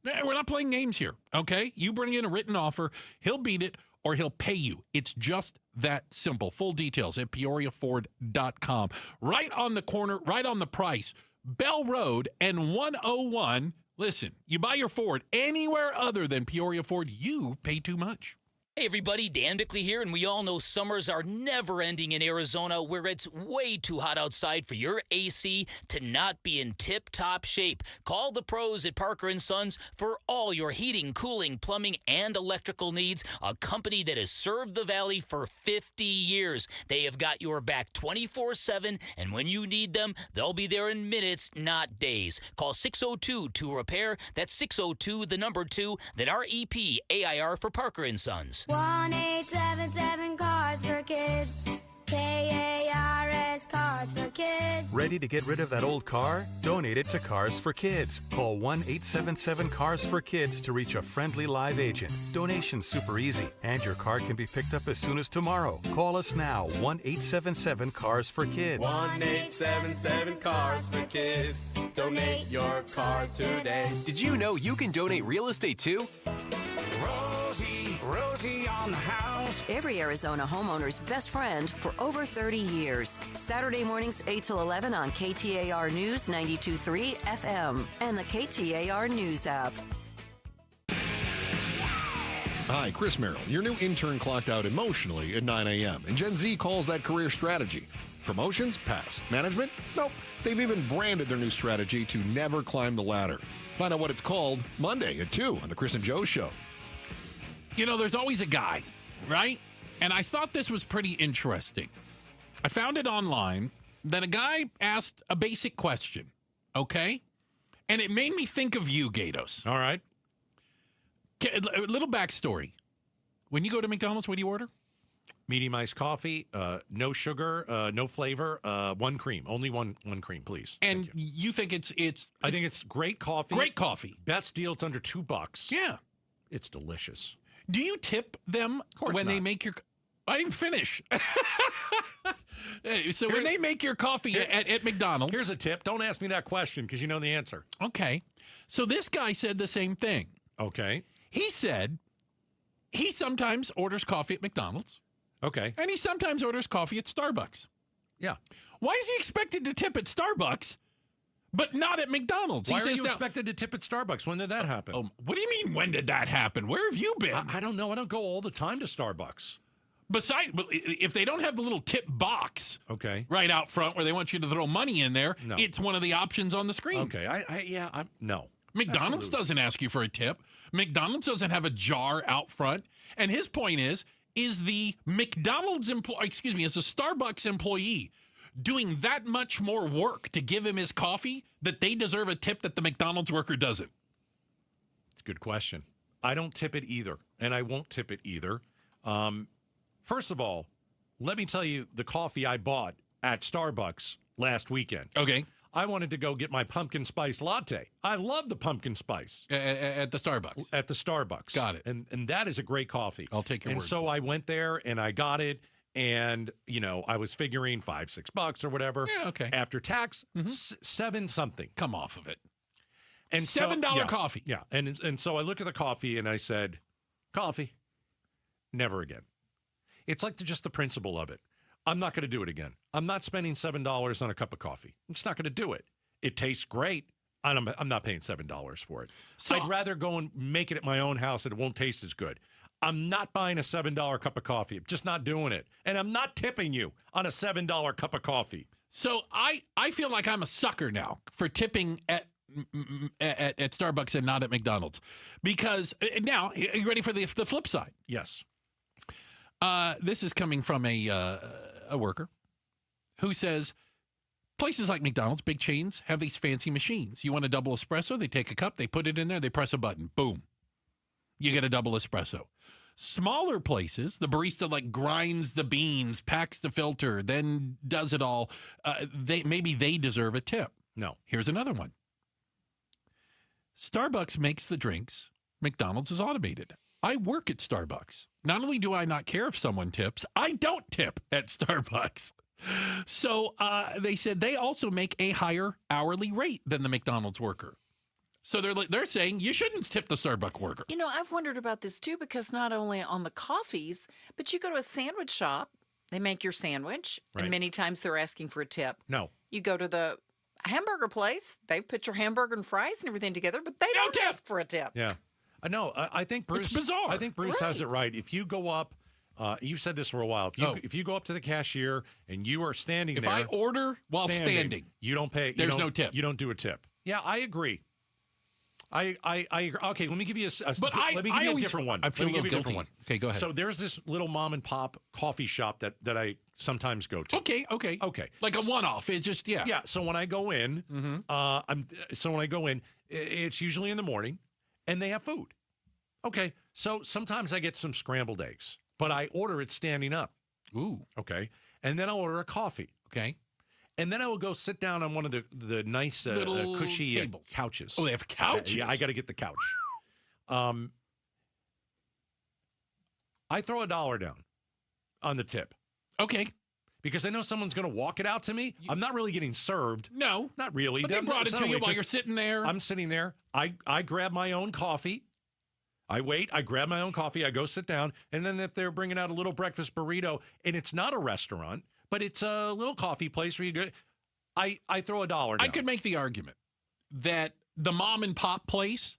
We're not playing games here, okay? You bring in a written offer, he'll beat it or he'll pay you. It's just that simple. Full details at PeoriaFord.com. Right on the corner, right on the price. Bell Road and 101. Listen, you buy your Ford anywhere other than Peoria Ford, you pay too much. Hey everybody, Dan Bickley here, and we all know summers are never ending in Arizona, where it's way too hot outside for your AC to not be in tip-top shape. Call the pros at Parker & Sons for all your heating, cooling, plumbing, and electrical needs, a company that has served the Valley for 50 years. They have got your back 24/7, and when you need them, they'll be there in minutes, not days. Call 602-2-REPAIR. That's 602-2, then REPAIR for Parker & Sons. 1-877 Cars for Kids. KARS Cars for Kids. Ready to get rid of that old car? Donate it to Cars for Kids. Call 1-877-CARS-FOR-KIDS to reach a friendly live agent. Donation's super easy, and your car can be picked up as soon as tomorrow. Call us now, 1-877-CARS-FOR-KIDS. 1-877 Cars for Kids. Donate your car today. Did you know you can donate real estate too? Rosie on the house. Every Arizona homeowner's best friend for over 30 years. Saturday mornings 8 till 11 on KTAR News 92.3 FM and the KTAR News app. Hi, Chris Merrill. Your new intern clocked out emotionally at 9 a.m. And Gen Z calls that career strategy. Promotions? Pass. Management? Nope. They've even branded their new strategy to never climb the ladder. Find out what it's called Monday at 2 on the Chris and Joe Show. You know, there's always a guy, right? And I thought this was pretty interesting. I found it online that a guy asked a basic question, okay? And it made me think of you, Gatos. All right. A little backstory. When you go to McDonald's, what do you order? Medium iced coffee, no sugar, no flavor, one cream. Only one cream, please. And you think it's I think it's great coffee. Great coffee. Best deal, it's under $2. Yeah. It's delicious. Do you tip them when they make your... I didn't finish. So when they make your coffee at McDonald's... Here's a tip. Don't ask me that question because you know the answer. Okay. So this guy said the same thing. Okay. He said he sometimes orders coffee at McDonald's. Okay. And he sometimes orders coffee at Starbucks. Yeah. Why is he expected to tip at Starbucks, but not at McDonald's? Why are you expected to tip at Starbucks? When did that happen? What do you mean, when did that happen? Where have you been? I don't know. I don't go all the time to Starbucks. Besides, if they don't have the little tip box right out front where they want you to throw money in there, it's one of the options on the screen. Okay. No. McDonald's Absolutely. doesn't ask you for a tip. McDonald's doesn't have a jar out front. And his point is the McDonald's employee, is a Starbucks employee doing that much more work to give him his coffee that they deserve a tip that the McDonald's worker doesn't? It's a good question. I don't tip it either, and I won't tip it either. First of all, let me tell you the coffee I bought at Starbucks last weekend. Okay. I wanted to go get my pumpkin spice latte. I love the pumpkin spice. At the Starbucks. At the Starbucks. Got it. And that is a great coffee. I'll take your word And so I went there and I got it. And, I was figuring $5-6 or whatever. Yeah, okay. After tax, 7 something. Come off of it. And $7 coffee. Yeah. And so I looked at the coffee and I said, coffee, never again. It's like just the principle of it. I'm not going to do it again. I'm not spending $7 on a cup of coffee. I'm just not going to do it. It tastes great. I'm not paying $7 for it. So I'd rather go and make it at my own house and it won't taste as good. I'm not buying a $7 cup of coffee. I'm just not doing it. And I'm not tipping you on a $7 cup of coffee. So I feel like I'm a sucker now for tipping at Starbucks and not at McDonald's. Because now, are you ready for the flip side? Yes. This is coming from a worker who says places like McDonald's, big chains, have these fancy machines. You want a double espresso? They take a cup, they put it in there, they press a button. Boom. You get a double espresso. Smaller places, the barista grinds the beans, packs the filter, then does it all. Maybe they deserve a tip. No. Here's another one. Starbucks makes the drinks. McDonald's is automated. I work at Starbucks. Not only do I not care if someone tips, I don't tip at Starbucks. So they said they also make a higher hourly rate than the McDonald's worker. So they're saying you shouldn't tip the Starbucks worker. I've wondered about this too, because not only on the coffees, but you go to a sandwich shop, they make your sandwich, and many times they're asking for a tip. No. You go to the hamburger place, they've put your hamburger and fries and everything together, but they don't ask for a tip. Yeah. No, I think Bruce. It's bizarre. I think Bruce has it right. If you go up, you've said this for a while. If you go up to the cashier and you are standing if there, I order while standing, you don't pay. There's no tip. You don't do a tip. Yeah, I agree. I okay. Let me give you a different one. I feel a little guilty. Different one. Okay, go ahead. So there's this little mom and pop coffee shop that I sometimes go to. Okay. Like a one-off. It's just Yeah. So when I go in, it's usually in the morning, and they have food. Okay. So sometimes I get some scrambled eggs, but I order it standing up. Ooh. Okay. And then I'll order a coffee. Okay. And then I will go sit down on one of the nice little cushy tables. couches. Oh, they have couches? Yeah, I got to get the couch. I throw $1 down on the tip. Okay. Because I know someone's going to walk it out to me. I'm not really getting served. No. Not really. But they brought it to you while you're sitting there. I'm sitting there. I grab my own coffee. I wait. I grab my own coffee. I go sit down. And then if they're bringing out a little breakfast burrito, and it's not a restaurant, but it's a little coffee place where you go, I throw $1 down. I could make the argument that the mom and pop place,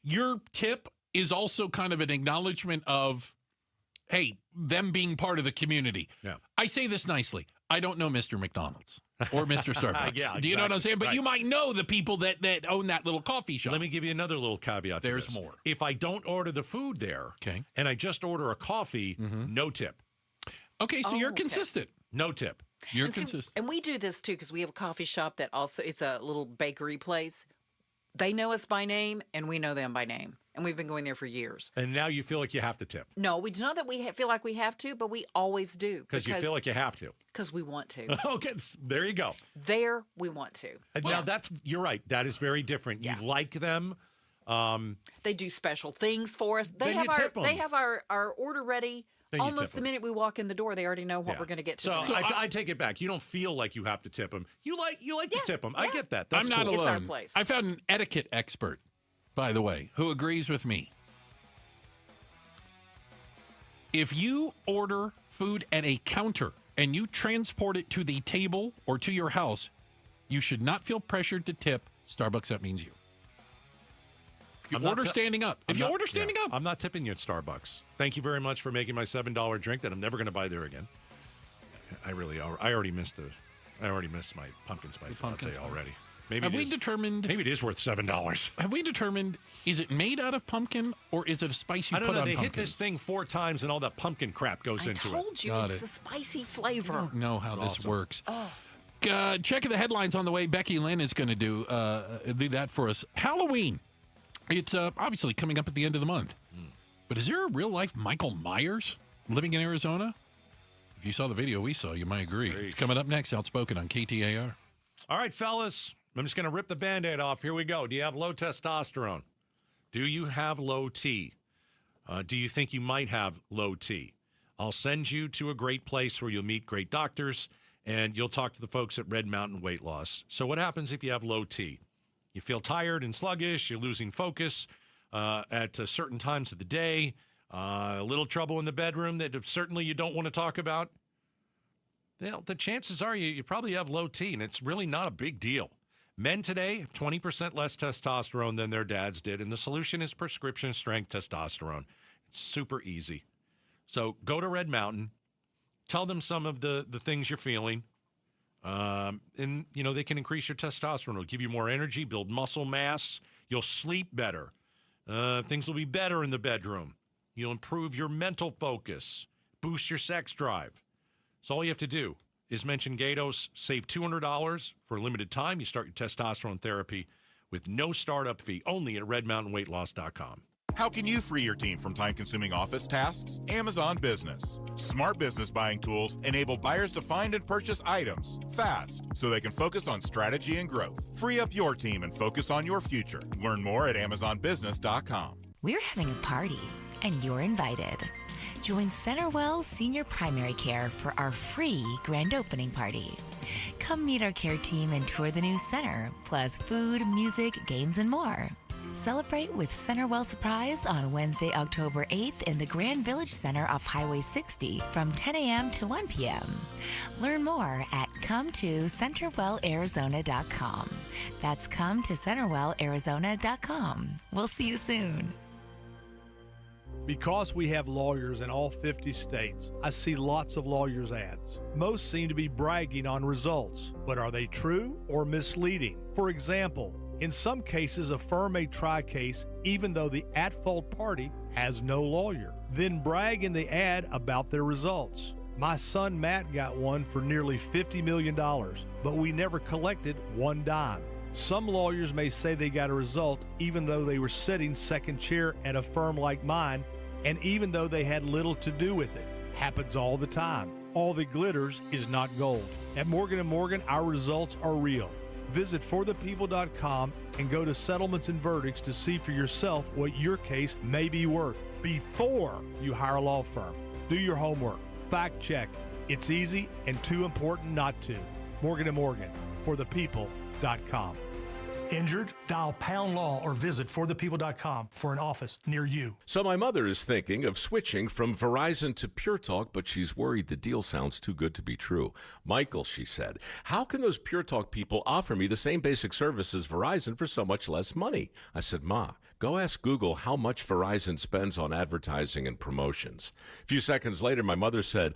your tip is also kind of an acknowledgement of, hey, them being part of the community. Yeah. I say this nicely. I don't know Mr. McDonald's or Mr. Starbucks. Yeah, Do you know what I'm saying? But right. You might know the people that own that little coffee shop. Let me give you another little caveat. There's to this. more. If I don't order the food there, okay, and I just order a coffee, no tip. Okay, so you're consistent. No tip. You're consistent. And we do this too, because we have a coffee shop that also it's a little bakery place. They know us by name, and we know them by name. And we've been going there for years. And now you feel like you have to tip. No, we do not that we feel like we have to, but we always do. Because you feel like you have to. Because we want to. Okay, there you go. There, we want to. Now, you're right. That is very different. You like them. They do special things for us. Then you tip 'em. They have our order ready. Then you Almost tip the 'em. minute we walk in the door, they already know what we're going to get to. So I take it back. You don't feel like you have to tip them. You like to tip them. I get that. That's I'm not cool. alone. It's our place. I found an etiquette expert, by the way, who agrees with me. If you order food at a counter and you transport it to the table or to your house, you should not feel pressured to tip. Starbucks, that means you. If you order standing up. I'm not tipping you at Starbucks. Thank you very much for making my $7 drink that I'm never going to buy there again. I already missed my pumpkin spice latte already. Maybe it is worth $7. Have we determined, is it made out of pumpkin or is it a spice you put on pumpkins? They hit this thing 4 times and all that pumpkin crap goes into it. I told you, it's the spicy flavor. I don't know how this awesome. works. Checking the headlines on the way. Becky Lynn is going to do that for us. Halloween. It's obviously coming up at the end of the month. But is there a real-life Michael Myers living in Arizona? If you saw the video we saw, you might agree. It's coming up next, Outspoken on KTAR. All right, fellas, I'm just going to rip the Band-Aid off. Here we go. Do you have low testosterone? Do you have low T? Do you think you might have low T? I'll send you to a great place where you'll meet great doctors, and you'll talk to the folks at Red Mountain Weight Loss. So what happens if you have low T? You feel tired and sluggish. You're losing focus at certain times of the day. A little trouble in the bedroom that certainly you don't want to talk about. Well, the chances are you probably have low T, and it's really not a big deal. Men today have 20% less testosterone than their dads did, and the solution is prescription-strength testosterone. It's super easy. So go to Red Mountain, tell them some of the things you're feeling, and, they can increase your testosterone. It'll give you more energy, build muscle mass. You'll sleep better. Things will be better in the bedroom. You'll improve your mental focus, boost your sex drive. So all you have to do is mention Gatos, save $200 for a limited time. You start your testosterone therapy with no startup fee, only at redmountainweightloss.com. How can you free your team from time-consuming office tasks? Amazon Business. Smart business buying tools enable buyers to find and purchase items fast so they can focus on strategy and growth. Free up your team and focus on your future. Learn more at amazonbusiness.com. We're having a party, and you're invited. Join Centerwell Senior Primary Care for our free grand opening party. Come meet our care team and tour the new center, plus food, music, games, and more. Celebrate with Centerwell Surprise on Wednesday, October 8th in the Grand Village Center off Highway 60 from 10 a.m. to 1 p.m. Learn more at ComeToCenterwellArizona.com. That's ComeToCenterwellArizona.com. We'll see you soon. Because we have lawyers in all 50 states, I see lots of lawyers' ads. Most seem to be bragging on results, but are they true or misleading? For example, in some cases, a firm may try a case even though the at-fault party has no lawyer, then brag in the ad about their results. My son Matt got one for nearly $50 million, but we never collected one dime. Some lawyers may say they got a result even though they were sitting second chair at a firm like mine, and even though they had little to do with it. Happens all the time. All that glitters is not gold. At Morgan & Morgan, our results are real. Visit forthepeople.com and go to settlements and verdicts to see for yourself what your case may be worth before you hire a law firm. Do your homework. Fact check. It's easy and too important not to. Morgan & Morgan, forthepeople.com. Injured? Dial Pound Law or visit forthepeople.com for an office near you. So my mother is thinking of switching from Verizon to Pure Talk, but she's worried the deal sounds too good to be true. Michael, she said, how can those Pure Talk people offer me the same basic service as Verizon for so much less money? I said, Ma, go ask Google how much Verizon spends on advertising and promotions. A few seconds later, my mother said,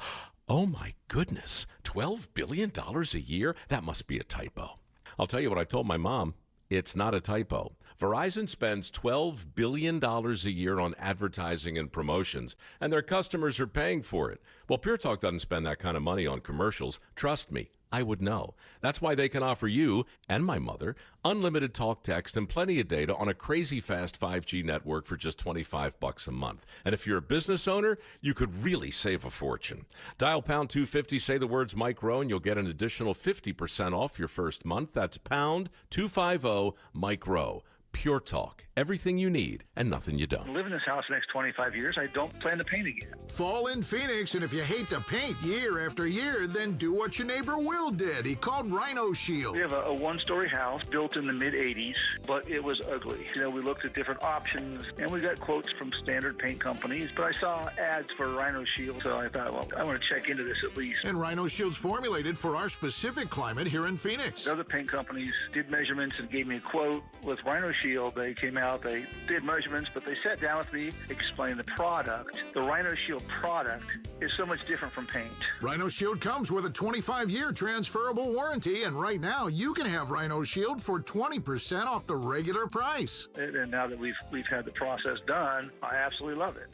oh my goodness, $12 billion a year? That must be a typo. I'll tell you what I told my mom. It's not a typo. Verizon spends $12 billion a year on advertising and promotions, and their customers are paying for it. Well, Pure Talk doesn't spend that kind of money on commercials. Trust me, I would know. That's why they can offer you and my mother unlimited talk, text, and plenty of data on a crazy fast 5G network for just $25 a month. And if you're a business owner, you could really save a fortune. Dial pound 250, say the words Mike Rowe, and you'll get an additional 50% off your first month. That's pound 250 Mike Rowe. Pure Talk. Everything you need and nothing you don't. I live in this house the next 25 years. I don't plan to paint again. Fall in Phoenix, and if you hate to paint year after year, then do what your neighbor Will did. He called Rhino Shield. We have a one-story house built in the mid-'80s, but it was ugly. We looked at different options, and we got quotes from standard paint companies, but I saw ads for Rhino Shield, so I thought, well, I want to check into this at least. And Rhino Shield's formulated for our specific climate here in Phoenix. The other paint companies did measurements and gave me a quote. With Rhino Shield, they came out, they did measurements, but they sat down with me, explained the product. The Rhino Shield product is so much different from paint. Rhino Shield comes with a 25-year transferable warranty, and right now you can have Rhino Shield for 20% off the regular price. And now that we've had the process done, I absolutely love it.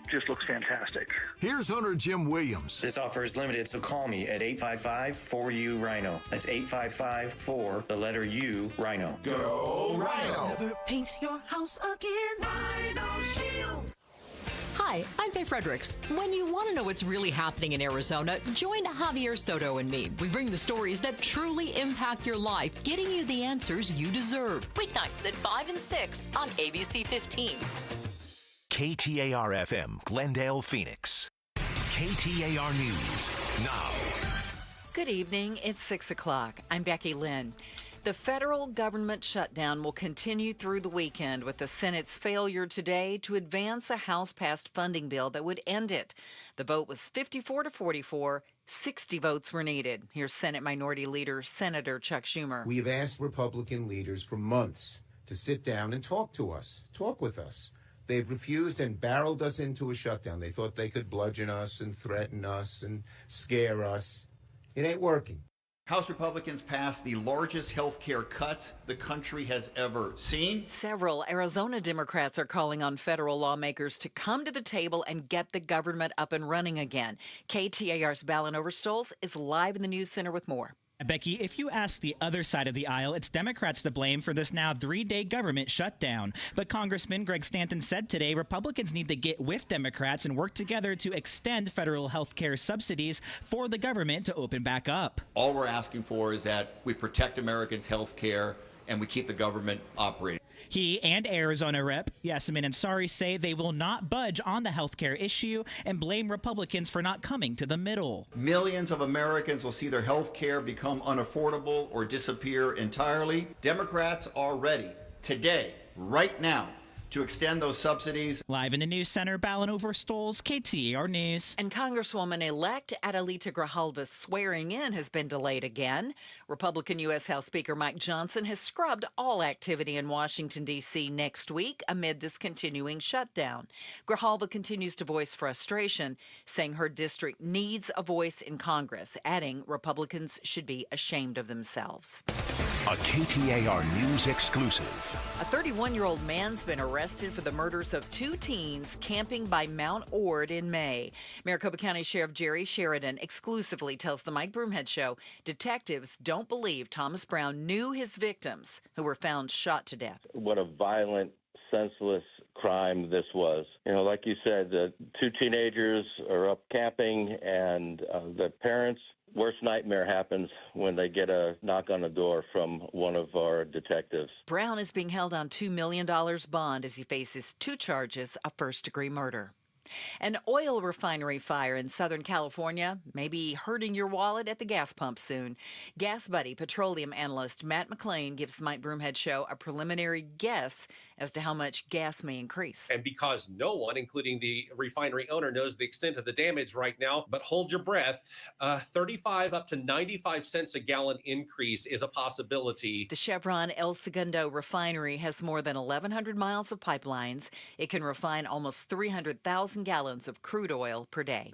Just looks fantastic. Here's owner Jim Williams. This offer is limited, so call me at 855-4U-RHINO. That's 855-4, the letter U, Rhino. Go Rhino! Never paint your house again. Rhino Shield. Hi, Hi, I'm Faye Fredericks. When you want to know what's really happening in Arizona, join Javier Soto and me. We bring the stories that truly impact your life, getting you the answers you deserve. Weeknights at 5 and 6 on ABC 15. KTAR-FM, Glendale, Phoenix. KTAR News now. Good evening. It's 6 o'clock. I'm Becky Lynn. The federal government shutdown will continue through the weekend with the Senate's failure today to advance a House-passed funding bill that would end it. The vote was 54 to 44. 60 votes were needed. Here's Senate Minority Leader Senator Chuck Schumer. We have asked Republican leaders for months to sit down and talk with us. They've refused and barreled us into a shutdown. They thought they could bludgeon us and threaten us and scare us. It ain't working. House Republicans passed the largest health care cuts the country has ever seen. Several Arizona Democrats are calling on federal lawmakers to come to the table and get the government up and running again. KTAR's Balin Overstolz is live in the News Center with more. Becky, if you ask the other side of the aisle, it's Democrats to blame for this now 3-day government shutdown. But Congressman Greg Stanton said today Republicans need to get with Democrats and work together to extend federal health care subsidies for the government to open back up. All we're asking for is that we protect Americans' health care and we keep the government operating. He and Arizona Rep. Yasmin Ansari say they will not budge on the health care issue and blame Republicans for not coming to the middle. Millions of Americans will see their health care become unaffordable or disappear entirely. Democrats are ready today, right now, to extend those subsidies. Live in the News Center, Balin Overstolz, KTAR News. And Congresswoman-elect Adelita Grijalva's swearing in has been delayed again. Republican U.S. House Speaker Mike Johnson has scrubbed all activity in Washington, D.C. next week amid this continuing shutdown. Grijalva continues to voice frustration, saying her district needs a voice in Congress, adding Republicans should be ashamed of themselves. A KTAR News exclusive. A 31-year-old man's been arrested for the murders of 2 teens camping by Mount Ord in May. Maricopa County Sheriff Jerry Sheridan exclusively tells the Mike Broomhead Show detectives don't believe Thomas Brown knew his victims, who were found shot to death. What a violent, senseless crime this was. You know, like you said, the 2 teenagers are up camping, and the parents' worst nightmare happens when they get a knock on the door from one of our detectives. Brown is being held on $2 million bond as he faces 2 charges of first-degree murder. An oil refinery fire in Southern California may be hurting your wallet at the gas pump soon. Gas Buddy petroleum analyst Matt McClain gives the Mike Broomhead Show a preliminary guess as to how much gas may increase. And because no one, including the refinery owner, knows the extent of the damage right now, but hold your breath, 35 up to 95 cents a gallon increase is a possibility. The Chevron El Segundo refinery has more than 1,100 miles of pipelines. It can refine almost 300,000 gallons of crude oil per day.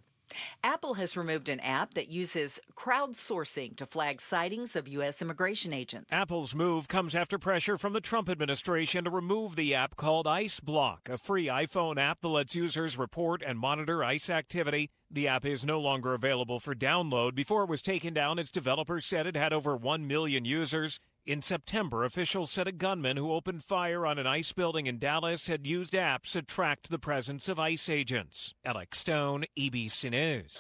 Apple has removed an app that uses crowdsourcing to flag sightings of U.S. immigration agents. Apple's move comes after pressure from the Trump administration to remove the app called ICE Block, a free iPhone app that lets users report and monitor ICE activity. The app is no longer available for download. Before it was taken down, its developers said it had over 1 million users. In September, officials said a gunman who opened fire on an ICE building in Dallas had used apps to track the presence of ICE agents. Alex Stone, EBC News.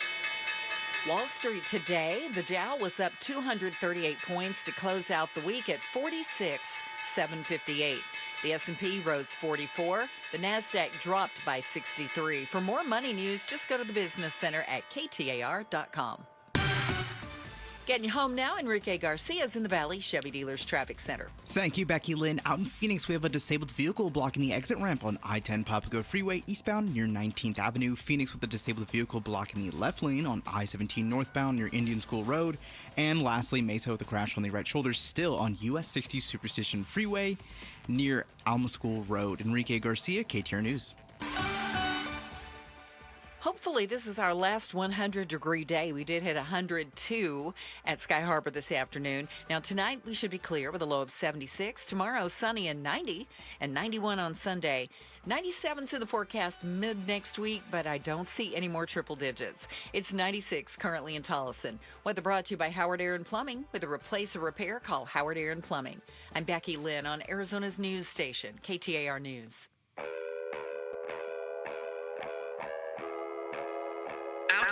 Wall Street today, the Dow was up 238 points to close out the week at 46,758. The S&P rose 44. The Nasdaq dropped by 63. For more money news, just go to the Business Center at KTAR.com. Getting you home now, Enrique Garcia's in the Valley Chevy Dealers Traffic Center. Thank you, Becky Lynn. Out in Phoenix, we have a disabled vehicle blocking the exit ramp on I-10 Papago Freeway eastbound near 19th Avenue. Phoenix with a disabled vehicle blocking the left lane on I-17 northbound near Indian School Road. And lastly, Mesa with a crash on the right shoulder still on US 60 Superstition Freeway near Alma School Road. Enrique Garcia, KTAR News. Hopefully, this is our last 100-degree day. We did hit 102 at Sky Harbor this afternoon. Now, tonight, we should be clear with a low of 76. Tomorrow, sunny and 90, and 91 on Sunday. 97's in the forecast mid-next week, but I don't see any more triple digits. It's 96 currently in Tolleson. Weather brought to you by Howard Air and Plumbing. With a replace or repair, call Howard Air and Plumbing. I'm Becky Lynn on Arizona's news station, KTAR News.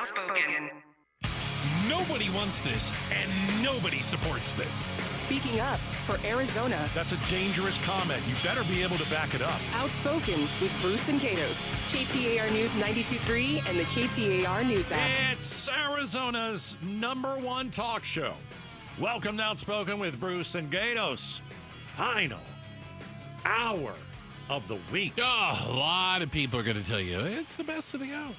Outspoken. Nobody wants this, and nobody supports this. Speaking up for Arizona. That's a dangerous comment. You better be able to back it up. Outspoken with Bruce and Gatos. KTAR News 92.3 and the KTAR News app. It's Arizona's #1 talk show. Welcome to Outspoken with Bruce and Gatos. Final hour of the week. Oh, a lot of people are going to tell you it's the best of the hours.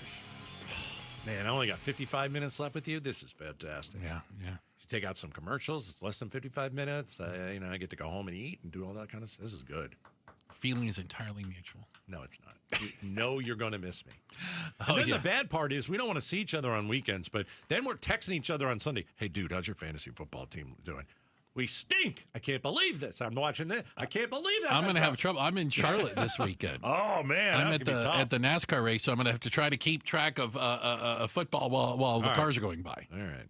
Man, I only got 55 minutes left with you. This is fantastic. Yeah. You take out some commercials. It's less than 55 minutes. I get to go home and eat and do all that kind of stuff. This is good. Feeling is entirely mutual. No, it's not. You know you're going to miss me. And then the bad part is we don't want to see each other on weekends, but then we're texting each other on Sunday. Hey, dude, how's your fantasy football team doing? We stink. I can't believe this. I'm watching this. I can't believe that. I'm going to have trouble. I'm in Charlotte this weekend. Oh, man. I'm at the NASCAR race, so I'm going to have to try to keep track of football while the cars are going by. All right.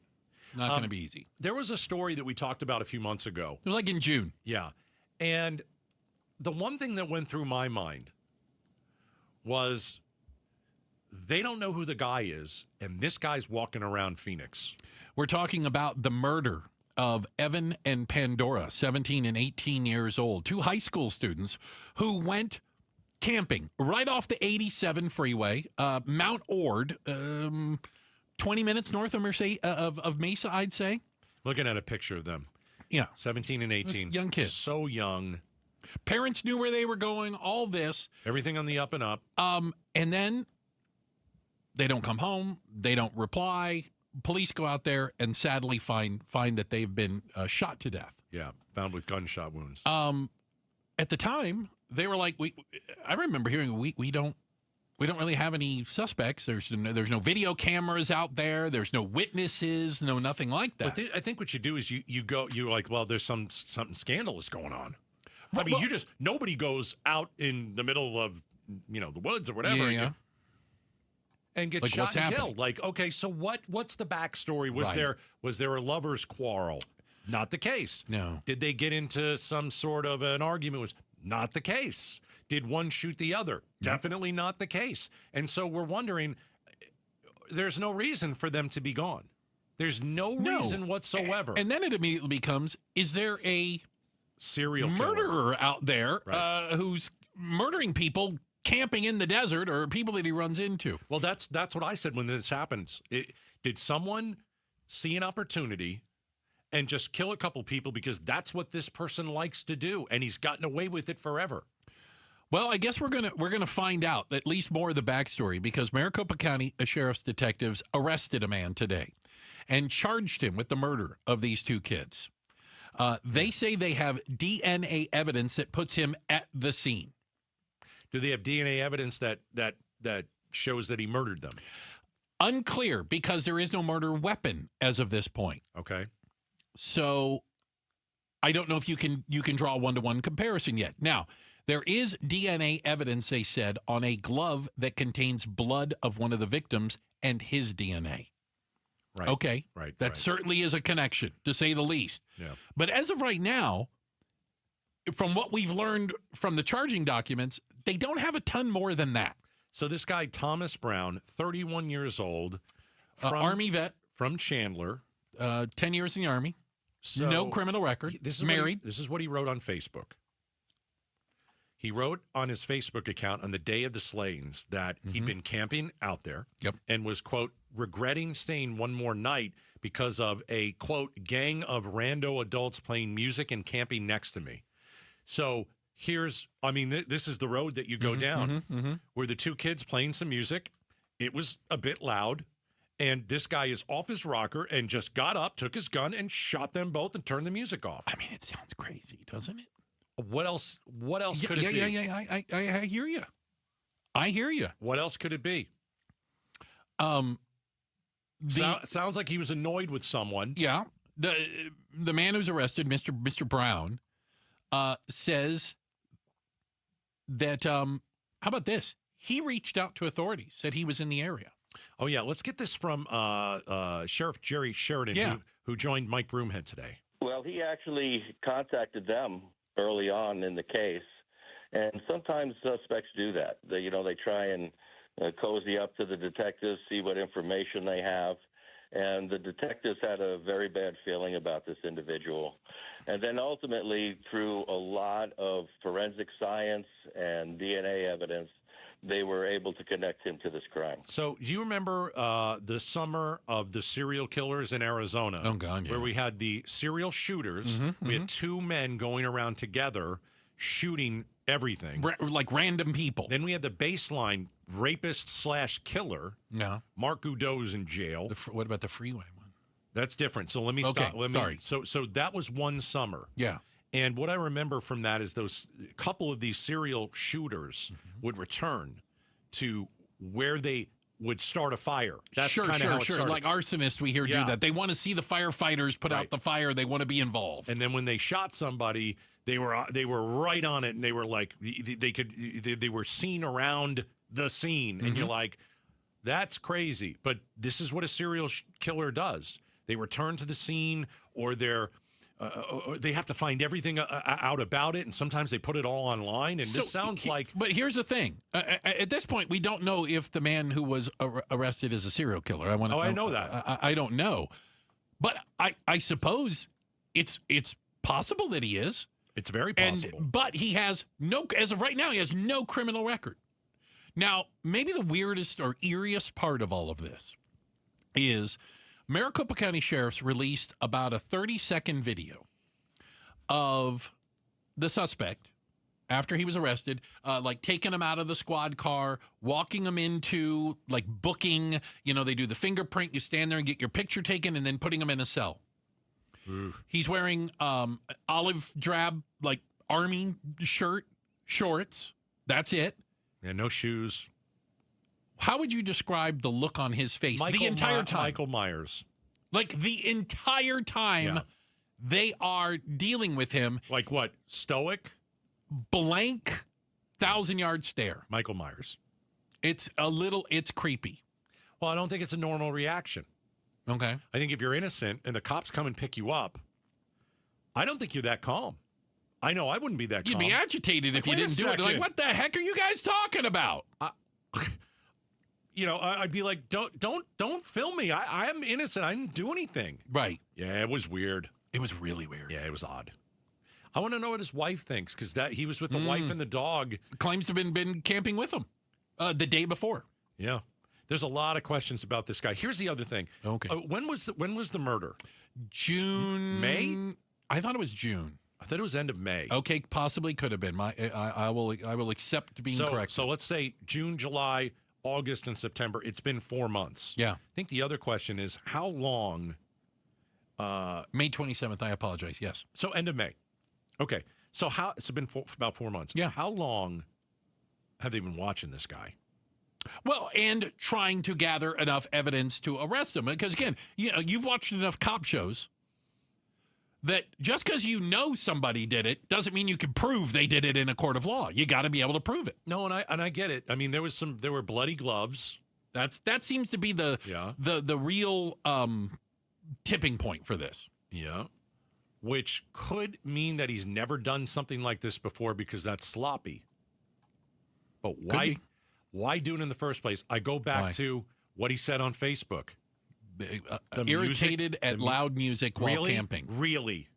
Not going to be easy. There was a story that we talked about a few months ago. It was like in June. Yeah. And the one thing that went through my mind was they don't know who the guy is, and this guy's walking around Phoenix. We're talking about the murder of Evan and Pandora, 17 and 18 years old, two high school students who went camping right off the 87 freeway, Mount Ord, 20 minutes north of Mesa, I'd say. Looking at a picture of them. Yeah. 17 and 18. Young kids. So young. Parents knew where they were going, all this. Everything on the up and up. And then they don't come home. They don't reply. Police go out there and sadly find that they've been shot to death. Yeah, found with gunshot wounds. At the time, they were like, I remember hearing we don't really have any suspects. There's no video cameras out there. There's no witnesses. No nothing like that. But I think what you do is you're like, well, there's something scandalous going on. I mean, nobody goes out in the middle of the woods or whatever. Yeah. And get like shot and happening? killed. Like, okay, so what's the backstory? Was there a lover's quarrel? Not the case. No. Did they get into some sort of an argument? Was not the case. Did one shoot the other? Definitely not the case. And so we're wondering, there's no reason for them to be gone. There's no reason whatsoever. And then it immediately becomes, is there a serial murderer out there who's murdering people camping in the desert, or people that he runs into? Well, that's what I said when this happens. Did someone see an opportunity and just kill a couple people because that's what this person likes to do, and he's gotten away with it forever? Well, I guess we're gonna find out at least more of the backstory, because Maricopa County Sheriff's detectives arrested a man today and charged him with the murder of these two kids. They say they have DNA evidence that puts him at the scene. Do they have DNA evidence that shows that he murdered them? Unclear, because there is no murder weapon as of this point. Okay. So I don't know if you can draw a one-to-one comparison yet. Now, there is DNA evidence, they said, on a glove that contains blood of one of the victims and his DNA. Right. Okay. Right. That certainly is a connection, to say the least. Yeah. But as of right now, from what we've learned from the charging documents, they don't have a ton more than that. So this guy, Thomas Brown, 31 years old, Army vet. From Chandler. 10 years in the Army. So no criminal record. Married. This is what he wrote on Facebook. He wrote on his Facebook account on the day of the slayings that he'd been camping out there and was, quote, regretting staying one more night because of a, quote, gang of rando adults playing music and camping next to me. So this is the road that you go down where the two kids playing some music. It was a bit loud. And this guy is off his rocker and just got up, took his gun, and shot them both and turned the music off. I mean, it sounds crazy, doesn't it? What else could it be? Yeah. I hear you. I hear you. What else could it be? Sounds like he was annoyed with someone. Yeah. The man who's arrested, Mr. Brown, says that, how about this? He reached out to authorities, said he was in the area. Oh, yeah. Let's get this from Sheriff Jerry Sheridan, who joined Mike Broomhead today. Well, he actually contacted them early on in the case, and sometimes suspects do that. They try and cozy up to the detectives, see what information they have. And the detectives had a very bad feeling about this individual. And then ultimately, through a lot of forensic science and DNA evidence, they were able to connect him to this crime. So do you remember the summer of the serial killers in Arizona? Oh, God, yeah. Where we had the serial shooters. We had two men going around together shooting everything. Like random people. Then we had the baseline rapist/killer. Yeah. Mark Goudeau's in jail. What about the freeway one? That's different. So let me stop. Sorry. So that was one summer. Yeah. And what I remember from that is those couple of these serial shooters would return to where they would start a fire. That's Sure. started. Like arsonists, we hear do that. They want to see the firefighters put out the fire. They want to be involved. And then when they shot somebody, they were right on it, and they were like they were seen around the scene, and you're like, that's crazy. But this is what a serial killer does. They return to the scene, or they have to find everything out about it, and sometimes they put it all online. And this sounds like. But here's the thing: at this point, we don't know if the man who was arrested is a serial killer. I know that. I don't know, but I suppose it's possible that he is. It's very possible. But he has as of right now, he has no criminal record. Now, maybe the weirdest or eeriest part of all of this is Maricopa County Sheriff's released about a 30-second video of the suspect after he was arrested, like taking him out of the squad car, walking him into, like, booking. You know, they do the fingerprint. You stand there and get your picture taken, and then putting him in a cell. Oof. He's wearing olive drab, like, army shirt, shorts. That's it. Yeah, no shoes. How would you describe the look on his face the entire time? Michael Myers. Like the entire time they are dealing with him. Like what? Stoic? Blank, 1,000-yard stare. Michael Myers. It's creepy. Well, I don't think it's a normal reaction. Okay. I think if you're innocent and the cops come and pick you up, I don't think you're that calm. I know I wouldn't be that calm. You'd be agitated if you didn't do it. Like, what the heck are you guys talking about? I'd be like, don't film me. I am innocent. I didn't do anything. Right. Yeah, it was weird. It was really weird. Yeah, it was odd. I want to know what his wife thinks, because he was with the wife and the dog. Claims to have been camping with him the day before. Yeah. There's a lot of questions about this guy. Here's the other thing. Okay. When was the murder? June. May? I thought it was June. I thought it was end of May. Okay, possibly could have been. I will accept being correct. So let's say June, July, August, and September. It's been 4 months. Yeah. I think the other question is how long. May 27th. I apologize. Yes. So end of May. Okay. So it's been about 4 months. Yeah. How long have they been watching this guy? Well, and trying to gather enough evidence to arrest him. Because again, you've watched enough cop shows that just because you know somebody did it doesn't mean you can prove they did it in a court of law. You got to be able to prove it. No, and I get it. I mean, there were bloody gloves. That seems to be the real tipping point for this. Yeah. Which could mean that he's never done something like this before, because that's sloppy. But why do it in the first place? I go back to what he said on Facebook. Irritated at loud music while camping. Really?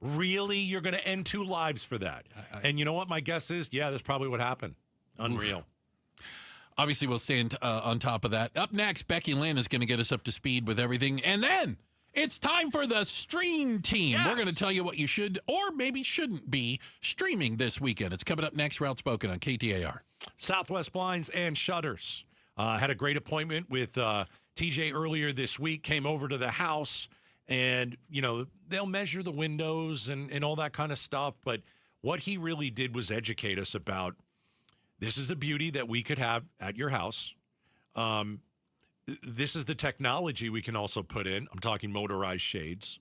You're going to end 2 lives for that? And you know what my guess is? Yeah, that's probably what happened. Unreal. Oof. Obviously, we'll stay on top of that. Up next, Becky Lynn is going to get us up to speed with everything. And then it's time for the Stream Team. Yes. We're going to tell you what you should or maybe shouldn't be streaming this weekend. It's coming up next. Route Spoken on KTAR. Southwest Blinds and Shutters. Had a great appointment with TJ earlier this week. Came over to the house, and, they'll measure the windows and all that kind of stuff. But what he really did was educate us about this is the beauty that we could have at your house. This is the technology we can also put in. I'm talking motorized shades.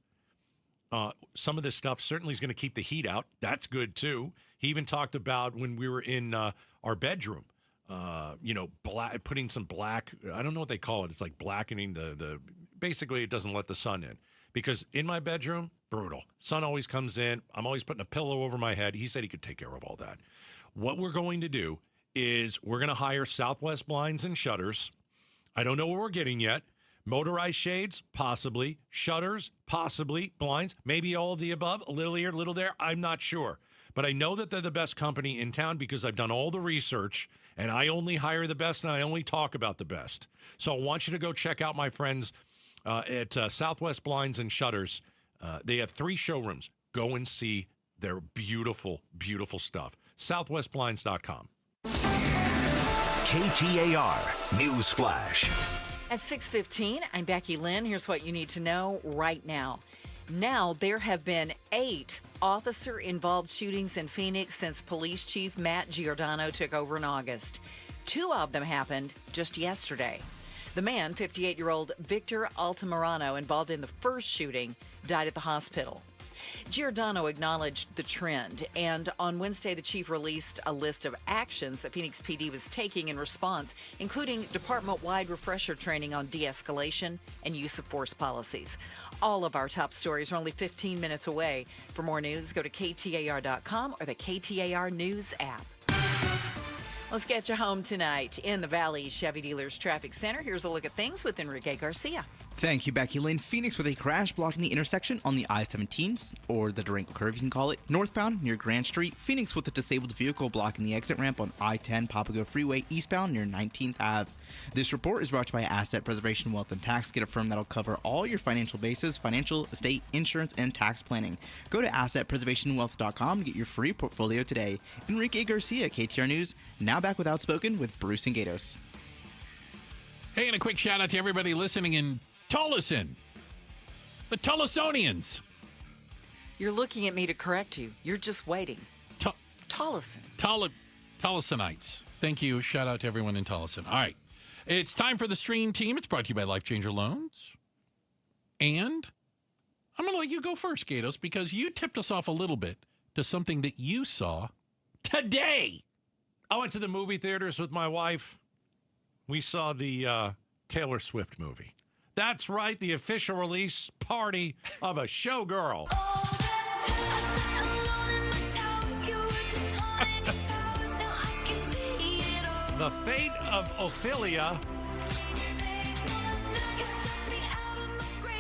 Some of this stuff certainly is going to keep the heat out. That's good, too. He even talked about when we were in our bedroom, putting some black, I don't know what they call it. It's like blackening basically it doesn't let the sun in. Because in my bedroom, brutal. Sun always comes in. I'm always putting a pillow over my head. He said he could take care of all that. What we're going to do is we're going to hire Southwest Blinds and Shutters. I don't know what we're getting yet. Motorized shades, possibly. Shutters, possibly. Blinds, maybe all of the above. A little here, a little there. I'm not sure. But I know that they're the best company in town because I've done all the research, and I only hire the best, and I only talk about the best. So I want you to go check out my friends at Southwest Blinds and Shutters. They have 3 showrooms. Go and see their beautiful, beautiful stuff. SouthwestBlinds.com. KTAR News Flash. At 6:15, I'm Becky Lynn. Here's what you need to know right now. Now, there have been 8 officer-involved shootings in Phoenix since Police Chief Matt Giordano took over in August. 2 of them happened just yesterday. The man, 58-year-old Victor Altamirano, involved in the first shooting, died at the hospital. Giordano acknowledged the trend, and on Wednesday, the chief released a list of actions that Phoenix PD was taking in response, including department-wide refresher training on de-escalation and use of force policies. All of our top stories are only 15 minutes away. For more news, go to KTAR.com or the KTAR News app. Let's get you home tonight in the Valley Chevy Dealers Traffic Center. Here's a look at things with Enrique Garcia. Thank you, Becky Lynn. Phoenix with a crash blocking the intersection on the I-17, or the Durango Curve, you can call it. Northbound near Grand Street. Phoenix with a disabled vehicle blocking the exit ramp on I-10 Papago Freeway eastbound near 19th Ave. This report is brought to you by Asset Preservation Wealth and Tax. Get a firm that'll cover all your financial bases, financial, estate, insurance, and tax planning. Go to AssetPreservationWealth.com to get your free portfolio today. Enrique Garcia, KTAR News. Now back with Outspoken with Bruce and Gatos. Hey, and a quick shout out to everybody listening in Tolleson, the Tolesonians. You're looking at me to correct you. You're just waiting. Tolleson. Tollesonites. Thank you. Shout out to everyone in Tolleson. All right. It's time for the Stream Team. It's brought to you by Life Changer Loans. And I'm going to let you go first, Gatos, because you tipped us off a little bit to something that you saw today. I went to the movie theaters with my wife. We saw the Taylor Swift movie. That's right, the official release party of a showgirl. The Fate of Ophelia.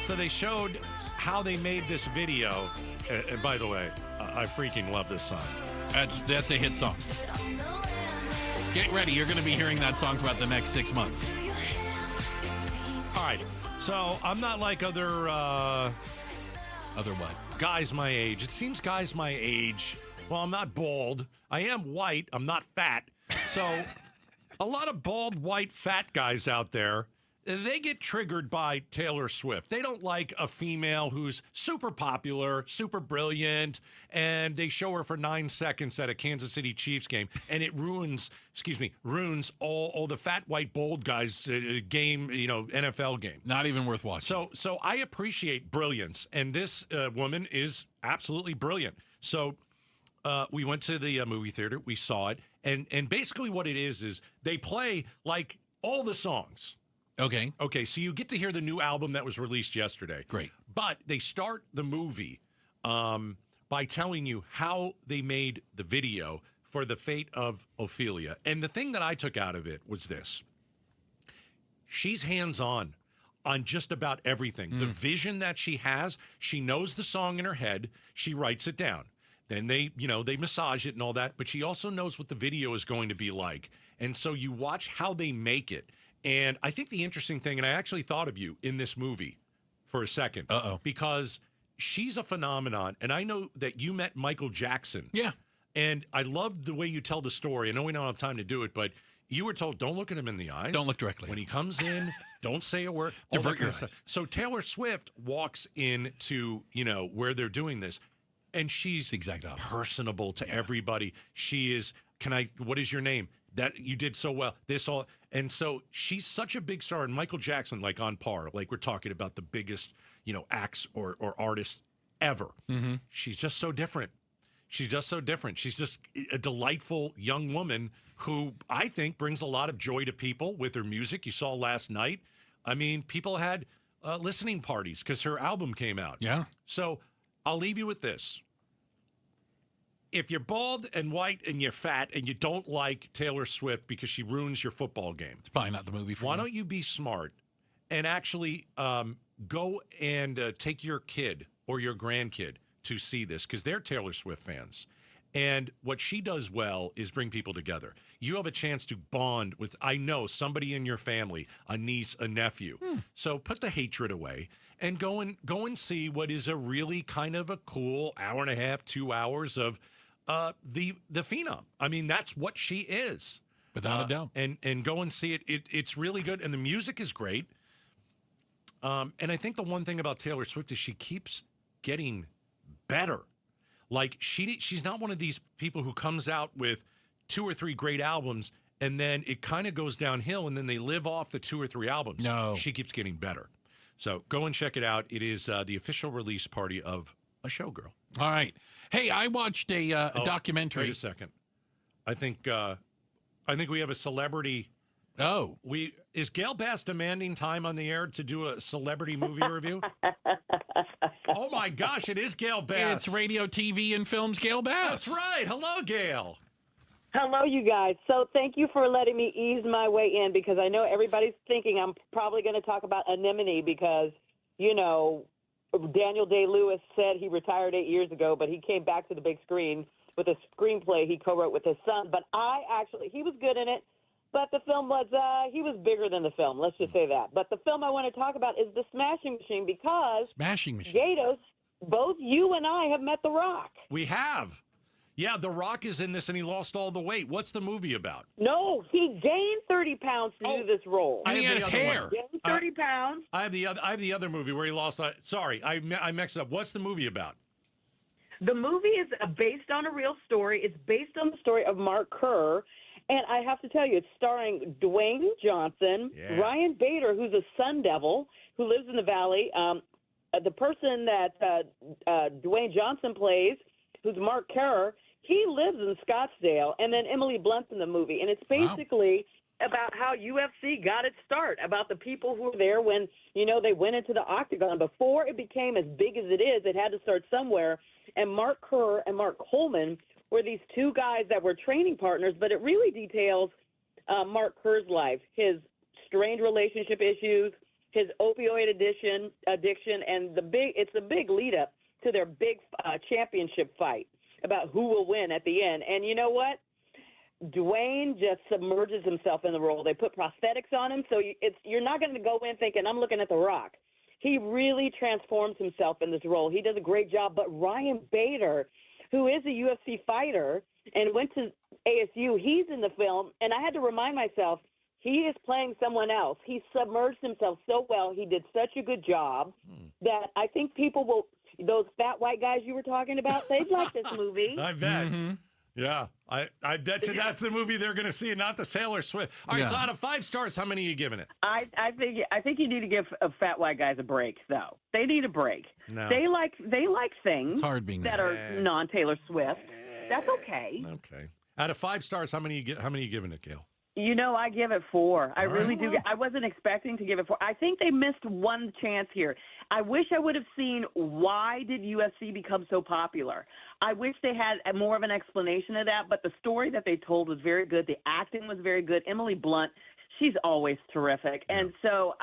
So they showed how they made this video. And by the way, I freaking love this song. That's a hit song. Get ready. You're going to be hearing that song for about the next 6 months. All right. So I'm not like other what? Guys my age. It seems guys my age. Well, I'm not bald. I am white. I'm not fat. So a lot of bald, white, fat guys out there, they get triggered by Taylor Swift. They don't like a female who's super popular, super brilliant, and they show her for 9 seconds at a Kansas City Chiefs game, and it ruins all the fat, white, bald guys' game, NFL game. Not even worth watching. So I appreciate brilliance, and this woman is absolutely brilliant. So we went to the movie theater. We saw it, and basically what it is they play like all the songs. Okay, so you get to hear the new album that was released yesterday. Great. But they start the movie by telling you how they made the video for The Fate of Ophelia. And the thing that I took out of it was this. She's hands-on just about everything. The vision that she has, she knows the song in her head. She writes it down. Then they massage it and all that. But she also knows what the video is going to be like. And so you watch how they make it. And I think the interesting thing, and I actually thought of you in this movie for a second. Because she's a phenomenon. And I know that you met Michael Jackson. Yeah. And I love the way you tell the story. I know we don't have time to do it, but you were told, don't look at him in the eyes. Don't look directly. When he comes in, don't say a word. Divert your eyes. So Taylor Swift walks into, where they're doing this. And she's personable to everybody. She is, what is your name? That you did so well. And so she's such a big star. And Michael Jackson, like on par, like we're talking about the biggest, acts or artists ever. Mm-hmm. She's just so different. She's just a delightful young woman who I think brings a lot of joy to people with her music. You saw last night. I mean, people had listening parties because her album came out. Yeah. So I'll leave you with this. if you're bald and white and you're fat and you don't like Taylor Swift because she ruins your football game, it's probably not the movie for you. Why don't you be smart and actually go and take your kid or your grandkid to see this, because they're Taylor Swift fans. And what she does well is bring people together. You have a chance to bond with, I know, somebody in your family, a niece, a nephew. So put the hatred away and go and see what is a really kind of a cool hour and a half, 2 hours of the Phenom. I mean, that's what she is. Without a doubt. And go and see it. It's really good. And the music is great. And I think the one thing about Taylor Swift is she keeps getting better. Like, she's not one of these people who comes out with 2 or 3 great albums and then it kind of goes downhill and then they live off the 2 or 3 albums. No. She keeps getting better. So go and check it out. It is the official release party of A Showgirl. All right. Hey, I watched a documentary. Wait a second. I think we have a celebrity. Oh. Is Gail Bass demanding time on the air to do a celebrity movie review? Oh, my gosh, it is Gail Bass. It's radio, TV, and films Gail Bass. That's right. Hello, Gail. Hello, you guys. So thank you for letting me ease my way in, because I know everybody's thinking I'm probably going to talk about Anemone because, you know, Daniel Day-Lewis said he retired 8 years ago, but he came back to the big screen with a screenplay he co-wrote with his son. But he was good in it. But the film was, he was bigger than the film. Let's just say that. But the film I want to talk about is The Smashing Machine, because Smashing Machine. Gatos, both you and I have met The Rock. We have. Yeah, The Rock is in this, and he lost all the weight. What's the movie about? No, he gained 30 pounds to do this role. And he had his hair. Gained 30 pounds. I have the other movie where he lost. Sorry, I mixed it up. What's the movie about? The movie is based on a real story. It's based on the story of Mark Kerr. And I have to tell you, it's starring Dwayne Johnson, Ryan Bader, who's a Sun Devil, who lives in the Valley. The person that Dwayne Johnson plays, who's Mark Kerr, he lives in Scottsdale. And then Emily Blunt's in the movie. And it's basically about how UFC got its start, about the people who were there when, you know, they went into the octagon. Before it became as big as it is, it had to start somewhere. And Mark Kerr and Mark Coleman were these two guys that were training partners, but it really details Mark Kerr's life, his strained relationship issues, his opioid addiction, and it's a big lead up to their big championship fight about who will win at the end. And you know what? Dwayne just submerges himself in the role. They put prosthetics on him, so you're not going to go in thinking, I'm looking at The Rock. He really transforms himself in this role. He does a great job. But Ryan Bader, who is a UFC fighter and went to ASU, he's in the film, and I had to remind myself, he is playing someone else. He submerged himself so well. He did such a good job that I think people will, those fat white guys you were talking about, they'd like this movie. I bet. Mm-hmm. Yeah. I bet you that's the movie they're going to see, not the Taylor Swift. All right, so out of 5 stars, how many are you giving it? I think you need to give fat white guys a break, though. They need a break. No. They like things it's hard being that are non-Taylor Swift. That's okay. Okay. Out of 5 stars, how many are you giving it, Gail? You know, I give it 4. I really do. I wasn't expecting to give it 4. I think they missed one chance here. I wish I would have seen why did UFC become so popular. I wish they had more of an explanation of that, but the story that they told was very good. The acting was very good. Emily Blunt, she's always terrific. And so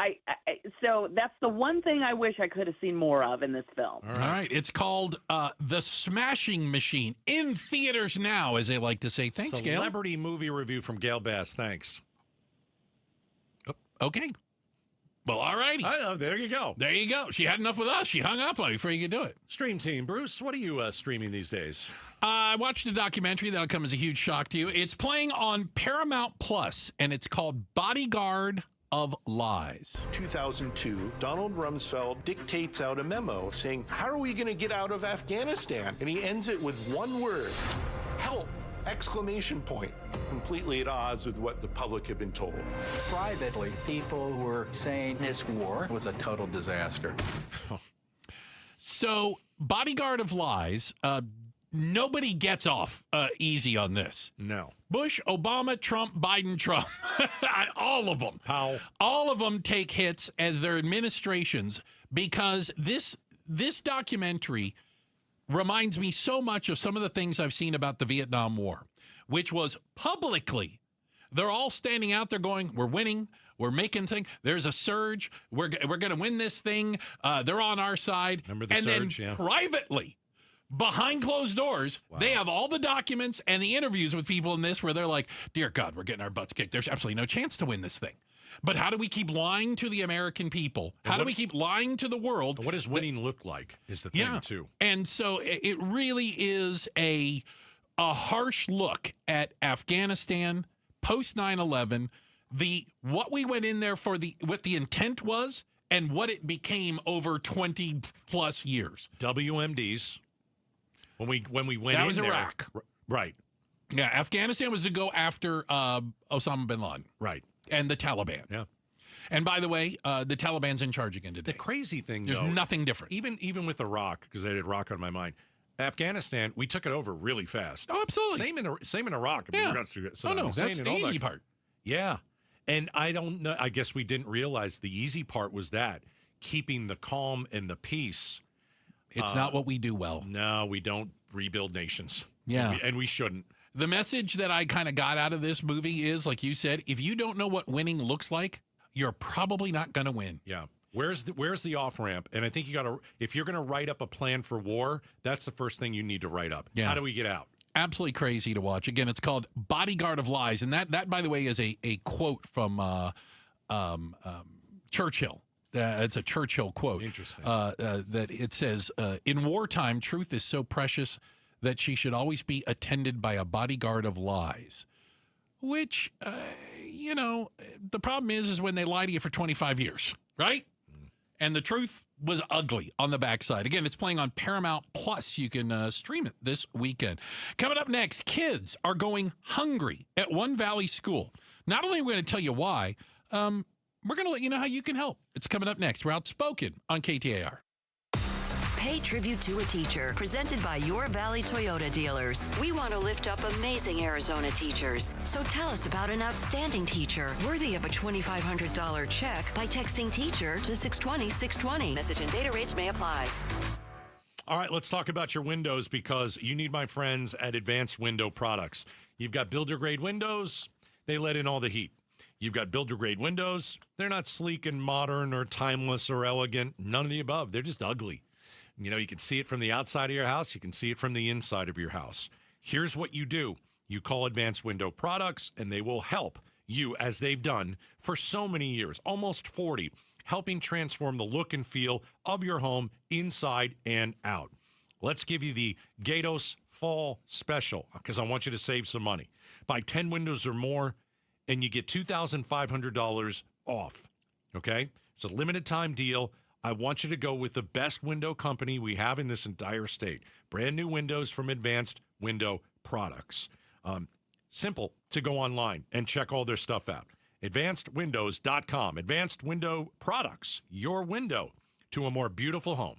so that's the one thing I wish I could have seen more of in this film. All right. It's called The Smashing Machine, in theaters now, as they like to say. Thanks, Gail. Celebrity movie review from Gail Bass. Thanks. Okay. Well, all righty. There you go. There you go. She had enough with us. She hung up on you before you could do it. Stream Team. Bruce, what are you streaming these days? I watched a documentary that'll come as a huge shock to you. It's playing on Paramount Plus, and it's called Bodyguard of Lies. 2002, Donald Rumsfeld dictates out a memo saying, how are we going to get out of Afghanistan? And he ends it with one word, help! Exclamation point. Completely at odds with what the public had been told. Privately, people were saying this war was a total disaster. So, Bodyguard of Lies, nobody gets off easy on this. No. Bush, Obama, Trump, Biden, Trump. All of them. How? All of them take hits as their administrations because this documentary reminds me so much of some of the things I've seen about the Vietnam War, which was publicly, they're all standing out there going, we're winning, we're making things, there's a surge, we're going to win this thing, they're on our side. Remember the and surge, then yeah. privately, behind closed doors, they have all the documents and the interviews with people in this where they're like, dear God, we're getting our butts kicked. There's absolutely no chance to win this thing. But how do we keep lying to the American people? How do we keep lying to the world? What does winning look like is the thing, too. And so it really is a harsh look at Afghanistan post 9/11, what we went in there for, what the intent was, and what it became over 20 plus years. WMDs. When we went that in was there, Iraq, right? Yeah, Afghanistan was to go after Osama bin Laden, right, and the Taliban. Yeah. And by the way, the Taliban's in charge again today. The crazy thing, there's nothing different. Even with Iraq, because I had Iraq on my mind. Afghanistan, we took it over really fast. Oh, absolutely. Same in Iraq. I mean, Yeah. That's the easy part. Yeah, and I don't know. I guess we didn't realize the easy part was that keeping the calm and the peace. It's not what we do well. No, we don't rebuild nations. Yeah. And we shouldn't. The message that I kind of got out of this movie is, like you said, if you don't know what winning looks like, you're probably not going to win. Yeah. Where's the off-ramp? And I think if you're going to write up a plan for war, that's the first thing you need to write up. Yeah. How do we get out? Absolutely crazy to watch. Again, it's called Bodyguard of Lies. And that by the way, is a quote from Churchill. It's a Churchill quote. Interesting. That it says, in wartime, truth is so precious that she should always be attended by a bodyguard of lies. Which, the problem is when they lie to you for 25 years, right? And the truth was ugly on the backside. Again, it's playing on Paramount Plus. You can stream it this weekend. Coming up next, kids are going hungry at One Valley School. Not only are we going to tell you why, we're going to let you know how you can help. It's coming up next. We're Outspoken on KTAR. Pay tribute to a teacher, presented by Your Valley Toyota dealers. We want to lift up amazing Arizona teachers. So tell us about an outstanding teacher worthy of a $2,500 check by texting teacher to 620-620. Message and data rates may apply. All right, let's talk about your windows, because you need my friends at Advanced Window Products. You've got builder-grade windows. They let in all the heat. You've got builder-grade windows. They're not sleek and modern or timeless or elegant. None of the above. They're just ugly. You can see it from the outside of your house. You can see it from the inside of your house. Here's what you do. You call Advanced Window Products, and they will help you, as they've done for so many years, almost 40, helping transform the look and feel of your home inside and out. Let's give you the Gatos Fall Special, because I want you to save some money. Buy 10 windows or more, and you get $2,500 off, okay? It's a limited time deal. I want you to go with the best window company we have in this entire state. Brand new windows from Advanced Window Products. Simple to go online and check all their stuff out. AdvancedWindows.com. Advanced Window Products, your window to a more beautiful home.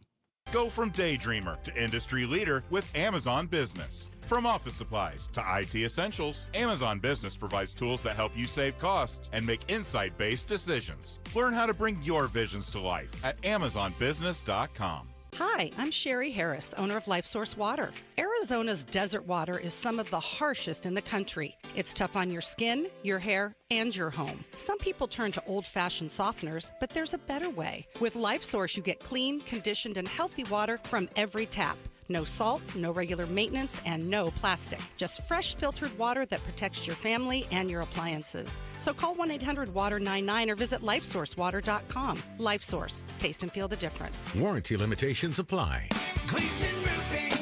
Go from daydreamer to industry leader with Amazon Business. From office supplies to IT essentials, Amazon Business provides tools that help you save costs and make insight-based decisions. Learn how to bring your visions to life at AmazonBusiness.com. Hi, I'm Sherry Harris, owner of LifeSource Water. Arizona's desert water is some of the harshest in the country. It's tough on your skin, your hair, and your home. Some people turn to old-fashioned softeners, but there's a better way. With LifeSource, you get clean, conditioned, and healthy water from every tap. No salt, no regular maintenance, and no plastic. Just fresh filtered water that protects your family and your appliances. So call 1-800-WATER-99 or visit LifeSourceWater.com. LifeSource. Taste and feel the difference. Warranty limitations apply. Gleason Roofing.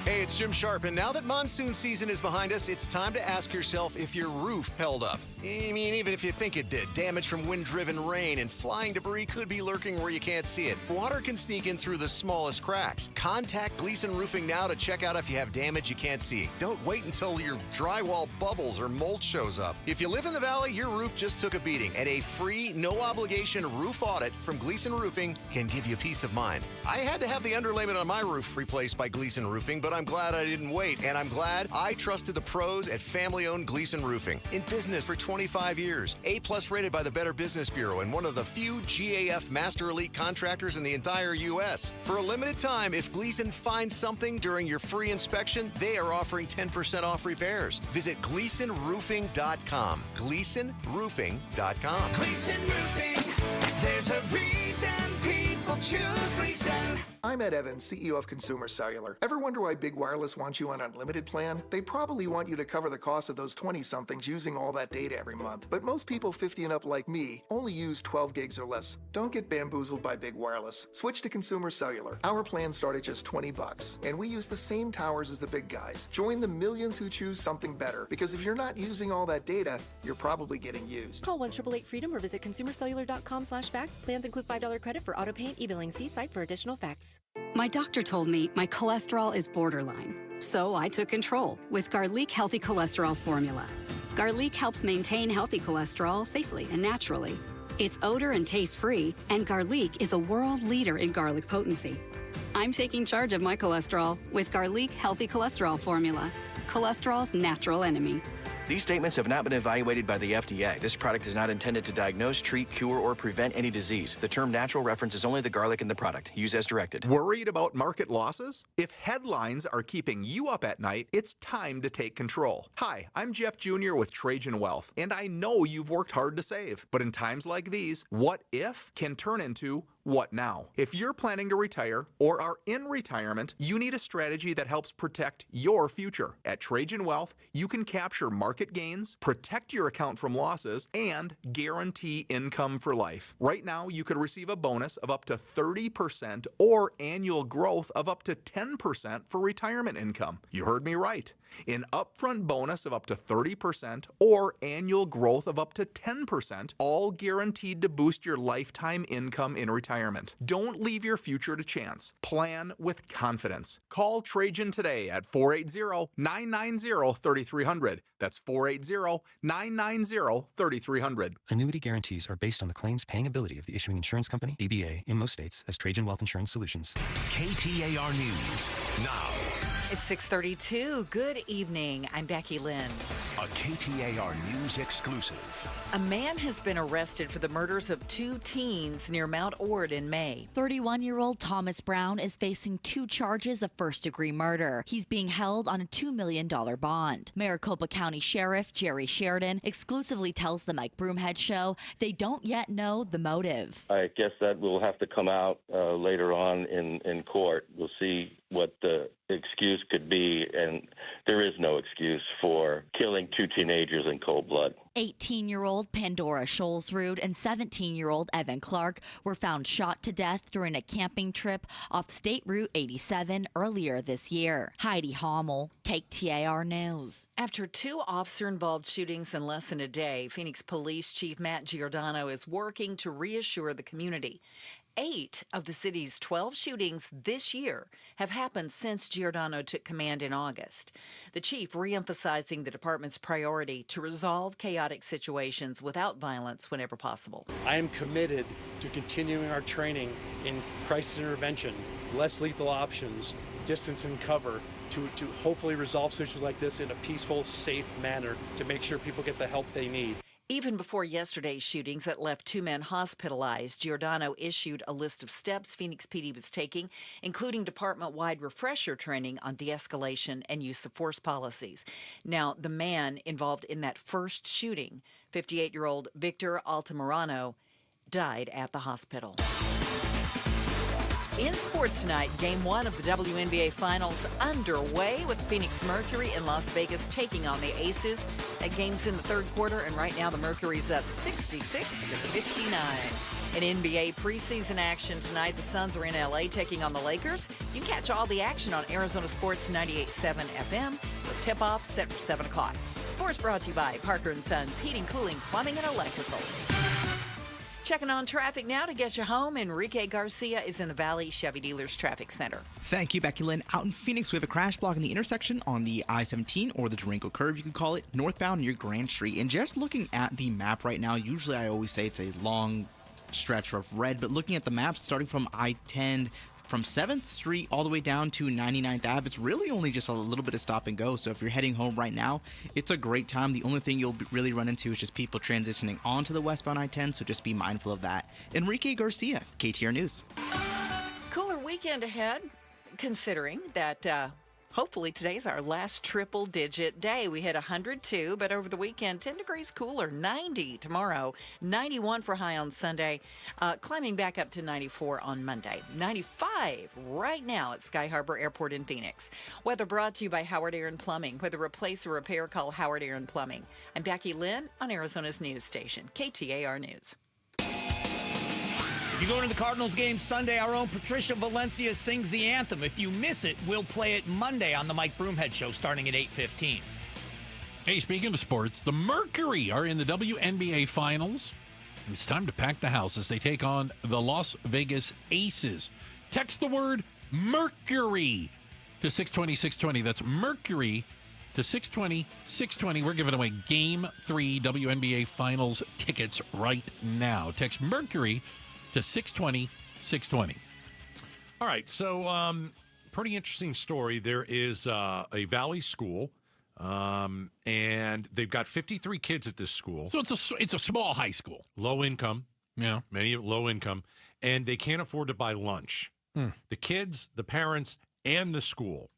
Hey, it's Jim Sharp, and now that monsoon season is behind us, it's time to ask yourself if your roof held up. I mean, even if you think it did, damage from wind-driven rain and flying debris could be lurking where you can't see it. Water can sneak in through the smallest cracks. Contact Gleason Roofing now to check out if you have damage you can't see. Don't wait until your drywall bubbles or mold shows up. If you live in the valley, your roof just took a beating, and a free, no-obligation roof audit from Gleason Roofing can give you peace of mind. I had to have the underlayment on my roof replaced by Gleason Roofing, but I'm glad glad I didn't wait, and I'm glad I trusted the pros at family-owned Gleason Roofing. In business for 25 years, A-plus rated by the Better Business Bureau, and one of the few GAF Master Elite contractors in the entire U.S. For a limited time, if Gleason finds something during your free inspection, they are offering 10% off repairs. Visit GleasonRoofing.com. GleasonRoofing.com. Gleason Roofing, there's a reason people choose Gleason. I'm Ed Evans, CEO of Consumer Cellular. Ever wonder why Big Wireless wants you on an unlimited plan? They probably want you to cover the cost of those 20-somethings using all that data every month. But most people 50 and up like me only use 12 gigs or less. Don't get bamboozled by Big Wireless. Switch to Consumer Cellular. Our plans start at just $20, and we use the same towers as the big guys. Join the millions who choose something better, because if you're not using all that data, you're probably getting used. Call 1-888-FREEDOM or visit consumercellular.com/facts. Plans include $5 credit for auto pay and e-billing. See site for additional facts. My doctor told me my cholesterol is borderline, so I took control with Garlic Healthy Cholesterol Formula. Garlic helps maintain healthy cholesterol safely and naturally. It's odor and taste-free, and Garlic is a world leader in garlic potency. I'm taking charge of my cholesterol with Garlic Healthy Cholesterol Formula, cholesterol's natural enemy. These statements have not been evaluated by the FDA. This product is not intended to diagnose, treat, cure, or prevent any disease. The term natural references only the garlic in the product. Use as directed. Worried about market losses? If headlines are keeping you up at night, it's time to take control. Hi, I'm Jeff Jr. with Trajan Wealth, and I know you've worked hard to save. But in times like these, what if can turn into what now? If you're planning to retire or are in retirement, you need a strategy that helps protect your future. At Trajan Wealth, you can capture market gains, protect your account from losses, and guarantee income for life. Right now, you could receive a bonus of up to 30% or annual growth of up to 10% for retirement income. You heard me right. An upfront bonus of up to 30% or annual growth of up to 10%, all guaranteed to boost your lifetime income in retirement. Don't leave your future to chance. Plan with confidence. Call Trajan today at 480-990-3300. That's 480-990-3300. Annuity guarantees are based on the claims paying ability of the issuing insurance company, DBA, in most states as Trajan Wealth Insurance Solutions. KTAR News now. It's 6:32. Good evening. I'm Becky Lynn. A KTAR News exclusive. A man has been arrested for the murders of 2 teens near Mount Ord in May. 31-year-old Thomas Brown is facing 2 charges of first-degree murder. He's being held on a $2 million bond. Maricopa County Sheriff Jerry Sheridan exclusively tells the Mike Broomhead Show they don't yet know the motive. I guess that will have to come out later on in court. We'll see what the excuse could be, and there is no excuse for killing 2 teenagers in cold blood. 18-year-old Pandora Scholzrud and 17-year-old Evan Clark were found shot to death during a camping trip off State Route 87 earlier this year. Heidi Hommel, KTAR News. After 2 officer-involved shootings in less than a day, Phoenix Police Chief Matt Giordano is working to reassure the community. 8 of the city's 12 shootings this year have happened since Giordano took command in August. The chief reemphasizing the department's priority to resolve chaotic situations without violence whenever possible. I am committed to continuing our training in crisis intervention, less lethal options, distance and cover, to hopefully resolve situations like this in a peaceful, safe manner to make sure people get the help they need. Even before yesterday's shootings that left 2 men hospitalized, Giordano issued a list of steps Phoenix PD was taking, including department-wide refresher training on de-escalation and use of force policies. Now, the man involved in that first shooting, 58-year-old Victor Altamirano, died at the hospital. In sports tonight, Game 1 of the WNBA Finals underway with Phoenix Mercury in Las Vegas taking on the Aces. That game's in the 3rd quarter, and right now the Mercury's up 66-59. In NBA preseason action tonight, the Suns are in L.A. taking on the Lakers. You can catch all the action on Arizona Sports 98.7 FM with tip-off set for 7 o'clock. Sports brought to you by Parker & Sons Heating, Cooling, Plumbing, and Electrical. Checking on traffic now to get you home. Enrique Garcia is in the Valley Chevy Dealers Traffic Center. Thank you, Becky Lynn. Out in Phoenix, we have a crash block in the intersection on the I-17, or the Durango Curve, you can call it, northbound near Grand Street. And just looking at the map right now, usually I always say it's a long stretch of red, but looking at the map, starting from I-10 from 7th Street all the way down to 99th Ave. It's really only just a little bit of stop and go. So if you're heading home right now, it's a great time. The only thing you'll really run into is just people transitioning onto the westbound I-10, so just be mindful of that. Enrique Garcia, KTAR News. Cooler weekend ahead, considering that hopefully today's our last triple-digit day. We hit 102, but over the weekend, 10 degrees cooler, 90 tomorrow, 91 for high on Sunday, climbing back up to 94 on Monday, 95 right now at Sky Harbor Airport in Phoenix. Weather brought to you by Howard Aaron Plumbing. Whether replace or repair, call Howard Aaron Plumbing. I'm Becky Lynn on Arizona's news station, KTAR News. If you go to the Cardinals game Sunday, our own Patricia Valencia sings the anthem. If you miss it, we'll play it Monday on the Mike Broomhead Show starting at 8:15. Hey, speaking of sports, the Mercury are in the WNBA Finals. It's time to pack the house as they take on the Las Vegas Aces. Text the word Mercury to 620-620. That's Mercury to 620-620. We're giving away Game 3 WNBA Finals tickets right now. Text Mercury to 620-620. All right, so pretty interesting story. There is a Valley school, and they've got 53 kids at this school. So it's a small high school. Low income. Yeah. Many low income, and they can't afford to buy lunch. The kids, the parents, and the school.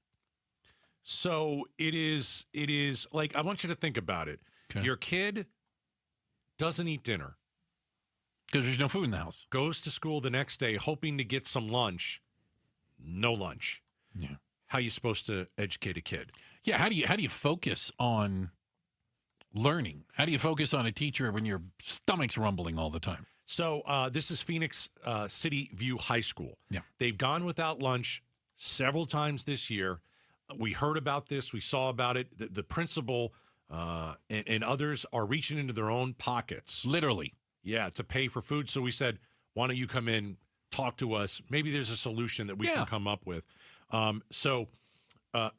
So it is like, I want you to think about it. Okay. Your kid doesn't eat dinner. Because there's no food in the house. Goes to school the next day hoping to get some lunch. No lunch. Yeah. How are you supposed to educate a kid? Yeah, how do you focus on learning? How do you focus on a teacher when your stomach's rumbling all the time? So this is Phoenix City View High School. Yeah. They've gone without lunch several times this year. We heard about this. We saw about it. The principal and others are reaching into their own pockets. Literally. Yeah, to pay for food. So we said, why don't you come in, talk to us? Maybe there's a solution that we can come up with.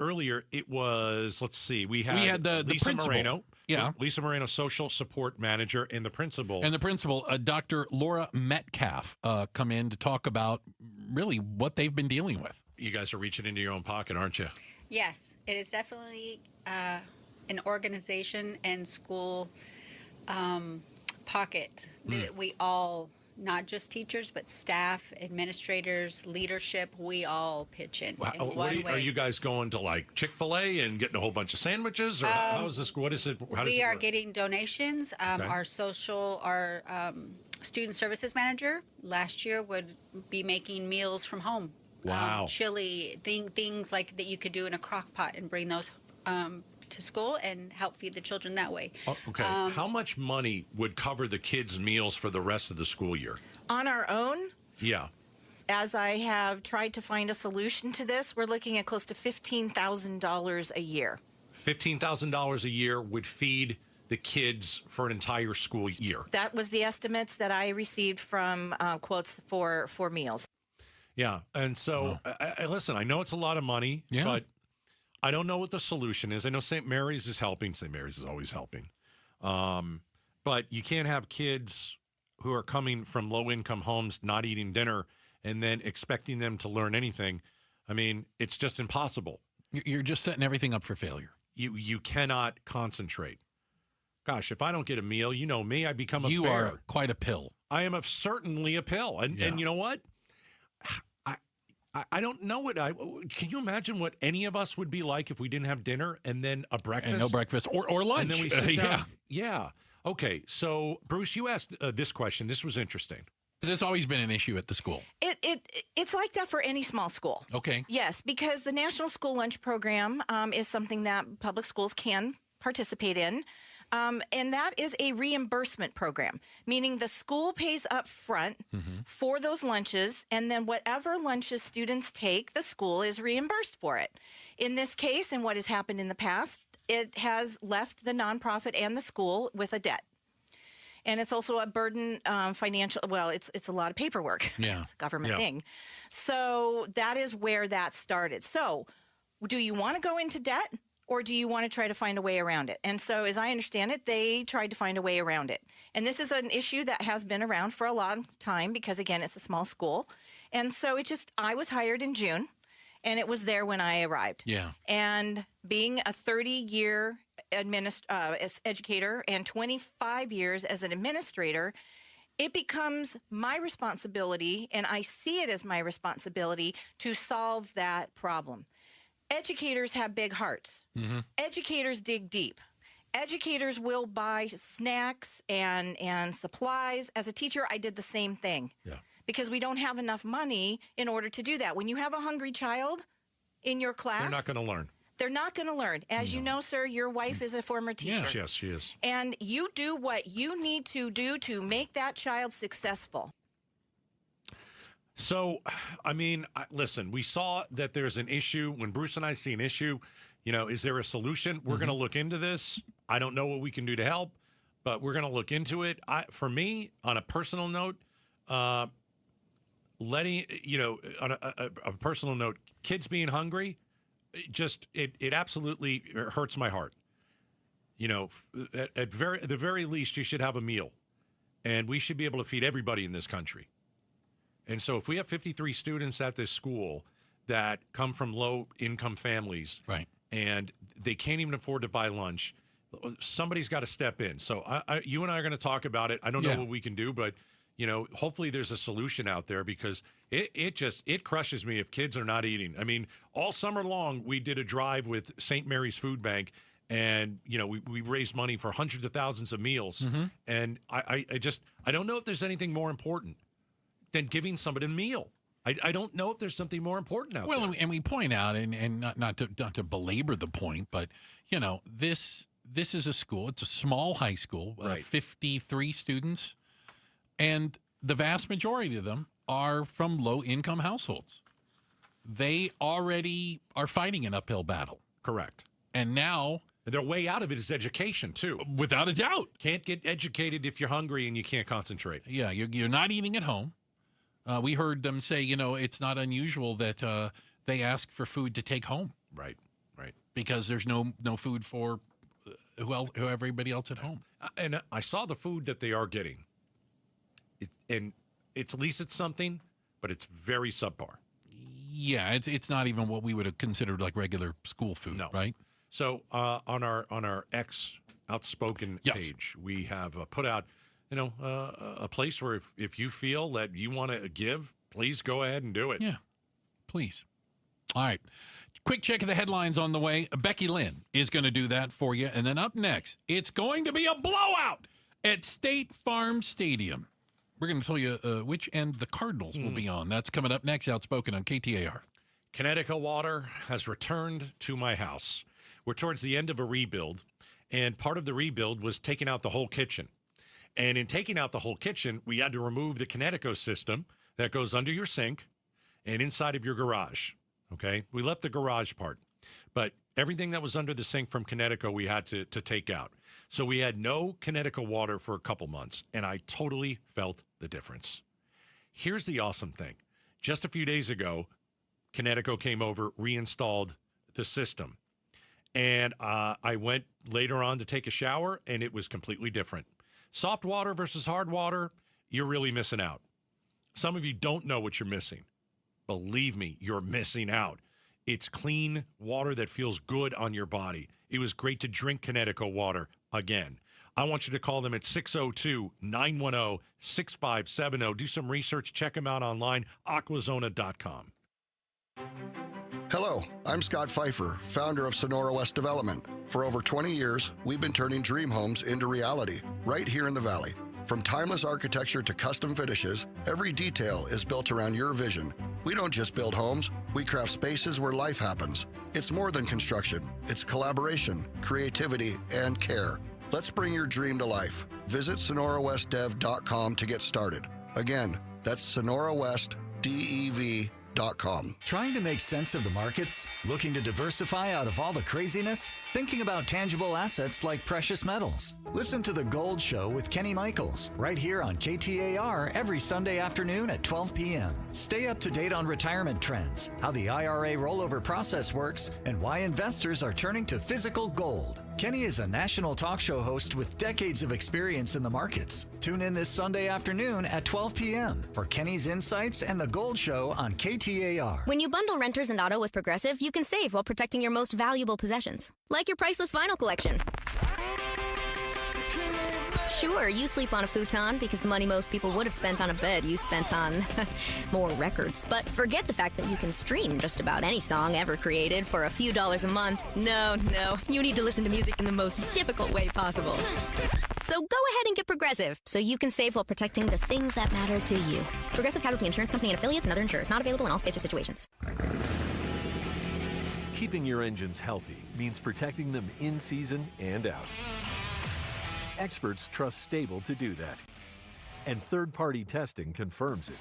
Earlier, it was, let's see, we had the Lisa principal. Moreno. Yeah. Lisa Moreno, social support manager, and the principal. And the principal, Dr. Laura Metcalf, come in to talk about really what they've been dealing with. You guys are reaching into your own pocket, aren't you? Yes, it is definitely an organization and school pocket that we all, not just teachers, but staff, administrators, leadership, we all pitch in. Wow. One way. Are you guys going to like Chick-fil-A and getting a whole bunch of sandwiches? Or how is this? What is it? How does we it are work? getting donations. Okay. Our student services manager last year would be making meals from home. Wow. Chili, things like that you could do in a crock pot and bring those to school and help feed the children that way. Oh, okay. How much money would cover the kids' meals for the rest of the school year? On our own, Yeah. as I have tried to find a solution to this, we're looking at close to $15,000 a year. $15,000 a year would feed the kids for an entire school year. That was the estimates that I received from quotes for meals. Yeah. And so, listen, I know it's a lot of money, but I don't know what the solution is. I know St. Mary's is helping. St. Mary's is always helping. But you can't have kids who are coming from low-income homes not eating dinner and then expecting them to learn anything. I mean, it's just impossible. You're just setting everything up for failure. You cannot concentrate. Gosh, if I don't get a meal, you know me, I become a bear. You are quite a pill. I am certainly a pill. And you know what? I don't know what can you imagine what any of us would be like if we didn't have dinner and then a breakfast? And no breakfast or lunch. And then we sit down. Yeah. Okay. So, Bruce, you asked this question. This was interesting. Has this always been an issue at the school? It's like that for any small school. Okay. Yes, because the National School Lunch Program is something that public schools can participate in. And that is a reimbursement program, meaning the school pays up front for those lunches, and then whatever lunches students take, the school is reimbursed for it. In this case, and what has happened in the past, it has left the nonprofit and the school with a debt. And it's also a burden financial. Well, it's a lot of paperwork. Yeah. It's a government thing. So that is where that started. So do you want to go into debt? Or do you want to try to find a way around it? And so, as I understand it, they tried to find a way around it. And this is an issue that has been around for a long time because, again, it's a small school. And so I was hired in June, and it was there when I arrived. Yeah. And being a 30-year as educator and 25 years as an administrator, it becomes my responsibility, and I see it as my responsibility to solve that problem. Educators have big hearts. Educators dig deep. Educators will buy snacks and supplies. As a teacher, I did the same thing. Yeah. Because we don't have enough money in order to do that. When you have a hungry child in your class, They're not going to learn. They're not going to learn. As you know, sir, your wife is a former teacher. Yes, she is. And you do what you need to do to make that child successful. So, I mean, listen, we saw that there's an issue. When Bruce and I see an issue, is there a solution? We're going to look into this. I don't know what we can do to help, but we're going to look into it. For me, on a personal note, on a personal note, kids being hungry, it absolutely hurts my heart. At the very least, you should have a meal, and we should be able to feed everybody in this country. And so if we have 53 students at this school that come from low-income families, right, and they can't even afford to buy lunch, somebody's got to step in. So you and I are going to talk about it. I don't know what we can do, but hopefully there's a solution out there, because it crushes me if kids are not eating. I mean, all summer long we did a drive with St. Mary's Food Bank, and we raised money for hundreds of thousands of meals. And I don't know if there's anything more important than giving somebody a meal. I don't know if there's something more important out there. Well, and we point out, and not to belabor the point, but this is a school. It's a small high school, 53 students, and the vast majority of them are from low-income households. They already are fighting an uphill battle. Correct. And now their way out of it is education, too. Without a doubt. Can't get educated if you're hungry and you can't concentrate. Yeah, you're not eating at home. We heard them say, it's not unusual that they ask for food to take home. Right. Because there's no food for everybody else at home. And I saw the food that they are getting. And at least it's something, but it's very subpar. Yeah, it's not even what we would have considered like regular school food, right? So on our X Outspoken page, we have put out a place where if you feel that you want to give, please go ahead and do it. Yeah, please. All right. Quick check of the headlines on the way. Becky Lynn is going to do that for you. And then up next, it's going to be a blowout at State Farm Stadium. We're going to tell you which end the Cardinals will be on. That's coming up next, Outspoken on KTAR. Connecticut Water has returned to my house. We're towards the end of a rebuild, and part of the rebuild was taking out the whole kitchen. And in taking out the whole kitchen, we had to remove the Connecticut system that goes under your sink and inside of your garage. Okay? We left the garage part. But everything that was under the sink from Connecticut, we had to take out. So we had no Connecticut water for a couple months, and I totally felt the difference. Here's the awesome thing. Just a few days ago, Connecticut came over, reinstalled the system. And I went later on to take a shower, and it was completely different. Soft water versus hard water, you're really missing out. Some of you don't know what you're missing. Believe me, you're missing out. It's clean water that feels good on your body. It was great to drink Connecticut water again. I want you to call them at 602-910-6570. Do some research. Check them out online, aquazona.com. Hello, I'm Scott Pfeiffer, founder of Sonora West Development. For over 20 years, we've been turning dream homes into reality right here in the Valley. From timeless architecture to custom finishes, every detail is built around your vision. We don't just build homes, we craft spaces where life happens. It's more than construction. It's collaboration, creativity, and care. Let's bring your dream to life. Visit SonoraWestDev.com to get started. Again, that's SonoraWestDev.com. Trying to make sense of the markets? Looking to diversify out of all the craziness? Thinking about tangible assets like precious metals? Listen to The Gold Show with Kenny Michaels, right here on KTAR every Sunday afternoon at 12 p.m. Stay up to date on retirement trends, how the IRA rollover process works, and why investors are turning to physical gold. Kenny is a national talk show host with decades of experience in the markets. Tune in this Sunday afternoon at 12 p.m. for Kenny's Insights and The Gold Show on KTAR. When you bundle renters and auto with Progressive, you can save while protecting your most valuable possessions, like your priceless vinyl collection. Sure, you sleep on a futon because the money most people would have spent on a bed you spent on more records. But forget the fact that you can stream just about any song ever created for a few dollars a month. No, you need to listen to music in the most difficult way possible. So go ahead and get Progressive so you can save while protecting the things that matter to you. Progressive Casualty Insurance Company and affiliates and other insurers. Not available in all states or situations. Keeping your engines healthy means protecting them in season and out. Experts trust Stable to do that, and third-party testing confirms it.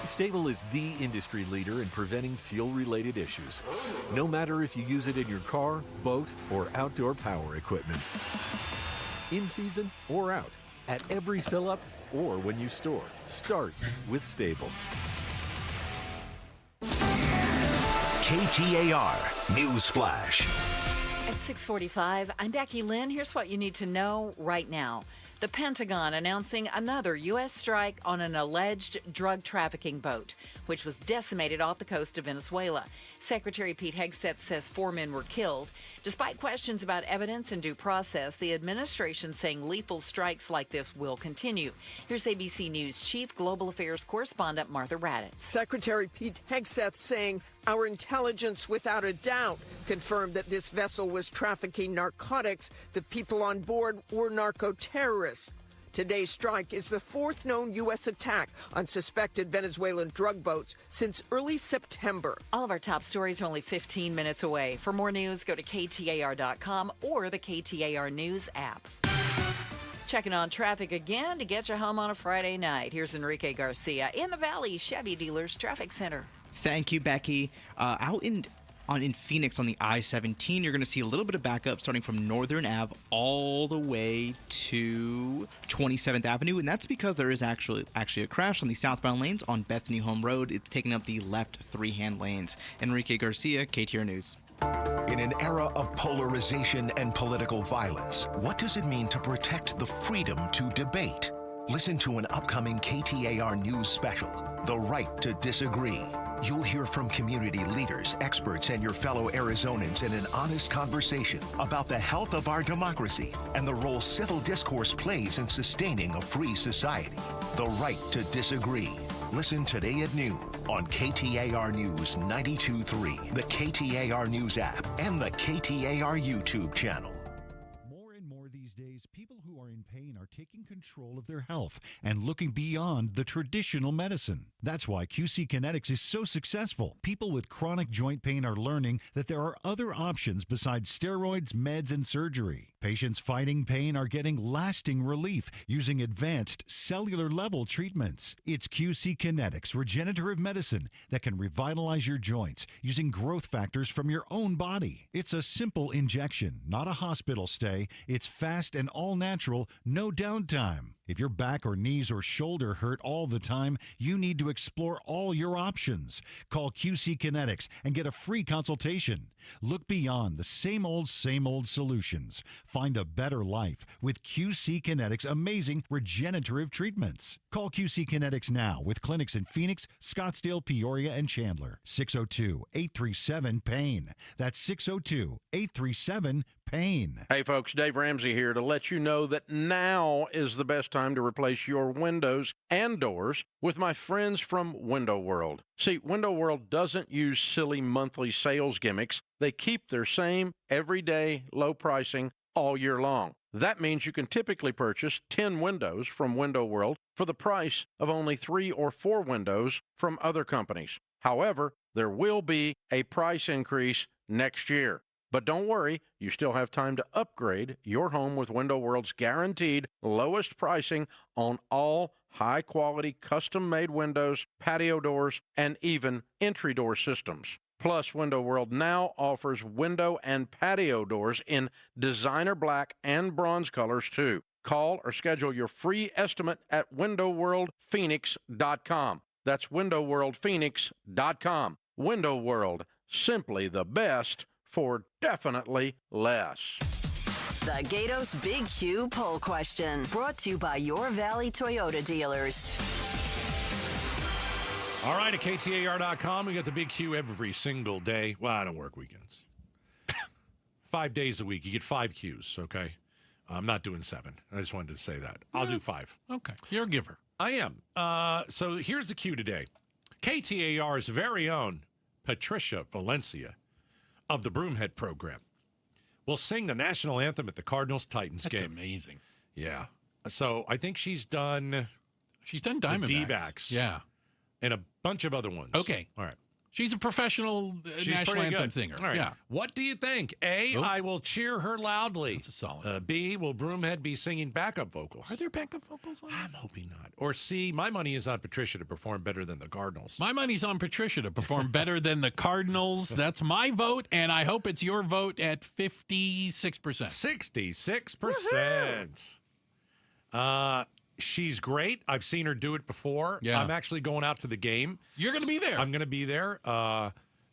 Stable is the industry leader in preventing fuel-related issues, no matter if you use it in your car, boat, or outdoor power equipment. In season or out, at every fill-up or when you store, start with Stable. KTAR News Flash. At 6:45, I'm Becky Lynn. Here's what you need to know right now. The Pentagon announcing another U.S. strike on an alleged drug trafficking boat, which was decimated off the coast of Venezuela. Secretary Pete Hegseth says 4 men were killed. Despite questions about evidence and due process, the administration saying lethal strikes like this will continue. Here's ABC News Chief Global Affairs Correspondent Martha Raddatz. Secretary Pete Hegseth saying our intelligence, without a doubt, confirmed that this vessel was trafficking narcotics. The people on board were narco-terrorists. Today's strike is the 4th known U.S. attack on suspected Venezuelan drug boats since early September. All of our top stories are only 15 minutes away. For more news, go to KTAR.com or the KTAR News app. Checking on traffic again to get you home on a Friday night. Here's Enrique Garcia in the Valley Chevy Dealers Traffic Center. Thank you, Becky. Out in Phoenix on the I-17, you're going to see a little bit of backup starting from Northern Ave all the way to 27th Avenue, and that's because there is actually a crash on the southbound lanes on Bethany Home Road. It's taking up the left 3-hand lanes. Enrique Garcia, KTAR News. In an era of polarization and political violence, what does it mean to protect the freedom to debate? Listen to an upcoming KTAR News special, The Right to Disagree. You'll hear from community leaders, experts, and your fellow Arizonans in an honest conversation about the health of our democracy and the role civil discourse plays in sustaining a free society. The Right to Disagree. Listen today at noon on KTAR News 92.3, the KTAR News app, and the KTAR YouTube channel. People who are in pain are taking control of their health and looking beyond the traditional medicine. That's why QC Kinetics is so successful. People with chronic joint pain are learning that there are other options besides steroids, meds, and surgery. Patients fighting pain are getting lasting relief using advanced cellular-level treatments. It's QC Kinetics regenerative medicine that can revitalize your joints using growth factors from your own body. It's a simple injection, not a hospital stay. It's fast and all-natural, no downtime. If your back or knees or shoulder hurt all the time, you need to explore all your options. Call QC Kinetics and get a free consultation. Look beyond the same old solutions. Find a better life with QC Kinetics' amazing regenerative treatments. Call QC Kinetics now with clinics in Phoenix, Scottsdale, Peoria, and Chandler. 602-837-PAIN. That's 602-837-PAIN. Hey folks, Dave Ramsey here to let you know that now is the best time to replace your windows and doors with my friends from Window World. See, Window World doesn't use silly monthly sales gimmicks. They keep their same everyday low pricing all year long. That means you can typically purchase 10 windows from Window World for the price of only 3 or 4 windows from other companies. However, there will be a price increase next year. But don't worry, you still have time to upgrade your home with Window World's guaranteed lowest pricing on all high-quality custom-made windows, patio doors, and even entry door systems. Plus, Window World now offers window and patio doors in designer black and bronze colors, too. Call or schedule your free estimate at windowworldphoenix.com. That's windowworldphoenix.com. Window World, simply the best for definitely less. The Gatos Big Q poll question, brought to you by your Valley Toyota dealers. All right, at KTAR.com, we got the Big Q every single day. Well, I don't work weekends. 5 days a week. You get 5 Qs, okay? I'm not doing 7. I just wanted to say that. I'll do 5. Okay. You're a giver. I am. So here's the Q today. KTAR's very own Patricia Valencia of the Broomhead program will sing the national anthem at the Cardinals-Titans game. That's amazing. Yeah. So I think she's done Diamondbacks. D-backs. Yeah. And a bunch of other ones. Okay. All right. She's a professional national anthem singer. All right. Yeah. What do you think? A, I will cheer her loudly. That's a solid. B, will Broomhead be singing backup vocals? Are there backup vocals on I'm hoping not. Or C, my money is on Patricia to perform better than the Cardinals. My money's on Patricia to perform better than the Cardinals. That's my vote, and I hope it's your vote at 56%. 66%. She's great. I've seen her do it before. Yeah. I'm actually going out to the game. You're going to be there. I'm going to be there.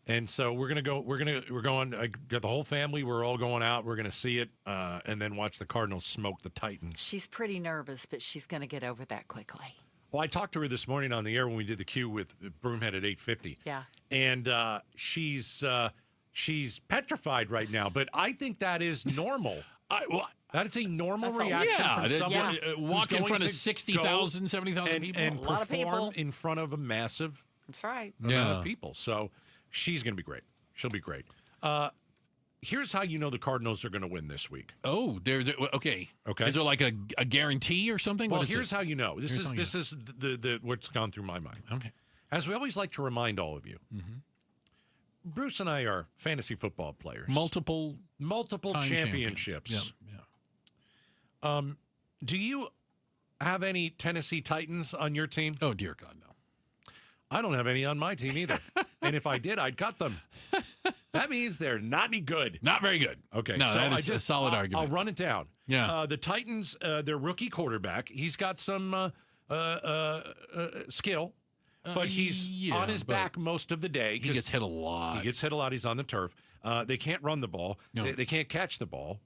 And so we're going. I got the whole family. We're all going out. We're going to see it, and then watch the Cardinals smoke the Titans. She's pretty nervous, but she's going to get over that quickly. Well, I talked to her this morning on the air when we did the Q with Broomhead at 8:50. Yeah. And she's petrified right now, but I think that is normal. That is a normal reaction from someone walk in front of 60,000, 70,000 people. And A lot of perform people. in front of a massive That's right. amount of people. So she's going to be great. She'll be great. Here's how you know the Cardinals are going to win this week. Oh, okay. Okay. Is there like a guarantee or something? Well, what is here's this? how you know. This is the what's gone through my mind. Okay. As we always like to remind all of you, Bruce and I are fantasy football players. Multiple championships. Yeah. Do you have any Tennessee Titans on your team? Oh, dear God, no. I don't have any on my team either. And if I did, I'd cut them. That means they're not any good. Not very good. Okay. No, so that is a solid argument. I'll run it down. Yeah. The Titans, their rookie quarterback, he's got some skill, but he's on his back most of the day. He gets hit a lot. He gets hit a lot. He's on the turf. They can't run the ball. No. They can't catch the ball.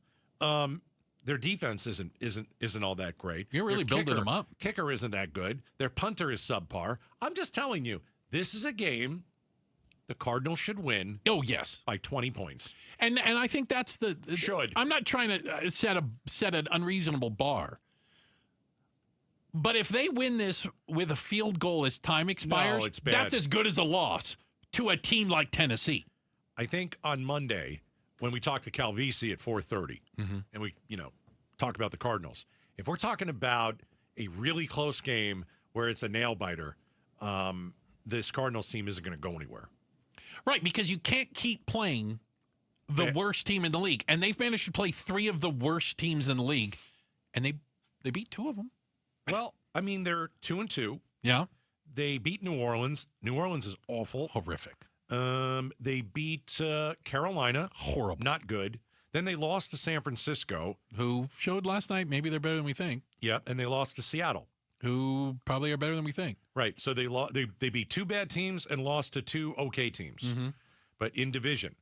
Their defense isn't all that great. You're really building them up. Kicker isn't that good. Their punter is subpar. I'm just telling you, this is a game the Cardinals should win. Oh, yes. By 20 points. And I think that's should. I'm not trying to set an unreasonable bar. But if they win this with a field goal as time expires, it's bad. that's as good as a loss to a team like Tennessee. I think on Monday, when we talk to Calvisi at 4:30, and we, talk about the Cardinals, if we're talking about a really close game where it's a nail biter, this Cardinals team isn't going to go anywhere. Right, because you can't keep playing the worst team in the league, and they've managed to play 3 of the worst teams in the league, and they beat 2 of them. Well, I mean, they're 2-2. Yeah, they beat New Orleans. New Orleans is awful, horrific. They beat Carolina. Horrible. Not good. Then they lost to San Francisco. Who showed last night maybe they're better than we think. Yep, and they lost to Seattle. Who probably are better than we think. Right, so they beat 2 bad teams and lost to 2 okay teams. But in division,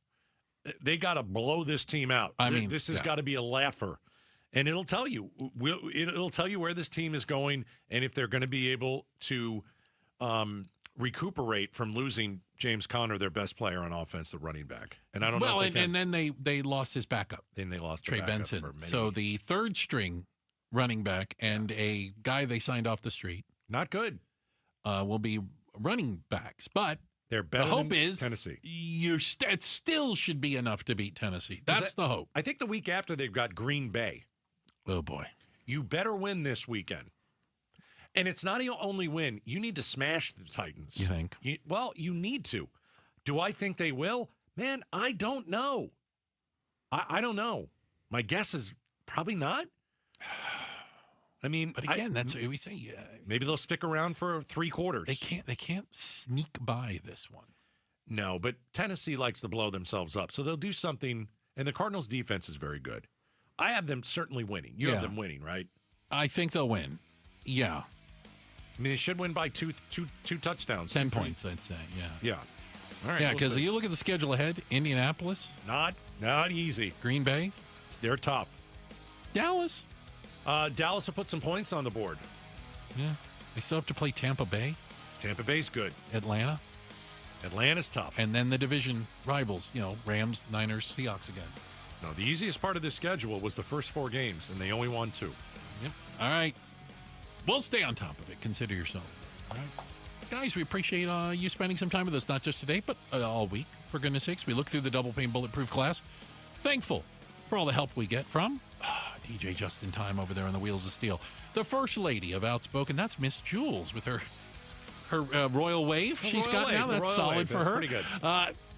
they got to blow this team out. I mean, this has got to be a laugher. And it'll tell you. It'll tell you where this team is going and if they're going to be able to recuperate from losing James Conner, their best player on offense, the running back. And I don't know. And then they lost his backup. Then they lost Trey Benson. So the 3rd string running back and a guy they signed off the street, not good, will be running backs. But they're better. The hope than is Tennessee. It still should be enough to beat Tennessee. That's the hope. I think the week after they've got Green Bay. Oh boy, you better win this weekend. And it's not your only win. You need to smash the Titans. You think? You need to. Do I think they will? Man, I don't know. I don't know. My guess is probably not. I mean, but again, that's what we say. Maybe they'll stick around for 3 quarters. They can't sneak by this one. No, but Tennessee likes to blow themselves up, so they'll do something. And the Cardinals' defense is very good. I have them certainly winning. You have them winning, right? I think they'll win. Yeah. I mean, they should win by two touchdowns. 10 points, I'd say. Yeah. Yeah. All right. Yeah, because you look at the schedule ahead. Indianapolis, not easy. Green Bay, they're tough. Dallas. Dallas will put some points on the board. Yeah. They still have to play Tampa Bay. Tampa Bay's good. Atlanta. Atlanta's tough. And then the division rivals, Rams, Niners, Seahawks again. No, the easiest part of this schedule was the first 4 games, and they only won 2. Yep. All right. We'll stay on top of it. Consider yourself. All right. Guys, we appreciate you spending some time with us, not just today, but all week, for goodness sakes. We look through the double pane bulletproof class. Thankful for all the help we get from DJ Just in Time over there on the Wheels of Steel. The first lady of Outspoken, that's Miss Jules with her Royal Wave she's got now. That's solid for her. Pretty good.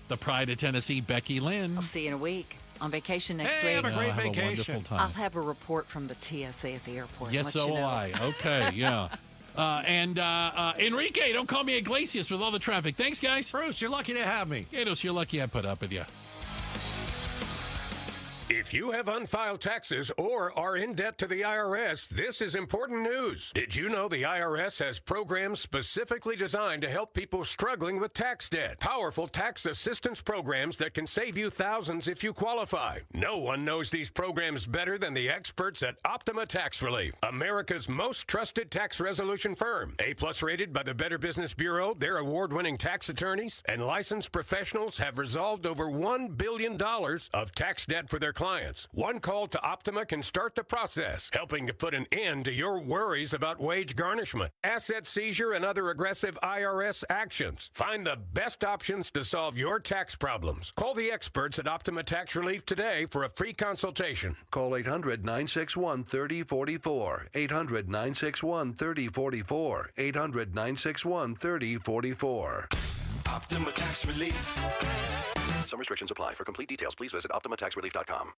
The Pride of Tennessee, Becky Lynn. I'll see you in a week. On vacation next Hey, week. have a great vacation. Have a wonderful time. I'll have a report from the TSA at the airport. Yes, let so you will know. I. Okay, yeah. And Enrique, don't call me Iglesias with all the traffic. Thanks, guys. Bruce, you're lucky to have me. Gatos, you're lucky I put up with you. If you have unfiled taxes or are in debt to the IRS, this is important news. Did you know the IRS has programs specifically designed to help people struggling with tax debt? Powerful tax assistance programs that can save you thousands if you qualify. No one knows these programs better than the experts at Optima Tax Relief, America's most trusted tax resolution firm. A+ rated by the Better Business Bureau, their award-winning tax attorneys and licensed professionals have resolved over $1 billion of tax debt for their clients. One call to Optima can start the process, helping to put an end to your worries about wage garnishment, asset seizure, and other aggressive IRS actions. Find the best options to solve your tax problems. Call the experts at Optima Tax Relief today for a free consultation. Call 800-961-3044. 800-961-3044. 800-961-3044. Optima Tax Relief. Some restrictions apply. For complete details, please visit OptimaTaxRelief.com.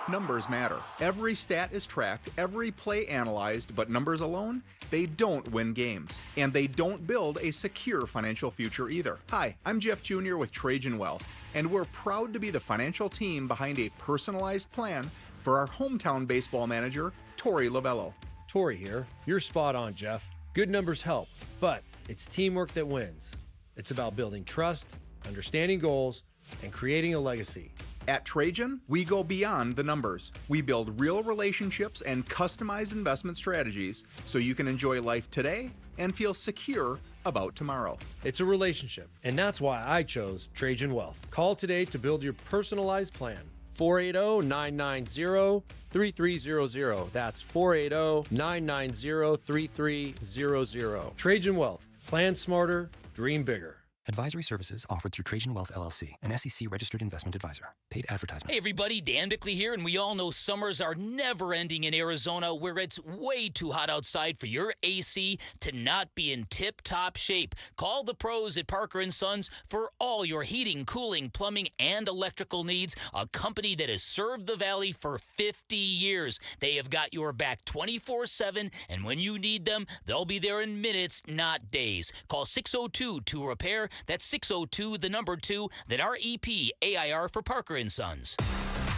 Numbers matter. Every stat is tracked, every play analyzed, but numbers alone, they don't win games. And they don't build a secure financial future either. Hi, I'm Jeff Jr. with Trajan Wealth, and we're proud to be the financial team behind a personalized plan for our hometown baseball manager, Tori Lavello. Tori here. You're spot on, Jeff. Good numbers help, but it's teamwork that wins. It's about building trust, understanding goals, and creating a legacy. At Trajan, we go beyond the numbers. We build real relationships and customize investment strategies so you can enjoy life today and feel secure about tomorrow. It's a relationship, and that's why I chose Trajan Wealth. Call today to build your personalized plan. 480-990-3300. That's 480-990-3300. Trajan Wealth. Plan smarter, dream bigger. Advisory services offered through Trajan Wealth LLC, an SEC-registered investment advisor. Paid advertisement. Hey everybody, Dan Bickley here, and we all know summers are never ending in Arizona, where it's way too hot outside for your AC to not be in tip-top shape. Call the pros at Parker & Sons for all your heating, cooling, plumbing, and electrical needs, a company that has served the Valley for 50 years. They have got your back 24/7, and when you need them, they'll be there in minutes, not days. Call 602-2-REPAIR. That's 602, the number 2, then REP AIR for Parker & Sons.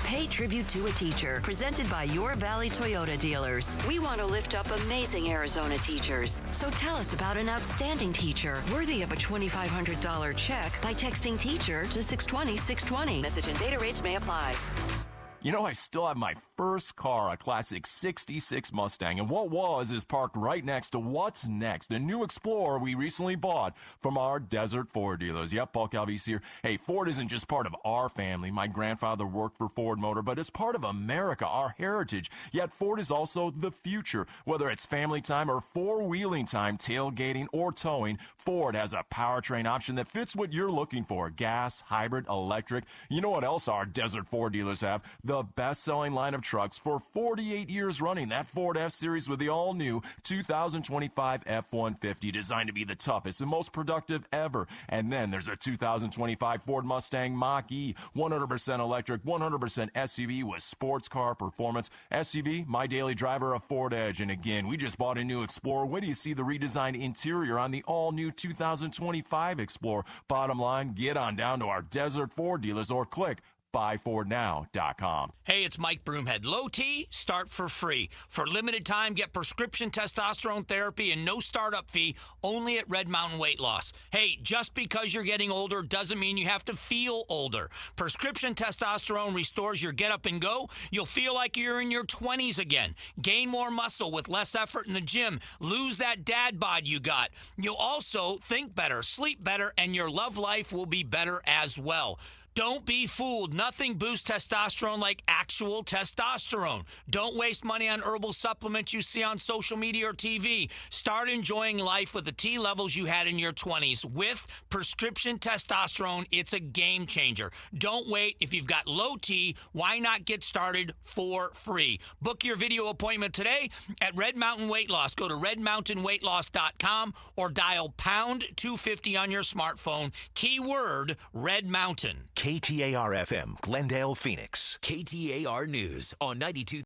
Pay tribute to a teacher, presented by Your Valley Toyota dealers. We want to lift up amazing Arizona teachers. So tell us about an outstanding teacher worthy of a $2,500 check by texting teacher to 620-620. Message and data rates may apply. You know, I still have my first car, a classic 66 Mustang, and what is parked right next to what's next, a new Explorer we recently bought from our Desert Ford dealers. Yep, Paul Calvise here. Hey, Ford isn't just part of our family. My grandfather worked for Ford Motor, but it's part of America, our heritage. Yet Ford is also the future. Whether it's family time or four-wheeling time, tailgating or towing, Ford has a powertrain option that fits what you're looking for. Gas, hybrid, electric. You know what else our Desert Ford dealers have? The best-selling line of trucks for 48 years running. That Ford F-Series with the all-new 2025 F-150, designed to be the toughest and most productive ever. And then there's a 2025 Ford Mustang Mach-E, 100% electric, 100% SUV with sports car performance. SUV, my daily driver, a Ford Edge. And again, we just bought a new Explorer. Wait till you see the redesigned interior on the all-new 2025 Explorer. Bottom line, get on down to our Desert Ford dealers or click buyfordnow.com. Hey, it's Mike Broomhead. Low T, start for free. For limited time, get prescription testosterone therapy and no startup fee only at Red Mountain Weight Loss. Hey, just because you're getting older doesn't mean you have to feel older. Prescription testosterone restores your get up and go. You'll feel like you're in your 20s again. Gain more muscle with less effort in the gym. Lose that dad bod you got. You'll also think better, sleep better, and your love life will be better as well. Don't be fooled. Nothing boosts testosterone like actual testosterone. Don't waste money on herbal supplements you see on social media or TV. Start enjoying life with the T levels you had in your 20s. With prescription testosterone, it's a game changer. Don't wait. If you've got low T, why not get started for free? Book your video appointment today at Red Mountain Weight Loss. Go to redmountainweightloss.com or dial pound 250 on your smartphone. Keyword Red Mountain. KTAR-FM, Glendale, Phoenix. KTAR News on 92.